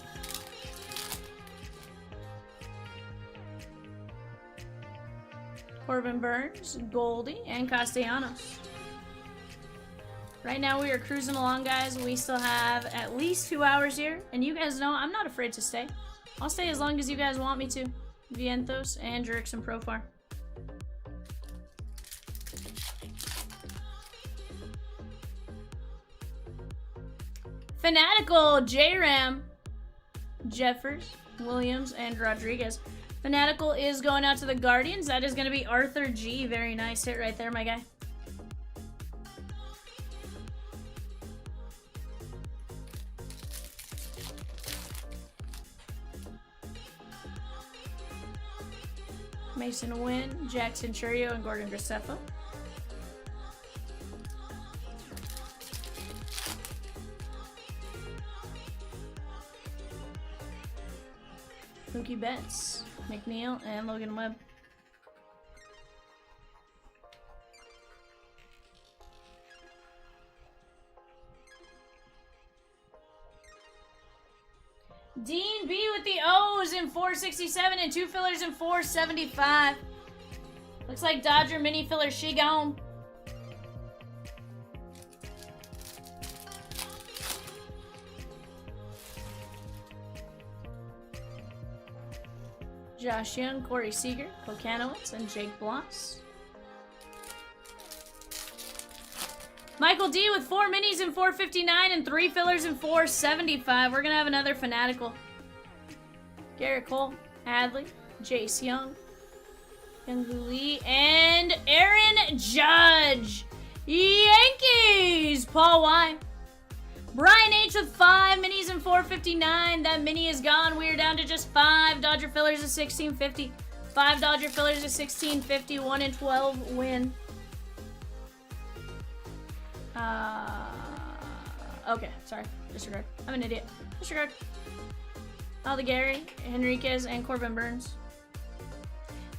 Corbin Burns, Goldie, and Castellanos. Right now we are cruising along, guys. We still have at least 2 hours here, and you guys know I'm not afraid to stay. I'll stay as long as you guys want me to. Vientos and Jurickson Profar. Fanatical, J-Ram, Jeffers, Williams, and Rodriguez. Fanatical is going out to the Guardians. That is going to be Arthur G. Very nice hit right there, my guy. Mason Wynn, Jackson Churio, and Gordon Graceffa. Mookie Betts, McNeil, and Logan Webb. Dean B with the O's in 467 and 2 fillers in 475. Looks like Dodger mini filler, she gone. Josh Young, Corey Seager, Pokanowitz, and Jake Bloss. Michael D with 4 minis in 459 and 3 fillers in 475. We're going to have another Fanatical. Garrett Cole, Adley, Jace Young, Young Lee, and Aaron Judge. Yankees! Paul Y. Brian H with 5 minis in 459. That mini is gone. We are down to just 5 Dodger fillers at 1650. 5 Dodger fillers to 1650, 1 in 12 win. Okay, sorry. Disregard. I'm an idiot. Disregard. Gary, Henriquez, and Corbin Burns.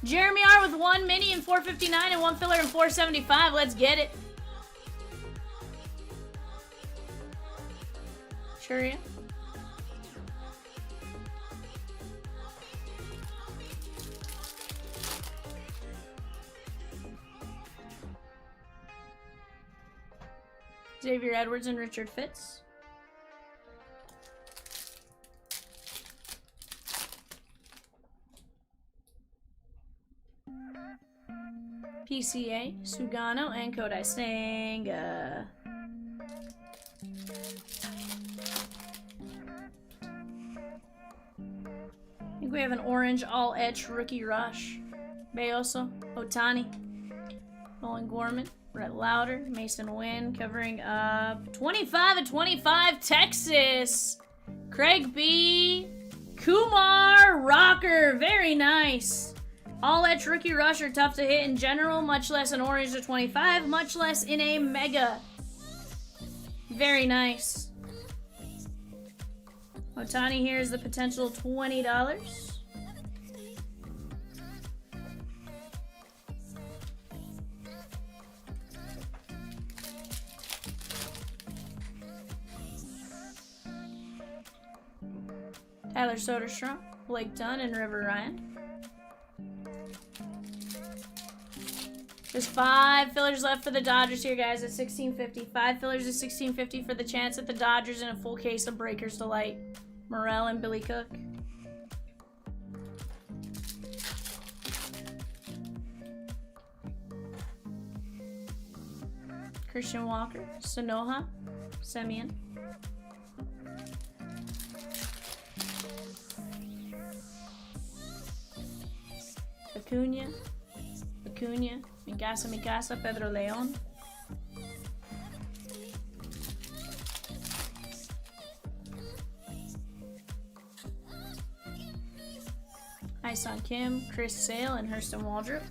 Jeremy R with 1 mini and 459 and 1 filler and 475. Let's get it. Sure, yeah. Xavier Edwards and Richard Fitz. PCA, Sugano, and Kodai Senga. I think we have an orange all-etch rookie rush. Bayoso, Otani, Nolan Gorman, Brett Lauder, Mason Wynn, covering up 25 of 25 Texas. Craig B. Kumar Rocker, very nice. All-etch rookie rush are tough to hit in general, much less an orange to 25, much less in a mega. Very nice. Otani here is the potential $20. Tyler Soderstrom, Blake Dunn, and River Ryan. There's 5 fillers left for the Dodgers here, guys, at 1650. 5 fillers at 1650 for the chance at the Dodgers and a full case of Breakers Delight. Morel and Billy Cook. Christian Walker, Sonoha, Semien. Acuna, Mikasa, Pedro Leon. Isan Kim, Chris Sale, and Hurston Waldrop.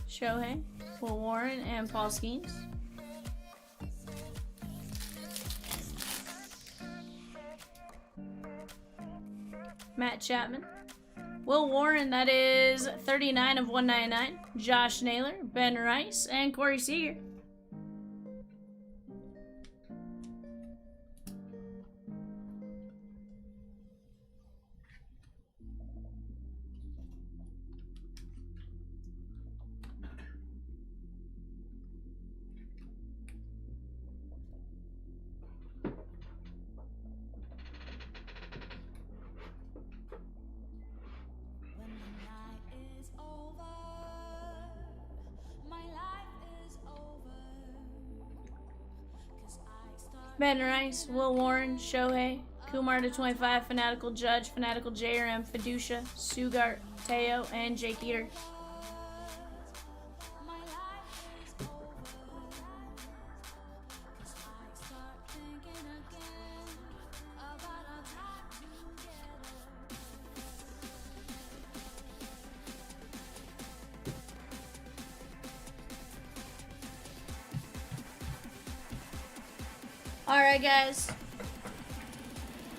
Shohei, Will Warren, and Paul Skeens. Matt Chapman. Will Warren, that is 39 of 199. Josh Naylor, Ben Rice, and Corey Seager. Ben Rice, Will Warren, Shohei, Kumar to 25, Fanatical Judge, Fanatical JRM, Fiducia, Sugart, Teo, and Jake Eater. Alright guys,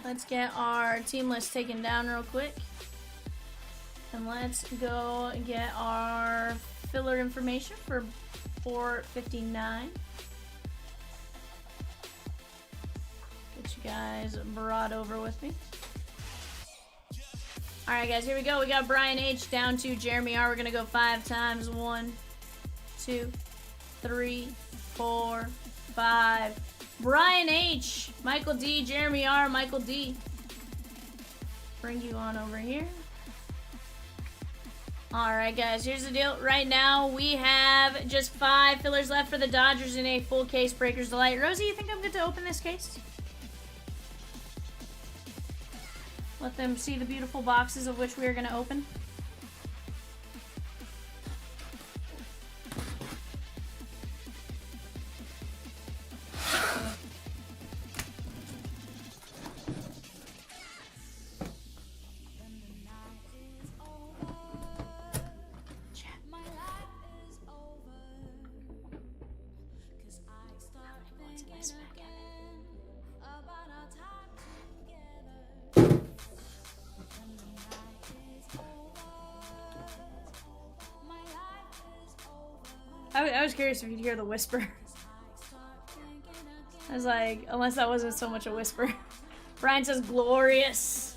let's get our team list taken down real quick. And let's go get our filler information for 459. Get you guys brought over with me. Alright guys, here we go. We got Brian H down to Jeremy R. We're going to go 5 times. 1, 2, 3, 4, 5. Brian H, Michael D, Jeremy R, Michael D. Bring you on over here. Alright guys, here's the deal. Right now we have just 5 fillers left for the Dodgers in a full case Breakers Delight. Rosie, you think I'm good to open this case? Let them see the beautiful boxes of which we are going to open. I was curious if you'd hear the whisper. I was like, unless that wasn't so much a whisper. Brian says glorious.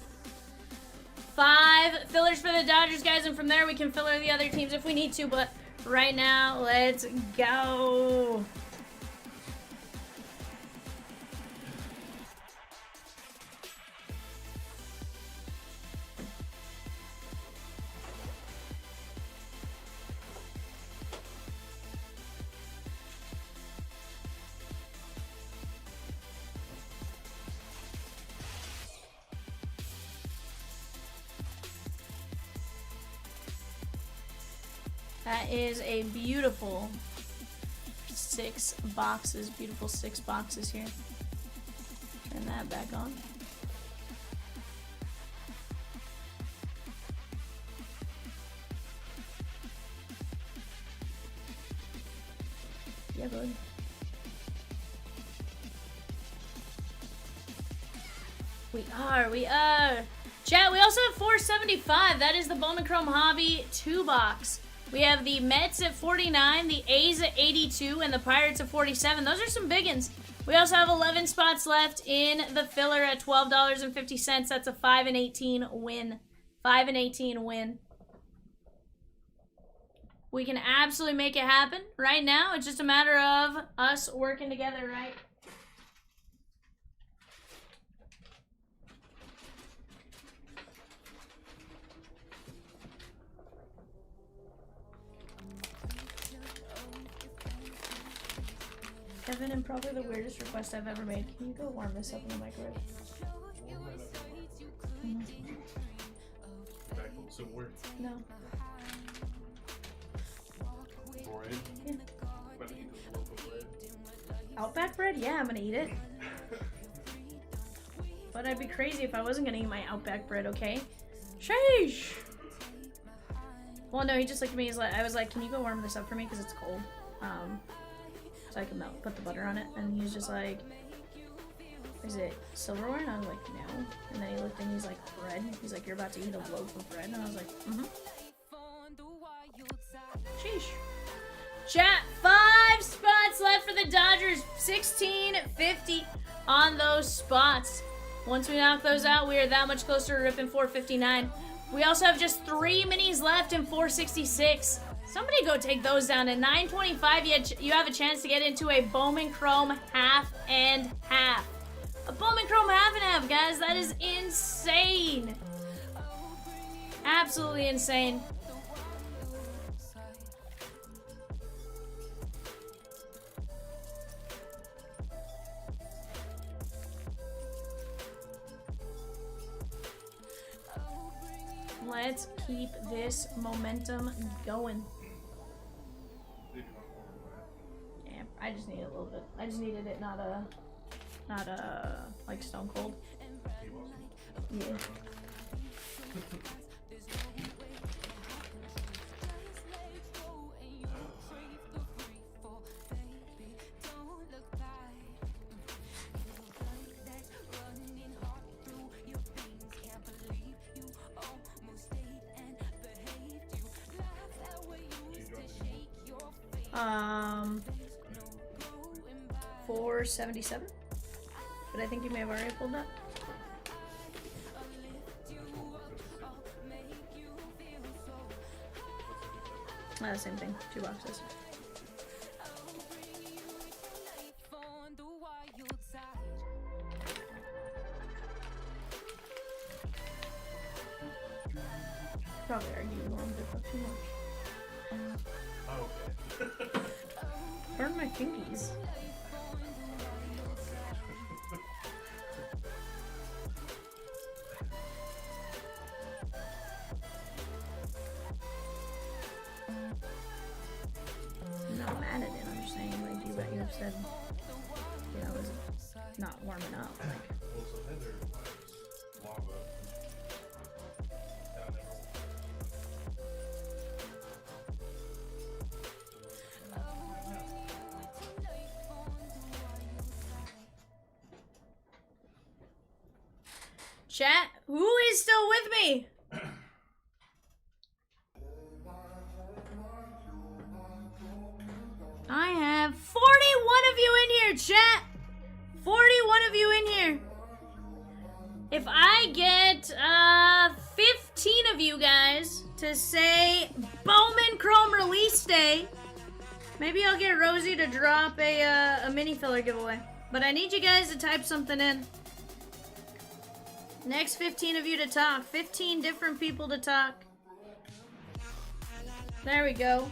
5 fillers for the Dodgers, guys, and from there we can filler the other teams if we need to, but right now, let's go. That is a beautiful 6 boxes. Beautiful 6 boxes here. Turn that back on. Yeah, bud. We are. Chat, we also have 475. That is the Bowman Chrome Hobby 2-box. We have the Mets at 49, the A's at 82, and the Pirates at 47. Those are some big ones. We also have 11 spots left in the filler at $12.50. That's a 5-18 win. 5-18 win. We can absolutely make it happen right now. It's just a matter of us working together, right? Kevin, and probably the weirdest request I've ever made. Can you go warm this up in the microwave? So where? No. Bread? Yeah. About to eat this loaf of bread. Outback bread? Yeah, I'm gonna eat it. But I'd be crazy if I wasn't gonna eat my Outback bread, okay? Sheesh! Well, no, he just looked at me. I was like, can you go warm this up for me? Because it's cold. So I can put the butter on it. And he was just like, is it silverware? And I was like, no. And then he looked and he's like, bread. He's like, you're about to eat a loaf of bread. And I was like, mm-hmm. Sheesh. Chat, 5 spots left for the Dodgers. 1650 on those spots. Once we knock those out, we are that much closer to ripping 459. We also have just 3 minis left in 466. Somebody go take those down. At 925, you have a chance to get into a Bowman Chrome half and half. A Bowman Chrome half and half, guys. That is insane. Absolutely insane. Let's keep this momentum going. Yeah, I just need a little bit. I just needed it, not like stone cold. Yeah. $4.77, but I think you may have already pulled that. Same thing, 2 boxes. Probably arguing on too much. Oh, okay. Burn my fingies. I'm not mad at it, I'm just saying, like, you have said, you know, it's not warming up. Like. Well, so Heather likes lava. Down there. Chat, who is still with me? If I get 15 of you guys to say Bowman Chrome Release Day, maybe I'll get Rosie to drop a mini filler giveaway. But I need you guys to type something in. Next 15 of you to talk. 15 different people to talk. There we go.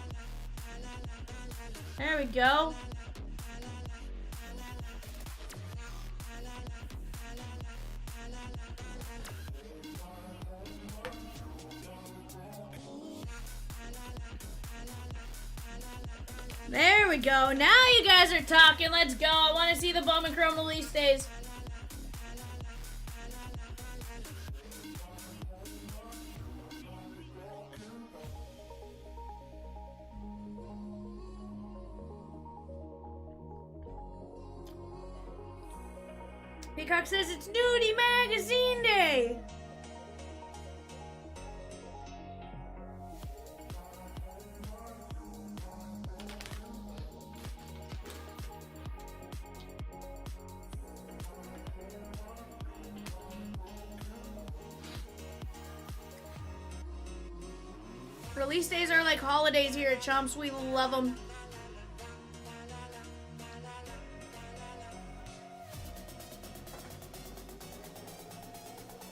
There we go. There we go. Now you guys are talking. Let's go. I want to see the Bowman Chrome release days. Peacock says it's Nudie Magazine Day. Release days are like holidays here at Chomps. We love them.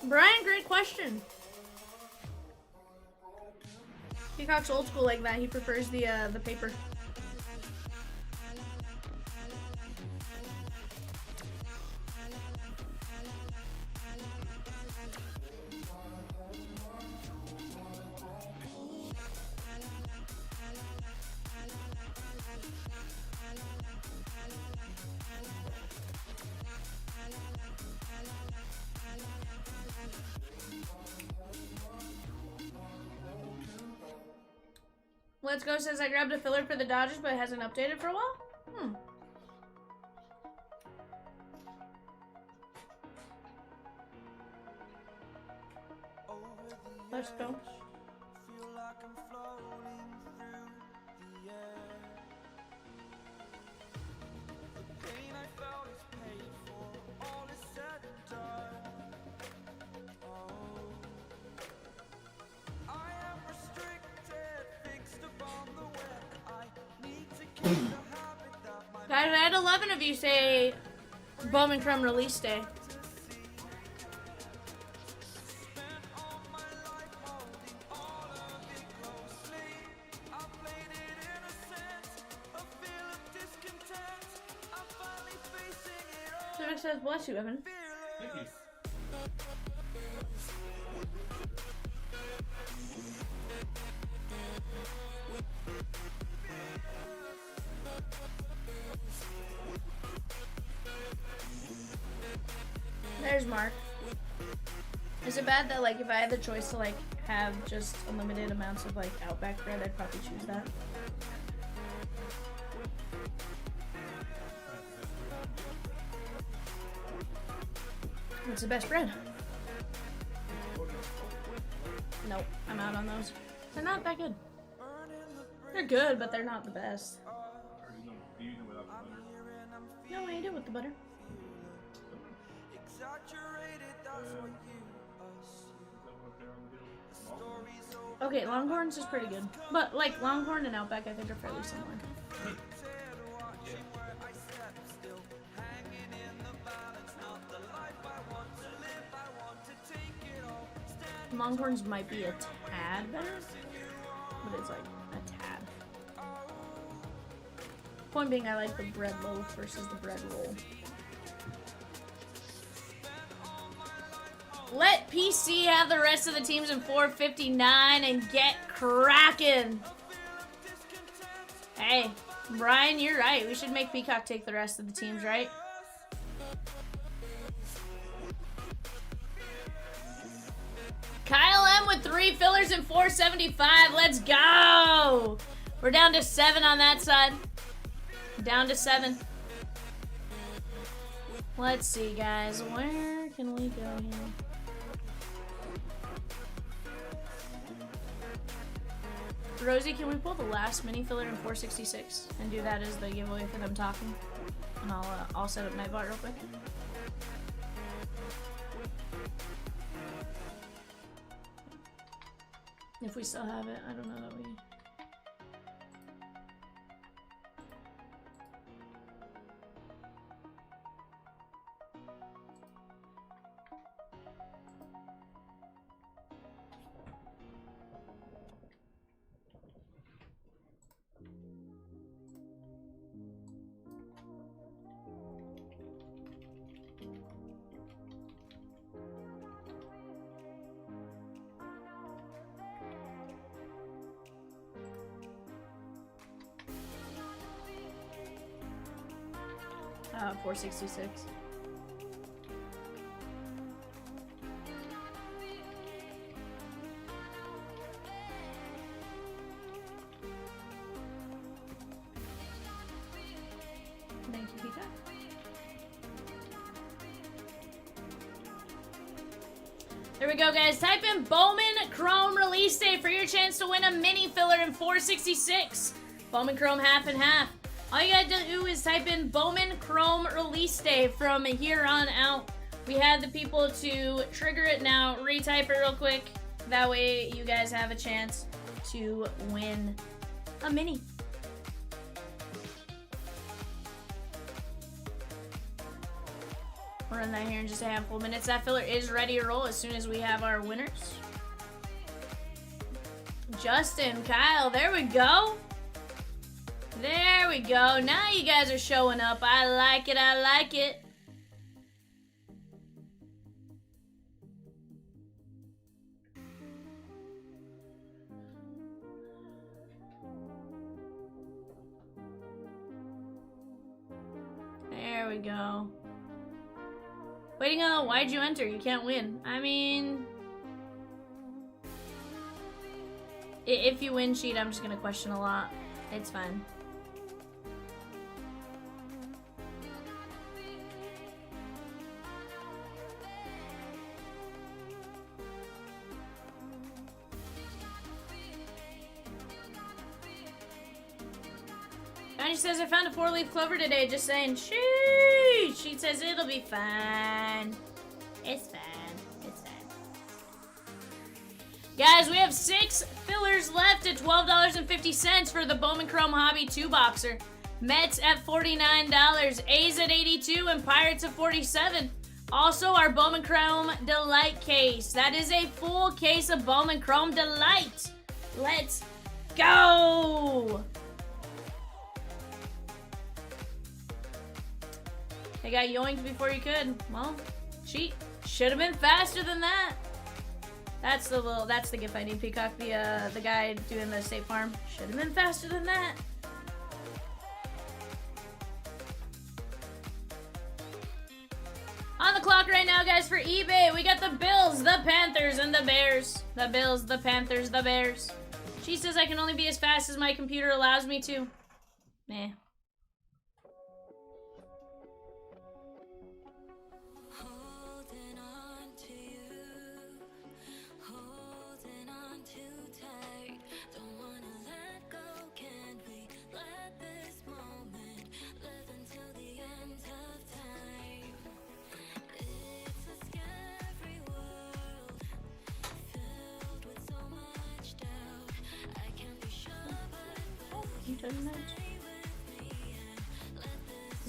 Brian, great question. Peacock's old school like that. He prefers the paper. Let's Go says I grabbed a filler for the Dodgers, but it hasn't updated for a while. Let's go. Guys, I had 11 of you say Bowman Chrome release day. Civic says, bless you, Evan. Thank you. There's Mark. Is it bad that, like, if I had the choice to, like, have just unlimited amounts of, like, Outback bread, I'd probably choose that? What's the best bread? Nope, I'm out on those. They're not that good. They're good, but they're not the best. Do you know without the butter? No, I do with the butter. Okay, Longhorns is pretty good. But, like, Longhorn and Outback, I think, are fairly similar. Longhorns might be a tad better, but it's, like, a tad. Point being, I like the bread loaf versus the bread roll. Let PC have the rest of the teams in 459 and get cracking. Hey, Brian, you're right. We should make Peacock take the rest of the teams, right? Kyle M with 3 fillers and 475. Let's go. We're down to 7 on that side. Down to 7. Let's see, guys. Where can we go here? Rosie, can we pull the last mini filler in 466 and do that as the giveaway for them talking? And I'll set up Nightbot real quick. we still have it. I don't know that we... $466. Thank you, Peter. There we go, guys. Type in Bowman Chrome release day for your chance to win a mini filler in 466. Bowman Chrome half and half. All you gotta do is type in Bowman Chrome release day from here on out. We had the people to trigger it now. Retype it real quick. That way you guys have a chance to win a mini. We'll run that here in just a handful of minutes. That filler is ready to roll as soon as we have our winners. Justin, Kyle, there we go. There we go. Now you guys are showing up. I like it. I like it. There we go. Waiting on the why'd you enter? You can't win. I mean... if you win, cheat, I'm just gonna question a lot. It's fine. Johnny says, I found a 4-leaf clover today, just saying, sheesh! She says, it'll be fine. It's fine. It's fine. Guys, we have 6 fillers left at $12.50 for the Bowman Chrome Hobby 2-boxer. Mets at $49, A's at $82, and Pirates at $47. Also, our Bowman Chrome Delight case. That is a full case of Bowman Chrome Delight. Let's go! They got yoinked before you could. Well, cheat. Should have been faster than that. That's the gift I need, Peacock. The guy doing the State Farm. Should have been faster than that. On the clock right now, guys, for eBay. We got the Bills, the Panthers, and the Bears. The Bills, the Panthers, the Bears. She says I can only be as fast as my computer allows me to. Meh.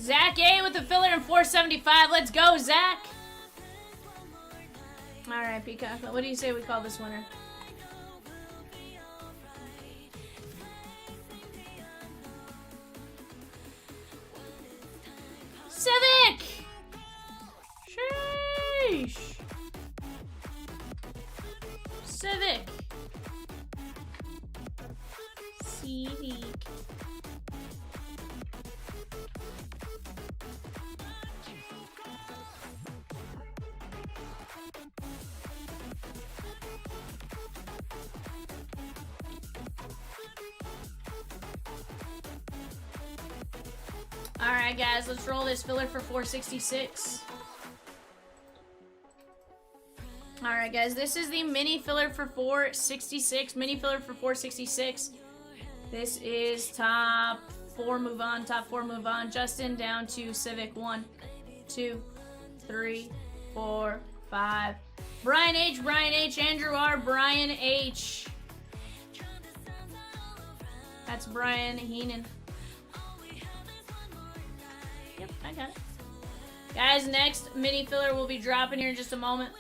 Zach A with the filler in 475. Let's go, Zach. All right, Peacock. What do you say we call this winner? Civic. Sheesh. Civic. Civic. Alright guys, let's roll this filler for 466. Alright guys, this is the mini filler for 466. Mini filler for 466. This is top 4 move on, top 4 move on. Justin down to Civic. 1, 2, 3, 4, 5. Brian H, Andrew R, Brian H. That's Brian Heenan. Yep, I got it. Guys, next mini filler will be dropping here in just a moment.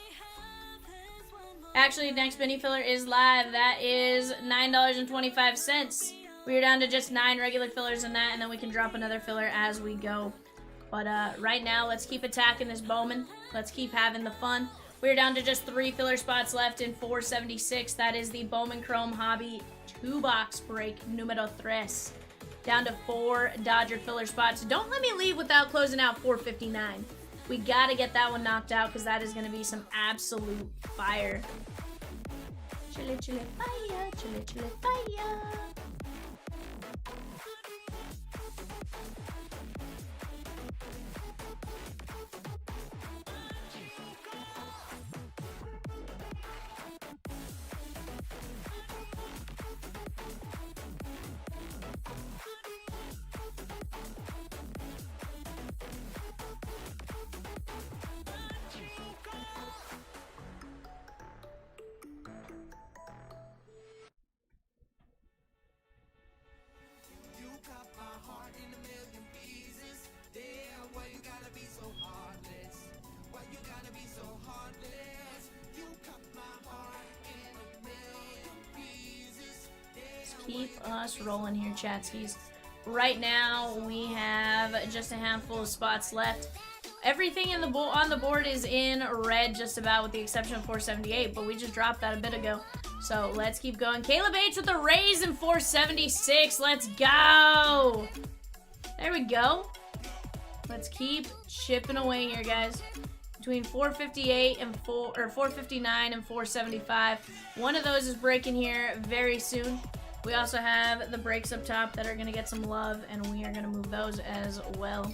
Actually, next mini filler is live. That is $9.25. We are down to just 9 regular fillers in that, and then we can drop another filler as we go. But right now, let's keep attacking this Bowman. Let's keep having the fun. We're down to just 3 filler spots left in 476. That is the Bowman Chrome Hobby 2-box break numero 3. Down to 4 Dodger filler spots. Don't let me leave without closing out 459. We gotta get that one knocked out because that is gonna be some absolute fire. Chile, chile, fire, chile, chile, fire. Keep us rolling here, chatskis. Right now, we have just a handful of spots left. Everything in the on the board is in red, just about, with the exception of 478, but we just dropped that a bit ago. So let's keep going. Caleb H with the raise in 476. Let's go. There we go. Let's keep chipping away here, guys. Between 458 and 459 and 475. One of those is breaking here very soon. We also have the breaks up top that are going to get some love, and we are going to move those as well.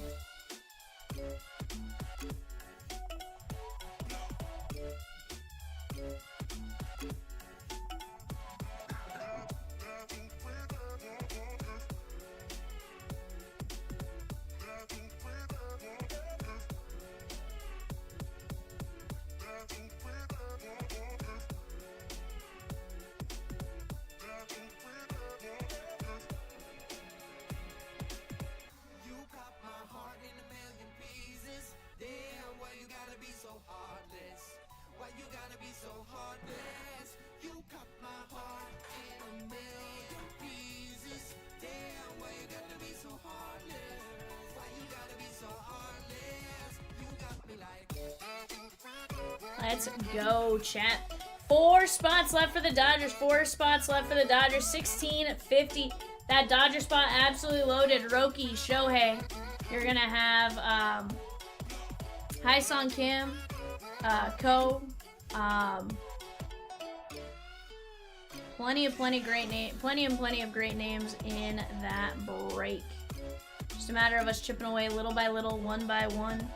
Let's go, chat. 4 spots left for the Dodgers. 4 spots left for the Dodgers. 1650. That Dodger spot absolutely loaded. Roki, Shohei. You're going to have Hai-Sung Kim, Ko. Plenty of great names in that break. Just a matter of us chipping away little by little, one by one.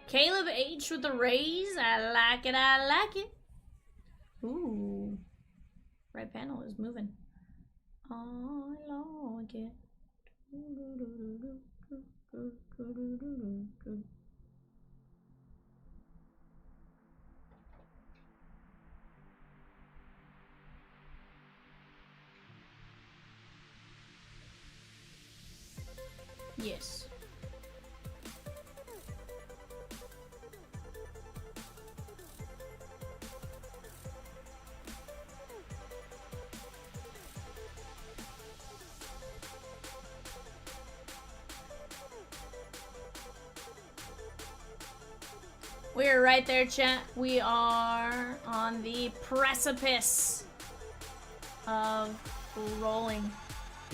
Caleb H with the raise. I like it. I like it. Ooh. Right panel is moving. I like it. Yes. We're right there, chat. We are on the precipice of rolling.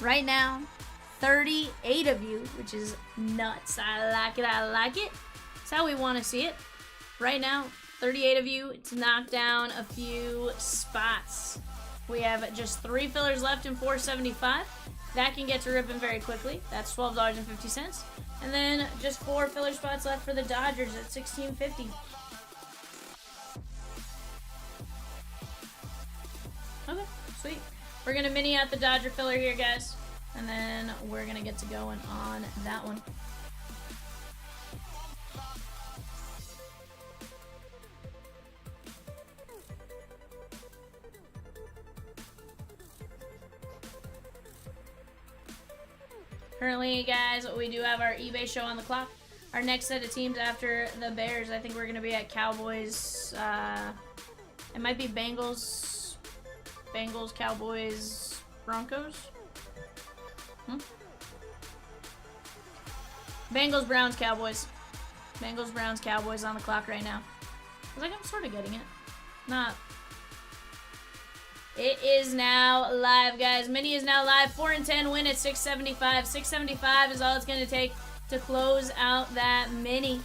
Right now, 38 of you, which is nuts. I like it, I like it. That's how we want to see it. Right now, 38 of you to knock down a few spots. We have just 3 fillers left in 475. That can get to ripping very quickly. That's $12.50. And then just 4 filler spots left for the Dodgers at $16.50. Okay, sweet. We're gonna mini out the Dodger filler here, guys. And then we're gonna get to going on that one. Currently, guys, we do have our eBay show on the clock. Our next set of teams after the Bears, I think we're going to be at Cowboys. It might be Bengals, Cowboys, Broncos. Bengals, Browns, Cowboys. Bengals, Browns, Cowboys on the clock right now. I was like, I'm sort of getting it. Not. It is now live, guys. Mini is now live. 4 and 10 win at 675. 675 is all it's going to take to close out that mini.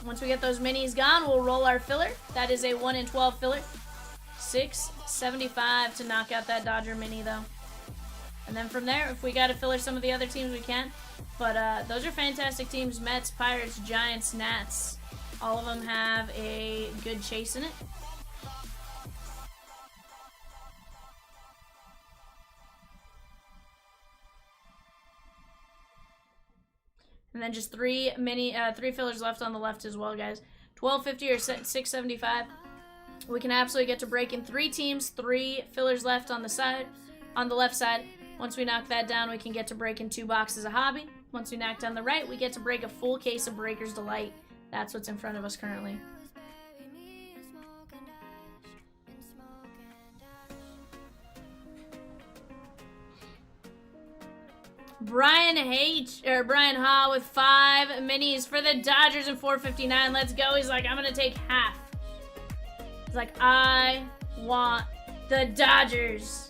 Once we get those minis gone, we'll roll our filler. That is a 1 and 12 filler. 675 to knock out that Dodger mini, though. And then from there, if we got to filler some of the other teams, we can. But those are fantastic teams. Mets, Pirates, Giants, Nats. All of them have a good chase in it. And then just 3 fillers left on the left as well, guys. 1250 or 675. We can absolutely get to breaking 3 teams, 3 fillers left on the side, on the left side. Once we knock that down, we can get to breaking 2 boxes of hobby. Once we knock down the right, we get to break a full case of Breaker's Delight. That's what's in front of us currently. Brian Ha with 5 minis for the Dodgers in 459. Let's go. He's like, I'm gonna take half. He's like, I want the Dodgers.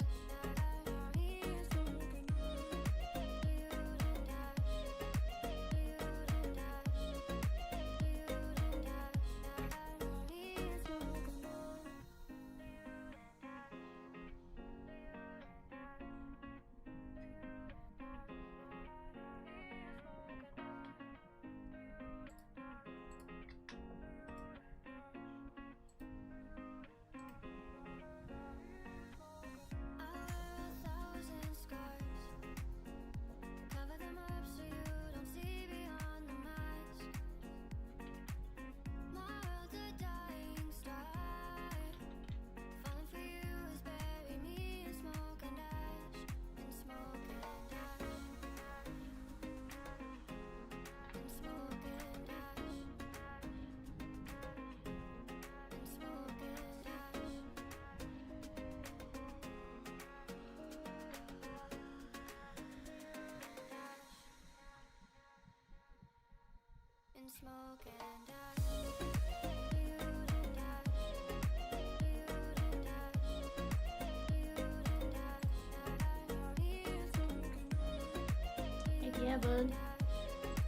Heck yeah, bud.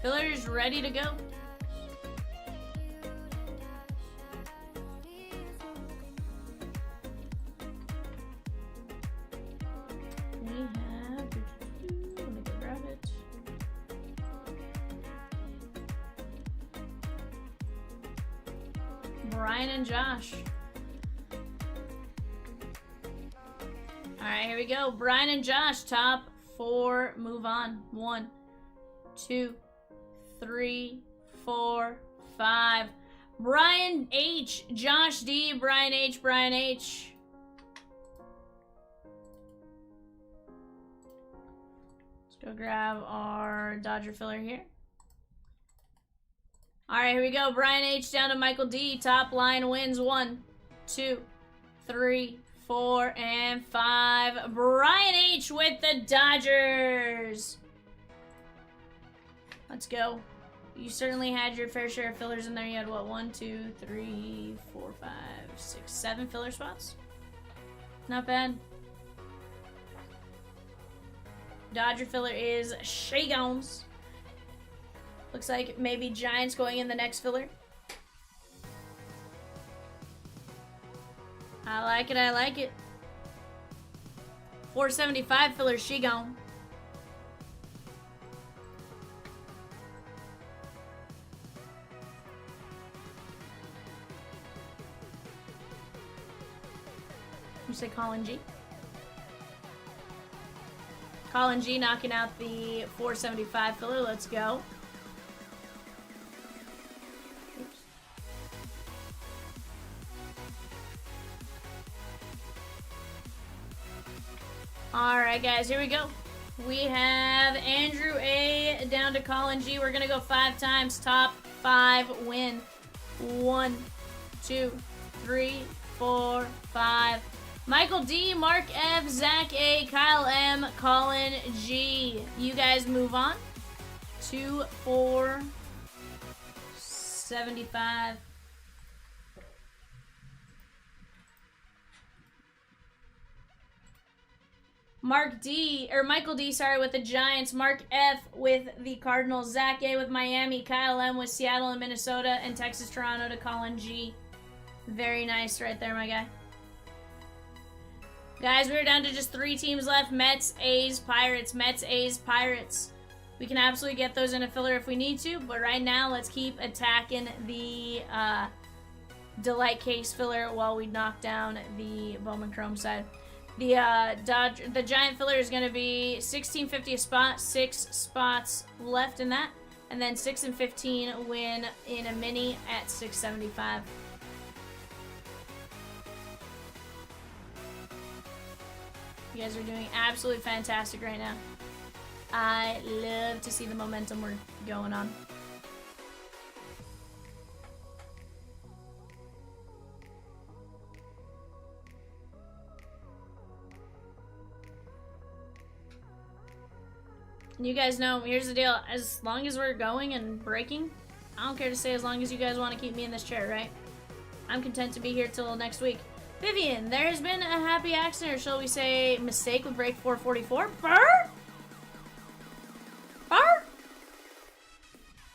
Filler's ready to go. We have... Let me go grab it. Brian and Josh. Alright, here we go. Brian and Josh, top 4, move on. 1, 2, 3, 4, 5. Brian H, Josh D, Brian H, Brian H. Let's go grab our Dodger filler here. Alright, here we go. Brian H down to Michael D. Top line wins 1, 2, 3, 4, and 5. Brian H with the Dodgers. Let's go. You certainly had your fair share of fillers in there. You had what? 1, 2, 3, 4, 5, 6, 7 filler spots. Not bad. Dodger filler is Shagons. Looks like maybe Giants going in the next filler. I like it, I like it. 475 filler, she gone. You say Colin G? Colin G knocking out the 475 filler. Let's go. Oops. Alright guys, here we go. We have Andrew A down to Colin G. We're gonna go 5 times. Top 5 win. 1, 2, 3, 4, 5. Michael D, Mark F, Zach A, Kyle M, Colin G. You guys move on to 475. Mark D, or Michael D, sorry, with the Giants. Mark F with the Cardinals. Zach A with Miami. Kyle M with Seattle and Minnesota. And Texas, Toronto to Colin G. Very nice right there, my guy. Guys, we're down to just 3 teams left. Mets, A's, Pirates. Mets, A's, Pirates. We can absolutely get those in a filler if we need to. But right now, let's keep attacking the Delight Case filler while we knock down the Bowman Chrome side. The Giant filler is going to be $16.50 a spot. 6 spots left in that. And then 6 and 15 win in a mini at $6.75. You guys are doing absolutely fantastic right now. I love to see the momentum we're going on. And you guys know, here's the deal. As long as we're going and breaking, I don't care to say as long as you guys want to keep me in this chair, right? I'm content to be here till next week. Vivian, there has been a happy accident, or shall we say mistake with break 444. Burr? Burr?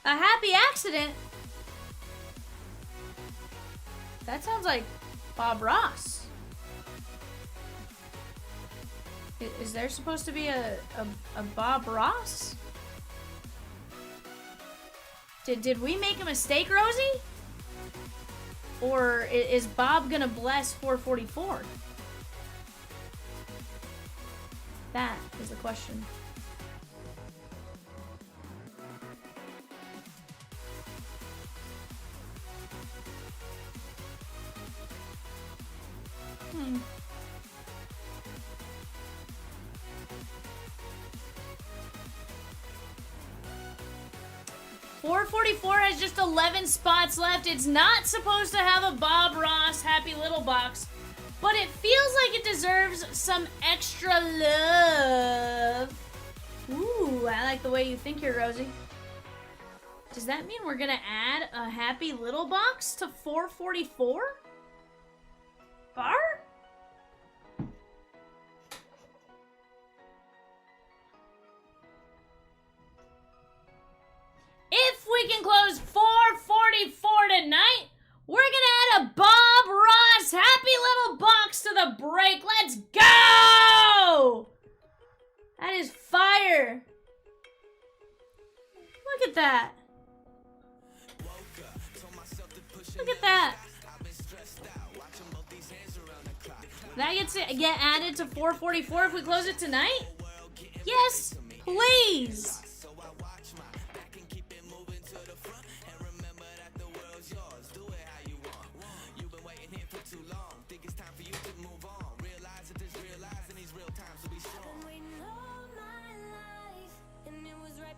A happy accident? That sounds like Bob Ross. Is there supposed to be a Bob Ross? Did we make a mistake, Rosie? Or is Bob gonna bless 444? That is the question. Hmm. 444 has just 11 spots left. It's not supposed to have a Bob Ross Happy Little box, but it feels like it deserves some extra love. Ooh, I like the way you think here, Rosie. Does that mean we're gonna add a Happy Little box to 444? Bar? If we can close 444 tonight, we're gonna add a Bob Ross Happy Little box to the break. Let's go! That is fire. Look at that. Look at that. That gets to get added to 444 if we close it tonight? Yes, please.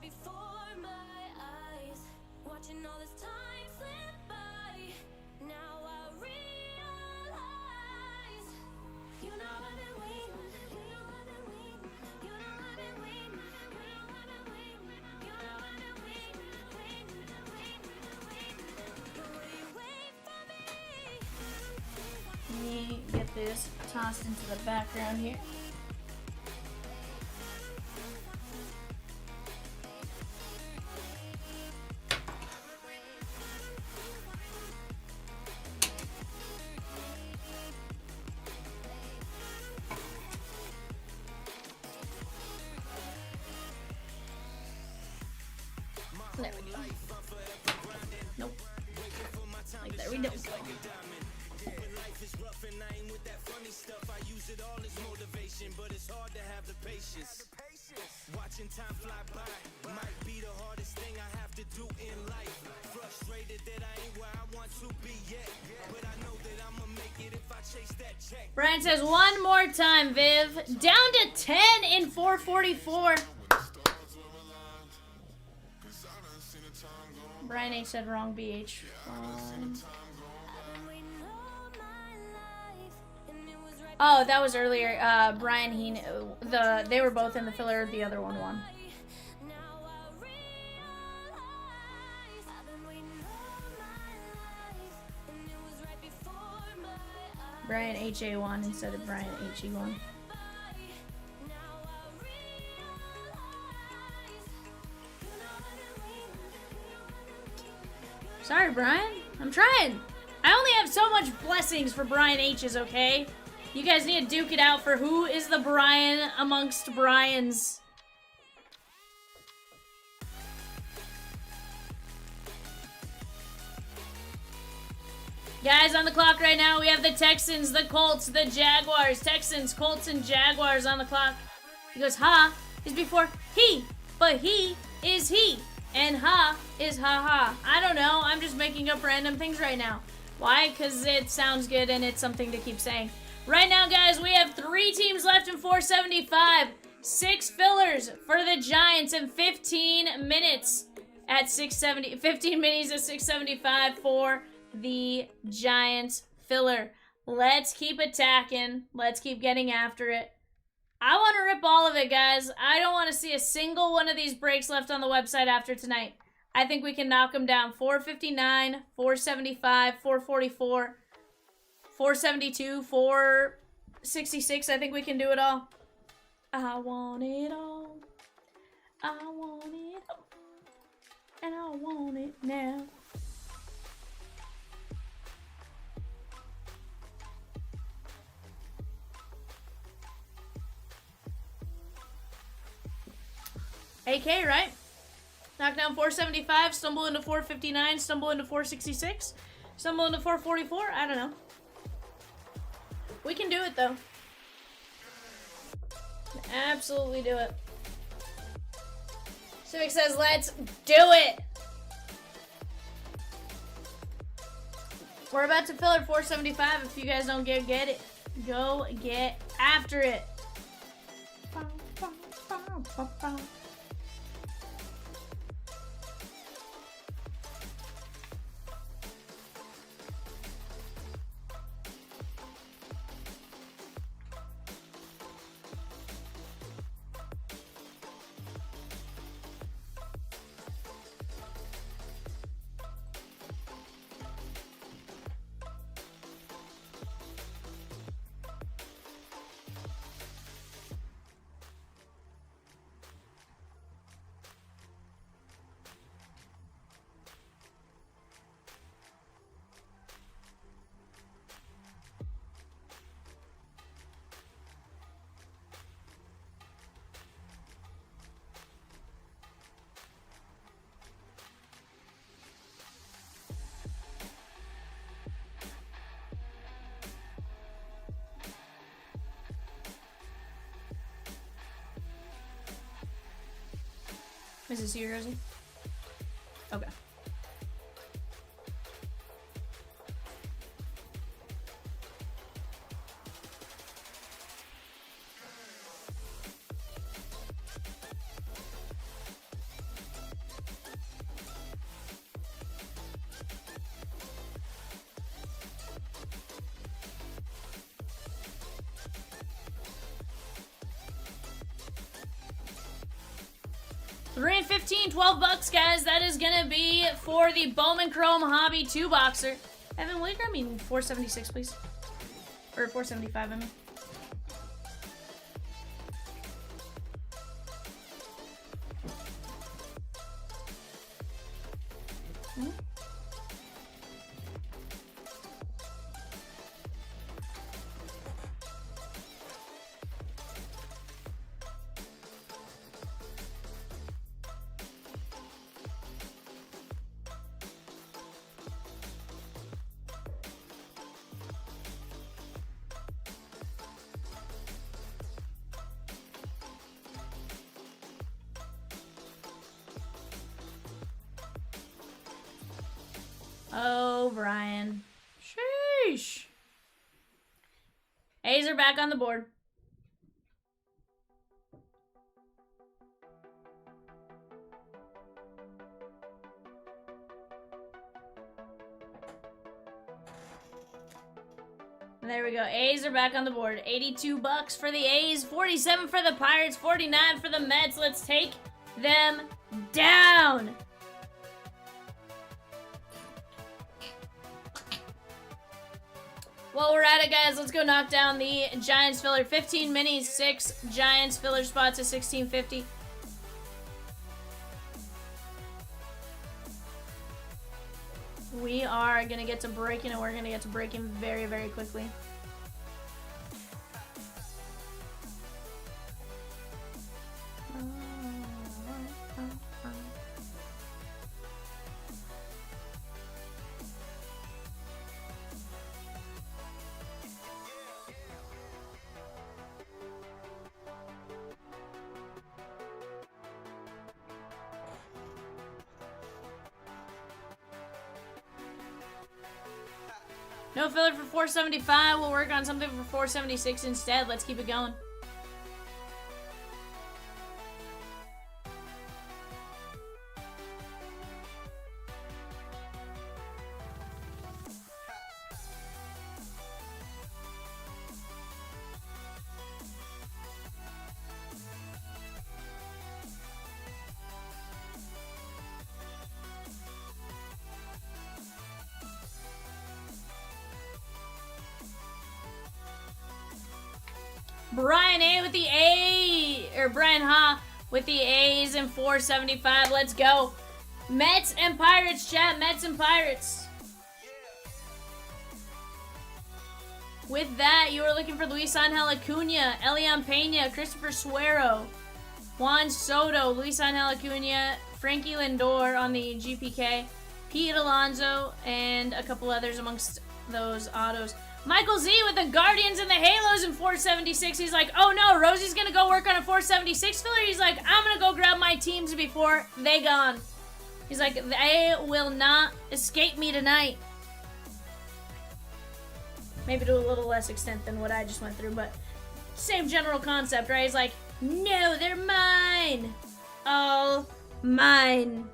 Before my eyes, watching all this time slip by. Now I realize, you know I've been waiting, you know I've been waiting, you know I've been waiting, you know I've been waiting, you know I've been waiting, wait for me. Let me get this tossed into the background here. There we go. Nope. Like, there we go. Watching time fly by might be the hardest thing I have to do in life. Frustrated that I ain't where I want to be yet, but I know that I'ma make it if I chase that check. Brian says one more time, Viv. Down to 10 in 444. Brian H said wrong BH. Oh, that was earlier. Brian Heen, they were both in the filler. The other one won. Brian HA won instead of Brian HE won. Sorry, Brian. I'm trying. I only have so much blessings for Brian H's, okay? You guys need to duke it out for who is the Brian amongst Brians. Guys, on the clock right now, we have the Texans, the Colts, the Jaguars. Texans, Colts, and Jaguars on the clock. He goes, ha is before he, but he is he. And ha is ha-ha. I don't know. I'm just making up random things right now. Why? Because it sounds good and it's something to keep saying. Right now, guys, we have 3 teams left in 475. 6 fillers for the Giants and 15 minutes at 670. 15 minutes at 675 for the Giants filler. Let's keep attacking. Let's keep getting after it. I want to rip all of it, guys. I don't want to see a single one of these breaks left on the website after tonight. I think we can knock them down. 459, 475, 444, 472, 466. I think we can do it all. I want it all. I want it all. And I want it now. AK, right? Knock down 475, stumble into 459, stumble into 466, stumble into 444. I don't know. We can do it, though. Absolutely do it. Civic says, let's do it. We're about to fill at 475. If you guys don't get it, go get after it. Is this you, Rosie? Okay. $3 and 15, 12 bucks, guys. That is gonna be for the Bowman Chrome Hobby 2-boxer. Evan, will you grab me 476, please? Or 475, I mean. Brian. Sheesh. A's are back on the board. There we go. A's are back on the board. 82 bucks for the A's, 47 for the Pirates, 49 for the Mets. Let's take them down. While we're at it, guys, let's go knock down the Giants filler. 15 minis, 6 Giants filler spots at $16.50. We are going to get to breaking, and we're going to get to breaking very, very quickly. No filler for 475. We'll work on something for 476 instead. Let's keep it going. Brian A with the Brian Ha with the A's and 475. Let's go. Mets and Pirates, chat. Mets and Pirates. With that, you are looking for Luis Angel Acuna, Elian Pena, Christopher Suero, Juan Soto, Luis Angel Acuna, Frankie Lindor on the GPK, Pete Alonso, and a couple others amongst those autos. Michael Z with the Guardians and the Halos in 476. He's like, oh no, Rosie's gonna go work on a 476 filler. He's like, I'm gonna go grab my teams before they gone. He's like, they will not escape me tonight. Maybe to a little less extent than what I just went through, but same general concept, right? He's like, no, they're mine. All mine.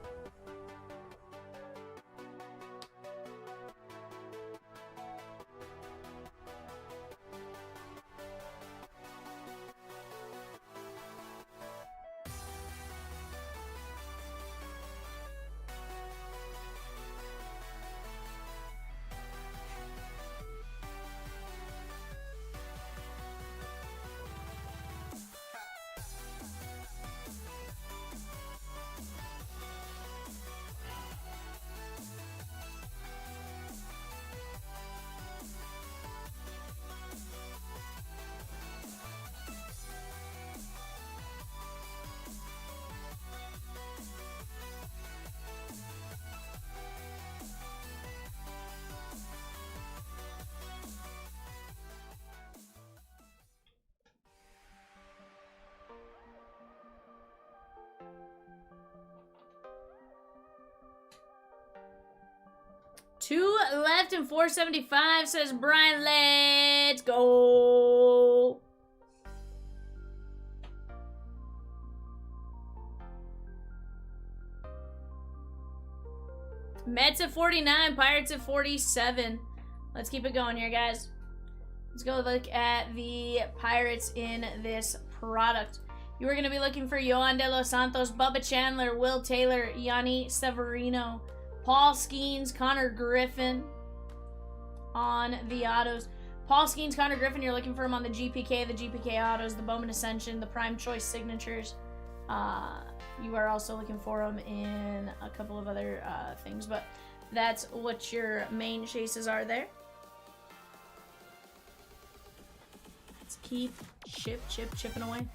Two left in 475, says Brian. Let's go. Mets at 49, Pirates at 47. Let's keep it going here, guys. Let's go look at the Pirates in this product. You are going to be looking for Yohan De Los Santos, Bubba Chandler, Will Taylor, Yanni Severino, Paul Skeens, Connor Griffin on the autos. Paul Skeens, Connor Griffin, you're looking for him on the GPK autos, the Bowman Ascension, the Prime Choice signatures. You are also looking for him in a couple of other things, but that's what your main chases are there. Let's keep chipping away.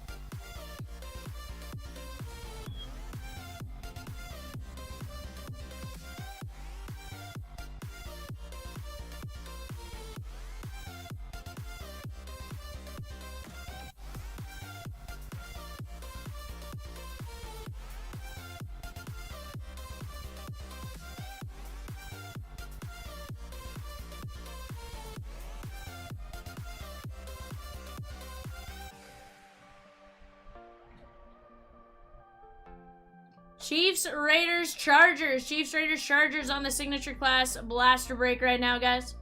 Chiefs, Raiders, Chargers. Chiefs, Raiders, Chargers on the signature class blaster break right now, guys.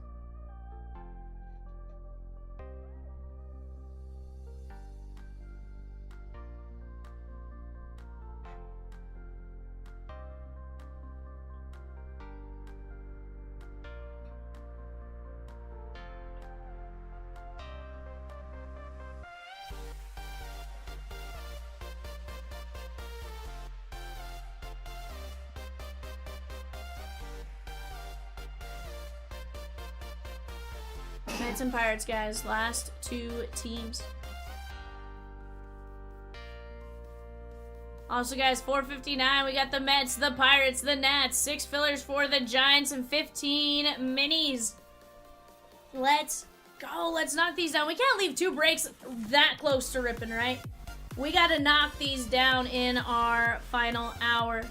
Mets and Pirates, guys. Last two teams. Also, guys, 459, we got the Mets, the Pirates, the Nats. 6 fillers for the Giants and 15 minis. Let's go. Let's knock these down. We can't leave 2 breaks that close to ripping, right? We got to knock these down in our final hour.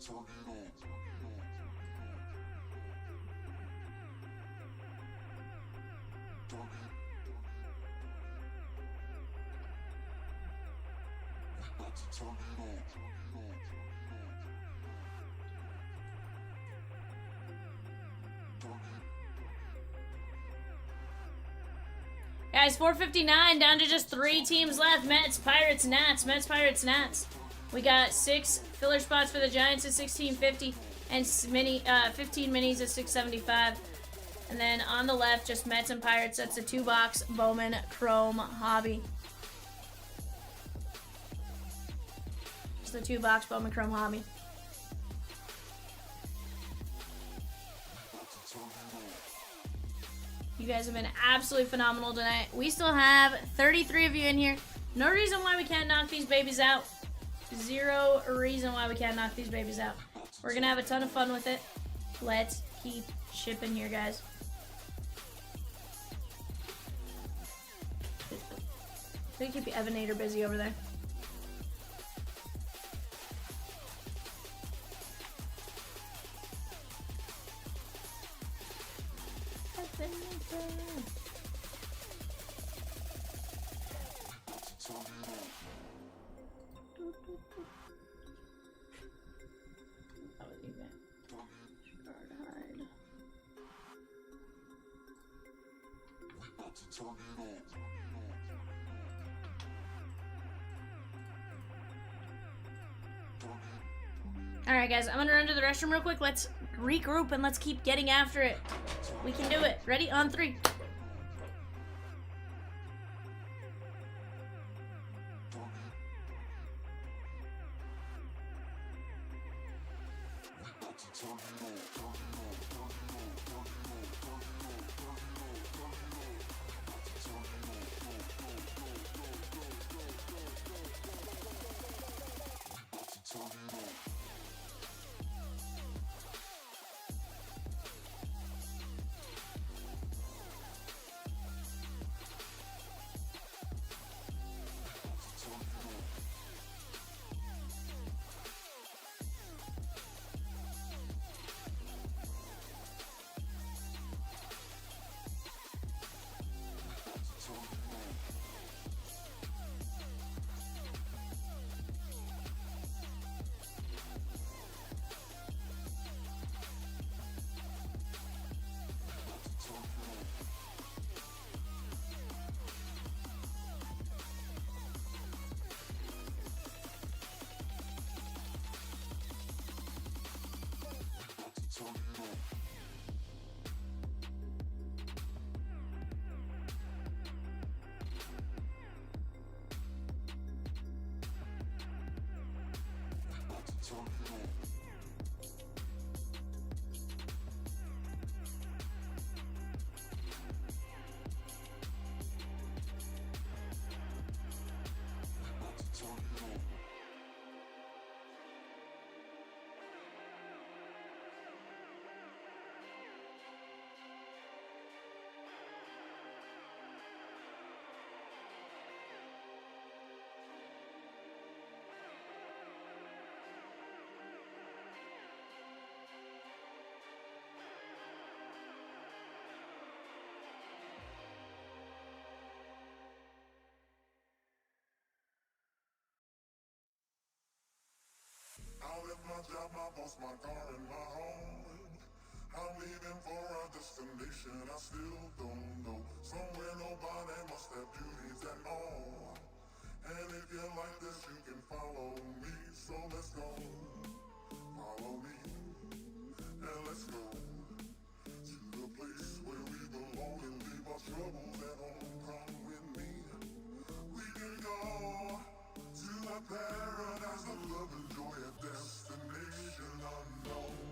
Turn it on. Guys, 459, down to just 3 teams left. Mets, Pirates, Nats. Mets, Pirates, Nats. We got 6 filler spots for the Giants at 1650 and 15 minis at 675. And then on the left, just Mets and Pirates. That's a 2-box Bowman Chrome Hobby. Just a 2-box Bowman Chrome Hobby. You guys have been absolutely phenomenal tonight. We still have 33 of you in here. No reason why we can't knock these babies out. 0 reason why we can't knock these babies out. We're going to have a ton of fun with it. Let's keep shipping here, guys. Let me keep Evanator busy over there. Alright guys, I'm gonna run to the restroom real quick. Let's regroup and let's keep getting after it. We can do it. Ready? On 3. I left my job, my boss, my car, and my home. I'm leaving for a destination I still don't know. Somewhere nobody must have duties at all. And if you like this, you can follow me. So let's go. Follow me. And let's go to the place where we belong and leave our troubles at home. Come with me. We can go to a paradise of love and joy, a destination unknown.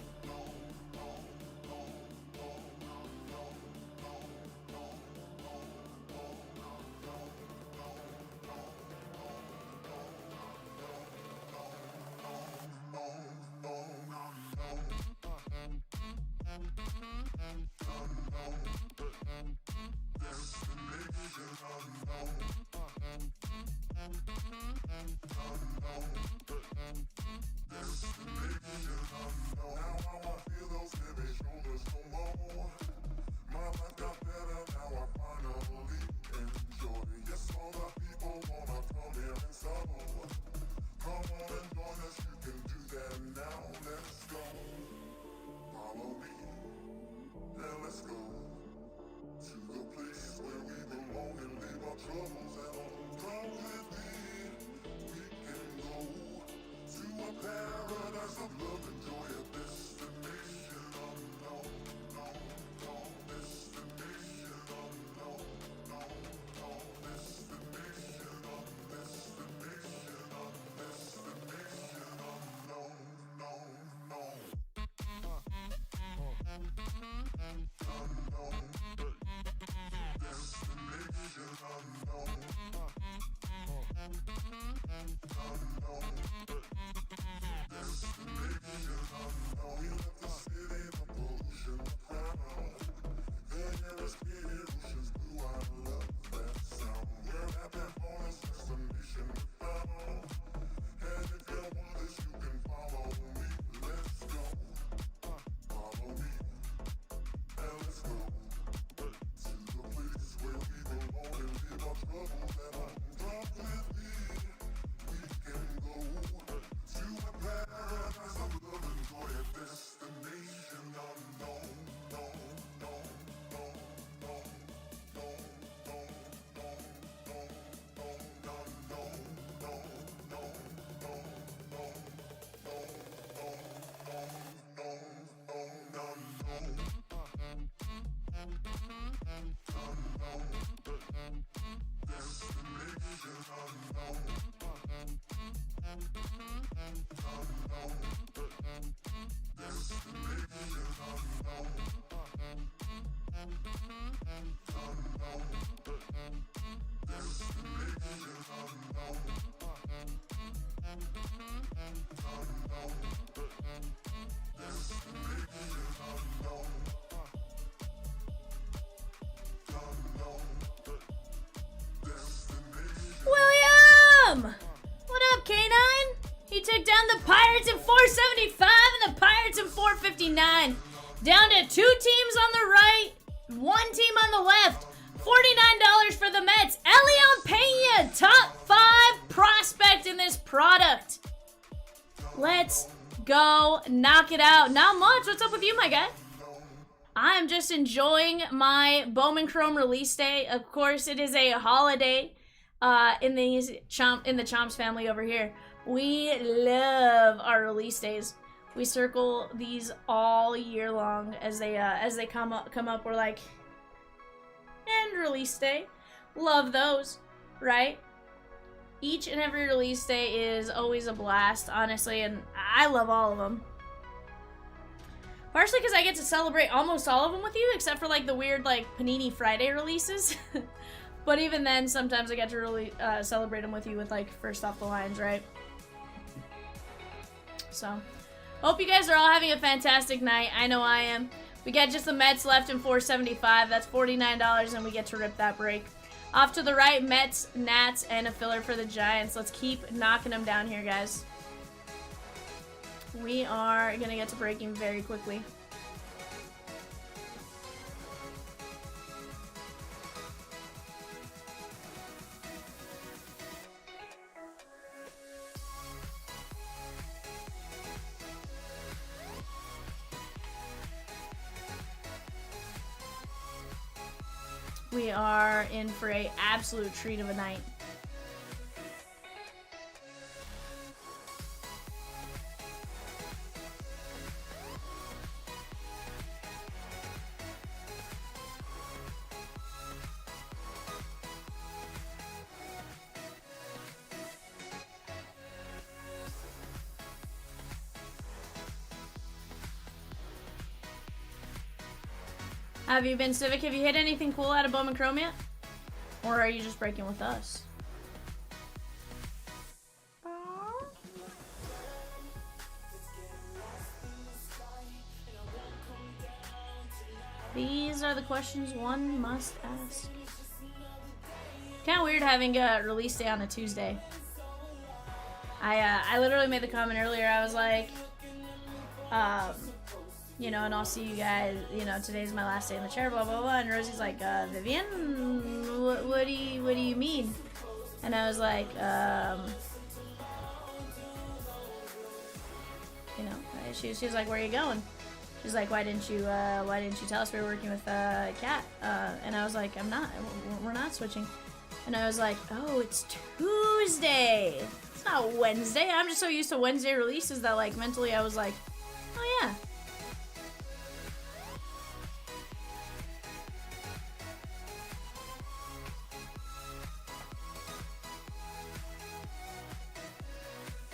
William! What up, K9? He took down the Pirates at 475 and the Pirates at 459. Down to 2 teams on the right, 1 team on the left. $49 for the Mets. Elion Pena, top 5 prospect in this product. Let's go knock it out. Not much. What's up with you, my guy? I'm just enjoying my Bowman Chrome release day. Of course, it is a holiday in the Chomps family over here. We love our release days. We circle these all year long as they come up. We're like, and release day. Love those, right? Each and every release day is always a blast, honestly, and I love all of them. Partially because I get to celebrate almost all of them with you, except for like the weird like Panini Friday releases. But even then, sometimes I get to really celebrate them with you with like first off the lines, right? So, hope you guys are all having a fantastic night. I know I am. We get just the Mets left in 475. That's $49, and we get to rip that break. Off to the right, Mets, Nats, and a filler for the Giants. Let's keep knocking them down here, guys. We are going to get to breaking very quickly. We are in for an absolute treat of a night. Have you been Civic? Have you hit anything cool out of Bowman Chrome yet? Or are you just breaking with us? These are the questions one must ask. Kind of weird having a release day on a Tuesday. I literally made the comment earlier. I was like, you know, and I'll see you guys, you know, today's my last day in the chair, blah, blah, blah. And Rosie's like, Vivian, what do you mean? And I was like, you know, she was like, where are you going? She's like, why didn't you tell us we were working with Kat? And I was like, we're not switching. And I was like, oh, it's Tuesday. It's not Wednesday. I'm just so used to Wednesday releases that, like, mentally I was like, oh yeah.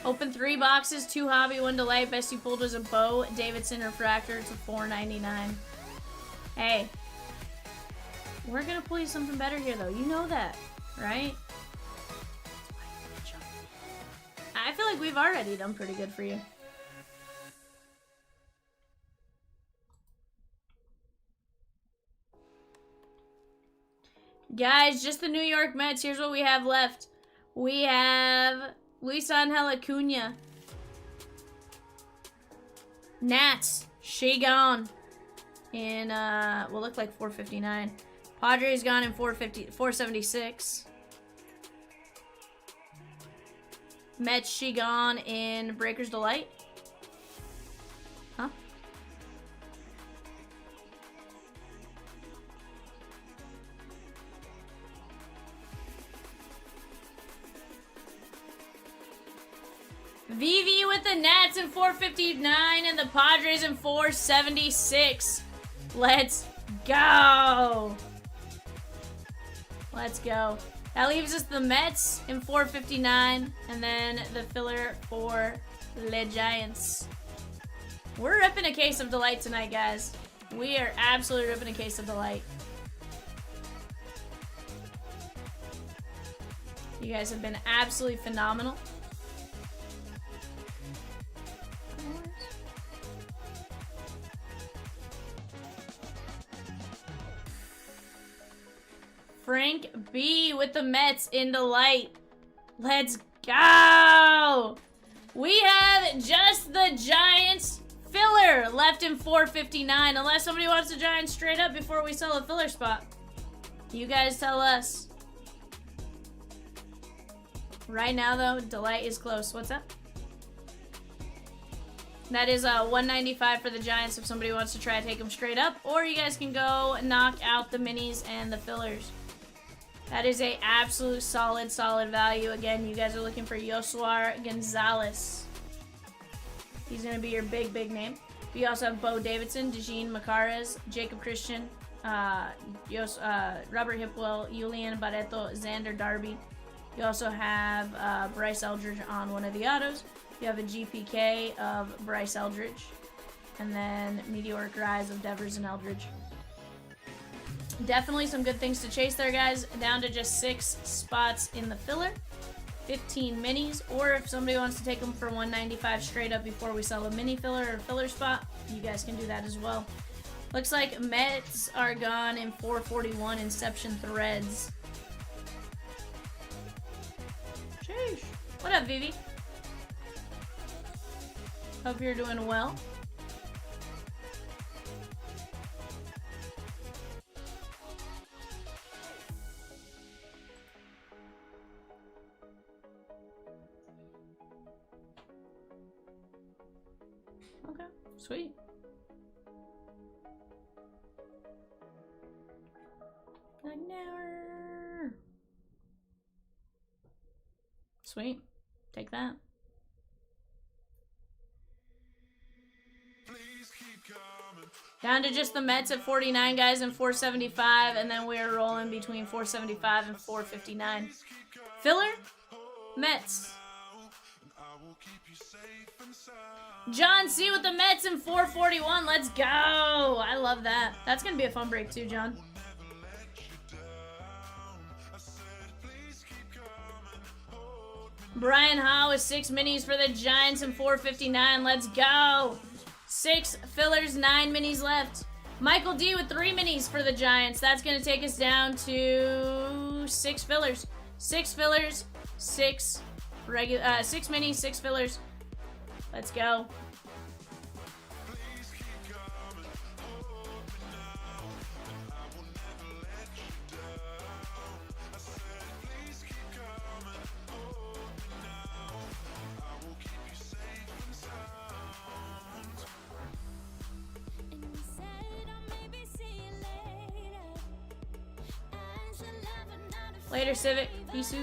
Open 3 boxes, 2 hobby, 1 delight. Best you pulled was a Bo Davidson refractor. It's a $4.99. Hey, we're gonna pull you something better here, though. You know that, right? I feel like we've already done pretty good for you. Guys, just the New York Mets. Here's what we have left. We have Luis Angel Acuna. Nats, she gone in will look like 459. Padres gone in 476. Mets, she gone in Breaker's Delight. Huh? Vivi with the Nats in 459 and the Padres in 476. Let's go. Let's go. That leaves us the Mets in 459 and then the filler for the Giants. We're ripping a case of delight tonight, guys. We are absolutely ripping a case of delight. You guys have been absolutely phenomenal. Frank B with the Mets in the light. Let's go! We have just the Giants filler left in 459. Unless somebody wants the Giants straight up before we sell a filler spot. You guys tell us. Right now, though, delight is close. What's up? That is $195 for the Giants if somebody wants to try to take them straight up. Or you guys can go knock out the minis and the fillers. That is a absolute solid value. Again, you guys are looking for Yosuar Gonzalez. He's going to be your big name. We also have Bo Davidson, Dejean Macarez, Jacob Christian, Robert Hipwell, Julian Barreto, Xander Darby, You also have Bryce Eldridge on one of the autos. You have a GPK of Bryce Eldridge. And then Meteoric Rise of Devers and Eldridge. Definitely some good things to chase there, guys. Down to just 6 spots in the filler. 15 minis. Or if somebody wants to take them for 195 straight up before we sell a mini filler or filler spot, you guys can do that as well. Looks like Mets are gone in 441 Inception Threads. Sheesh. What up, Vivi? Hope you're doing well. Okay, sweet. Like now. Sweet. Take that. Down to just the Mets at 49, guys, and 475, and then we're rolling between 475 and 459. Filler? Mets. John C with the Mets in 441. Let's go. I love that. That's going to be a fun break too, John. Brian Howe with 6 minis for the Giants in 459. Let's go. 6 fillers, 9 minis left. Michael D with 3 minis for the Giants. That's going to take us down to 6 fillers. 6 fillers, 6 minis, 6 fillers. Let's go. Later, Civic. Peace out.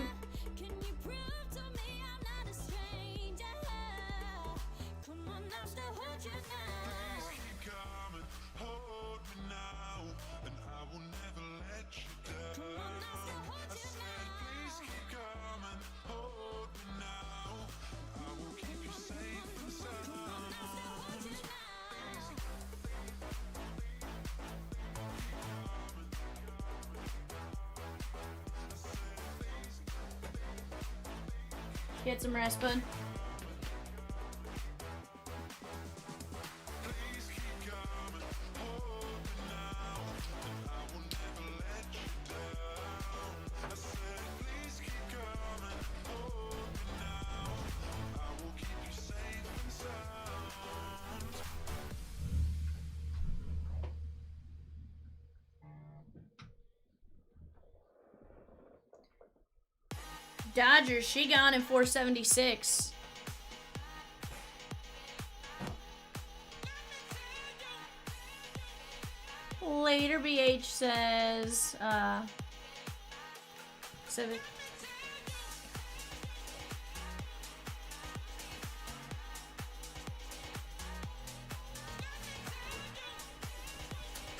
Get some rest, bud. Dodgers, she gone in 476. Later, BH says, Civic.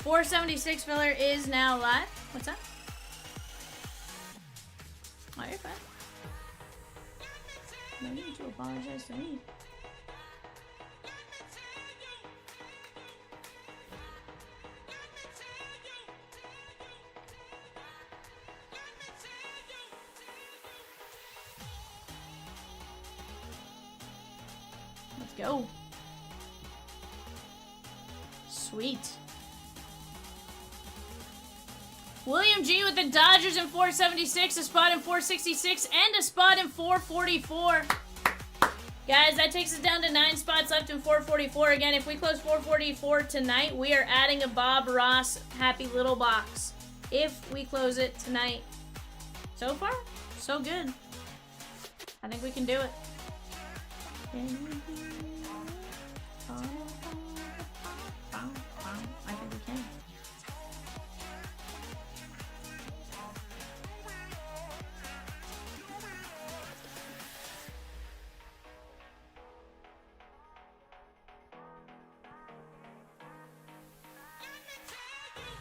.476 filler is now live. What's that? Oh, you're fine. No need to apologize to me. Let's go. Sweet. William G with the Dodgers in 476, a spot in 466, and a spot in 444. Guys, that takes us down to 9 spots left in 444. Again, if we close 444 tonight, we are adding a Bob Ross Happy Little Box. If we close it tonight. So far, so good. I think we can do it. I think we can.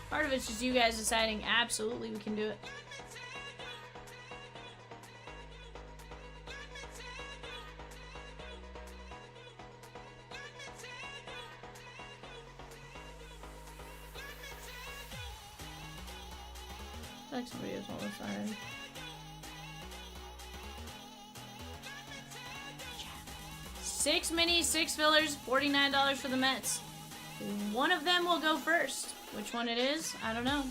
Part of it's just you guys deciding absolutely we can do it. like somebody else almost already. Six minis, 6 fillers, $49 for the Mets. One of them will go first. Which one it is, I don't know.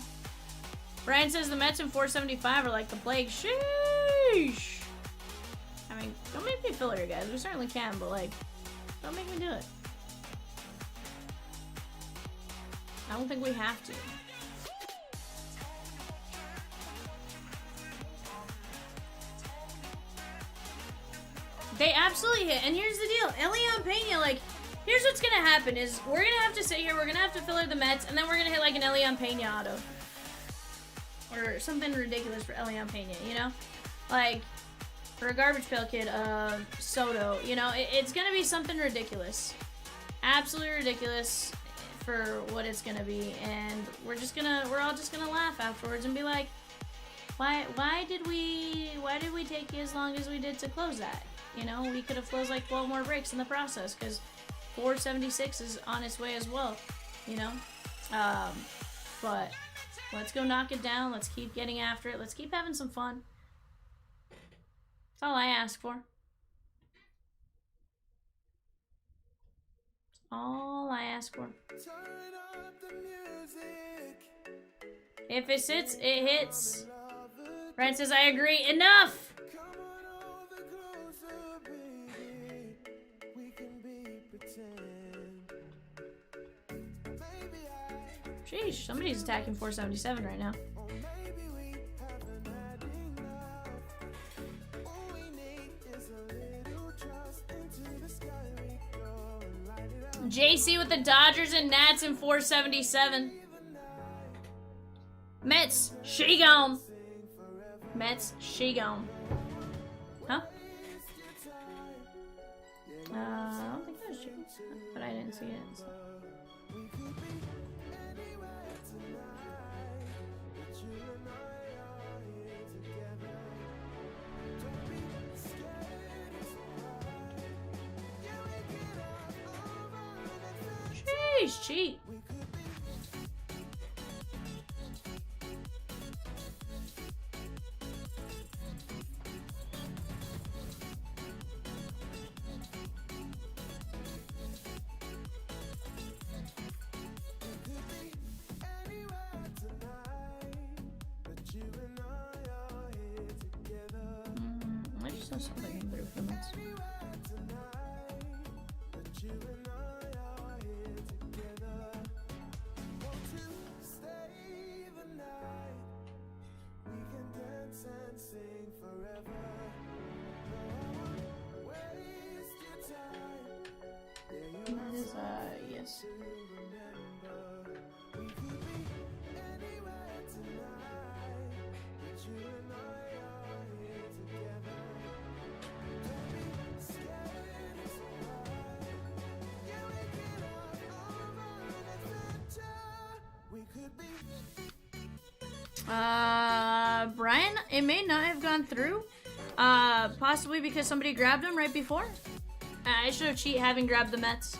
Brian says the Mets in 475 are like the plague. Sheesh! I mean, don't make me filler, guys. We certainly can, but like, don't make me do it. I don't think we have to. They absolutely hit. And here's the deal. Elian Pena, like, here's what's going to happen is we're going to have to sit here, we're going to have to filler the Mets, and then we're going to hit, like, an Elian Pena auto. Or something ridiculous for Elian Pena, you know? Like, for a Garbage Pail Kid, Soto, you know? It's going to be something ridiculous. Absolutely ridiculous for what it's going to be. And we're all just going to laugh afterwards and be like, why did we take as long as we did to close that? You know, we could have closed like 12 more breaks in the process because 476 is on its way as well, you know? But let's go knock it down. Let's keep getting after it. Let's keep having some fun. That's all I ask for. That's all I ask for. If it sits, it hits. Brent says, I agree. Enough! Sheesh, somebody's attacking 477 right now. JC with the Dodgers and Nats in 477. Mets, she gone. Mets, she gone. Huh? I don't think that was chicken, but I didn't see it. So. Sheesh, cheat. I just saw something in there for minutes. That is, yes. Brian, it may not have gone through. Possibly because somebody grabbed him right before. I should have cheated having grabbed the Mets.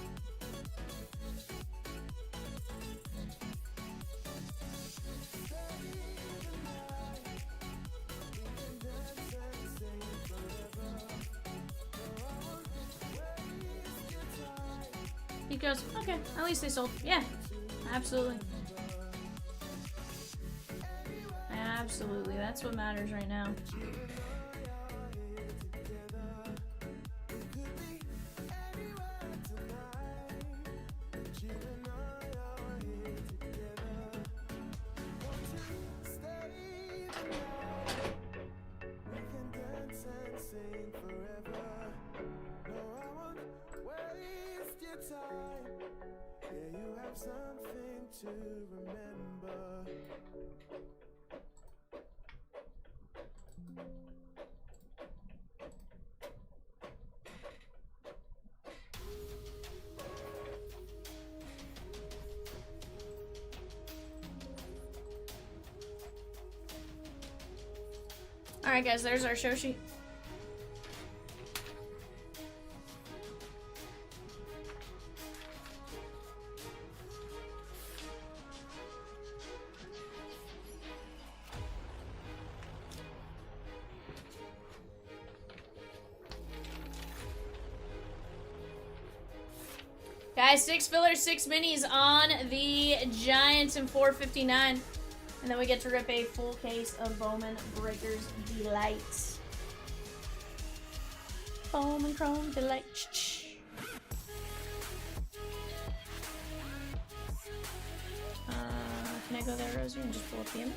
He goes, okay, at least they sold. Yeah, absolutely. Absolutely, that's what matters right now. Alright guys, there's our show sheet. Guys, 6 fillers, 6 minis on the Giants and 459. And then we get to rip a full case of Bowman Breakers Delight. Bowman Chrome Delight. Can I go there, Rosie, and just pull up the image?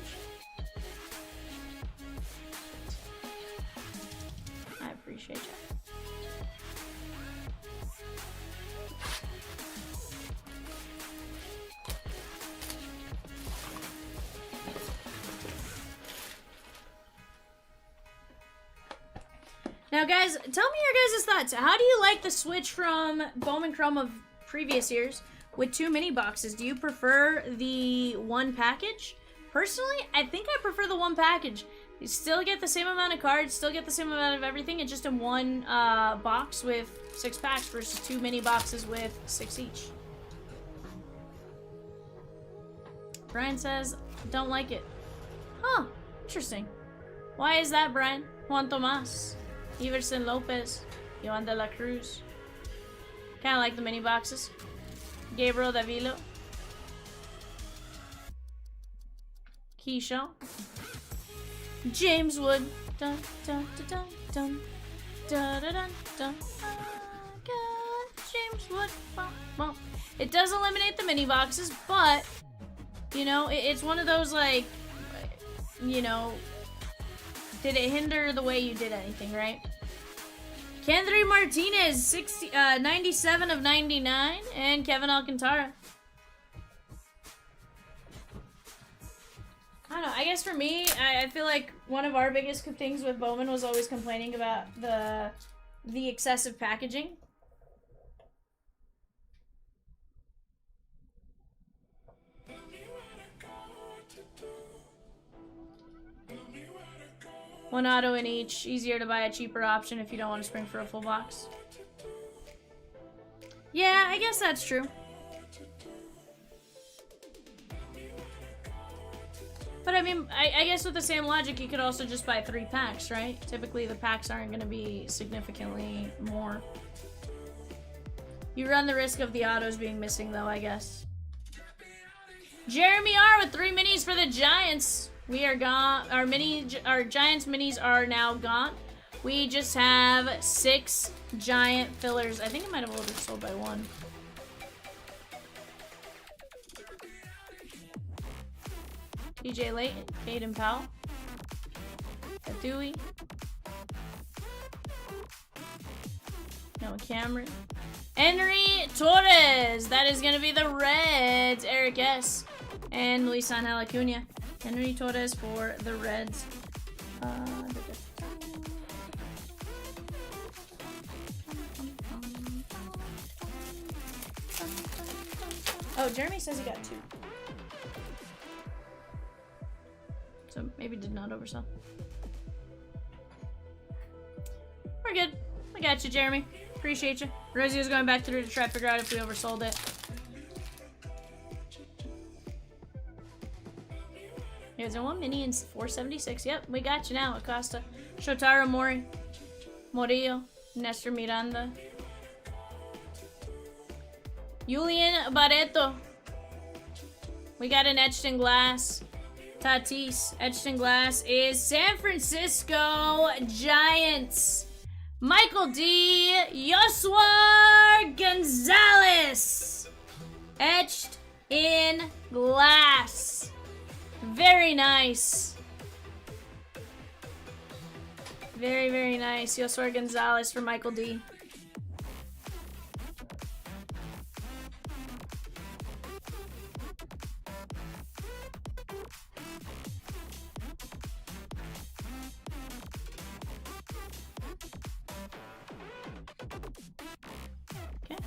I appreciate you. Now, guys, tell me your guys' thoughts. How do you like the switch from Bowman Chrome of previous years with 2 mini boxes? Do you prefer the 1 package? Personally, I think I prefer the 1 package. You still get the same amount of cards, still get the same amount of everything. It's just in 1 box with 6 packs versus 2 mini boxes with 6 each. Brian says, don't like it. Huh, interesting. Why is that, Brian? Juan Tomas, Everson Lopez, Joan de la Cruz. Kind of like the mini boxes. Gabriel Davilo. Keyshawn. James Wood. Dun, dun, dun, dun, dun. Dun, dun, dun, dun. James Wood. Well, it does eliminate the mini boxes, but, you know, it's one of those, like, you know, did it hinder the way you did anything, right? Kendry Martinez, 97 of 99, and Kevin Alcantara. I don't know, I guess for me, I feel like one of our biggest things with Bowman was always complaining about the excessive packaging. One auto in each. Easier to buy a cheaper option if you don't want to spring for a full box. Yeah, I guess that's true. But I mean, I guess with the same logic, you could also just buy 3 packs, right? Typically, the packs aren't going to be significantly more. You run the risk of the autos being missing, though, I guess. Jeremy R with 3 minis for the Giants. We are gone. Our Giants minis are now gone. We just have 6 giant fillers. I think it might have ordered sold by 1. TJ Layton, Aiden Powell, Dewey, Noah Cameron, Henry Torres. That is going to be the Reds. Eric S. And Luis Angel Acuna. Henry Torres for the Reds. Oh, Jeremy says he got 2. So maybe did not oversell. We're good. I got you, Jeremy. Appreciate you. Rosie was going back through to try to figure out if we oversold it. Here's a 1 mini and 476. Yep, we got you now, Acosta. Shotaro Mori. Morillo. Nestor Miranda. Julian Barreto. We got an etched in glass. Tatis. Etched in glass is San Francisco Giants. Michael D. Yoswar Gonzalez. Etched in glass. Very nice. Very, very nice. Yoswar Gonzalez for Michael D. Okay.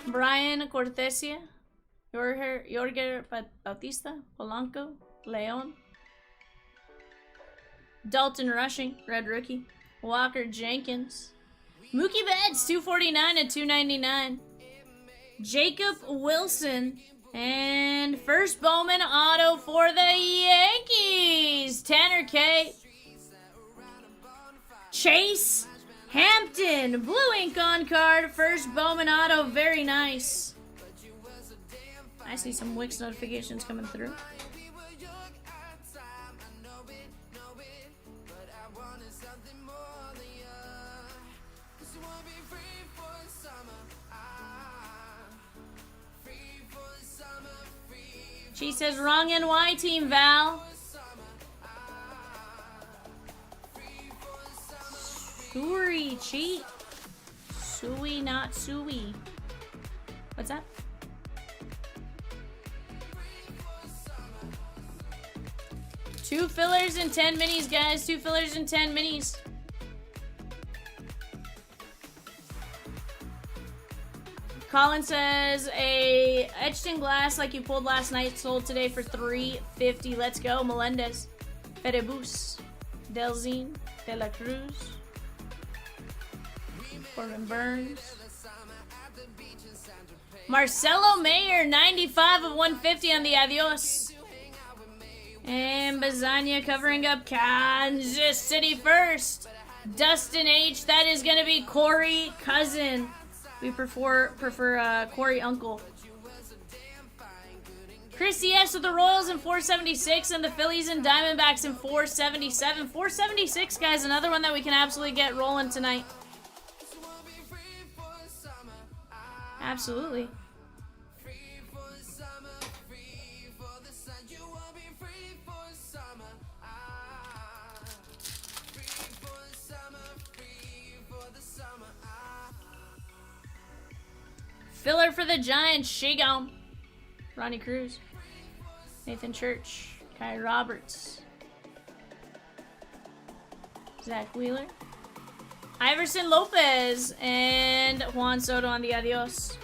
Brian Cortesia, Jorge Bautista, Polanco, Leon, Dalton Rushing, red rookie, Walker Jenkins, Mookie Betts, 249 and 299, Jacob Wilson, And first Bowman auto for the Yankees. Tanner K. Chase Hampton. Blue ink on card. First Bowman auto. Very nice. I see some Wix notifications coming through. She says wrong NY team, Val. Suri, cheat. Sui, not Sui. What's that? Two fillers and 10 minis, guys. 2 fillers and 10 minis. Colin says a etched in glass like you pulled last night sold today for $3.50. Let's go. Melendez, Ferebus, Delzine, De La Cruz, Corbin Burns, Marcelo Mayer, 95 of 150 on the Adios. And Bazania covering up Kansas City first. Dustin H. That is going to be Corey Cousin. We prefer Corey Uncle. Chrissy S. with the Royals in 476 and the Phillies and Diamondbacks in 477. 476, guys. Another one that we can absolutely get rolling tonight. Absolutely. Filler for the Giants, Shigon, Ronnie Cruz, Nathan Church, Kai Roberts, Zach Wheeler, Iverson Lopez, and Juan Soto on the Adios.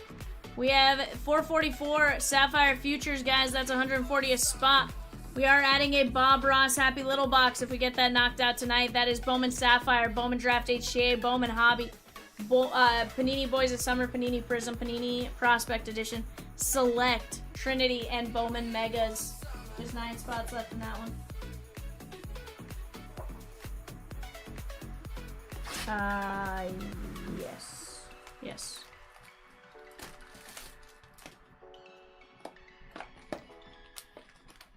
We have 444 Sapphire Futures, guys. That's 140th spot. We are adding a Bob Ross Happy Little Box if we get that knocked out tonight. That is Bowman Sapphire, Bowman Draft HTA, Bowman Hobby. Panini Boys of Summer, Panini Prism, Panini Prospect Edition, Select, Trinity, and Bowman Megas. There's 9 spots left in that one. Yes. Yes.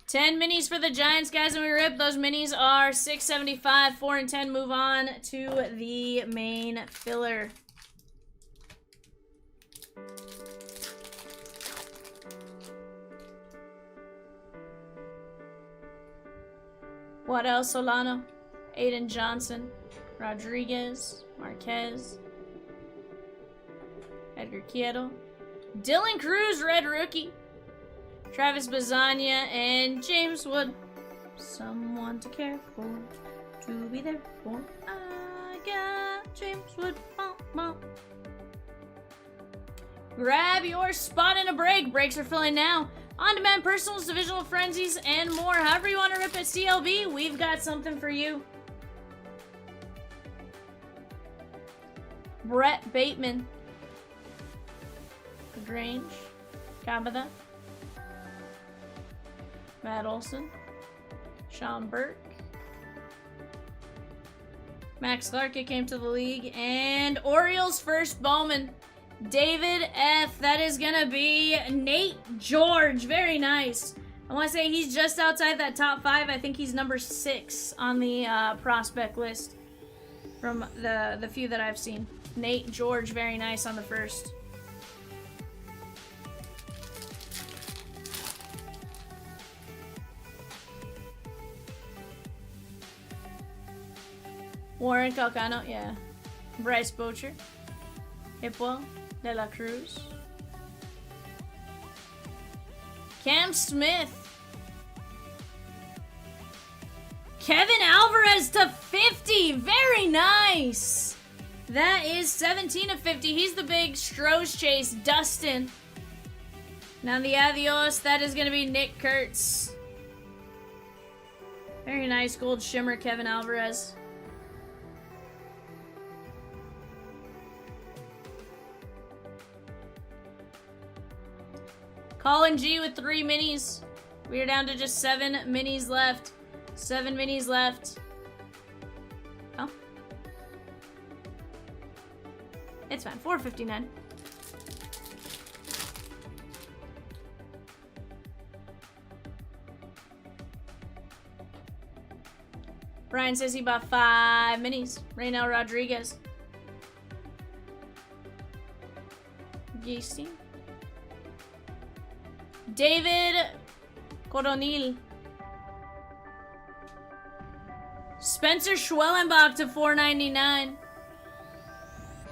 $10 minis for the Giants, guys, and we rip. Those minis are $6.75. 4 and 10 move on to the main filler. What else? Solano, Aiden Johnson, Rodriguez, Marquez, Edgar Quieto, Dylan Cruz, red rookie. Travis Bazania and James Wood. Someone to care for, to be there for. I got James Wood. Grab your spot in a break. Breaks are filling now. On-demand personals, divisional frenzies, and more. However you want to rip at CLB, we've got something for you. Brett Bateman. Grange. Kabada. Matt Olson, Sean Burke, Max Larkin came to the league, and Orioles first Bowman, David F. That is gonna be Nate George. Very nice. I want to say he's just outside that top 5. I think he's number 6 on the prospect list from the few that I've seen. Nate George, very nice on the first. Warren Calcano, yeah. Bryce Boucher. Hipwell. De La Cruz. Cam Smith. Kevin Alvarez to 50. Very nice. That is 17 of 50. He's the big Stroh's chase. Dustin. Now the Adios. That is going to be Nick Kurtz. Very nice gold shimmer, Kevin Alvarez. Colin G with 3 minis. We are down to just 7 minis left. 7 minis left. Oh. It's fine. 459. Brian says he bought 5 minis. Reynel Rodriguez. Geesty. David Coronil. Spencer Schwellenbach to $4.99.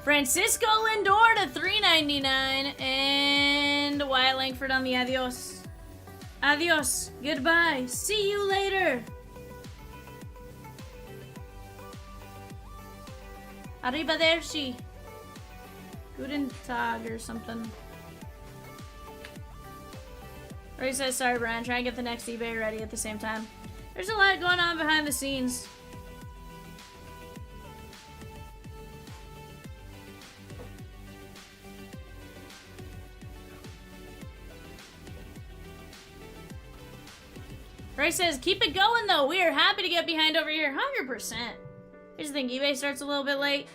Francisco Lindor to $3.99. And Wyatt Langford on the adios. Adios. Goodbye. See you later. Arrivederci. Guten Tag or something. Ray says, sorry, Brian. Try and get the next eBay ready at the same time. There's a lot going on behind the scenes. Ray says, keep it going, though. We are happy to get behind over here. 100%. Here's the thing. eBay starts a little bit late.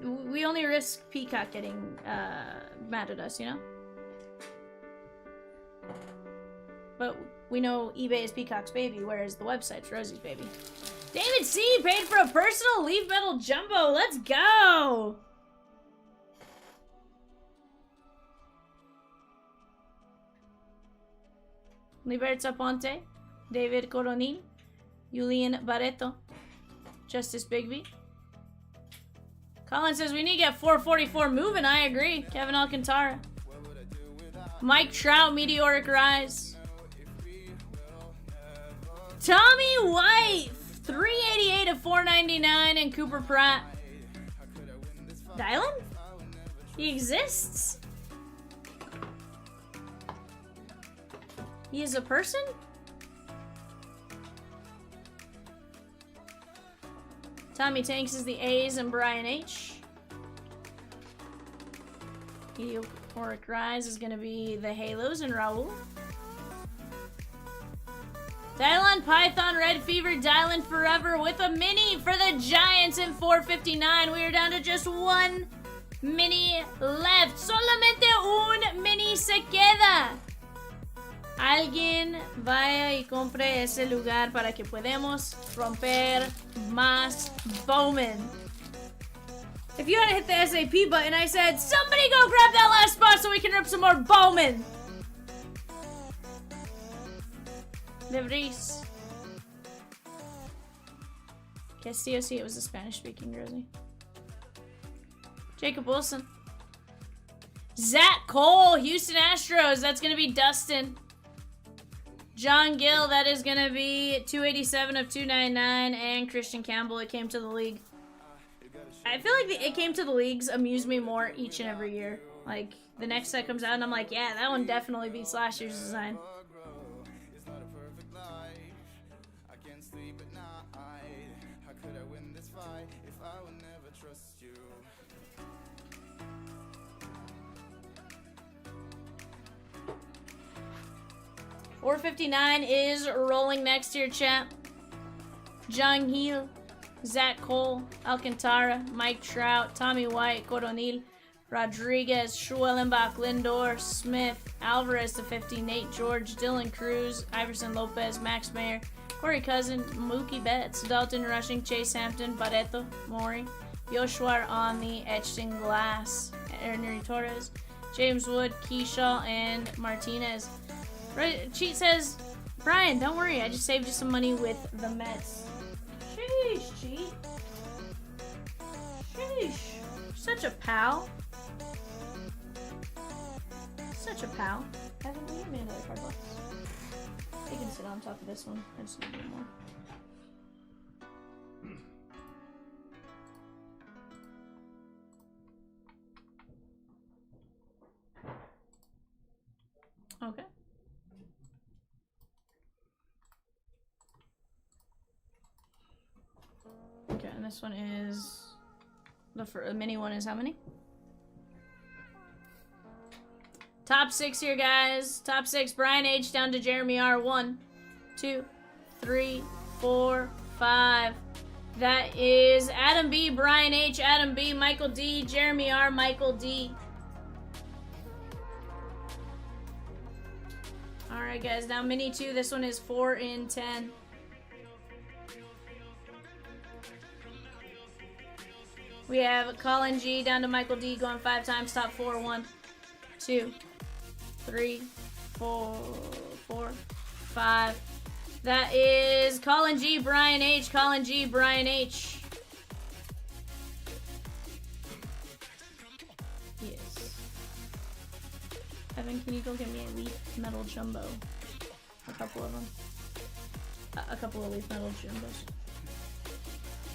We only risk Peacock getting mad at us, you know? But we know eBay is Peacock's baby, whereas the website's Rosie's baby. David C. paid for a personal Leaf Metal Jumbo. Let's go! Libertza Ponte, David Coronil, Julian Barreto, Justice Bigby. Colin says we need to get 444 moving. I agree. Kevin Alcantara. Mike Trout, Meteoric Rise. Tommy White, 388 of 499, and Cooper Pratt. Dylan? He exists? He is a person? Tommy Tanks is the A's and Brian H. Meteoric Rise is going to be the Halos and Raul. Dylan Python Red Fever Dylan Forever with a mini for the Giants in 459. We are down to just 1 mini left. Solamente un mini se queda. Alguien vaya y compre ese lugar para que podamos romper más Bowman. If you hadn't hit the SAP button, I said, somebody go grab that last spot so we can rip some more Bowman. De Vries. Castillo, see, it was a Spanish-speaking jersey. Jacob Wilson. Zach Cole, Houston Astros. That's going to be Dustin. John Gill, that is going to be 287 of 299. And Christian Campbell, it came to the league. I feel like the It Came to the Leagues amuse me more each and every year. Like, the next set comes out and I'm like, yeah, that one definitely beats last year's design. $4.59 is rolling next year, chat. John Hill, Zach Cole, Alcantara, Mike Trout, Tommy White, Coronil, Rodriguez, Schwellenbach, Lindor, Smith, Alvarez to 50, Nate George, Dylan Cruz, Iverson Lopez, Max Mayer, Corey Cousin, Mookie Betts, Dalton Rushing, Chase Hampton, Barreto, Maury, Joshua on the etched in glass, Ernie Torres, James Wood, Keyshaw, and Martinez. Cheat says, Brian, don't worry, I just saved you some money with the Mets. Sheesh, Cheat. Sheesh. Such a pal. Such a pal. Kevin, will you give me another card box? You can sit on top of this one. I just need one more. Okay. Okay, and this one is the mini one is how many? Top 6 here, guys. Top 6. Brian H. down to Jeremy R. 1, 2, 3, 4, 5. That is Adam B, Brian H, Adam B, Michael D, Jeremy R, Michael D. Alright, guys. Now, Mini 2. This one is 4 in 10. We have Colin G down to Michael D going 5 times. Top 4. 1, 2, 3, 4, 5. That is Colin G, Brian H, Colin G, Brian H. Yes. Evan, can you go get me a leaf metal jumbo? A couple of them. A couple of leaf metal jumbos.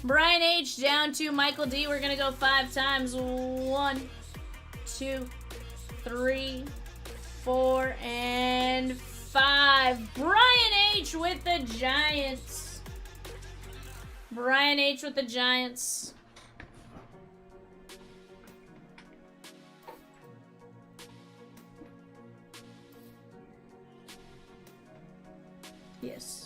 Brian H down to Michael D. We're gonna go 5 times. 1, 2, 3, 4, and 5. Brian H with the Giants. Brian H with the Giants. Yes.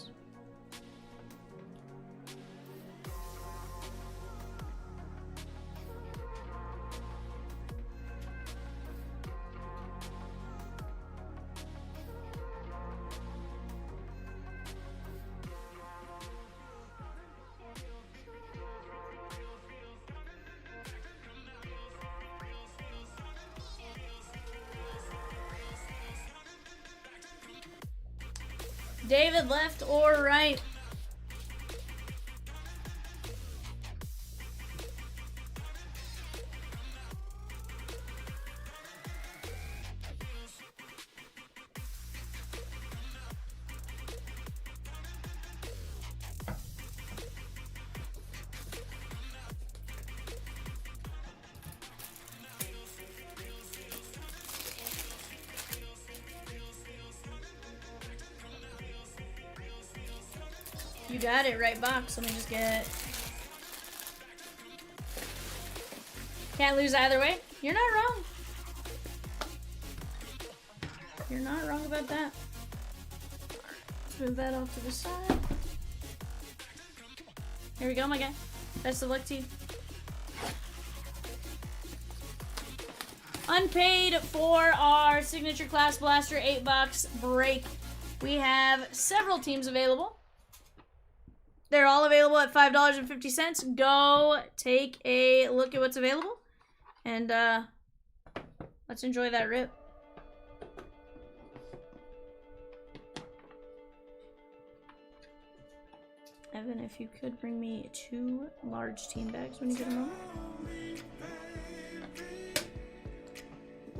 David, left or right? You got it, right box. Let me just get... Can't lose either way. You're not wrong. You're not wrong about that. Let's move that off to the side. Here we go, my guy. Best of luck to you. Unpaid for our Signature Class Blaster 8-box break. We have several teams available. They're all available at $5.50. Go take a look at what's available. And let's enjoy that rip. Evan, if you could bring me 2 large team bags when you get a moment.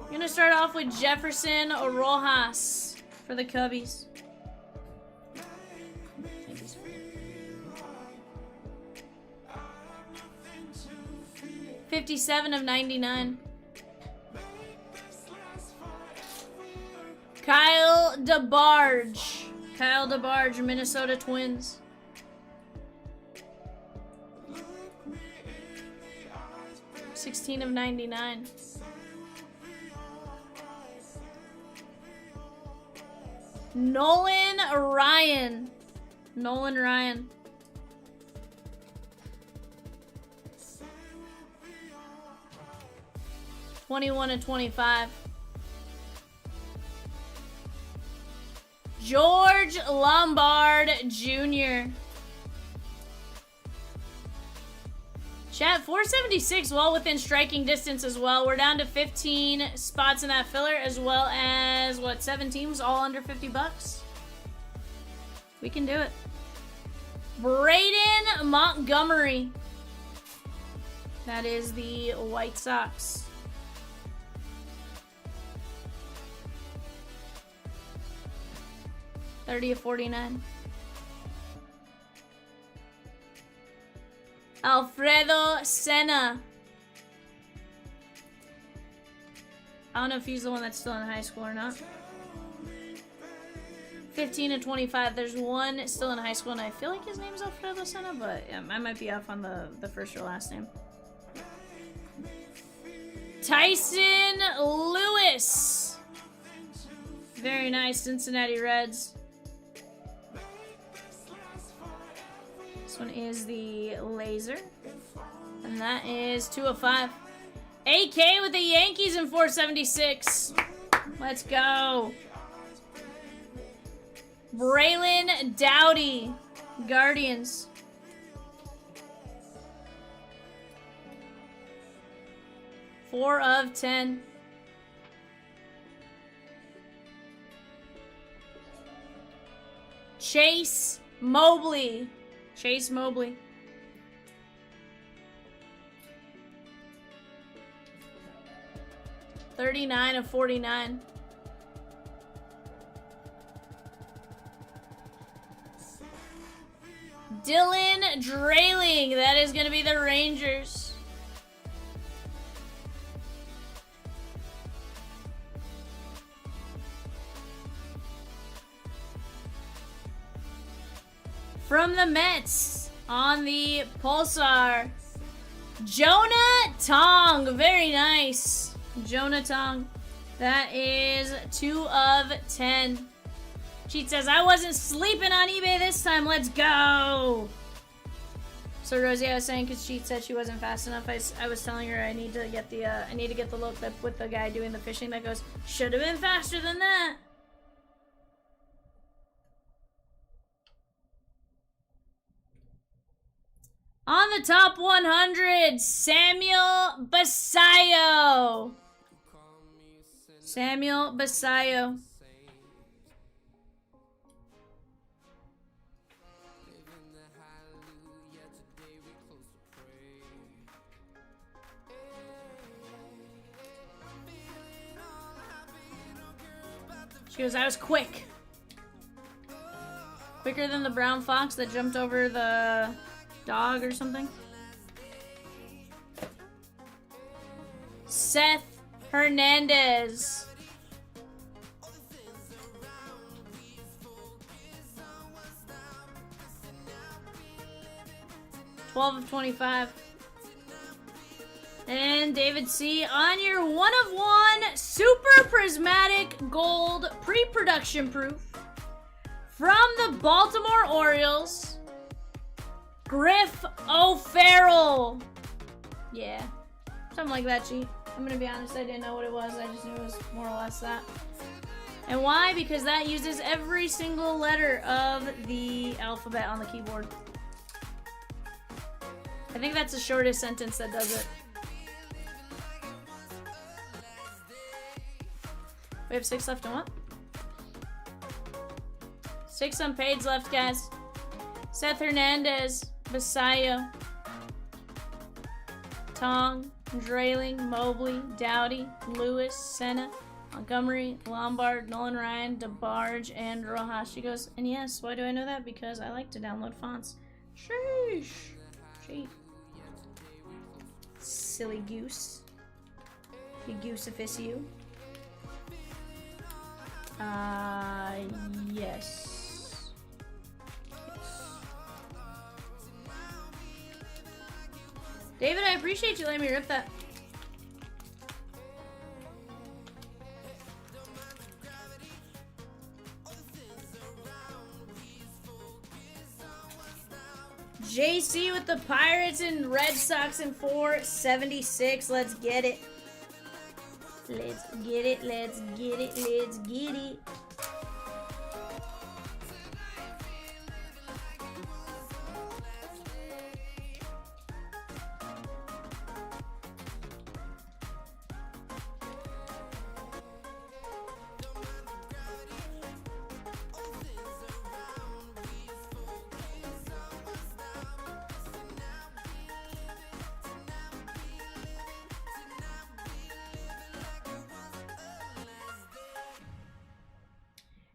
I'm going to start off with Jefferson Rojas for the Cubbies. 57 of 99. Kyle DeBarge. Kyle DeBarge, Minnesota Twins. $16 of 99. Nolan Ryan. Nolan Ryan. $21 of 25. George Lombard Jr. Chat, 476, well within striking distance as well. We're down to 15 spots in that filler, as well as, what, 7 teams, all under 50 bucks? We can do it. Braden Montgomery. That is the White Sox. $30 of 49. Alfredo Senna. I don't know if he's the one that's still in high school or not. 15 of 25. There's one still in high school, and I feel like his name's Alfredo Senna, but I might be off on the first or last name. Tyson Lewis. Very nice, Cincinnati Reds. This one is the laser. And that is 2 of 5. AK with the Yankees in 476. Let's go. Braylon Dowdy, Guardians. Four of 10. Chase Mobley. Chase Mobley. $39 of $49. Dylan Drayling. That is going to be the Rangers. From the Mets on the Pulsar, Jonah Tong. Very nice. Jonah Tong. That is 2 of 10. Cheat says, I wasn't sleeping on eBay this time. Let's go. So Rosie, I was saying because Cheat said she wasn't fast enough. I was telling her I need to get the look that with the guy doing the fishing that goes, should have been faster than that. On the top 100, Samuel Basayo. Samuel Basayo. She goes, I was quick. Quicker than the brown fox that jumped over the dog or something. Seth Hernandez. $12 of $25. And David C. on your 1 of 1 Super Prismatic Gold pre-production proof from the Baltimore Orioles, Griff O'Farrell. Yeah, something like that, G. I'm gonna be honest, I didn't know what it was. I just knew it was more or less that. And why? Because that uses every single letter of the alphabet on the keyboard. I think that's the shortest sentence that does it. We have 6 left on what? 6 unpaids left, guys. Seth Hernandez, Basayo, Tong, Drayling, Mobley, Dowdy, Lewis, Senna, Montgomery, Lombard, Nolan Ryan, DeBarge, and Rojas. She goes, and yes, why do I know that? Because I like to download fonts. Sheesh. Cheat. Silly goose. You goose-ificio. Yes. David, I appreciate you letting me rip that. JC with the Pirates and Red Sox in 476. Let's get it. Let's get it, let's get it, let's get it.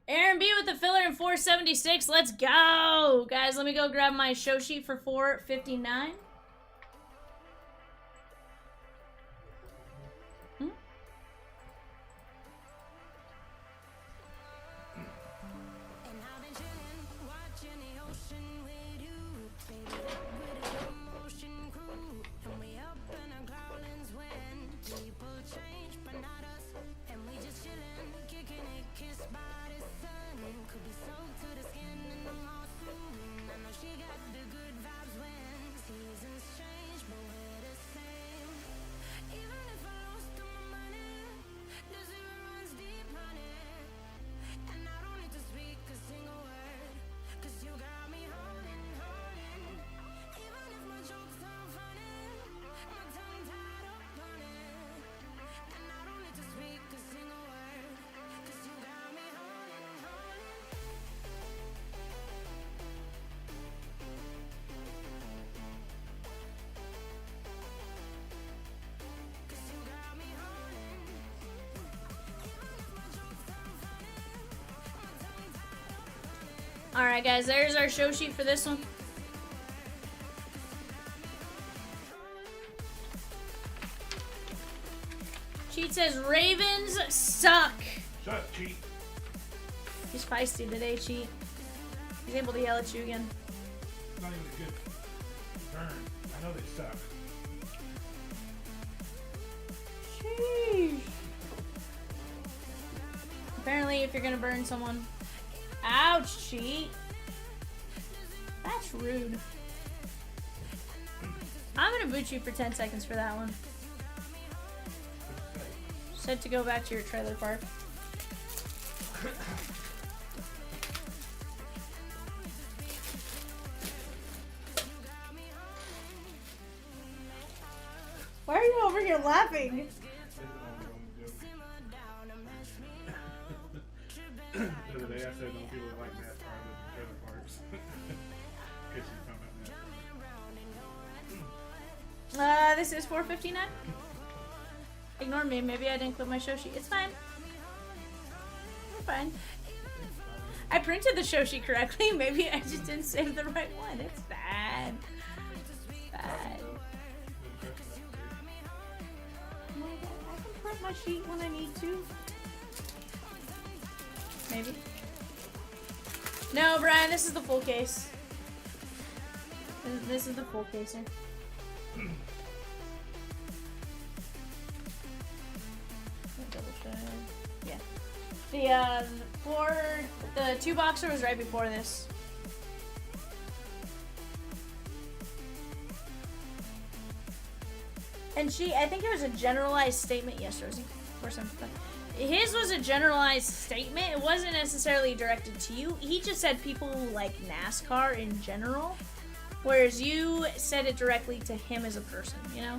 Aaron B with the filler in 476. Let's go. Guys, let me go grab my show sheet for 459. People change, but not us. And we just chillin', kicking it, kissed by Alright, guys, there's our show sheet for this one. Cheat says Ravens suck. Shut up, cheat. He's feisty today, Cheat. He's able to yell at you again. It's not even a good turn. I know they suck. Sheesh. Apparently, if you're gonna burn someone. Ouch, Cheat. That's rude. I'm gonna boot you for 10 seconds for that one. Said to go back to your trailer park. Why are you over here laughing? The other day I said no people that like NASCAR live in trailer parks. In case you found out NASCAR. This is 4:59. Ignore me. Maybe I didn't clip my show sheet. It's fine. We're fine. I printed the show sheet correctly. Maybe I just didn't save the right one. It's bad. Bad. Oh my God, I can print my sheet when I need to. Maybe. No, Brian, this is the full case. This is the full case here. Yeah. The 2-boxer was right before this. And I think it was a generalized statement. Yes, Rosie. Or something. His was a generalized statement. It wasn't necessarily directed to you. He just said people who like NASCAR in general. Whereas you said it directly to him as a person, you know?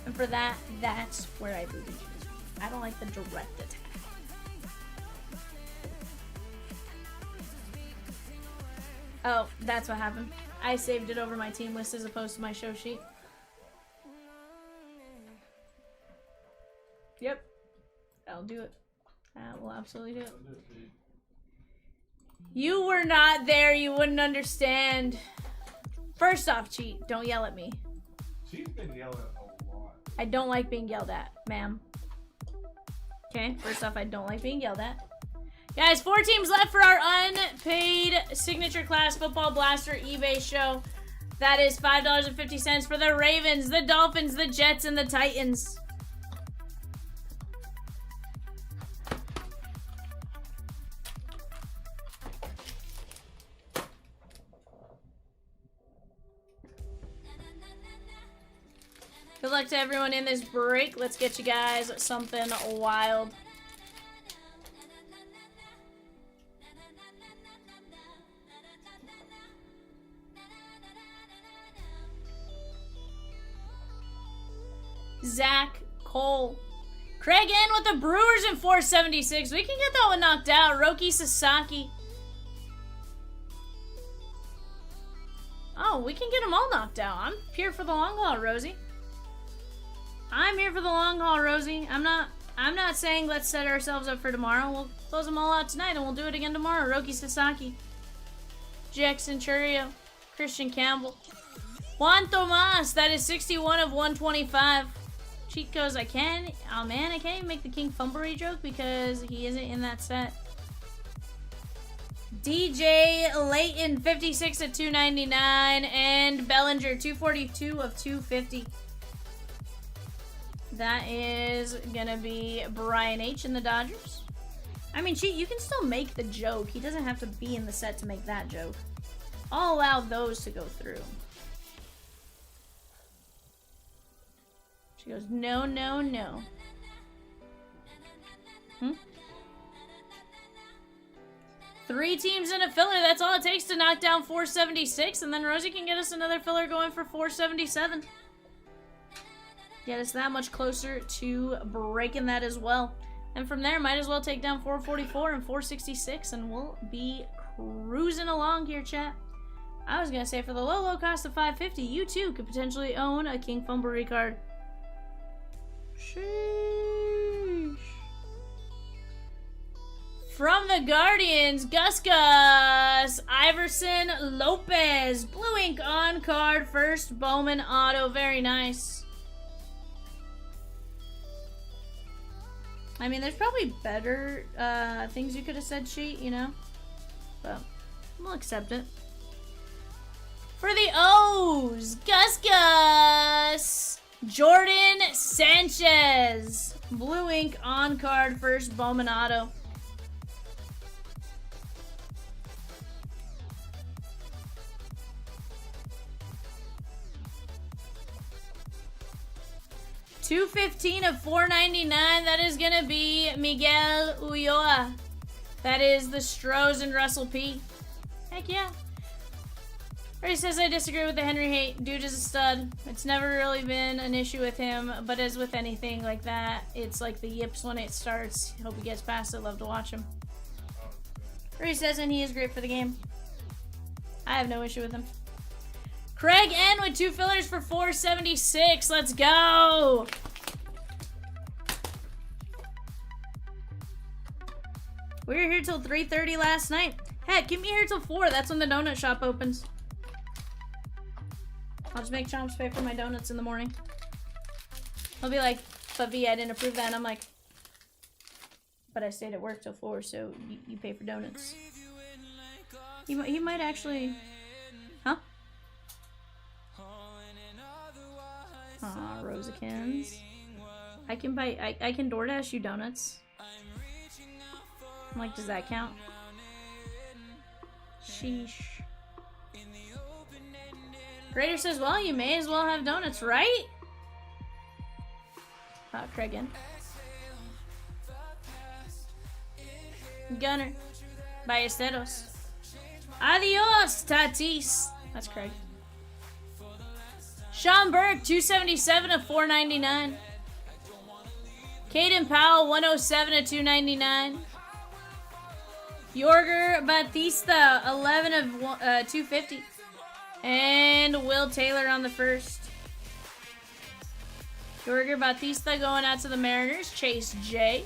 And for that, that's where I booted you. I don't like the direct attack. Oh, that's what happened. I saved it over my team list as opposed to my show sheet. Yep. That'll do it. That will absolutely do it. You were not there. You wouldn't understand. First off, Cheat, don't yell at me. She's been yelling a lot. I don't like being yelled at, ma'am. Okay, first off, I don't like being yelled at. Guys, 4 teams left for our unpaid signature class football blaster eBay show. That is $5.50 for the Ravens, the Dolphins, the Jets, and the Titans. Good luck to everyone in this break. Let's get you guys something wild. Zach Cole. Craig N with the Brewers in 476. We can get that one knocked out. Roki Sasaki. Oh, we can get them all knocked out. I'm here for the long haul, Rosie. I'm here for the long haul, Rosie. I'm not saying let's set ourselves up for tomorrow. We'll close them all out tonight and we'll do it again tomorrow. Roki Sasaki. Jackson Churio. Christian Campbell. Juan Tomas. That is 61 of 125. Cheat goes, I can. Oh man, I can't even make the King Fumbery joke because he isn't in that set. DJ Layton, 56 of 299. And Bellinger, 242 of 250. That is gonna be Brian H. in the Dodgers. I mean, Cheat, you can still make the joke. He doesn't have to be in the set to make that joke. I'll allow those to go through. She goes, no, no, no. 3 teams in a filler. That's all it takes to knock down 476. And then Rosie can get us another filler going for 477. Get us that much closer to breaking that as well. And from there, might as well take down 444 and 466. And we'll be cruising along here, chat. I was going to say, for the low cost of 550, you too could potentially own a King Fumbery card. Sheesh. From the Guardians, Gus Iverson Lopez. Blue ink on card. First Bowman auto. Very nice. I mean, there's probably better things you could have said, sheet, you know? But we'll accept it. For the O's, Gus Jordan Sanchez. Blue ink on card. First Bowman auto. $215 of $4.99. That is gonna be Miguel Ulloa. That is the Strohs and Russell P. Heck yeah. He says, I disagree with the Henry hate. Dude is a stud. It's never really been an issue with him, but as with anything like that, it's like the yips when it starts. Hope he gets past it. Love to watch him. He says, and he is great for the game. I have no issue with him. Craig N with 2 fillers for $4.76. Let's go. We were here till 3:30 last night. Heck, keep me here till 4. That's when the donut shop opens. I'll just make Chomps pay for my donuts in the morning. He'll be like, but V, I didn't approve that. And I'm like, but I stayed at work till 4, so you pay for donuts. He might actually... Huh? Aw, Rosikins. I can buy... I can DoorDash you donuts. I'm like, does that count? Sheesh. Grader says, well, you may as well have donuts, right? Craigan. Gunner. Ballesteros. Adios, Tatis. That's Craig. Sean Burke, 277 of 499. Caden Powell, 107 of 299. Yorger Batista, 11 of 250. And Will Taylor on the first. Yorger Batista going out to the Mariners. Chase J.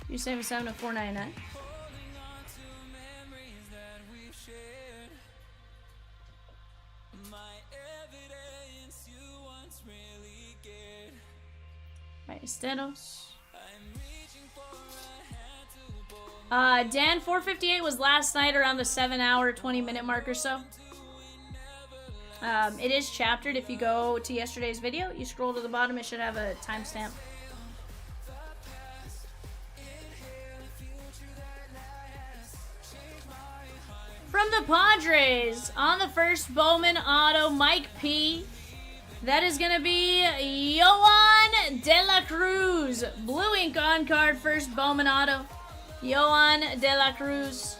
You 77 of 499. Ballesteros. Dan 458 was last night around the 7-hour, 20-minute mark or so. It is chaptered. If you go to yesterday's video, you scroll to the bottom, it should have a timestamp. From the Padres, on the first Bowman auto, Mike P. That is going to be Yohan De La Cruz. Blue ink on card, first Bowman auto. Yohan De La Cruz.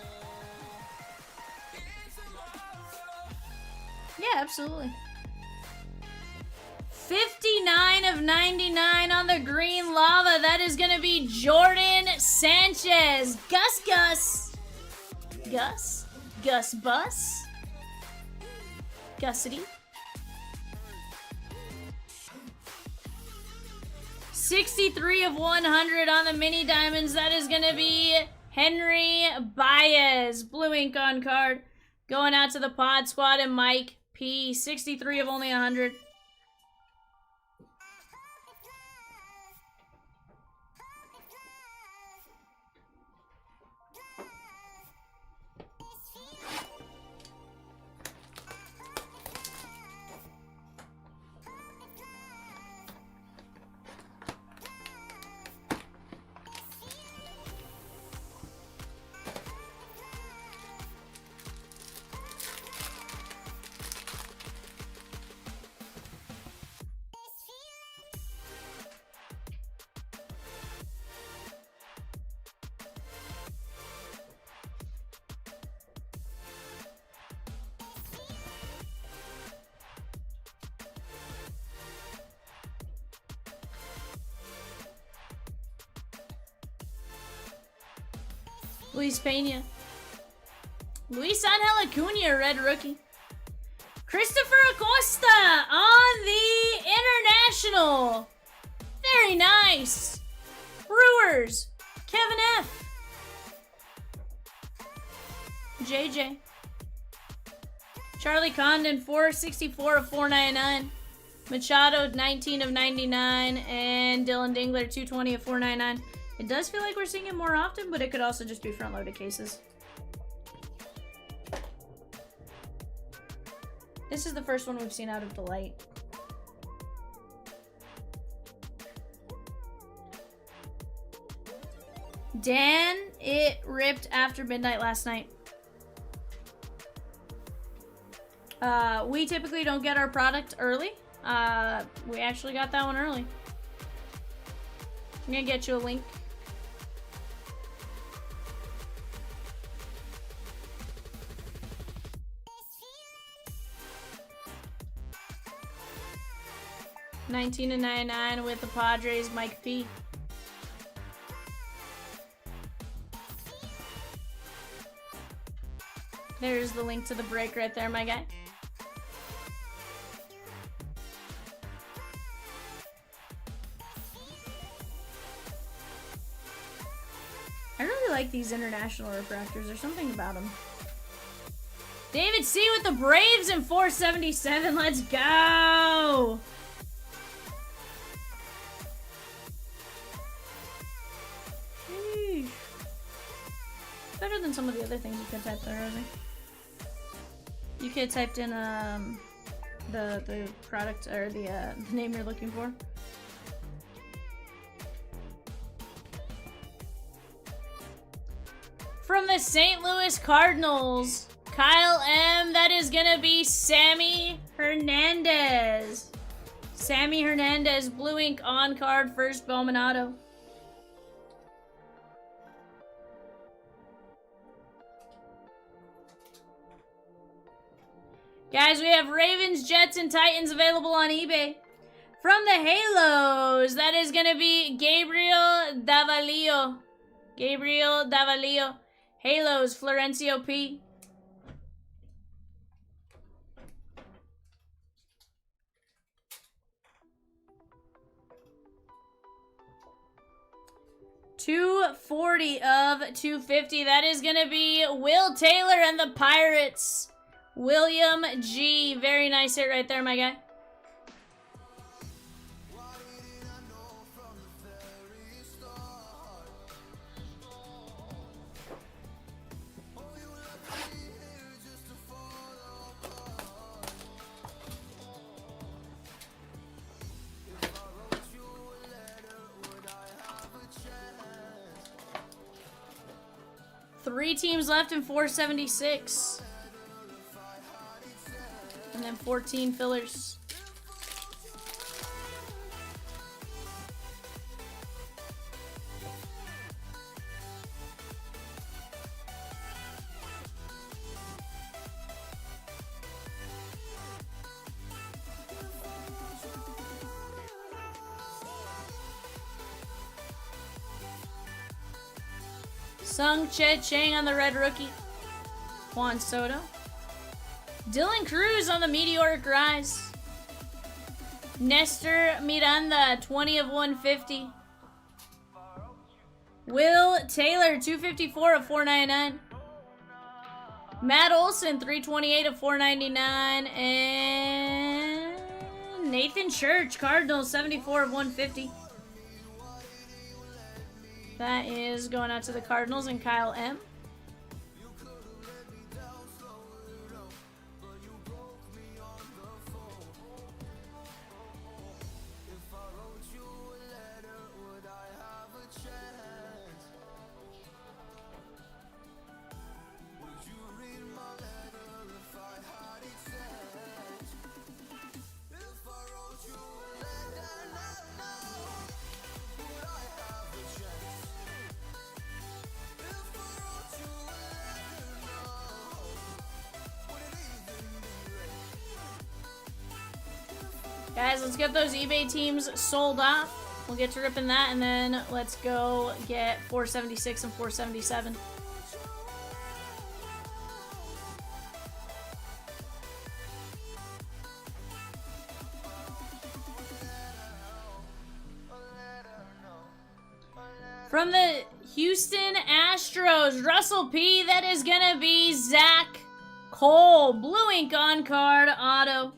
Yeah, absolutely. 59 of 99 on the green lava. That is going to be Jordan Sanchez. Gus Bus. Gussity. 63 of 100 on the mini diamonds. That is going to be Henry Baez. Blue ink on card. Going out to the Pod Squad and Mike P. 63 of only 100. Luis Pena. Luis Angel Acuna, red rookie. Christopher Acosta on the International. Very nice. Brewers. Kevin F. JJ. Charlie Condon, 464 of 499. Machado, 19 of 99. And Dylan Dingler, 220 of 499. It does feel like we're seeing it more often, but it could also just be front-loaded cases. This is the first one we've seen out of Delight. Dan, it ripped after midnight last night. We typically don't get our product early. We actually got that one early. I'm gonna get you a link. $19.99 with the Padres, Mike P. There's the link to the break right there, my guy. I really like these international refractors. There's something about them. David C with the Braves in 477. Let's go! Sheesh. Better than some of the other things you could type there, Rosie. You could have typed in the product or the name you're looking for. From the St. Louis Cardinals, Kyle M. That is gonna be Sammy Hernandez. Sammy Hernandez, blue ink on card, first Bowman auto. Guys, we have Ravens, Jets, and Titans available on eBay. From the Halos, that is going to be Gabriel Davalillo. Gabriel Davalillo. Halos, Florencio P. $240 of $250. That is going to be Will Taylor and the Pirates. William G. Very nice hit right there, my guy. Three teams left in 476. And then 14 fillers. Sung Che Chang on the red rookie. Juan Soto. Dylan Cruz on the meteoric rise. Nestor Miranda, 20 of 150. Will Taylor, 254 of 499. Matt Olson, 328 of 499. And Nathan Church, Cardinals, 74 of 150. That is going out to the Cardinals and Kyle M. Guys, let's get those eBay teams sold off. We'll get to ripping that, and then let's go get 476 and 477. From the Houston Astros, Russell P. That is gonna be Zach Cole. Blue ink on card auto.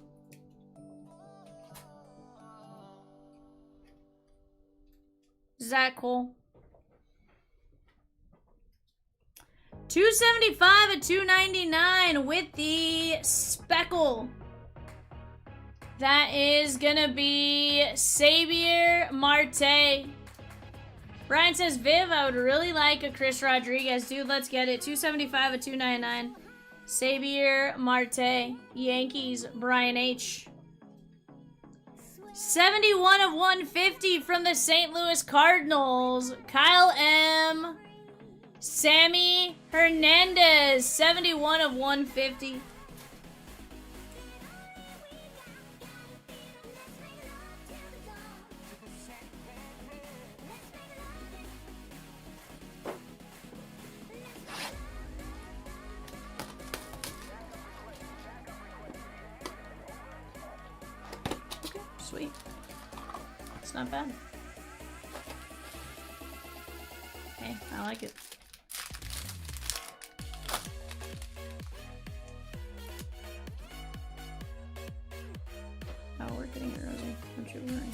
Zach Cole. 275 at 299 with the speckle. That is gonna be Xavier Marte. Brian says, Viv, I would really like a Chris Rodriguez. Dude, let's get it. 275 at 299. Xavier Marte. Yankees, Brian H. 71 of 150 from the St. Louis Cardinals. Kyle M. Sammy Hernandez. 71 of 150. Sweet. It's not bad. Hey, I like it. Oh, we're getting it, Rosie. Don't you worry.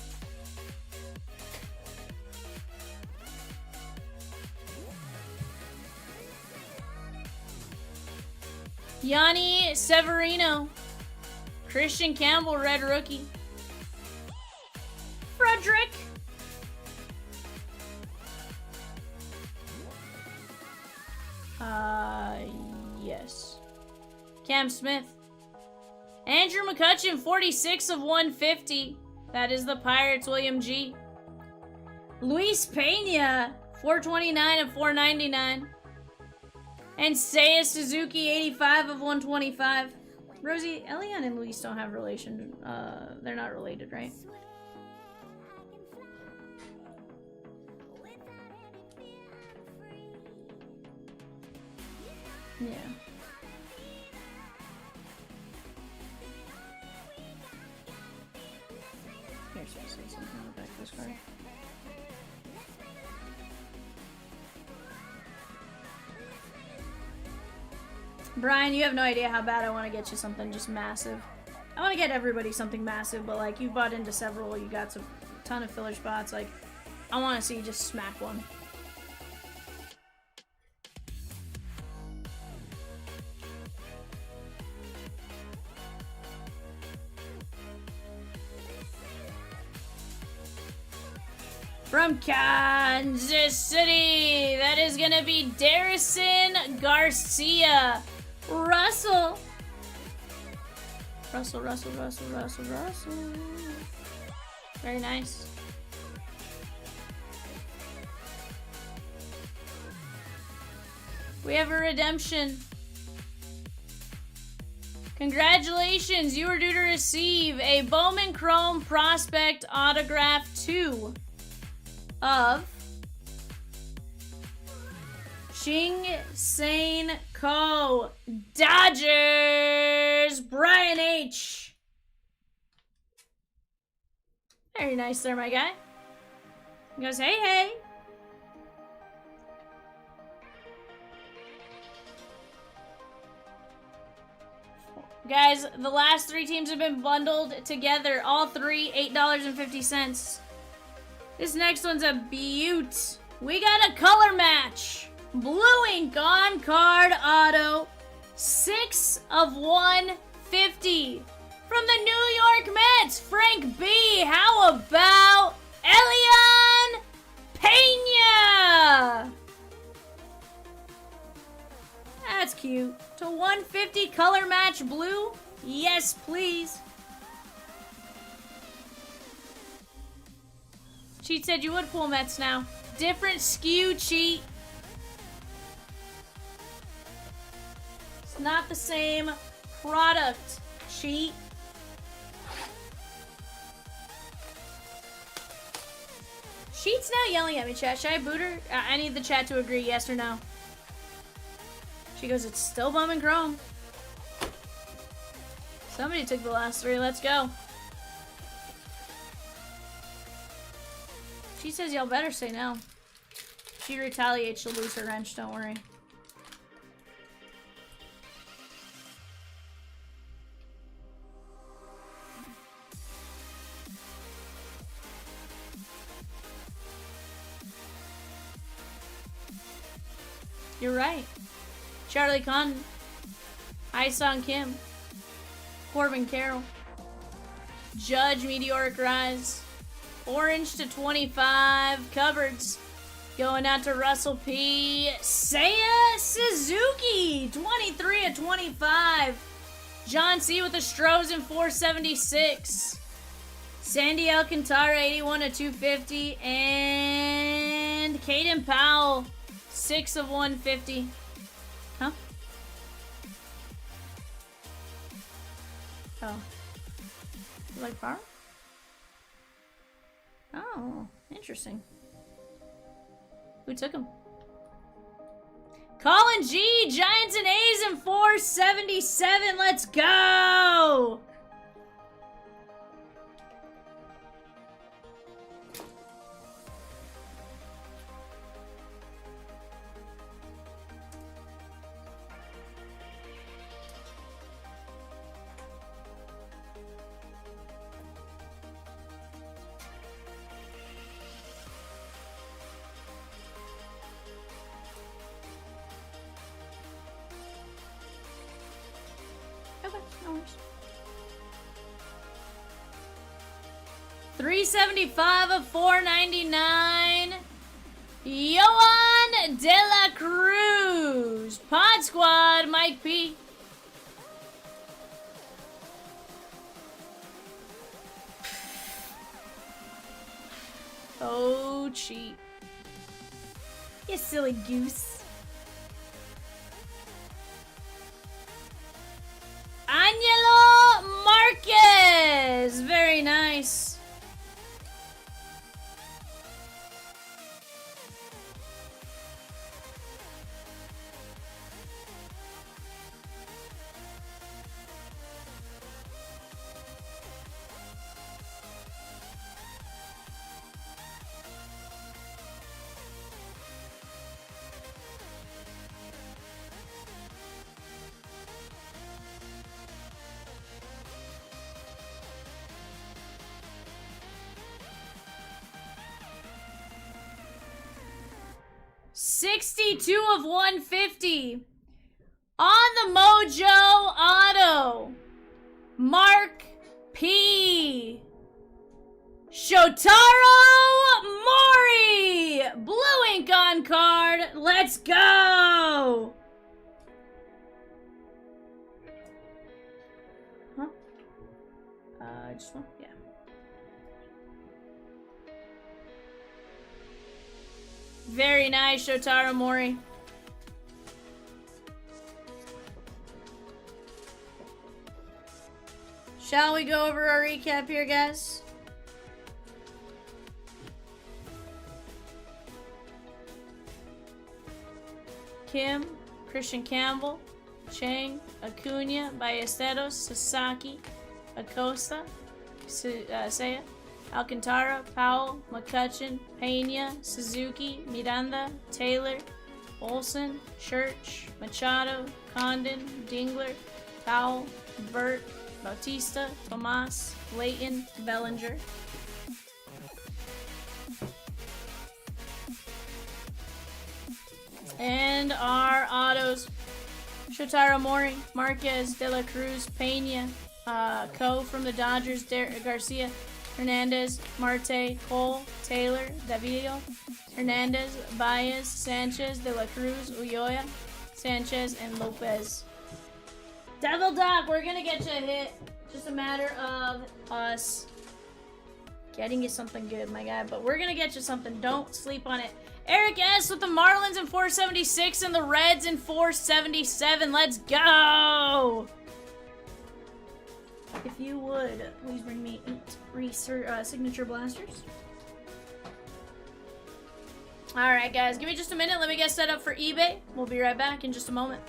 Yanni Severino. Christian Campbell, red rookie. Frederick. Yes. Cam Smith. Andrew McCutcheon, 46 of 150. That is the Pirates, William G. Luis Pena, 429 of 499. And Seiya Suzuki, 85 of 125. Rosie, Elian and Luis don't have relation. They're not related, right? Yeah. Here, so I say something on the back of this card. Brian, you have no idea how bad I want to get you something just massive. I want to get everybody something massive, but like you bought into several, you got a ton of filler spots. Like, I want to see you just smack one. From Kansas City, that is going to be Darrison Garcia. Russell. Russell. Very nice. We have a redemption. Congratulations, you are due to receive a Bowman Chrome Prospect Autograph 2 of Ching Sane Ko. Dodgers, Brian H. Very nice there, my guy. He goes, hey, hey. Guys, the last three teams have been bundled together. All three, $8.50. This next one's a beaut. We got a color match. Blue ink on card auto. 6 of 150. From the New York Mets, Frank B. How about Elian Pena? That's cute. To 150 color match blue? Yes, please. Cheat said you would pull Mets now. Different skew, Cheat. It's not the same product, Cheat. Cheat's now yelling at me, chat. Should I boot her? I need the chat to agree, yes or no. She goes, it's still Bowman Chrome. Somebody took the last three. Let's go. She says y'all better say no. she retaliates, she'll lose her wrench, don't worry. You're right. Charlie Condon. Song Kim. Corbin Carroll. Judge Meteoric Rise. Orange to 25. Cupboards. Going out to Russell P. Seiya Suzuki. 23 of 25. John C. with the Strozen 476. Sandy Alcantara 81 of 250. And Caden Powell 6 of 150. Huh? Oh. You like power? Oh, interesting. Who took him? Colin G, Giants and A's in 477. Let's go! Okay, no worries. 375 of 499. Yohan De La Cruz. Pod Squad, Mike P. Oh, cheap. You silly goose. Angelo Marquez. Very nice. $62 of 150. On the Mojo Auto. Mark P. Shotaro Mori. Blue ink on card. Let's go. Huh? Just one? Yeah. Very nice, Shotaro Mori. Shall we go over our recap here, guys? Kim, Christian Campbell, Chang, Acuna, Ballesteros, Sasaki, Acosta, Seiya, Alcantara, Powell, McCutcheon, Pena, Suzuki, Miranda, Taylor, Olsen, Church, Machado, Condon, Dingler, Powell, Burt, Bautista, Tomas, Layton, Bellinger. And our autos: Shotaro Mori, Marquez, De La Cruz, Pena, Co from the Dodgers, Garcia, Hernandez, Marte, Cole, Taylor, Davillo, Hernandez, Baez, Sanchez, De La Cruz, Ulloa, Sanchez, and Lopez. Devil Dog, we're gonna get you a hit. Just a matter of us getting you something good, my guy. But we're gonna get you something. Don't sleep on it. Eric S. with the Marlins in 476 and the Reds in 477. Let's go! If you would, please bring me 8 signature blasters. Alright, guys. Give me just a minute. Let me get set up for eBay. We'll be right back in just a moment.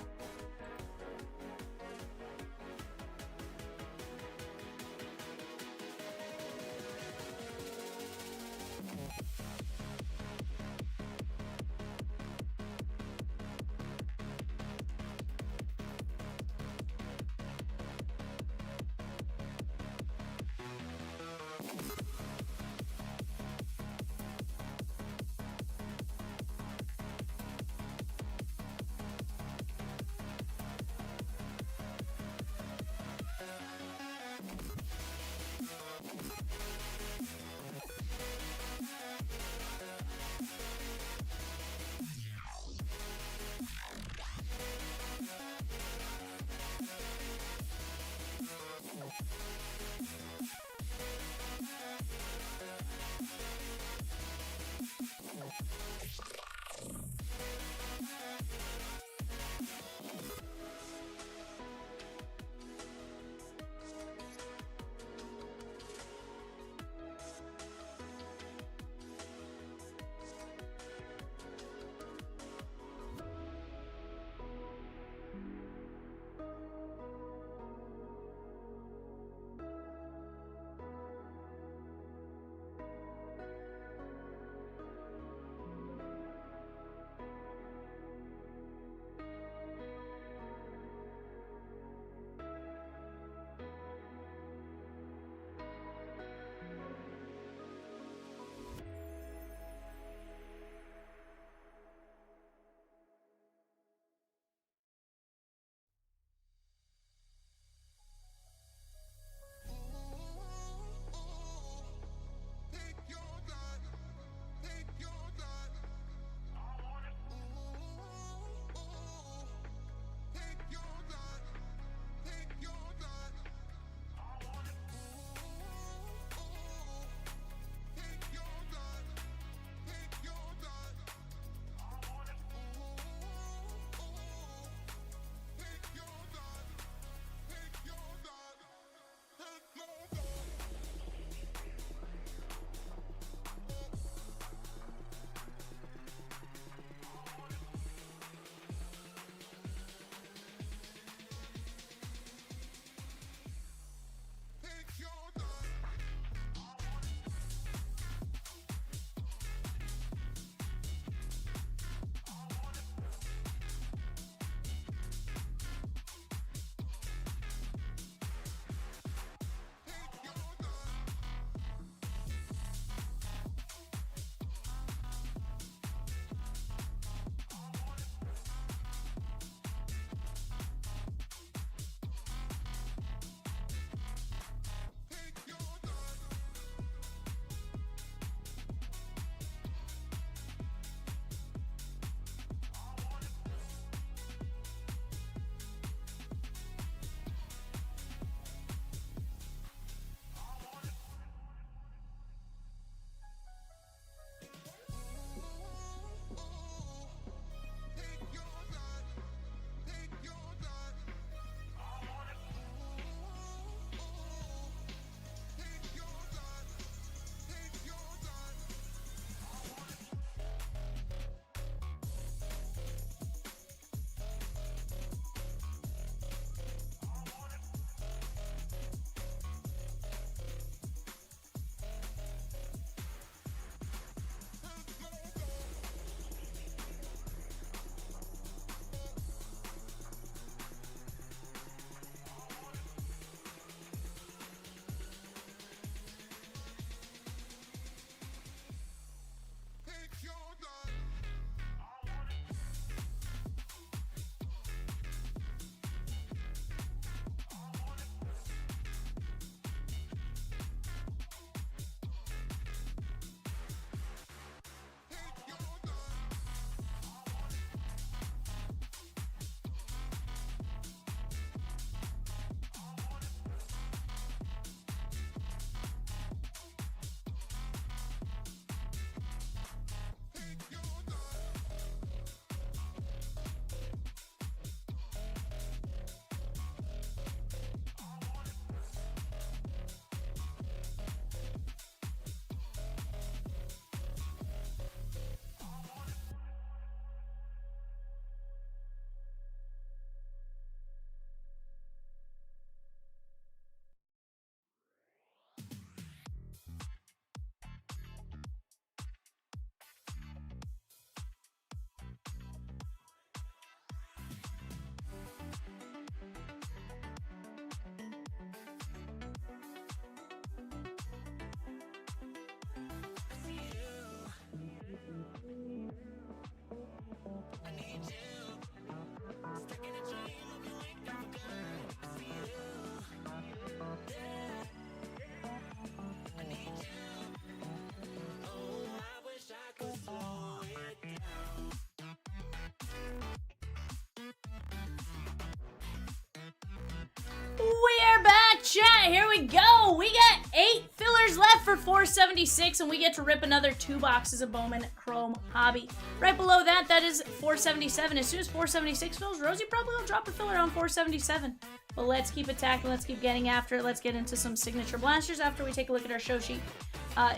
We are back, chat. Here we go. We got 8 fillers left for 476, and we get to rip another 2 boxes of Bowman Chrome Hobby. Right below that, that is 477. As soon as 476 fills, Rosie probably will drop a filler on 477. But let's keep attacking. Let's keep getting after it. Let's get into some signature blasters after we take a look at our show sheet.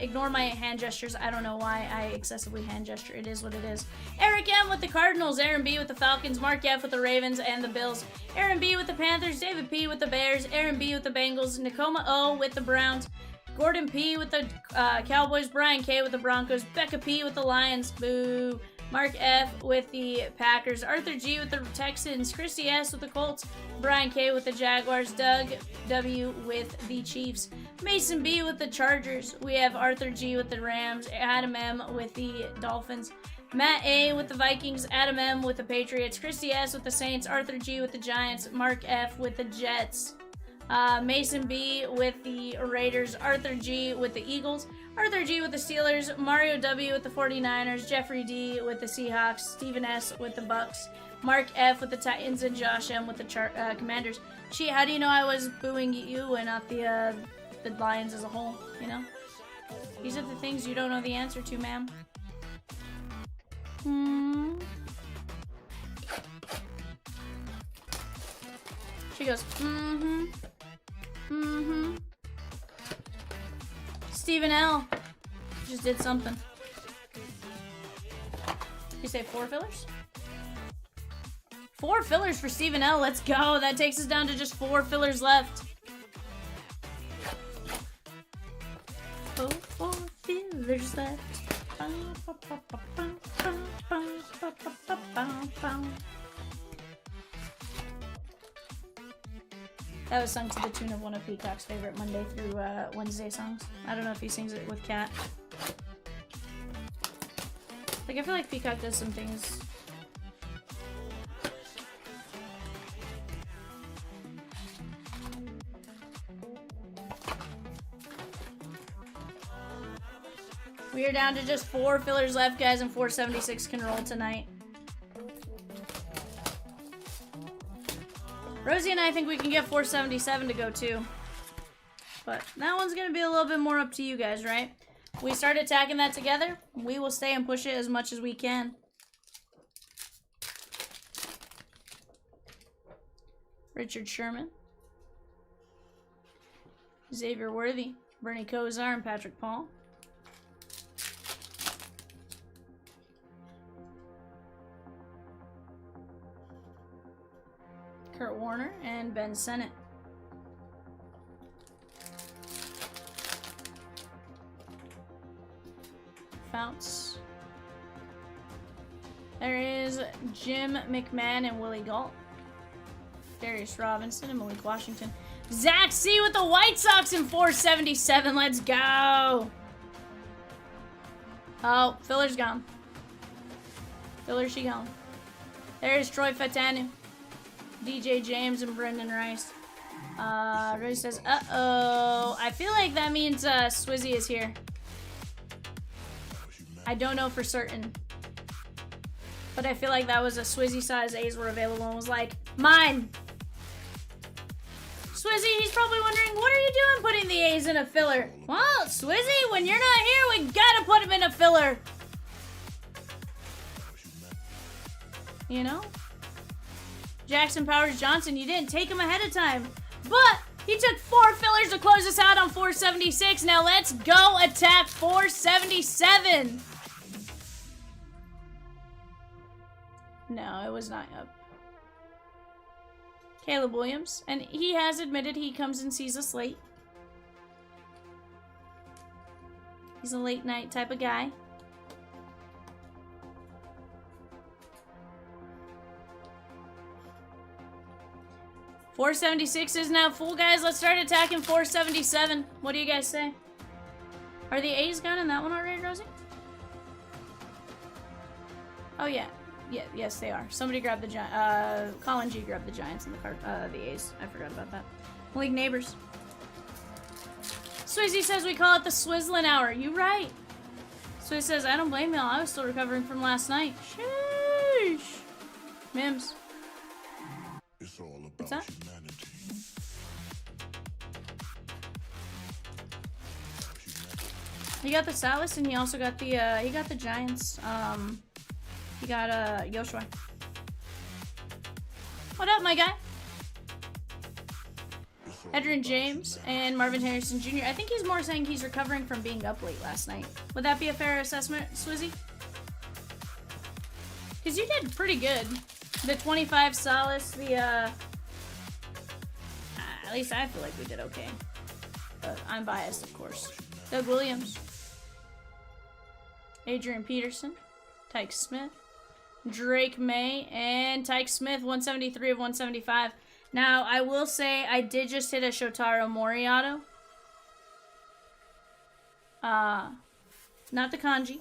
Ignore my hand gestures. I don't know why I excessively hand gesture. It is what it is. Eric M with the Cardinals, Aaron B with the Falcons, Mark F with the Ravens and the Bills, Aaron B with the Panthers, David P with the Bears, Aaron B with the Bengals, Nakoma O with the Browns, Gordon P with the Cowboys, Brian K with the Broncos, Becca P with the Lions, boo, Mark F with the Packers, Arthur G with the Texans, Christy S with the Colts, Brian K with the Jaguars, Doug W with the Chiefs, Mason B with the Chargers. We have Arthur G with the Rams, Adam M with the Dolphins, Matt A with the Vikings, Adam M with the Patriots, Christy S with the Saints, Arthur G with the Giants, Mark F with the Jets, Mason B with the Raiders, Arthur G with the Eagles, Arthur G with the Steelers, Mario W with the 49ers, Jeffrey D with the Seahawks, Steven S with the Bucks, Mark F with the Titans, and Josh M with the Commanders. Gee, how do you know I was booing you and not the Lions as a whole, you know? These are the things you don't know the answer to, ma'am. She goes, Stephen L. just did something. You say 4 fillers? 4 fillers for Stephen L. Let's go. That takes us down to just 4 fillers left. 4 fillers left. That was sung to the tune of one of Peacock's favorite Monday through Wednesday songs. I don't know if he sings it with Kat. Like, I feel like Peacock does some things. We are down to just 4 fillers left, guys, and 476 can roll tonight. Rosie and I think we can get 477 to go too. But that one's going to be a little bit more up to you guys, right? We start attacking that together. We will stay and push it as much as we can. Richard Sherman. Xavier Worthy. Bernie Kosar and Patrick Paul. Kurt Warner and Ben Sennett. Founts. There is Jim McMahon and Willie Galt. Darius Robinson and Malik Washington. Zach C with the White Sox in 477. Let's go. Oh, filler's gone. Filler she gone. There's Troy Fatanu. DJ James and Brendan Rice. Rosie says, uh-oh. I feel like that means Swizzy is here. I don't know for certain. But I feel like that was a Swizzy size A's were available and was like, mine. Swizzy, he's probably wondering, what are you doing putting the A's in a filler? Well, Swizzy, when you're not here, we gotta put him in a filler. You know? Jackson Powers Johnson, you didn't take him ahead of time. But he took 4 fillers to close us out on 476. Now let's go attack 477. No, it was not up. Caleb Williams. And he has admitted he comes and sees us late. He's a late night type of guy. .476 is now full, guys. Let's start attacking 477. What do you guys say? Are the A's gone in that one already, Rosie? Oh, yeah. Yes, they are. Somebody grabbed the Giants. Colin G grabbed the Giants and the A's. I forgot about that. Malik Neighbors. Swizzy says we call it the Swizzlin' Hour. You right. Swizzy says, I don't blame y'all. I was still recovering from last night. Sheesh. Mims. It's all What's about that? humanity. He got the Salas, and he also got the Giants. He got Yoshua. What up, my guy? Edrin James and Marvin Harrison Jr. I think he's more saying he's recovering from being up late last night. Would that be a fair assessment, Swizzy? Because you did pretty good. The 25 Salas, the, at least I feel like we did okay. But I'm biased, of course. Doug Williams. Adrian Peterson. Tyke Smith. Drake May. And Tyke Smith, 173 of 175. Now, I will say I did just hit a Shotaro Mori auto. Not the kanji.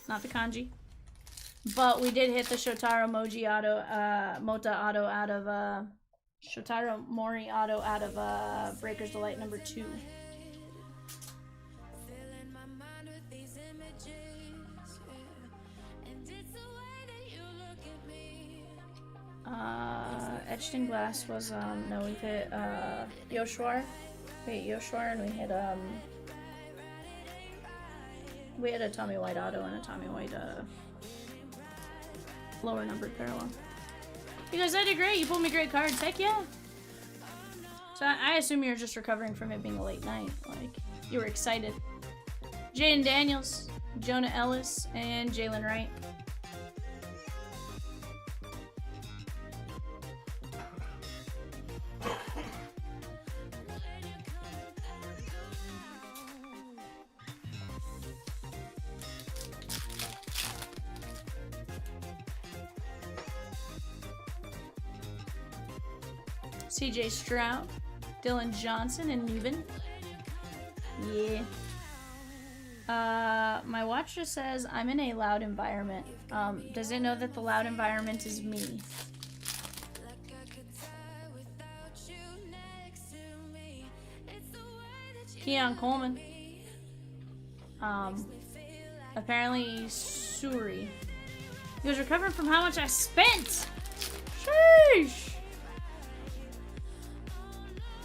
Not the kanji. But we did hit the Shotaro Moji auto, Mota auto out of, Shotaro Mori auto out of, Breaker's Delight number 2. Filling my mind with these images, yeah. And it's the way that you look at me. Etched in Glass was, no, we hit, Yoshwar. Wait, Yoshwar, and we had a Tommy White auto and a Tommy White, lower numbered parallel. You guys, I did great. You pulled me great cards. Heck yeah. So I assume you're just recovering from it being a late night. Like, you were excited. Jaden Daniels, Jonah Ellis, and Jalen Wright. CJ Stroud, Dylan Johnson, and Newman. Yeah. My watch just says I'm in a loud environment. Does it know that the loud environment is me? Like I could die without you next to me. It's the way that you Keon Coleman. Apparently Suri. He was recovering from how much I spent. Sheesh.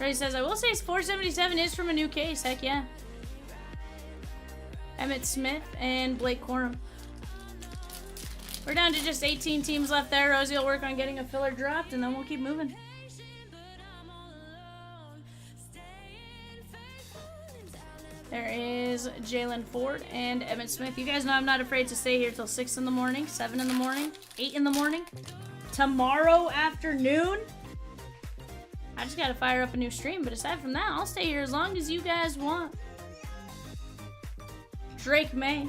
Ray says, I will say 477 is from a new case. Heck yeah. Emmett Smith and Blake Corum. We're down to just 18 teams left there. Rosie will work on getting a filler dropped, and then we'll keep moving. There is Jalen Ford and Emmett Smith. You guys know I'm not afraid to stay here till 6 in the morning, 7 in the morning, 8 in the morning. Tomorrow afternoon. I just gotta fire up a new stream, but aside from that, I'll stay here as long as you guys want. Drake May.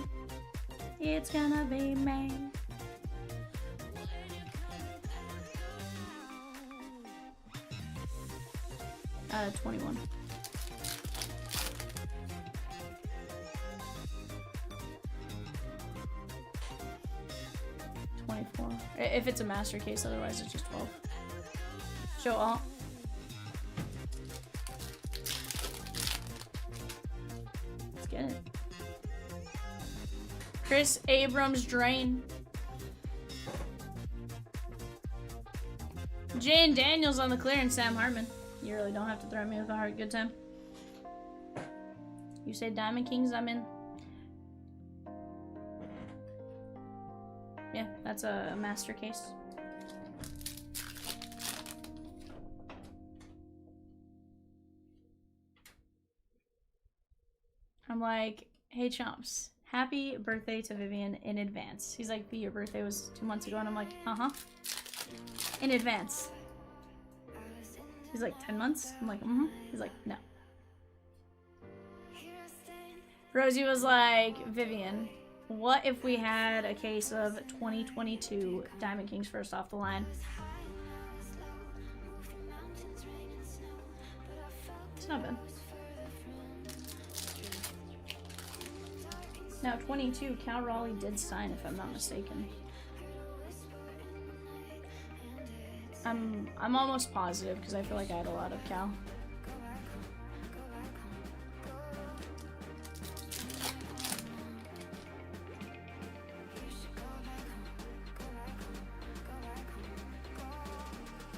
It's gonna be May. Out of 21. If it's a master case, otherwise it's just 12. Show all. Let's get it. Chris Abrams Drain. Jane Daniels on the clear and Sam Hartman. You really don't have to threaten me with a hard good time. You say Diamond Kings, I'm in. Yeah, that's a master case. I'm like, hey Chomps, happy birthday to Vivian in advance. He's like, B, your birthday was 2 months ago. And I'm like, uh-huh. In advance. He's like, 10 months? I'm like, mm-hmm. He's like, no. Rosie was like, Vivian, what if we had a case of 2022 Diamond Kings first off the line? It's not bad. Now 22, Cal Raleigh did sign, if I'm not mistaken. I'm almost positive because I feel like I had a lot of Cal.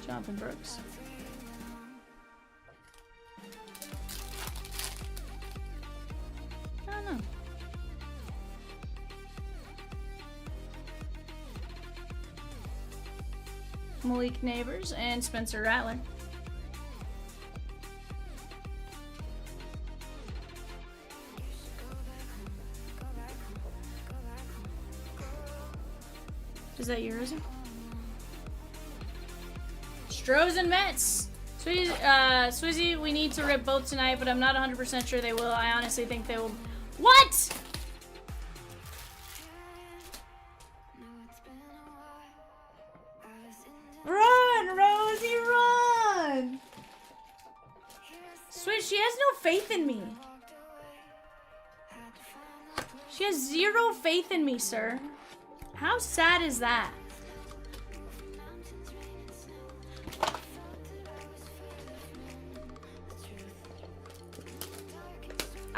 Jonathan Brooks. I don't know. Malik Neighbors, and Spencer Rattler. Is that yours? Stros and Mets. Swizzy, we need to rip both tonight, but I'm not 100% sure they will. I honestly think they will. What? Run, Rosie, run! Switch, she has no faith in me. She has zero faith in me, sir. How sad is that?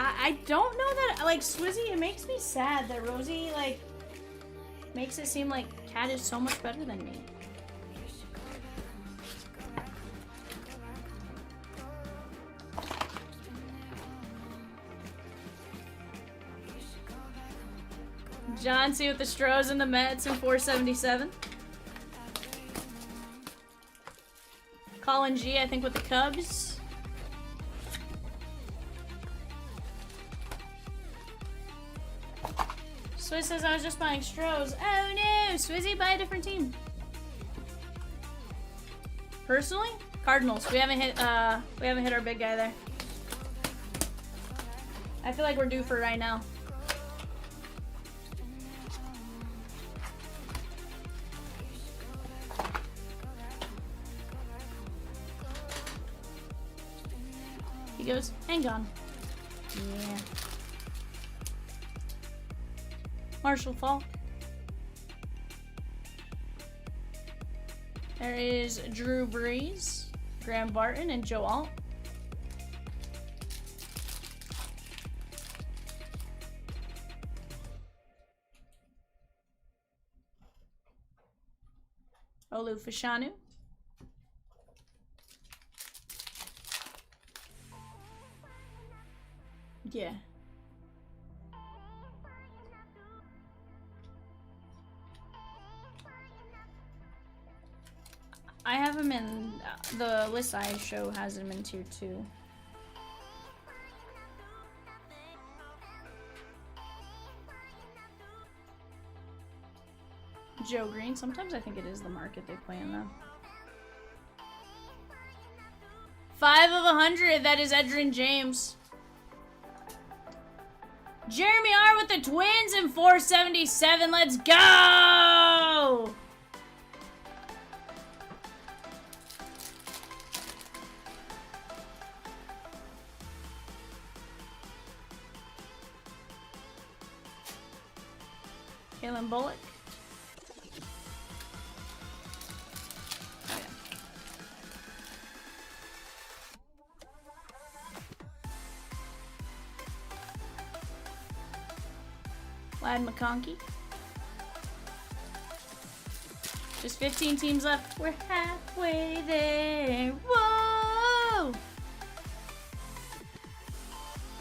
I don't know that, like, Swizzy, it makes me sad that Rosie, like, makes it seem like Kat is so much better than me. John C with the Stros and the Mets in 477. Colin G, I think, with the Cubs. Swizz says I was just buying Stros. Oh no, Swizzy, buy a different team. Personally, Cardinals. We haven't hit our big guy there. I feel like we're due for right now. He goes, hang on. Yeah. Marshall Falk. There is Drew Brees, Graham Barton, and Joe Alt. Olu Fashanu. Yeah. I have him in the list I show has him in tier 2. Joe Green. Sometimes I think it is the market they play in though. 5 of 100. That is Edrin James. Jeremy R with the Twins in 477. Let's go! Kalen Bullock. Oh, yeah. Lad McConkey. Just 15 teams left. We're halfway there. Whoa!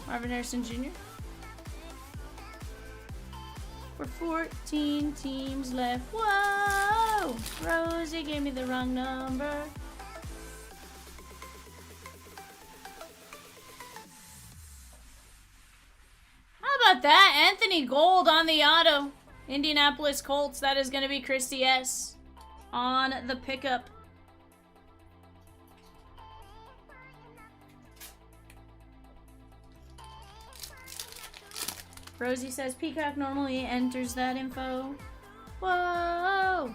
Marvin Harrison Jr. We're 14 teams left. Whoa! Rosie gave me the wrong number. How about that? Anthony Gold on the auto. Indianapolis Colts. That is going to be Christy S. on the pickup. Rosie says Peacock normally enters that info. Whoa!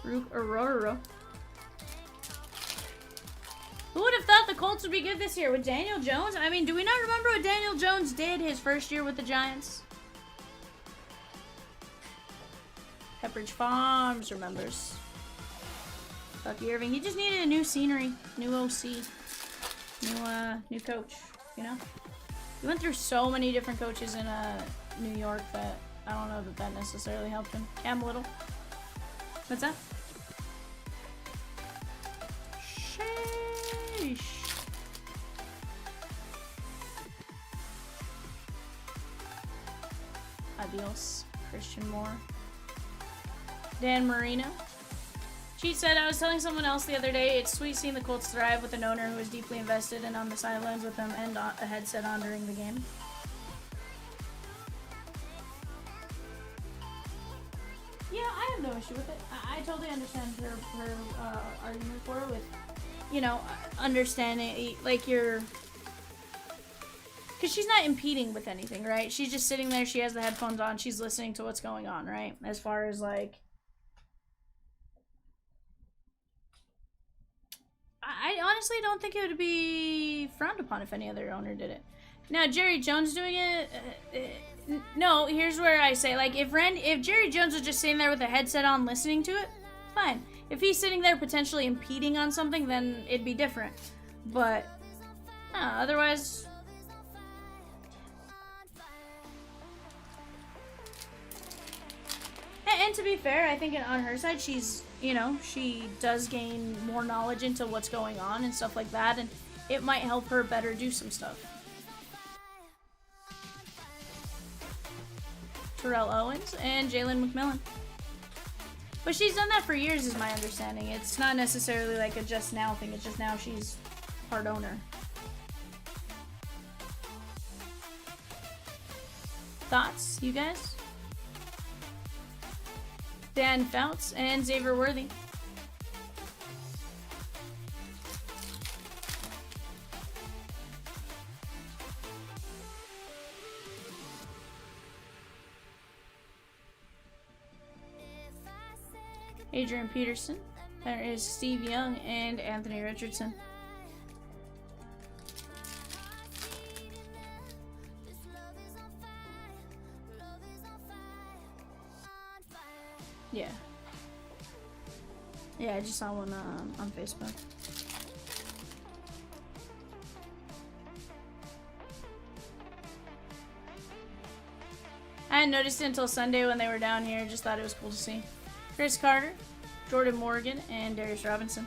Rook Aurora. Who would have thought the Colts would be good this year with Daniel Jones? I mean, do we not remember what Daniel Jones did his first year with the Giants? Pepperidge Farms remembers. Bucky Irving. He just needed a new scenery, new OC. New coach, you know? We went through so many different coaches in New York that I don't know that that necessarily helped him. Cam Little. What's that? Sheesh. Adios, Chris Christian Moore. Dan Marino. Cheat said, I was telling someone else the other day, it's sweet seeing the Colts thrive with an owner who is deeply invested and on the sidelines with them and a headset on during the game. Yeah, I have no issue with it. I totally understand her argument for it with, you know, understanding, like, because she's not impeding with anything, right? She's just sitting there, she has the headphones on, she's listening to what's going on, right? As far as, like, I honestly don't think it would be frowned upon if any other owner did it. Now, Jerry Jones doing it, no, here's where I say, like, if Jerry Jones was just sitting there with a headset on listening to it, fine. If he's sitting there potentially impeding on something, then it'd be different. But, otherwise... And to be fair, I think on her side, she's, you know, she does gain more knowledge into what's going on and stuff like that, and it might help her better do some stuff. Terrell Owens and Jalen McMillan. But she's done that for years, is my understanding. It's not necessarily like a just now thing, it's just now she's part owner. Thoughts, you guys? Dan Fouts and Xavier Worthy. Adrian Peterson. There is Steve Young and Anthony Richardson. Yeah. Yeah, I just saw one on Facebook. I hadn't noticed it until Sunday when they were down here. Just thought it was cool to see. Chris Carter, Jordan Morgan, and Darius Robinson.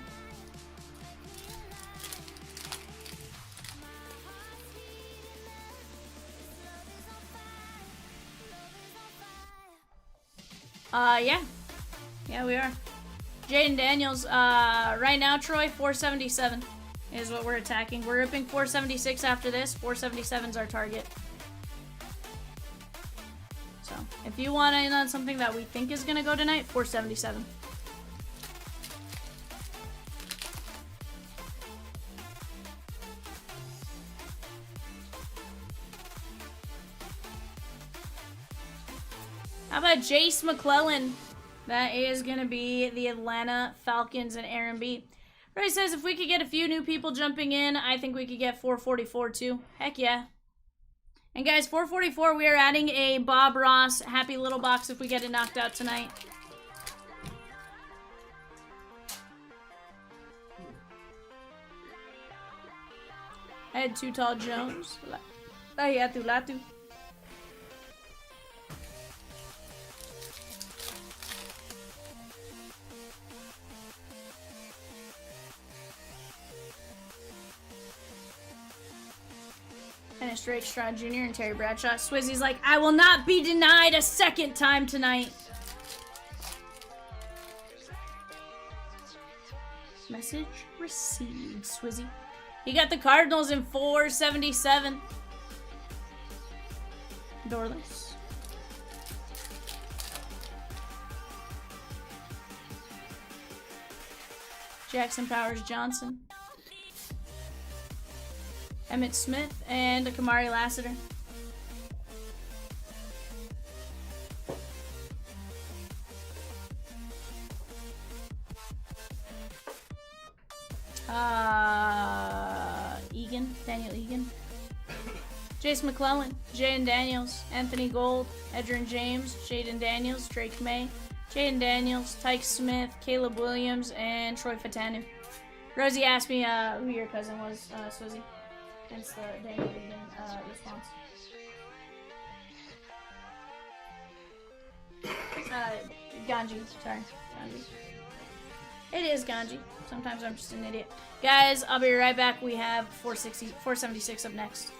Yeah. Yeah, we are. Jaden Daniels, right now, Troy, 477 is what we're attacking. We're ripping 476 after this. 477 is our target. So, if you want in on something that we think is going to go tonight, 477. How about Jace McClellan? That is going to be the Atlanta Falcons and Aaron B. Ray says if we could get a few new people jumping in, I think we could get 444 too. Heck yeah. And guys, 444, we are adding a Bob Ross Happy Little Box if we get it knocked out tonight. Head Too Tall Jones. Latu. And Drake Stroud Jr. and Terry Bradshaw. Swizzy's like, I will not be denied a second time tonight. Message received, Swizzy. You got the Cardinals in 477. Doorless. Jackson Powers Johnson. Emmett Smith and Kamari Lassiter. Daniel Egan. Jace McClellan, Jaden Daniels, Anthony Gold, Edrin James, Jaden Daniels, Drake May, Jaden Daniels, Tyke Smith, Caleb Williams, and Troy Fatanu. Rosie asked me who your cousin was, Swizzy. Hence the Daniel Egan response. Ganji, sorry. Ganji. It is Ganji. Sometimes I'm just an idiot. Guys, I'll be right back. We have 476 up next.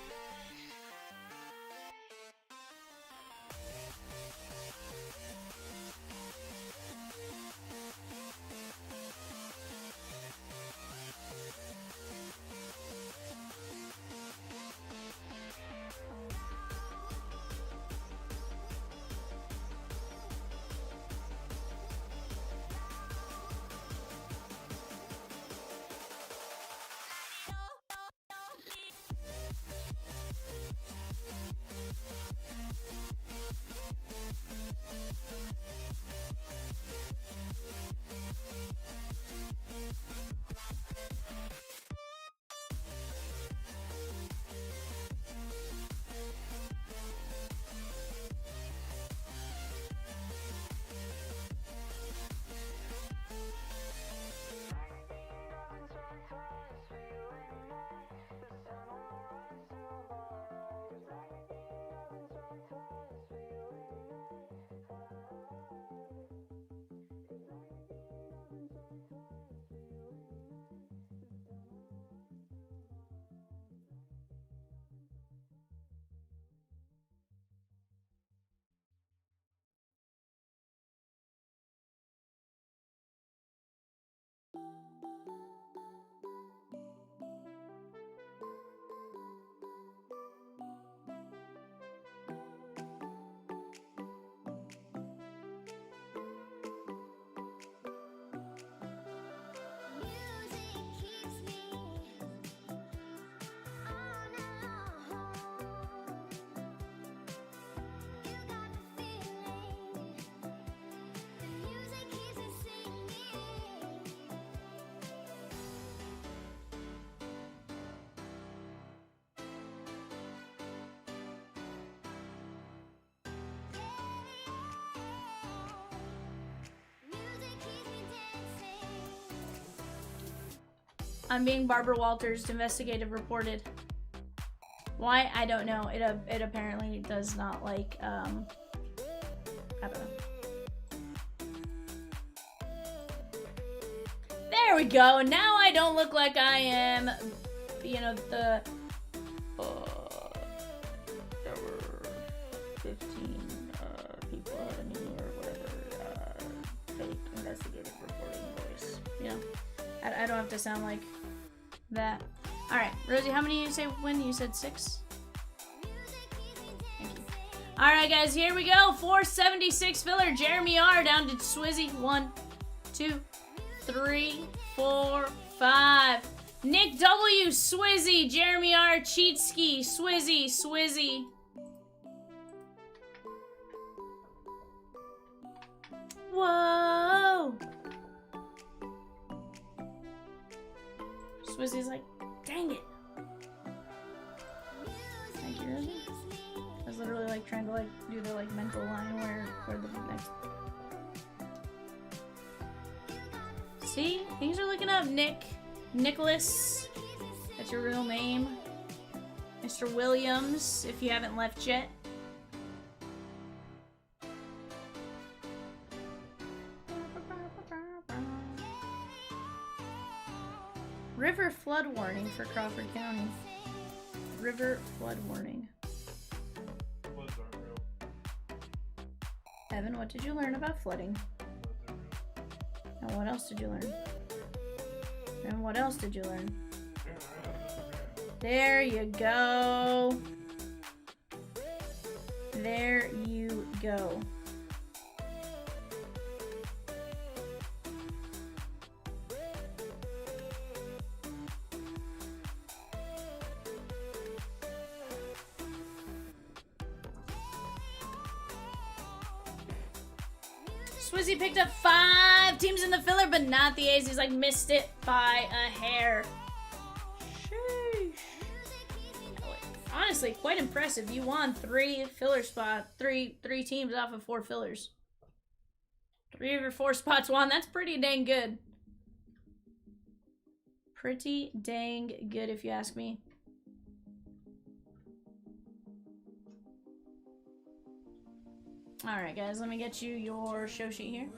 I'm being Barbara Walters, investigative reported. Why? I don't know. It apparently does not like, I don't know. There we go. Now I don't look like I am, you know, the, there were 15 people ahead of me or whatever, fake investigative reporting voice, you know. I don't have to sound like that. Alright, Rosie, how many did you say win? You said 6? Thank you. Alright, guys, here we go. 476 filler. Jeremy R. down to Swizzy. 1, 2, 3, 4, 5. Nick W. Swizzy. Jeremy R. Cheatski. Swizzy. Whoa. Swizzy's like, dang it. Thank you, Rosie. I was literally like trying to like do the like mental line where the next. See? Things are looking up, Nick. Nicholas. That's your real name. Mr. Williams, if you haven't left yet. River flood warning for Crawford County. River flood warning. Floods aren't real. Evan, what did you learn about flooding? Floods are real. And what else did you learn? And what else did you learn? There you go. There you go. Swizzy picked up 5 teams in the filler, but not the A's. He's like missed it by a hair. Sheesh. Honestly, quite impressive. You won 3 filler spots, three teams off of 4 fillers. 3 of your 4 spots won. That's pretty dang good. Pretty dang good, if you ask me. Alright, guys, let me get you your show sheet here.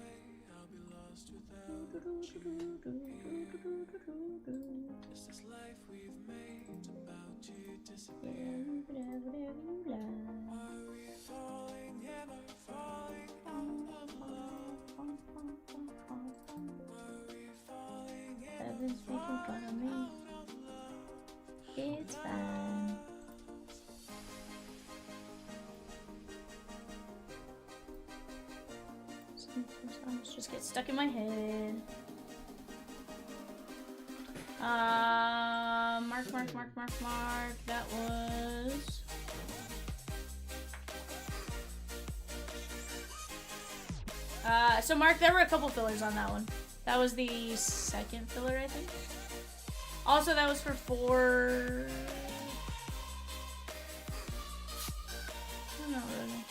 Evan's making fun of me. It's fine. Songs just get stuck in my head. Mark. That was... so Mark, there were a couple fillers on that one. That was the 2nd filler, I think. Also, that was for 4... I don't know, really.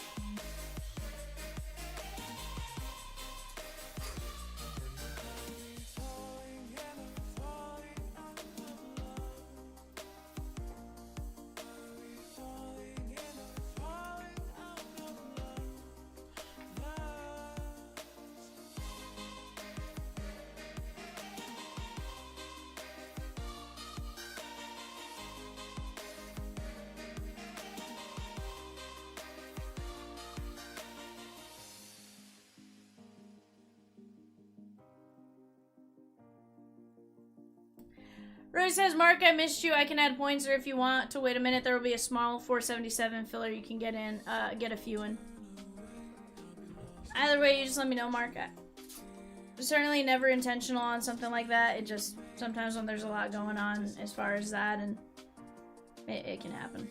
Rose says, Mark, I missed you. I can add points, or if you want to wait a minute, there will be a small 477 filler you can get in, get a few in. Either way, you just let me know, Mark. Certainly never intentional on something like that. It just, sometimes when there's a lot going on as far as that, and it can happen.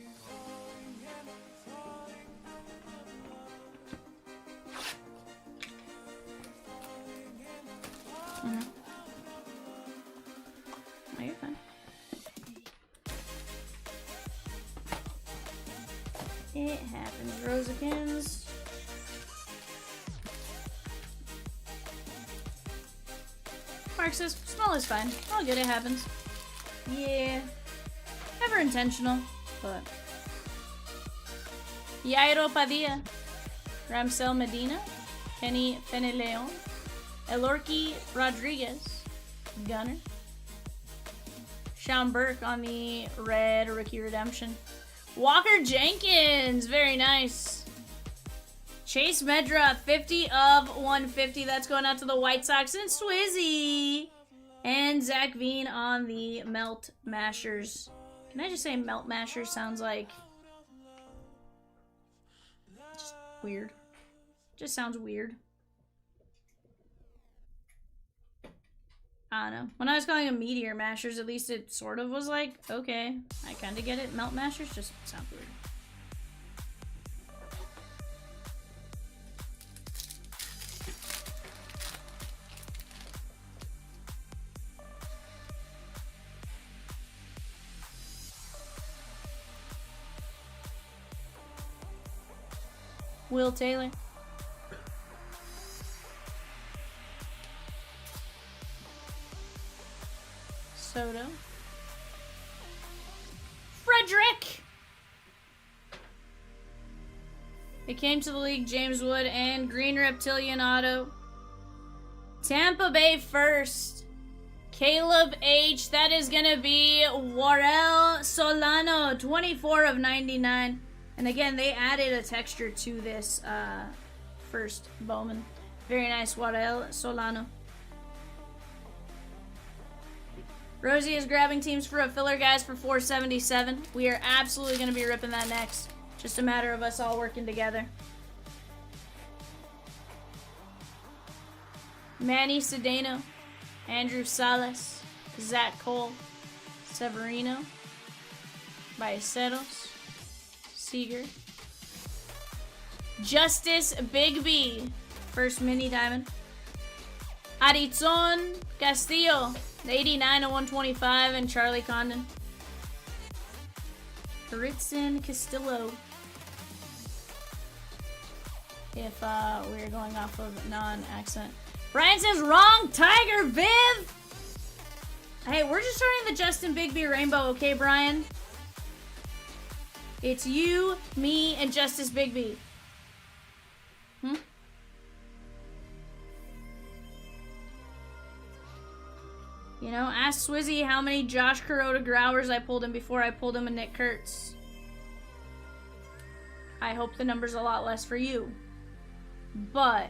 Oh, you're fine. It happens, Rosikins. Mark says, small is fine. All good, it happens. Yeah. Never intentional, but... Yairo Padilla. Ramsel Medina. Kenny Feneleon. Elorki Rodriguez. Gunner. Sean Burke on the red rookie redemption. Walker Jenkins, very nice. Chase Medra, 50 of 150. That's going out to the White Sox and Swizzy. And Zach Veen on the Melt Mashers. Can I just say Melt Mashers sounds like... just weird. Just sounds weird. I don't know. When I was calling them Meteor Mashers, at least it sort of was like, okay, I kind of get it. Melt Mashers just sounds weird. Will Taylor. Soto. Frederick! It came to the league, James Wood and Green Reptilian Auto. Tampa Bay first. Caleb H. That is going to be Warel Solano, 24 of 99. And again, they added a texture to this first Bowman. Very nice, Warel Solano. Rosie is grabbing teams for a filler, guys, for 477. We are absolutely going to be ripping that next. Just a matter of us all working together. Manny Cedeno, Andrew Salas, Zach Cole, Severino, Ballesteros, Seager, Justice Bigby, first mini diamond, Arizon Castillo, 89 of 125, and Charlie Condon. Ritson Castillo. If we're going off of non-accent. Brian says, wrong Tiger Viv! Hey, we're just starting the Justin Bigby rainbow, okay, Brian? It's you, me, and Justice Bigby. You know, ask Swizzy how many Josh Kuroda Growers I pulled him before I pulled him a Nick Kurtz. I hope the number's a lot less for you. But...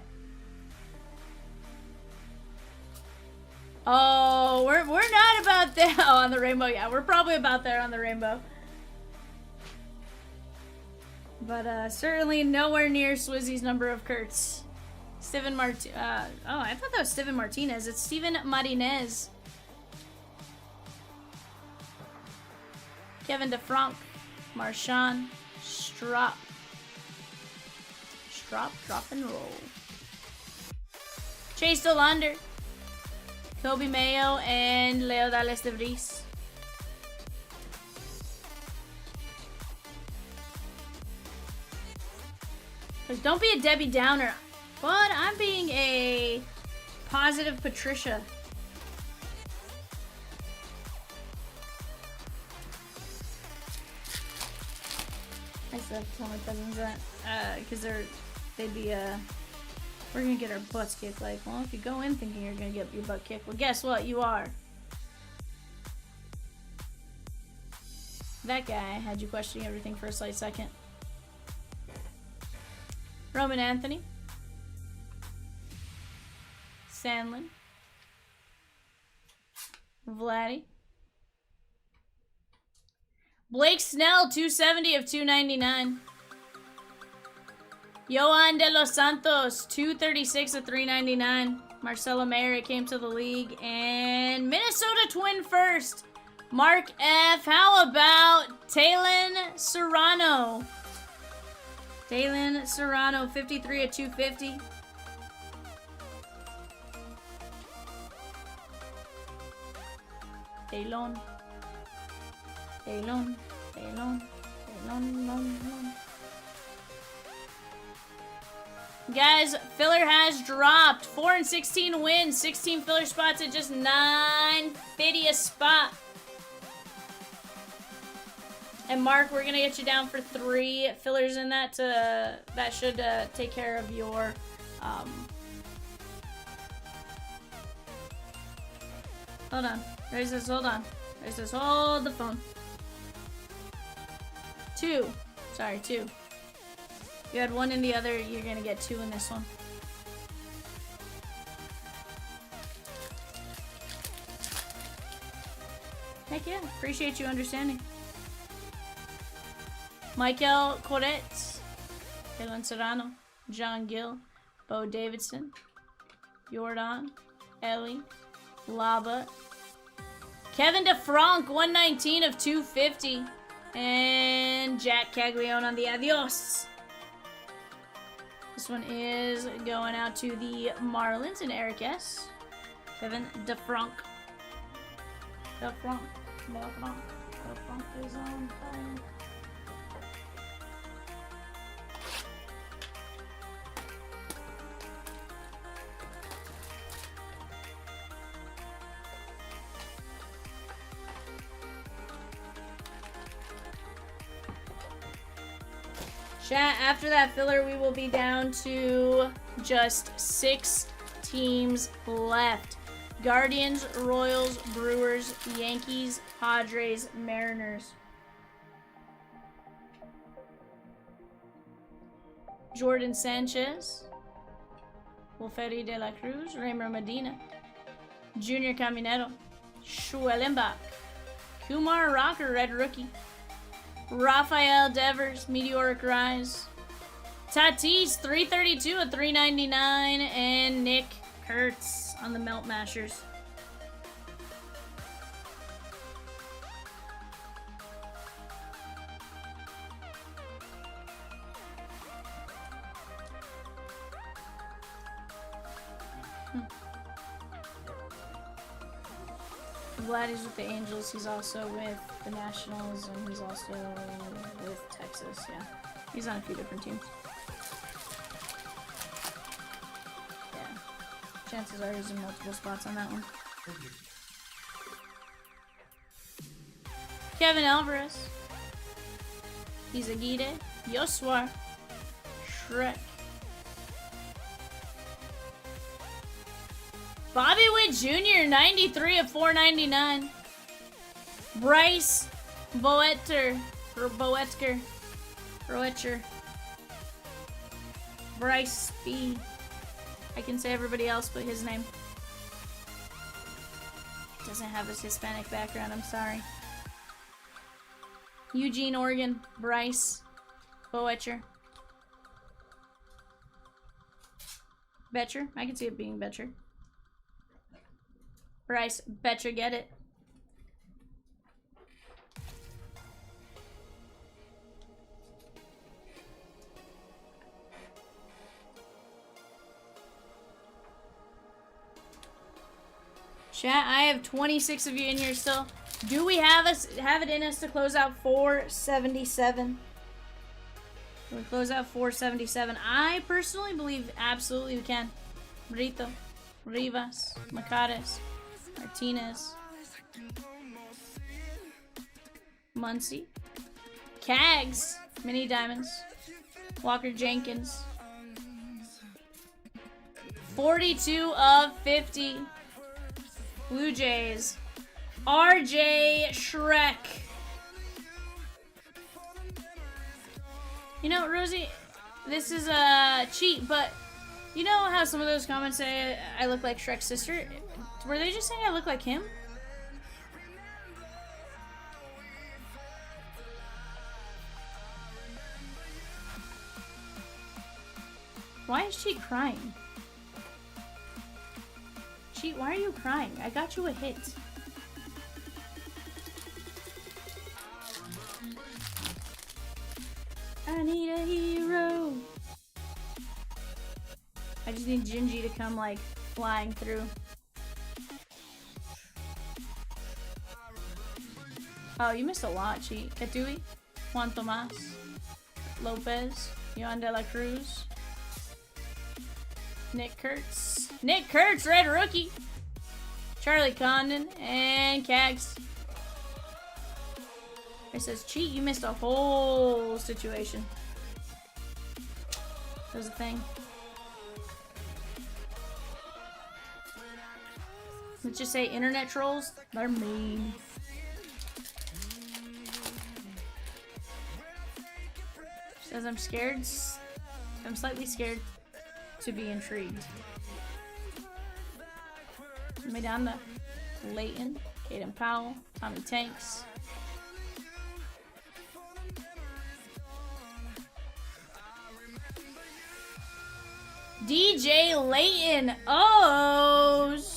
oh, we're not about there. Oh, on the rainbow. Yeah, we're probably about there on the rainbow. But certainly nowhere near Swizzy's number of Kurtz. Steven Martinez. Oh, I thought that was Steven Martinez. It's Steven Martinez. Kevin DeFranc, Marshawn, Strop, drop and roll. Chase Dolander, Kobe Mayo, and Leo Dallas de Vries. Don't be a Debbie Downer, but I'm being a positive Patricia. I still have to tell my cousins that, because they'd be, we're gonna get our butts kicked. Like, well, if you go in thinking you're gonna get your butt kicked, well, guess what? You are. That guy had you questioning everything for a slight second. Roman Anthony. Sandlin. Vladdy. Blake Snell, 270 of 299. Yohan De Los Santos, 236 of 399. Marcelo Mayer came to the league. And Minnesota Twin first. Mark F. How about Talon Serrano? Talon Serrano, 53 of 250. Talon. Talon. Talon. Talon. Guys, filler has dropped. 4 and 16 wins. 16 filler spots at just 950 a spot. And Mark, we're gonna get you down for 3 fillers in that. That should take care of your. Hold on. There's this. Hold on. There's this. Hold the phone. 2. Sorry, 2. You had 1 in the other, you're gonna get 2 in this one. Heck yeah, appreciate you understanding. Michael Corretz, Helen Serrano, John Gill, Bo Davidson, Jordan, Ellie, Lava, Kevin DeFranc, 119 of 250, and Jack Caglione on the adios. This one is going out to the Marlins and Eric S. Kevin DeFranc. DeFranc is on fire. Chat, after that filler, we will be down to just 6 teams left. Guardians, Royals, Brewers, Yankees, Padres, Mariners. Jordan Sanchez, Wolferi de la Cruz, Raymer Medina, Junior Caminero, Schwellenbach, Kumar Rocker, Red Rookie, Rafael Devers, Meteoric Rise, Tatis, 332 of 399, and Nick Kurtz on the Melt Mashers. Vlad is with the Angels. He's also with the Nationals, and he's also with Texas. Yeah, he's on a few different teams. Yeah, chances are he's in multiple spots on that one. Kevin Alvarez. He's Aguirre. Yoswar. Shrek. Bobby Witt Jr., 93 of 499. Bryce Boettcher. Bryce B. I can say everybody else but his name. Doesn't have his Hispanic background, I'm sorry. Eugene, Oregon. Bryce Boettcher. Betcher. I can see it being Betcher. Bryce, betcha get it. Chat, I have 26 of you in here still. Do we have it in us to close out 477? Can we close out 477? I personally believe absolutely we can. Brito, Rivas, Macares, Martinez, Muncie, Cags, Mini Diamonds, Walker Jenkins, 42 of 50, Blue Jays, RJ Shrek. You know, Rosie, this is a cheat, but you know how some of those comments say I look like Shrek's sister? Were they just saying I look like him? Why is she crying? Cheat, why are you crying? I got you a hit. I need a hero. I just need Gingy to come like flying through. Oh, you missed a lot, Cheat. Katui, Juan Tomas, Lopez, Yohan de la Cruz, Nick Kurtz. Nick Kurtz, red rookie. Charlie Condon and Cags. It says, Cheat, you missed a whole situation. There's a thing. Let's just say internet trolls. They're mean. Says I'm scared. I'm slightly scared to be intrigued. Me down to Leighton, Caden Powell, Tommy Tanks. DJ Leighton O's.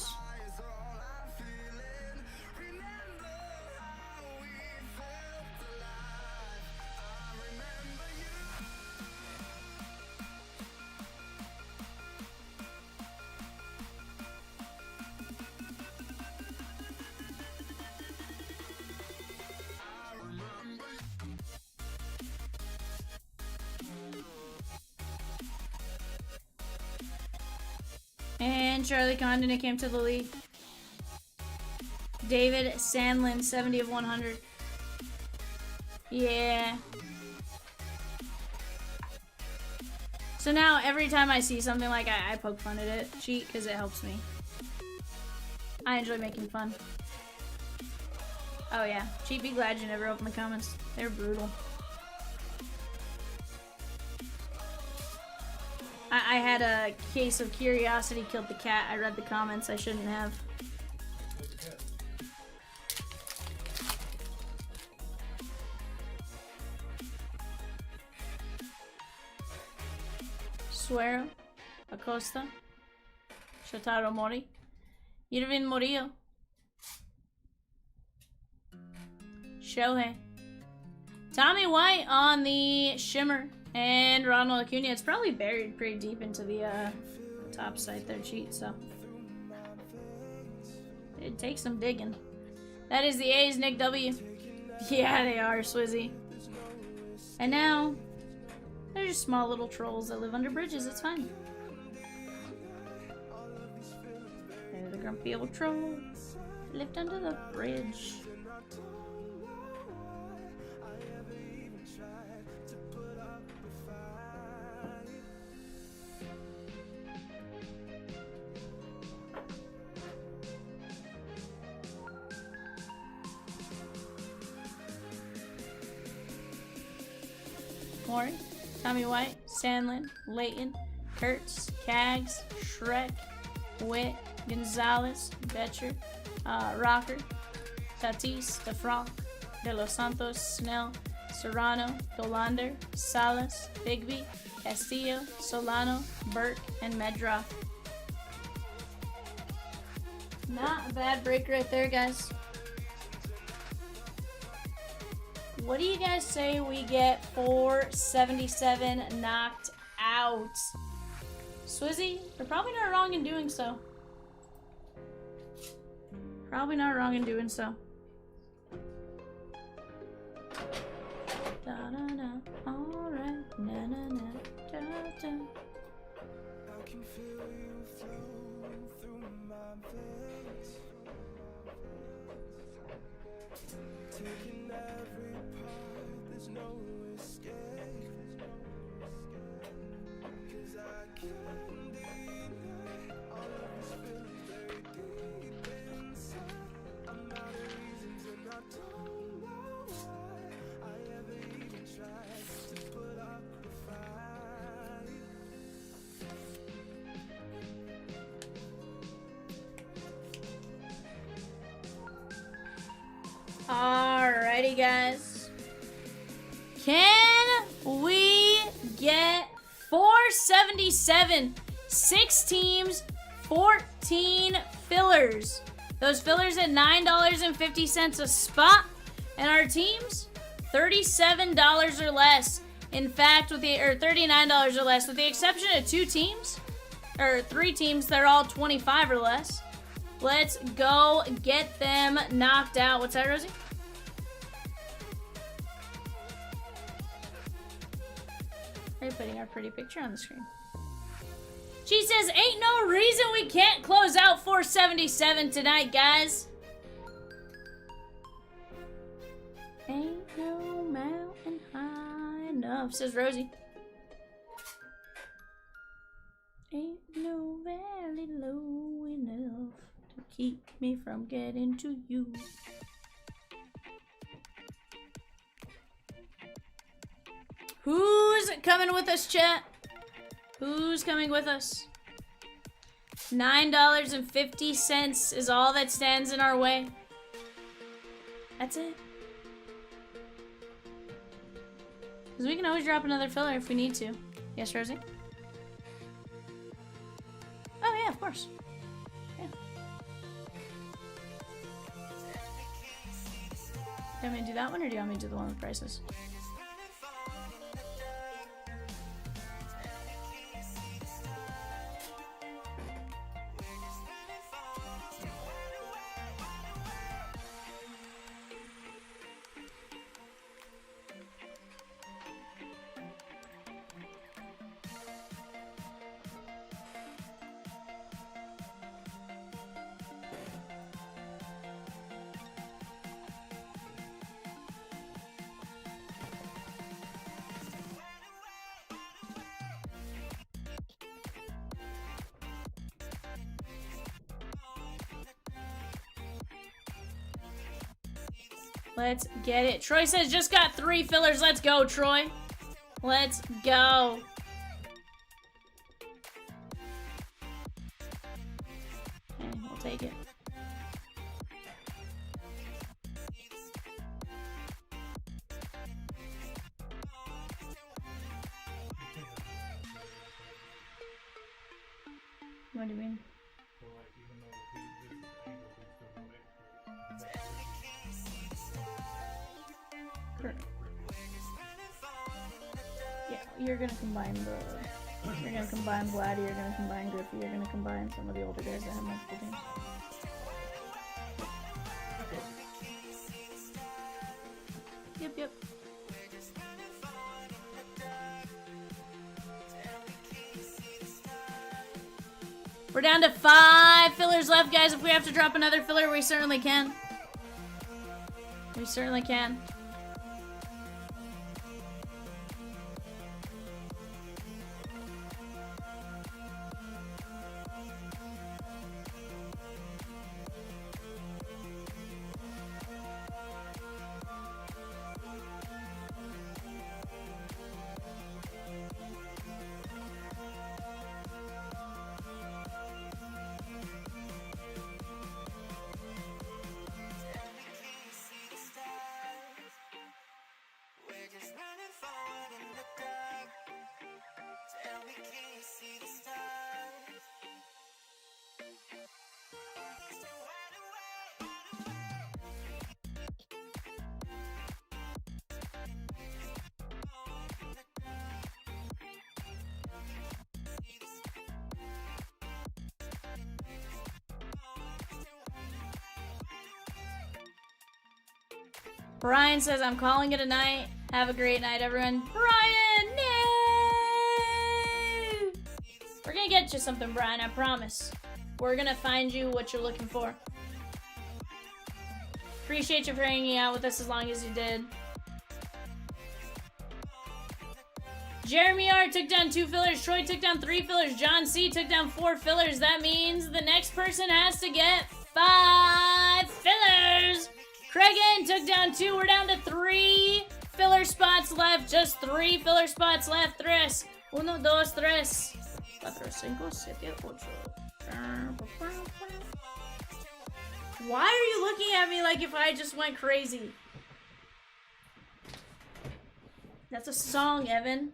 And Charlie Condon came to the league. David Sandlin, 70 of 100. Yeah. So now every time I see something like I poke fun at it, Cheat, because it helps me. I enjoy making fun. Oh yeah, Cheat, be glad you never opened the comments. They're brutal. I had a case of curiosity killed the cat. I read the comments. I shouldn't have. Suero, Acosta, Shotaro Mori, Irvin Murillo, Shohei, Tommy White on the Shimmer. And Ronald Acuna. It's probably buried pretty deep into the top side there, Cheat, so it takes some digging. That is the A's, Nick W. Yeah, they are, Swizzy. And now, they're just small little trolls that live under bridges. It's fine. They're the grumpy old trolls that lived under the bridge. Maury, Tommy White, Sandlin, Leighton, Kurtz, Cags, Shrek, Witt, Gonzalez, Betcher, Rocker, Tatis, DeFranc, De Los Santos, Snell, Serrano, Dolander, Salas, Bigby, Castillo, Solano, Burke, and Medroff. Not a bad break right there, guys. What do you guys say we get 477 knocked out? Swizzy, you're probably not wrong in doing so. Probably not wrong in doing so. Da da da, alright, na na na, da da. I can feel you flow through my veins, taking every part, there's no escape, 'cause I can't deny all of these feelings very deep inside. I'm out of reasons and I don't know why I ever even tried to put up a fight. Alrighty, guys. Can we get 477. 6 teams, 14 fillers. Those fillers at $9.50 a spot. And our teams, $37 or less. In fact, with the or $39 or less, with the exception of 2 teams, or 3 teams, they're all 25 or less. Let's go get them knocked out. What's that, Rosie? Are you putting our pretty picture on the screen? She says, ain't no reason we can't close out 477 tonight, guys. Ain't no mountain high enough, says Rosie. Ain't no valley low enough to keep me from getting to you. Who's coming with us, chat? Who's coming with us? $9.50 is all that stands in our way. That's it. Because we can always drop another filler if we need to. Yes, Rosie? Oh, yeah, of course. Yeah. Do you want me to do that one, or do you want me to do the one with prices? Let's get it. Troy says just got 3 fillers. Let's go, Troy. Let's go. Okay, we'll take it. What do you mean? Yeah, you're gonna combine you're gonna combine Vladdy, you're gonna combine Griffey, you're gonna combine some of the older guys that have multiple teams. Yep. We're down to 5 fillers left, guys. If we have to drop another filler, we certainly can. We certainly can. Brian says, I'm calling it a night. Have a great night, everyone. Brian, no! We're gonna get you something, Brian, I promise. We're gonna find you what you're looking for. Appreciate you for hanging out with us as long as you did. Jeremy R took down 2 fillers. Troy took down 3 fillers. John C took down 4 fillers. That means the next person has to get 5 fillers. Craig N took down 2. We're down to 3 filler spots left. Just 3 filler spots left. 3. 1, 2, 3. 4, 5, 6, 7, 8. Why are you looking at me like if I just went crazy? That's a song, Evan.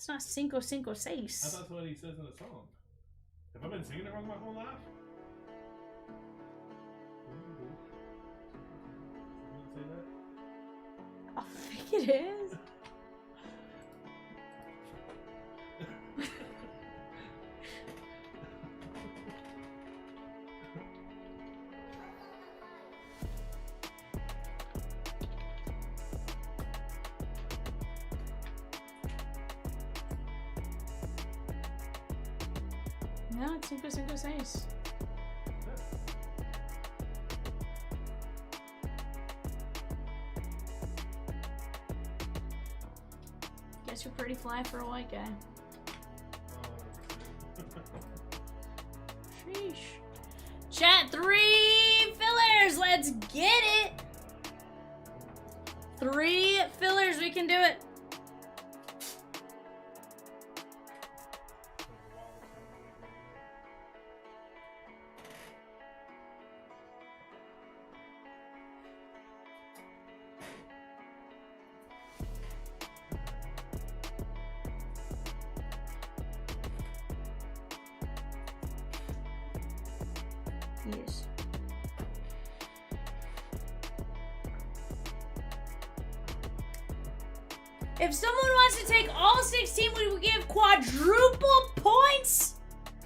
It's not cinco cinco I seis. thought that's what he says in the song. Have I been singing it wrong my whole life? Say that? I think it is. No, it's cinco cinco seis. Guess you're pretty fly for a white guy. Sheesh. Chat, 3 fillers. Let's get it. 3 fillers. We can do it. Yes. If someone wants to take all 16, we will give quadruple points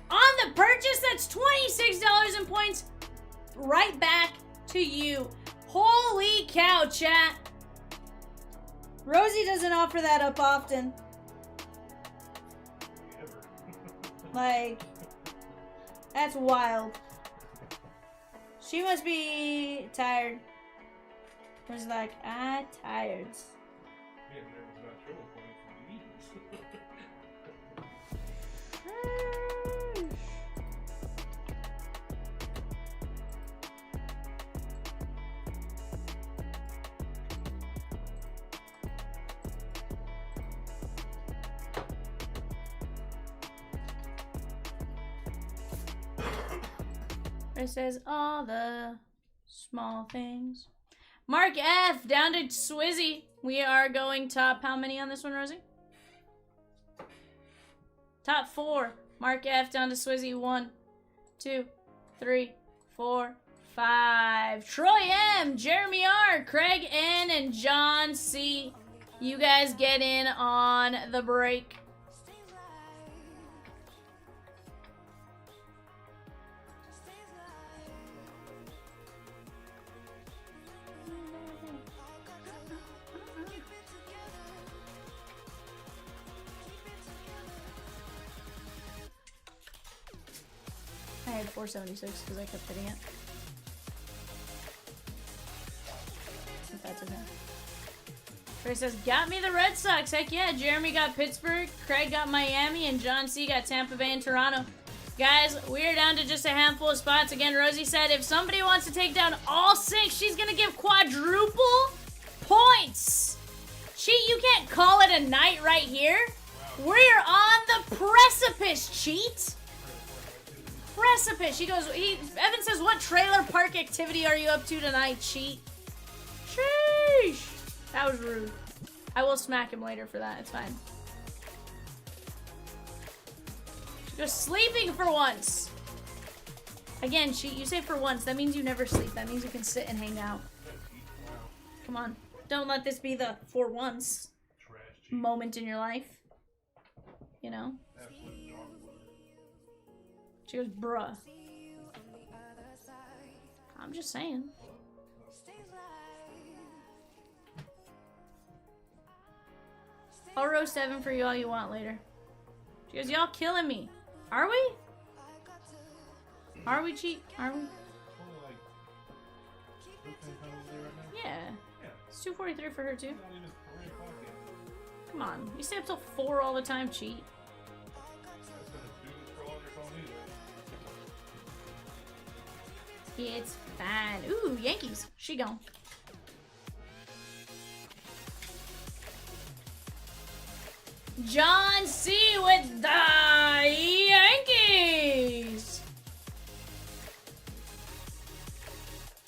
on the purchase. That's $26 in points right back to you. Holy cow, chat. Rosie doesn't offer that up often. Like, that's wild. She must be tired. Was like, I'm tired. It says all the small things. Mark F down to Swizzy. We are going top. How many on this one, Rosie? Top 4. Mark F down to Swizzy. 1, 2, 3, 4, 5. Troy M, Jeremy R, Craig N, and John C. You guys get in on the break. I had 476 because I kept hitting it. If that's okay. Ray says, got me the Red Sox. Heck yeah. Jeremy got Pittsburgh, Craig got Miami, and John C got Tampa Bay and Toronto. Guys, we are down to just a handful of spots. Again, Rosie said if somebody wants to take down all 6, she's going to give quadruple points. Cheat, you can't call it a night right here. We're on the precipice, Cheat. Precipice. Evan says, what trailer park activity are you up to tonight, Cheat? Sheesh. That was rude. I will smack him later for that. It's fine. She goes sleeping for once. Again, Cheat, you say for once. That means you never sleep. That means you can sit and hang out. Come on. Don't let this be the for once moment in your life. You know? She goes, bruh. I'm just saying. I'll roast Evan for you all you want later. She goes, y'all killing me. Are we? Are we, Cheat? Are we? Yeah. It's 2:43 for her too. Come on. You stay up till 4 all the time, Cheat. It's fine. Ooh, Yankees. She gone. John C. with the Yankees.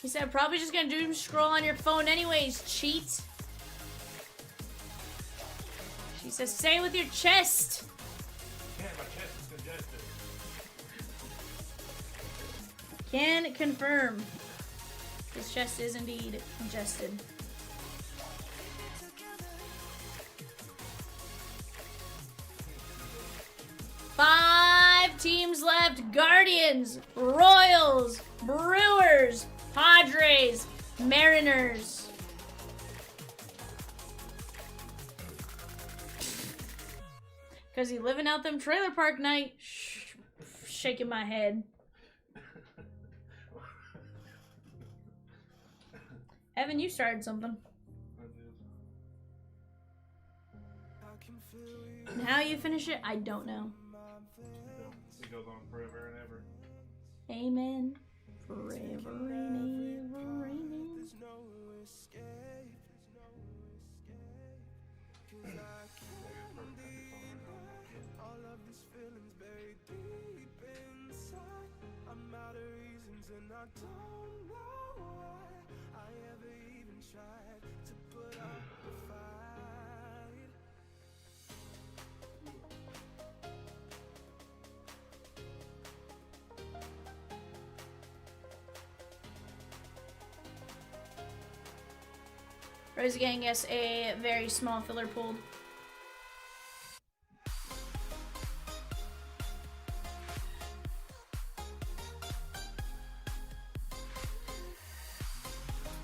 He said, probably just gonna doom scroll on your phone anyways, Cheat. She says, say it with your chest. Yeah, my chest is congested. Can confirm. His chest is indeed congested. Five teams left. Guardians, Royals, Brewers, Padres, Mariners. Cause he living out them trailer park night. Shaking my head. Evan, you started something. And how you finish it, I don't know. It goes on forever and ever. Amen. Forever and ever. Amen. Rosie getting us a very small filler pulled.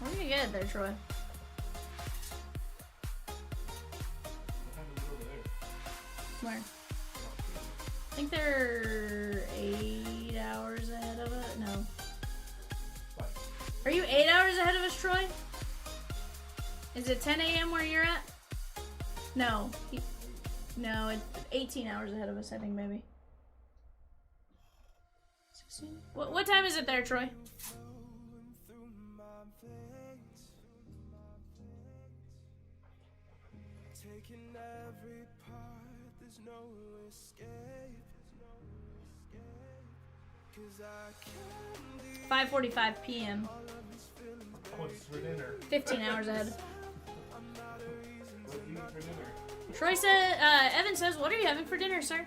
What are you gonna get there, Troy? Where? I think they're 8 hours ahead of it. No. What? Are you 8 hours ahead of us, Troy? Is it 10 a.m. where you're at? No. No, it's 18 hours ahead of us, I think, maybe. 16? What time is it there, Troy? Taking every part, there's no escape. 'Cause I can't 5:45 p.m. What's for dinner? 15 hours ahead. What do you eat for dinner? Troy said, Evan says, what are you having for dinner, sir?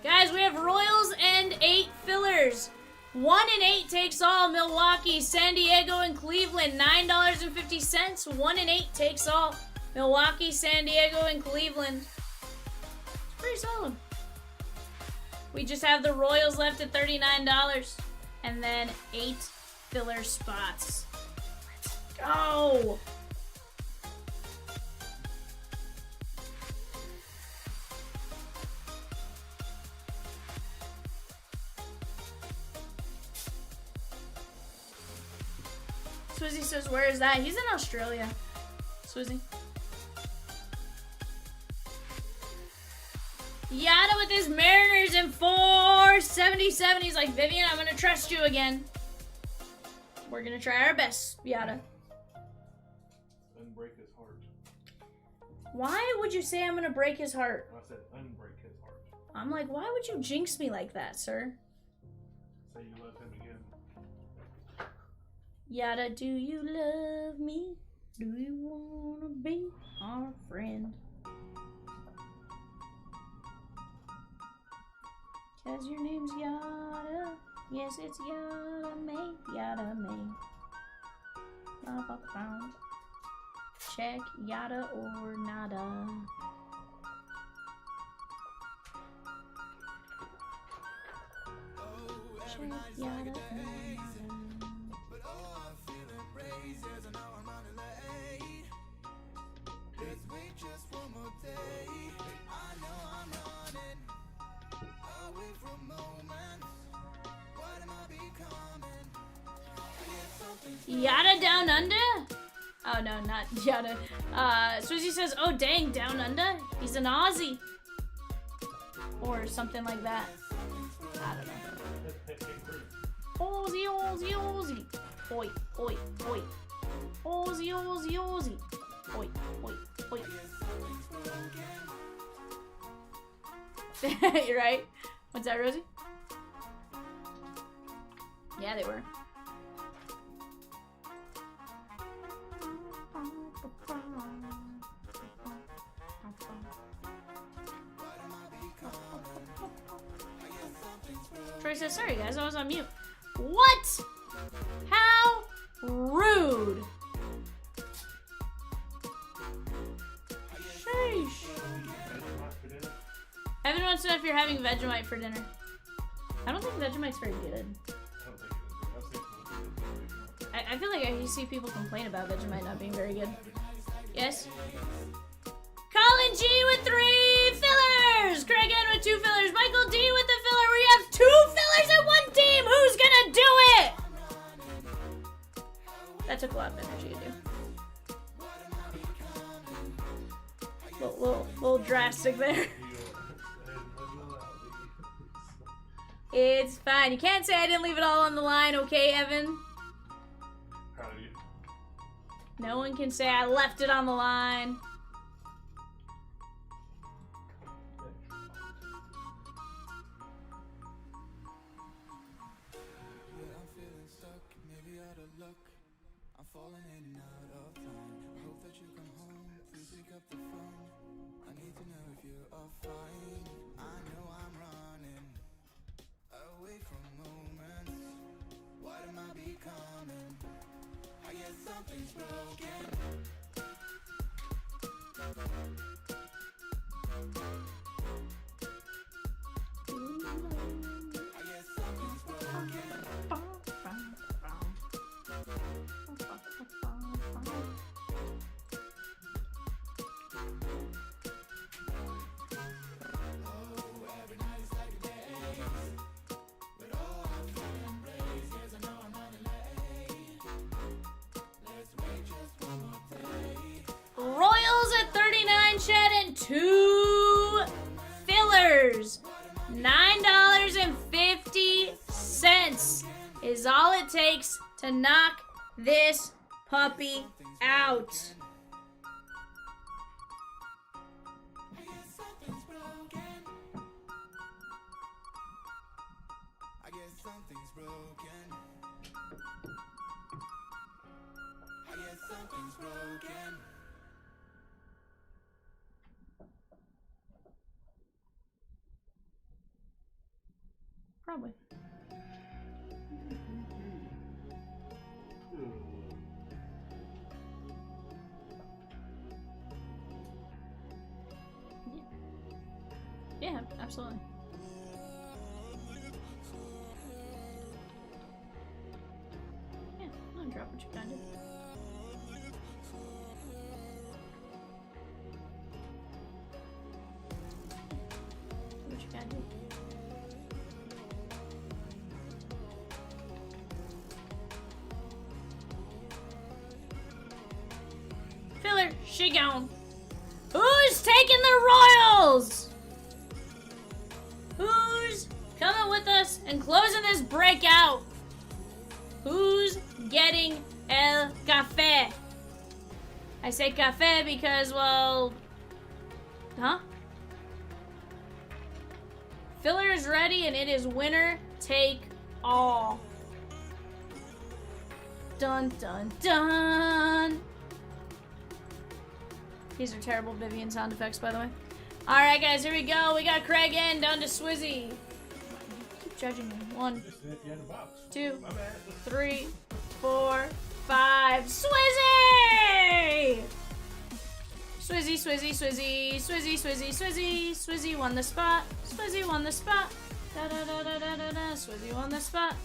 Guys, we have Royals and 8 fillers. 1 and 8 takes all. Milwaukee, San Diego, and Cleveland. $9.50. 1 and 8 takes all. Milwaukee, San Diego, and Cleveland. It's pretty solid. We just have the Royals left at $39. And then 8 filler spots. Let's go! Swizzy says, where is that? He's in Australia. Swizzy. Yada with his Mariners in 477. He's like, Vivian, I'm gonna trust you again. We're gonna try our best, Yada. Unbreak his heart. Why would you say I'm gonna break his heart? I said unbreak his heart. I'm like, why would you jinx me like that, sir? Say you love him again. Yada, do you love me? Do you wanna be our friend? 'Cause your name's Yada. Yes, it's Yada May. Yada May. Check Yada or nada. Check Yada or nada. Yada down under? Oh no, not Yada. Swizzy says, oh dang, down under? He's an Aussie. Or something like that. I don't know. Aussie, Aussie, Aussie. Oi, oi, oi. Aussie, Aussie, Aussie. Oi, oi, oi. Right? What's that, Rosie? Yeah, they were. Tori says, sorry guys, I was on mute. What? How rude. Sheesh. Evan wants to know if you're having Vegemite for dinner. I don't think Vegemite's very good. I feel like I see people complain about Vegemite not being very good. Yes? Colin G with 3 fillers! Craig N with 2 fillers. Michael D with the filler. We have 2 fillers in one team! Who's gonna do it? That took a lot of energy to do. Little drastic there. It's fine. You can't say I didn't leave it all on the line, okay, Evan? Proud of you. No one can say I left it on the line. Yeah, I'm feeling stuck, maybe out of luck. I'm falling in and out of time. I hope that you come home, please pick up the phone. I need to know if you are fine. I know I'm running away from moments. What am I becoming? I guess something's broken. I guess something's broken. Royals at 39, Chad, and 2 fillers. $9.50 is all it takes to knock this puppy out. I guess something's broken. I guess something's broken. I guess something's broken. Probably. Yeah, absolutely. Yeah, I'll drop what you gotta do. What you gotta do. Filler, she gone. Who's taking the Royals? Who's coming with us and closing this breakout? Who's getting el café? I say café because, well, huh? Filler is ready and it is winner take all. Dun dun dun. These are terrible Vivian sound effects, by the way. Alright, guys, here we go. We got Craig in, down to Swizzy. Keep judging me. 1, 2, 3, 4, 5. Swizzy! Swizzy, Swizzy, Swizzy, Swizzy, Swizzy, Swizzy. Swizzy won the spot. Swizzy won the spot. Da da da da da da da. Swizzy won the spot.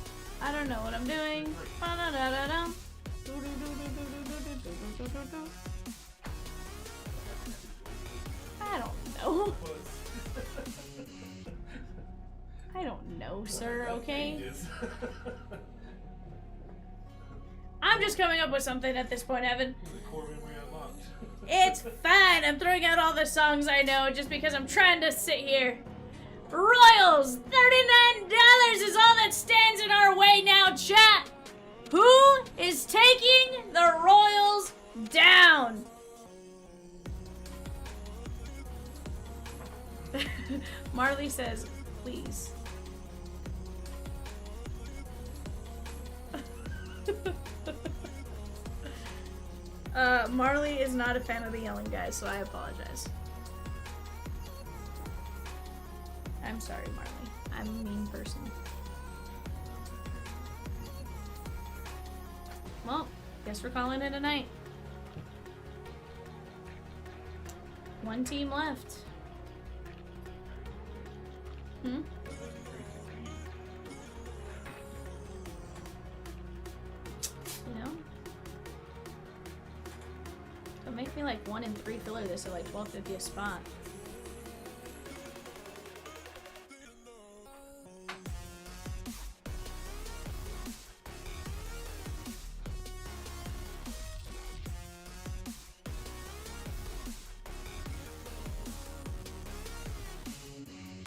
I don't know what I'm doing. Ba da da da da. Do do do do do do do do do do. I don't know. I don't know, sir, okay? I'm just coming up with something at this point, Evan. It's fine. I'm throwing out all the songs I know just because I'm trying to sit here. Royals, $39 is all that stands in our way now, chat. Who is taking the Royals down? Marley says, please. Marley is not a fan of the yelling, guys, so I apologize. I'm sorry, Marley. I'm a mean person. Guess we're calling it a night. One team left. Hmm? You know? It'll make me like 1 in 3 filler this at like 1250 a spot.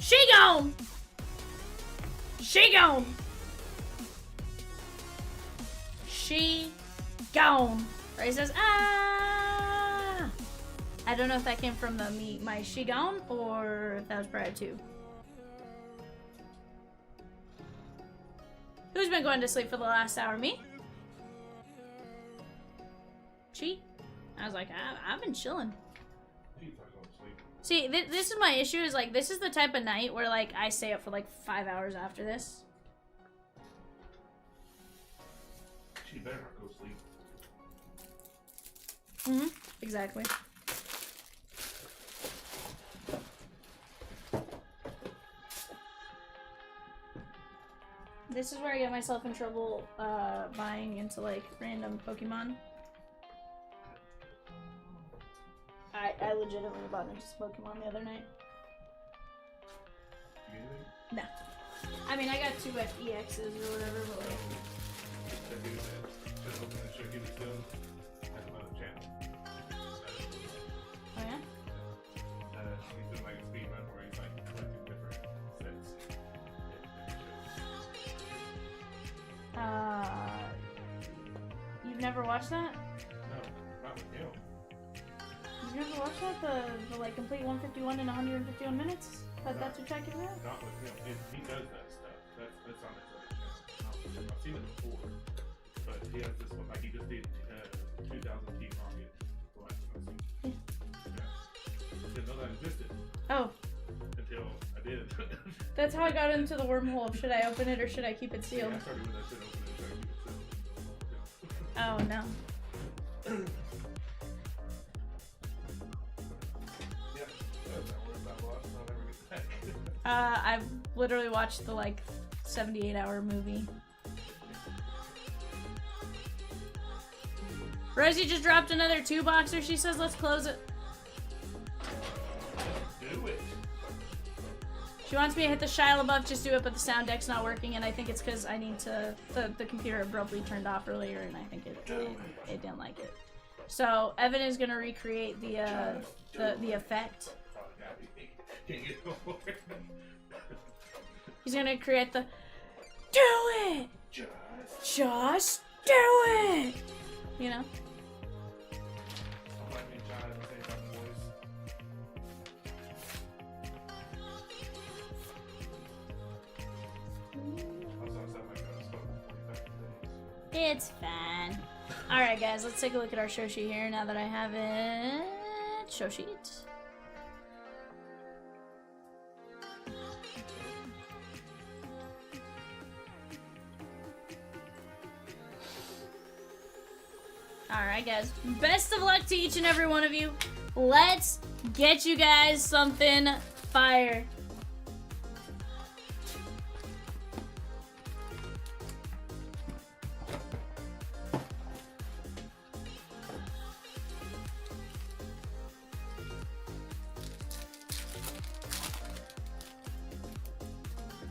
She gone! She gone! She gone! Ray says, ah! I don't know if that came from my she gone or if that was prior to. Who's been going to sleep for the last hour? Me? She? I was like, I've been chilling. See, this is my issue, is like, this is the type of night where like I stay up for like 5 hours after this. She better not go to sleep. Mm-hmm. Exactly. This is where I get myself in trouble buying into like random Pokemon. I legitimately bought into Pokemon the other night. You get anything? No. I mean, I got 2 EXs or whatever, but like... Check it out. Just open the check it still. That's another channel. Oh yeah? He's doing like a speed run where he's like collecting different sets. You've never watched that? No, not with him. You've never watched that? The like complete 151 in 151 minutes? That's what Jack is at? Not with him. He does that stuff. That's on his other channel. I've seen it before, but he has this one. Like he just did 2000 Team Rocket. The last one I've seen. Yeah. I didn't know that existed Oh, until I did. that's how I got into the wormhole. Should I open it or should I keep it Yeah, sealed? I started with that shit open and trying to keep it sealed. Oh no. Yeah, that's not worried about loss. I'll never get back. I've literally watched the like 78-hour movie. Rosie just dropped another 2-boxer. She says, let's close it. Do it. She wants me to hit the Shia LaBeouf, just do it, but the sound deck's not working, and I think it's because I need to... The computer abruptly turned off earlier, and I think it didn't like it. So, Evan is going to recreate the effect. Can't get over it. He's going to create the... Do it! Just do it! You know? I'm like being shy at the same time voice. Also, I sound like I was spoken 45 days. It's fine. Alright, guys, let's take a look at our show sheet here now that I have it. Show sheet. Alright, guys. Best of luck to each and every one of you. Let's get you guys something fire.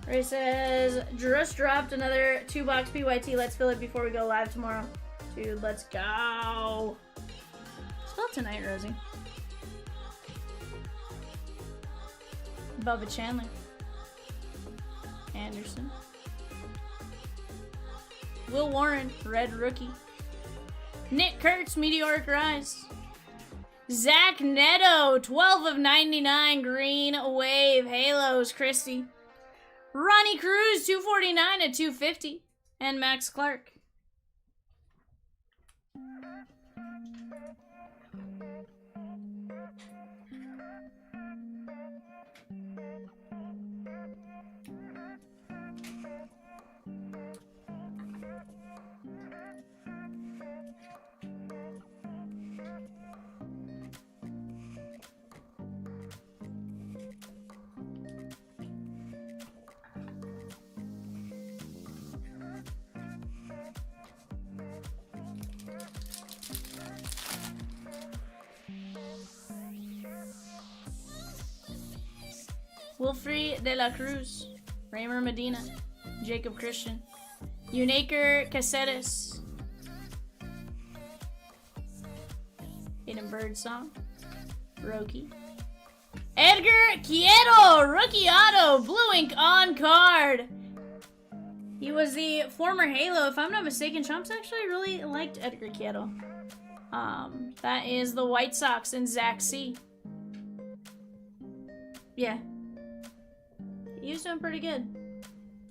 Ray says, just dropped another 2-box PYT. Let's fill it before we go live tomorrow. Dude, let's go. Spell tonight, Rosie. Bubba Chandler. Anderson. Will Warren, red rookie. Nick Kurtz, meteoric rise. Zach Neto, 12 of 99, green wave, halos, Christie. Ronnie Cruz, 249 at 250. And Max Clark. Wilfrey De La Cruz. Raymer Medina. Jacob Christian. Unaker Caceres. Hayden Birdsong. Roki. Edgar Quieto, rookie auto, blue ink on card. He was the former Halo. If I'm not mistaken, Chomps actually really liked Edgar Quieto. That is the White Sox and Zach C. Yeah. He was doing pretty good.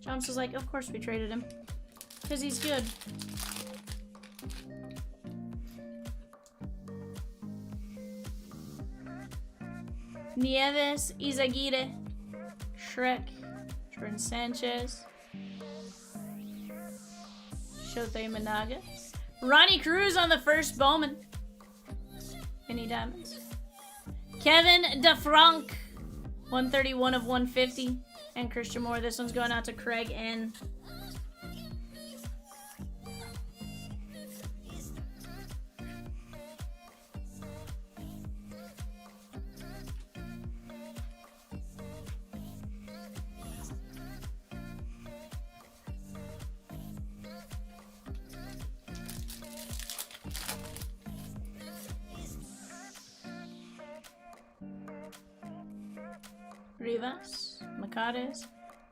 Chomps was like, of course we traded him. Because he's good. Nieves, Izaguirre, Shrek, Jordan Sanchez, Shotei Managa, Ronnie Cruz on the first Bowman, Penny Diamonds, Kevin DeFranc, 131 of 150, and Christian Moore. This one's going out to Craig N. Rivas, Macares,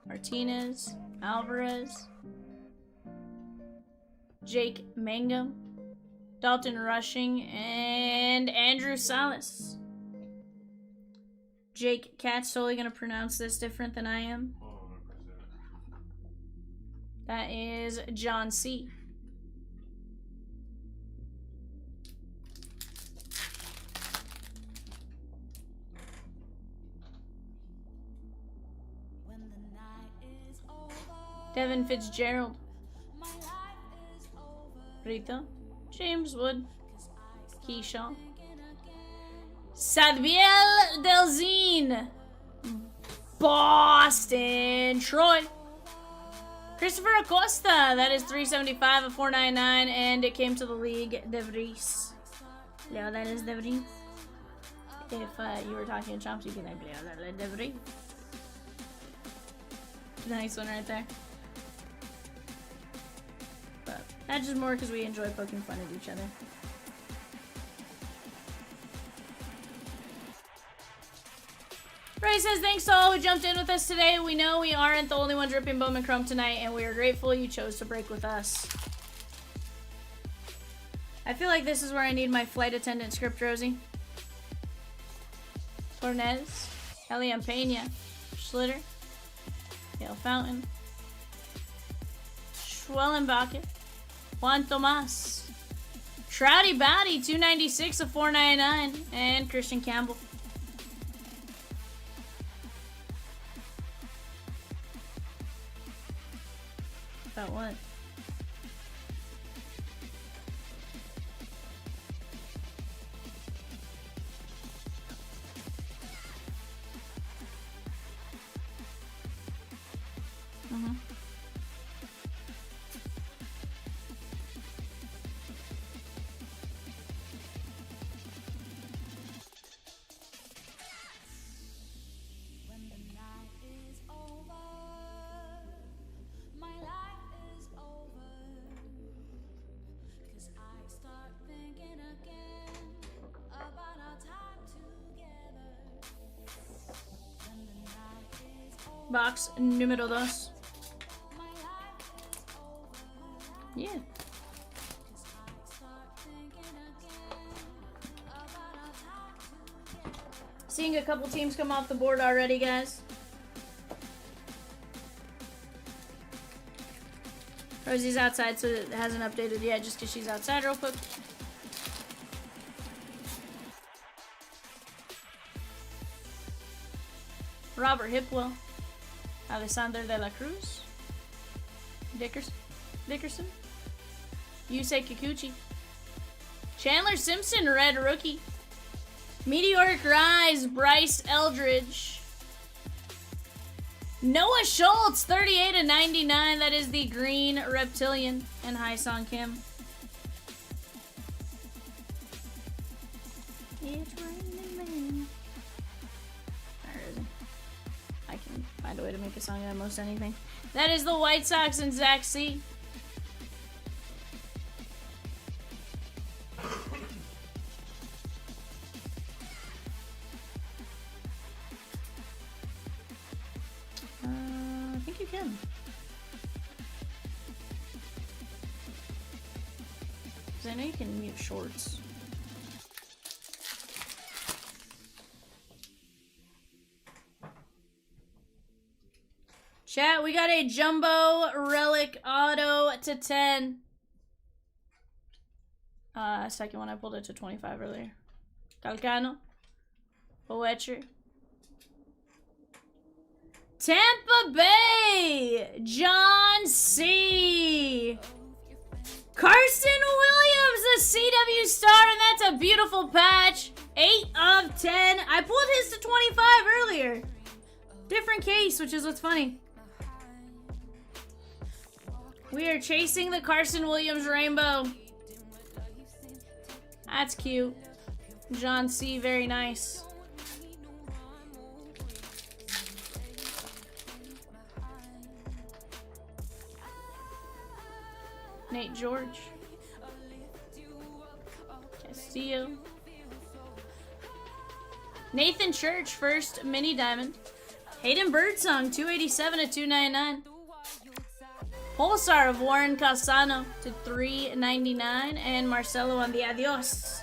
Martinez, Alvarez, Jake Mangum, Dalton Rushing, and Andrew Salas. Jake Cat's totally gonna pronounce this different than I am. 100%. That is John C. Devin Fitzgerald. Rito. James Wood. Keyshaw. Sadviel Delzine. Boston. Troy. Christopher Acosta. That is 375 of 499, and it came to the league. DeVries. Yeah, that is DeVries. If you were talking to Chomps, you can play DeVries. Nice one right there. But that's just more because we enjoy poking fun at each other. Ray says, thanks to all who jumped in with us today. We know we aren't the only one dripping Bowman Chrome tonight, and we are grateful you chose to break with us. I feel like this is where I need my flight attendant script, Rosie. Tornez, Elian Pena, Schlitter, Dale Fountain, Schwellenbach, Juan Tomas, Trouty Bowdy, 296 of 499, and Christian Campbell. About what? Box número 2. Yeah. Seeing a couple teams come off the board already, guys. Rosie's outside, so it hasn't updated yet, just because she's outside real quick. Robert Hipwell. Alessandro de la Cruz. Dickerson. Yusei Kikuchi. Chandler Simpson, red rookie. Meteoric Rise, Bryce Eldridge. Noah Schultz, 38 of 99. That is the green reptilian. And Haesung Kim. It's raining man. Where is he? find a way to make a song out of most anything. That is the White Sox and Zach C. I think you can. Because I know you can mute shorts. Chat, we got a Jumbo Relic Auto to 10. Second one, I pulled it to 25 earlier. Calcano. Boetcher. Tampa Bay! John C. Carson Williams, the CW star, and that's a beautiful patch. 8 of 10. I pulled his to 25 earlier. Different case, which is what's funny. We are chasing the Carson Williams rainbow. That's cute. John C, very nice. Nate George. Castillo. Nathan Church, first mini diamond. Hayden Birdsong, 287 to 299. Pulsar of Warren Calzano to 399. And Marcelo on the adios.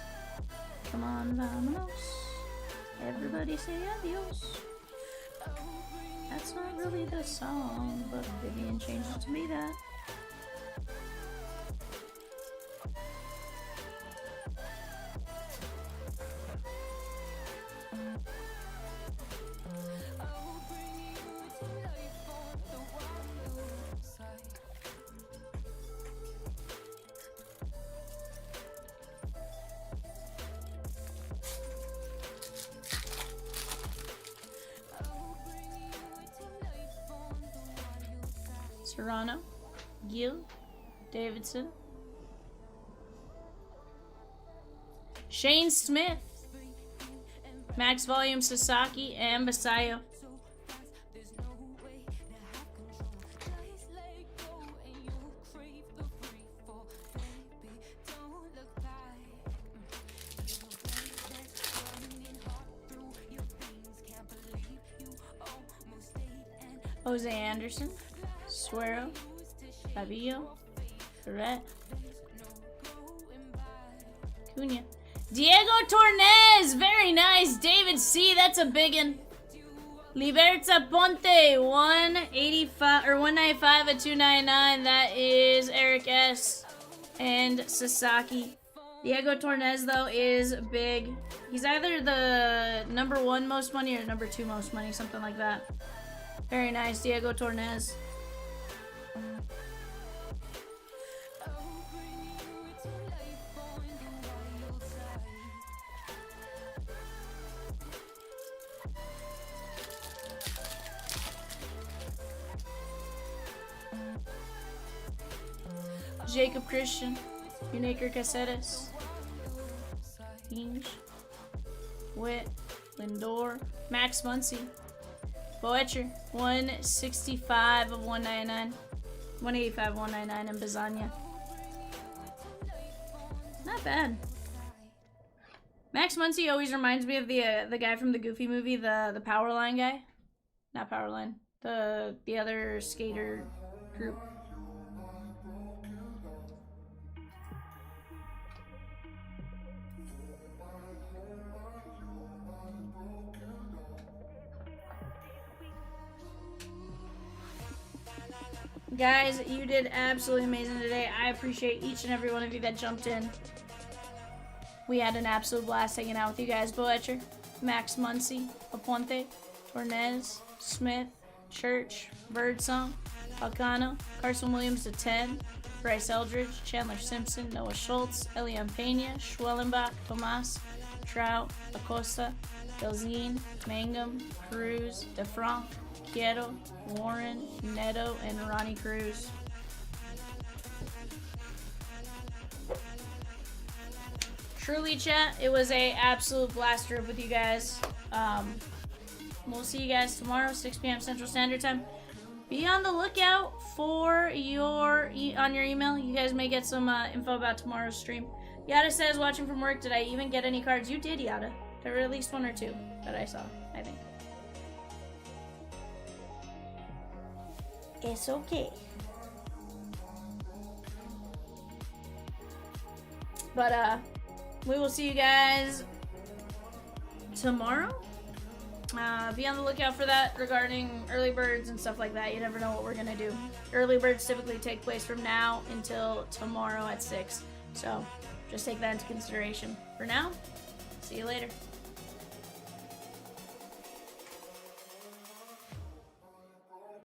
Come on, vámonos. Everybody say adios. That's not really the song, but Vivian changed it to be that. Serrano, Gill, Davidson, Shane Smith, Max Volume Sasaki, and Basayo. Jose Anderson, Suero, Fabio, Ferret, Cunha, Diego Tornes, very nice. David C, that's a biggin. Liberta Ponte, 185 or 195 at 299. That is Eric S. and Sasaki. Diego Tornes though is big. He's either the #1 most money or #2 most money, something like that. Very nice, Diego Tornes. Jacob Christian, Unaker Caceres, Hinge, Witt, Lindor, Max Muncy, Boetcher, 165 of 199, 185 199, and Bazania. Not bad. Max Muncy always reminds me of the guy from the Goofy movie, the Powerline guy. Not Powerline. The other skater group. Guys, you did absolutely amazing today. I appreciate each and every one of you that jumped in. We had an absolute blast hanging out with you guys. Boetcher, Max Muncy, Aponte, Tornes, Smith, Church, Birdsong, Falcano, Carson Williams to 10, Bryce Eldridge, Chandler Simpson, Noah Schultz, Elian Pena, Schwellenbach, Tomas, Trout, Acosta, Delzine, Mangum, Cruz, DeFranc, Quiero, Warren, Neto, and Ronnie Cruz. Truly, chat, it was a absolute blast trip with you guys. we'll see you guys tomorrow, 6 p.m. Central Standard Time. Be on the lookout for on your email. You guys may get some info about tomorrow's stream. Yada says, watching from work, did I even get any cards? You did, Yada. There were at least 1 or 2 that I saw, I think. It's okay. But, we will see you guys tomorrow. Be on the lookout for that regarding early birds and stuff like that. You never know what we're gonna do. Early birds typically take place from now until tomorrow at 6. So just take that into consideration. For now, see you later.